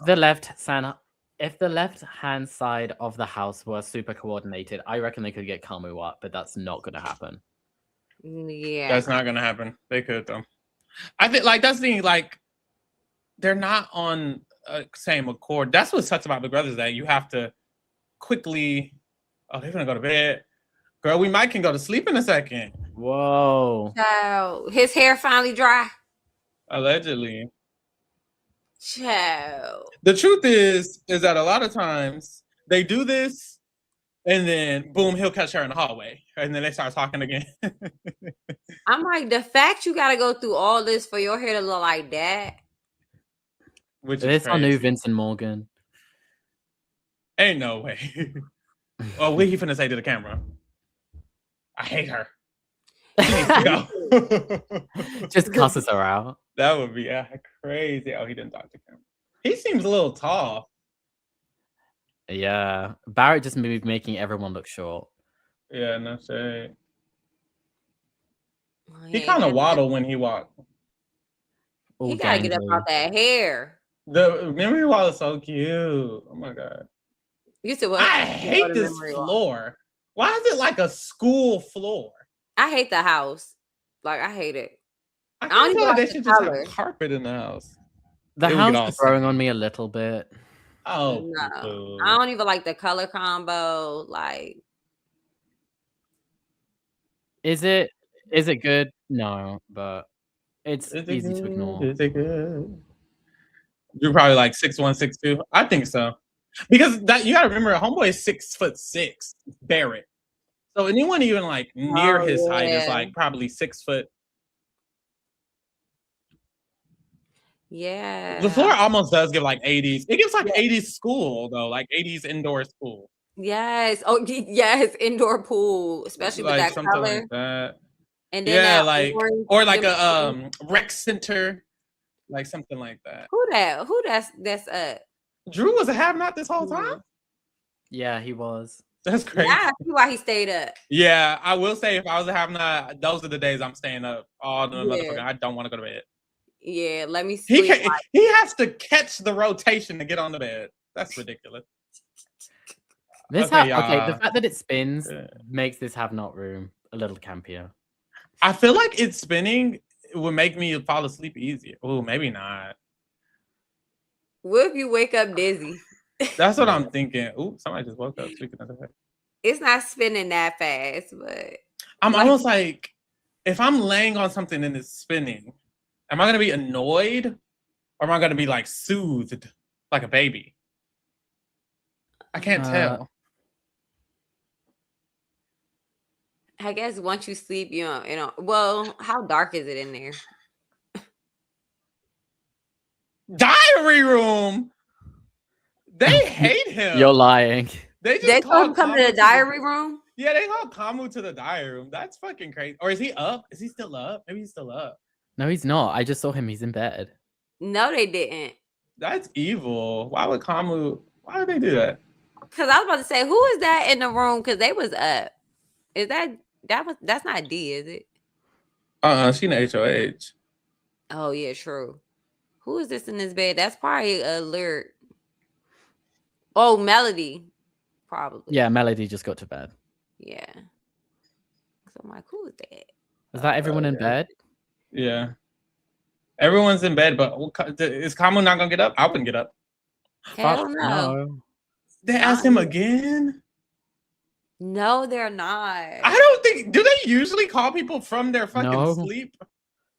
the left hand side of the house were super coordinated, I reckon they could get Kamu up, but that's not going to happen. Yeah, that's not going to happen. They could though. I think like that's the thing. Like they're not on same accord. That's what sucks about Big Brothers, that you have to quickly. Oh, they're gonna go to bed. Girl, we might can go to sleep in a second. Whoa. So his hair finally dry. Allegedly. Child. The truth is that a lot of times they do this and then boom, he'll catch her in the hallway. And then they start talking again. I'm like, the fact you gotta go through all this for your hair to look like that. Which is our new Vincent Morgan. Ain't no way. Oh, what he finna say to the camera? I hate her. She needs to go. Just cusses her out. That would be crazy. Oh, he didn't talk to camera. He seems a little tall. Yeah. Barrett just moved, making everyone look short. Yeah, no shade. He kind of waddled when he walked. He gotta get up out that hair. The memory wall is so cute. Oh my god. You said what? I hate this floor. Why is it like a school floor? I hate the house. Like I hate it. I don't feel like they should just have carpet in the house. The house is growing on me a little bit. Oh no. I don't even like the color combo. Like, is it good? No, but it's easy to ignore. Is it good? You're probably like 6'1", 6'2". I think so. Because that you gotta remember, homeboy is 6'6", Barrett. So anyone even like near his height is like probably 6 foot. Yeah. The floor almost does give like 80s. It gives like 80s school though, like 80s indoor school. Yes. Oh, yes. Indoor pool, especially like with that something color. Like that. And then like or like a rec center, like something like that. Who that's Drew was a have-not this whole time? Yeah, he was. That's crazy. Yeah, I see why he stayed up. Yeah, I will say if I was a have-not, those are the days I'm staying up all the motherfucker. I don't want to go to bed. Yeah, let me see. He has to catch the rotation to get on the bed. That's ridiculous. The fact that it spins makes this have-not room a little campier. I feel like it's spinning would make me fall asleep easier. Oh, maybe not. What if you wake up dizzy? That's what I'm thinking. Ooh, somebody just woke up. Speaking of that, it's not spinning that fast, but I'm almost like, if I'm laying on something and it's spinning, am I gonna be annoyed, or am I gonna be like soothed like a baby? I can't tell. I guess once you sleep, you know. Well, how dark is it in there? Diary room. They hate him. You're lying. They told him come to the diary room. Yeah, they called Kamu to the diary room. That's fucking crazy. Or is he up? Is he still up? Maybe he's still up. No, he's not. I just saw him. He's in bed. No, they didn't. That's evil. Why would they do that? Because I was about to say, who is that in the room? Because they was up. That's not D, is it? She in HOH. Oh yeah, true. Who is this in this bed? That's probably a lyric. Oh, Melody, probably. Yeah, Melody just got to bed. Yeah. So I'm like, who is that? Is that everyone in bed? Yeah. Everyone's in bed, but is Kamu not gonna get up? I wouldn't get up. Hell no. They asked him again? No, they're not. I don't think. Do they usually call people from their fucking No. sleep?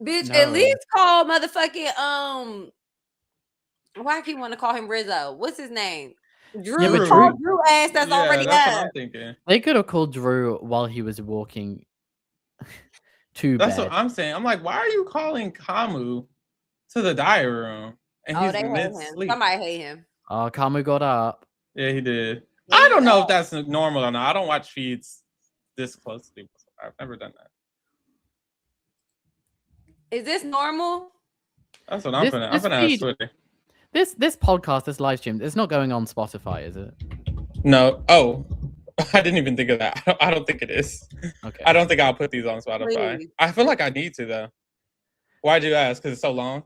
Bitch, No. at least call motherfucking why people want to call him Rizzo? What's his name? Drew. Yeah, but Call Drew ass that's already that's up. what I'm thinking. They could have called Drew while he was walking to That's bed. what I'm saying. I'm like, why are you calling Kamu to the diary room? And he's they hate him. mid-sleep. Somebody hate him. Oh, Kamu got up. Yeah, he did. I don't know if that's normal or not. I don't watch feeds this closely. I've never done that. Is this normal? That's what I'm gonna ask Twitter. This podcast, this live stream, it's not going on Spotify, is it? No. Oh, I didn't even think of that. I don't think it is. Okay. I don't think I'll put these on Spotify. Please. I feel like I need to though. Why'd you ask? Because it's so long.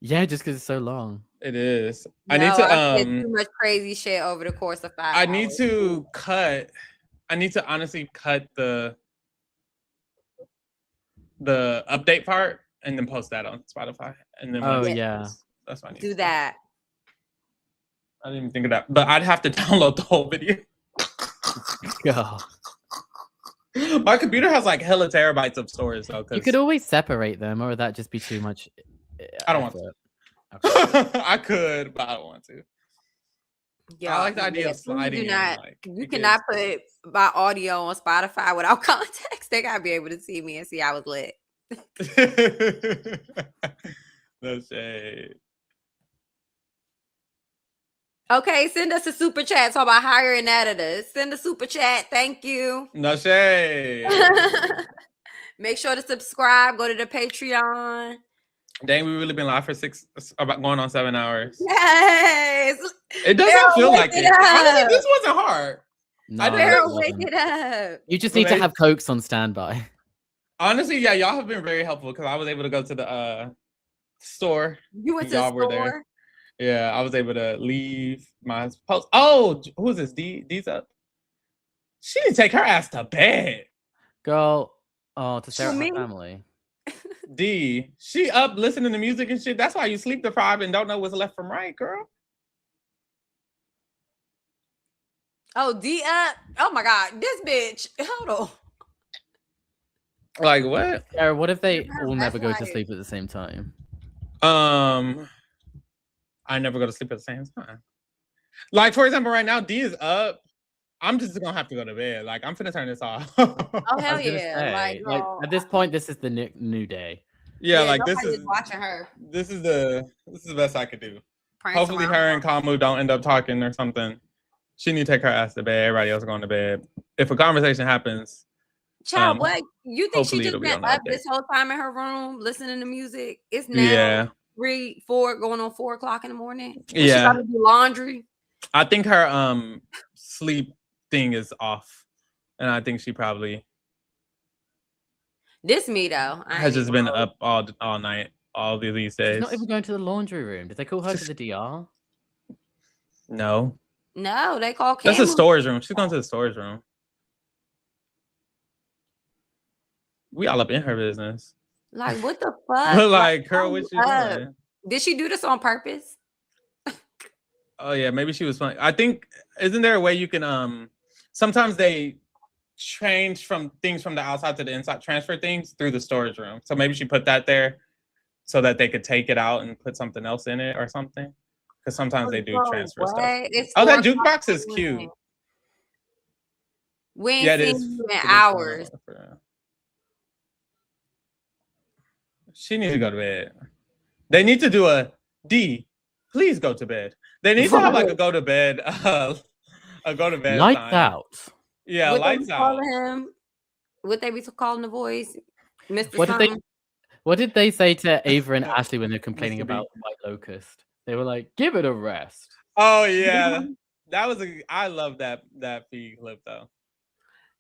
Yeah, just because it's so long. It is. No, I need I to did too much crazy shit over the course of 5 I need hours. to cut. I need to honestly cut the update part and then post that on Spotify. And then Oh yeah, that's what I need. Do that. I didn't even think of that, but I'd have to download the whole video. God. My computer has like hella terabytes of storage though. You could always separate them, or would that just be too much? I don't want to. Okay. I could, but I don't want to. I like the idea of sliding. You cannot put my audio on Spotify without context. They gotta be able to see me and see I was lit. No shade. Okay, send us a super chat. Talk about hiring editors. Send a super chat. Thank you. No shade. Make sure to subscribe. Go to the Patreon. Dang, we've really been live for about going on 7 hours. Yes. It doesn't feel like it. Honestly, this wasn't hard. No, wake it up. You just need to have Cokes on standby. Honestly, yeah, y'all have been very helpful because I was able to go to the store. You went to the store? There. Yeah, I was able to leave my post. Oh, who is this? D's up. She didn't take her ass to bed. Girl, to stare at my family. D, she up listening to music and shit. That's why you sleep deprived and don't know what's left from right, girl. Oh, D up. Oh my God, this bitch. Hold on. Like what? Sarah, what if they all never go to sleep at the same time? I never go to sleep at the same time. Like, for example, right now, D is up. I'm just gonna have to go to bed. Like, I'm finna turn this off. Oh hell yeah! Like at this point, this is the new day. Yeah, like this is watching her. This is the best I could do. Hopefully, her and Kamu don't end up talking or something. She need to take her ass to bed. Everybody else going to bed. If a conversation happens, child, what you think she just been up this whole time in her room listening to music? It's now 3, 4, going on 4 o'clock in the morning. Yeah, she got to do laundry. I think her sleep thing is off, and I think she probably this me though has just been up all night, all these days. She's not even going to the laundry room. Did they call her to the DR? No, they call. That's a storage room. She's going to the storage room. We all up in her business. Like what the fuck? Like, girl, what you doing? Did she do this on purpose? Oh yeah, maybe she was fun. I think isn't there a way you can sometimes they change from things from the outside to the inside, transfer things through the storage room. So maybe she put that there so that they could take it out and put something else in it or something. Because sometimes they do transfer stuff. That jukebox is cute. We ain't seen you in hours. She needs to go to bed. They need to do a D. Please go to bed. They need to have like a go to bed. Lights out. Yeah, lights out. What they be calling the voice, Mr. What did they say to Ava and Ashley when they're complaining about White Locust? They were like, "Give it a rest." Oh yeah, I love that feed clip though.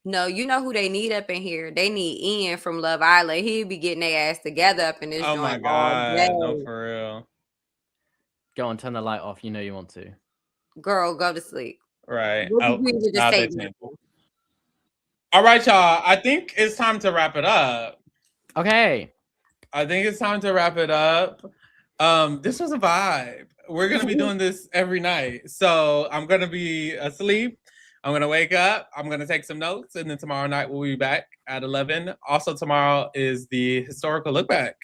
No, you know who they need up in here? They need Ian from Love Island. He'd be getting their ass together up in this Oh my joint all day. god, no, for real. Go on, turn the light off. You know you want to. Girl, go to sleep. Right. What Oh, did you just now say? they changed it. All right, y'all. I think it's time to wrap it up. Okay. I think it's time to wrap it up. This was a vibe. We're gonna be doing this every night. So I'm gonna be asleep. I'm gonna wake up. I'm gonna take some notes, and then tomorrow night we'll be back at 11. Also, tomorrow is the historical look back.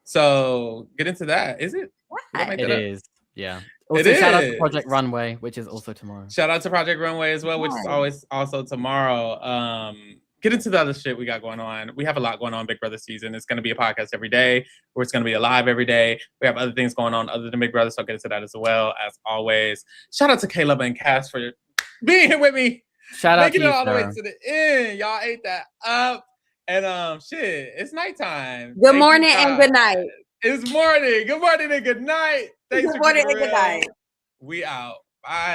So get into that. Is it? Did I make It that up? is. Yeah. Also, shout out to Project Runway, which is also tomorrow. Shout out to Project Runway as well, which is always also tomorrow. Get into the other shit we got going on. We have a lot going on Big Brother season. It's going to be a podcast every day, or it's going to be a live every day. We have other things going on other than Big Brother, so I'll get into that as well, as always. Shout out to Caleb and Cass for being here with me. Shout out to making you, it all the way Sarah. to the end. Y'all ate that up. And shit, it's nighttime. Good morning and good night. It's morning. Good morning and good night. Thanks Good morning and good night. We out. Bye.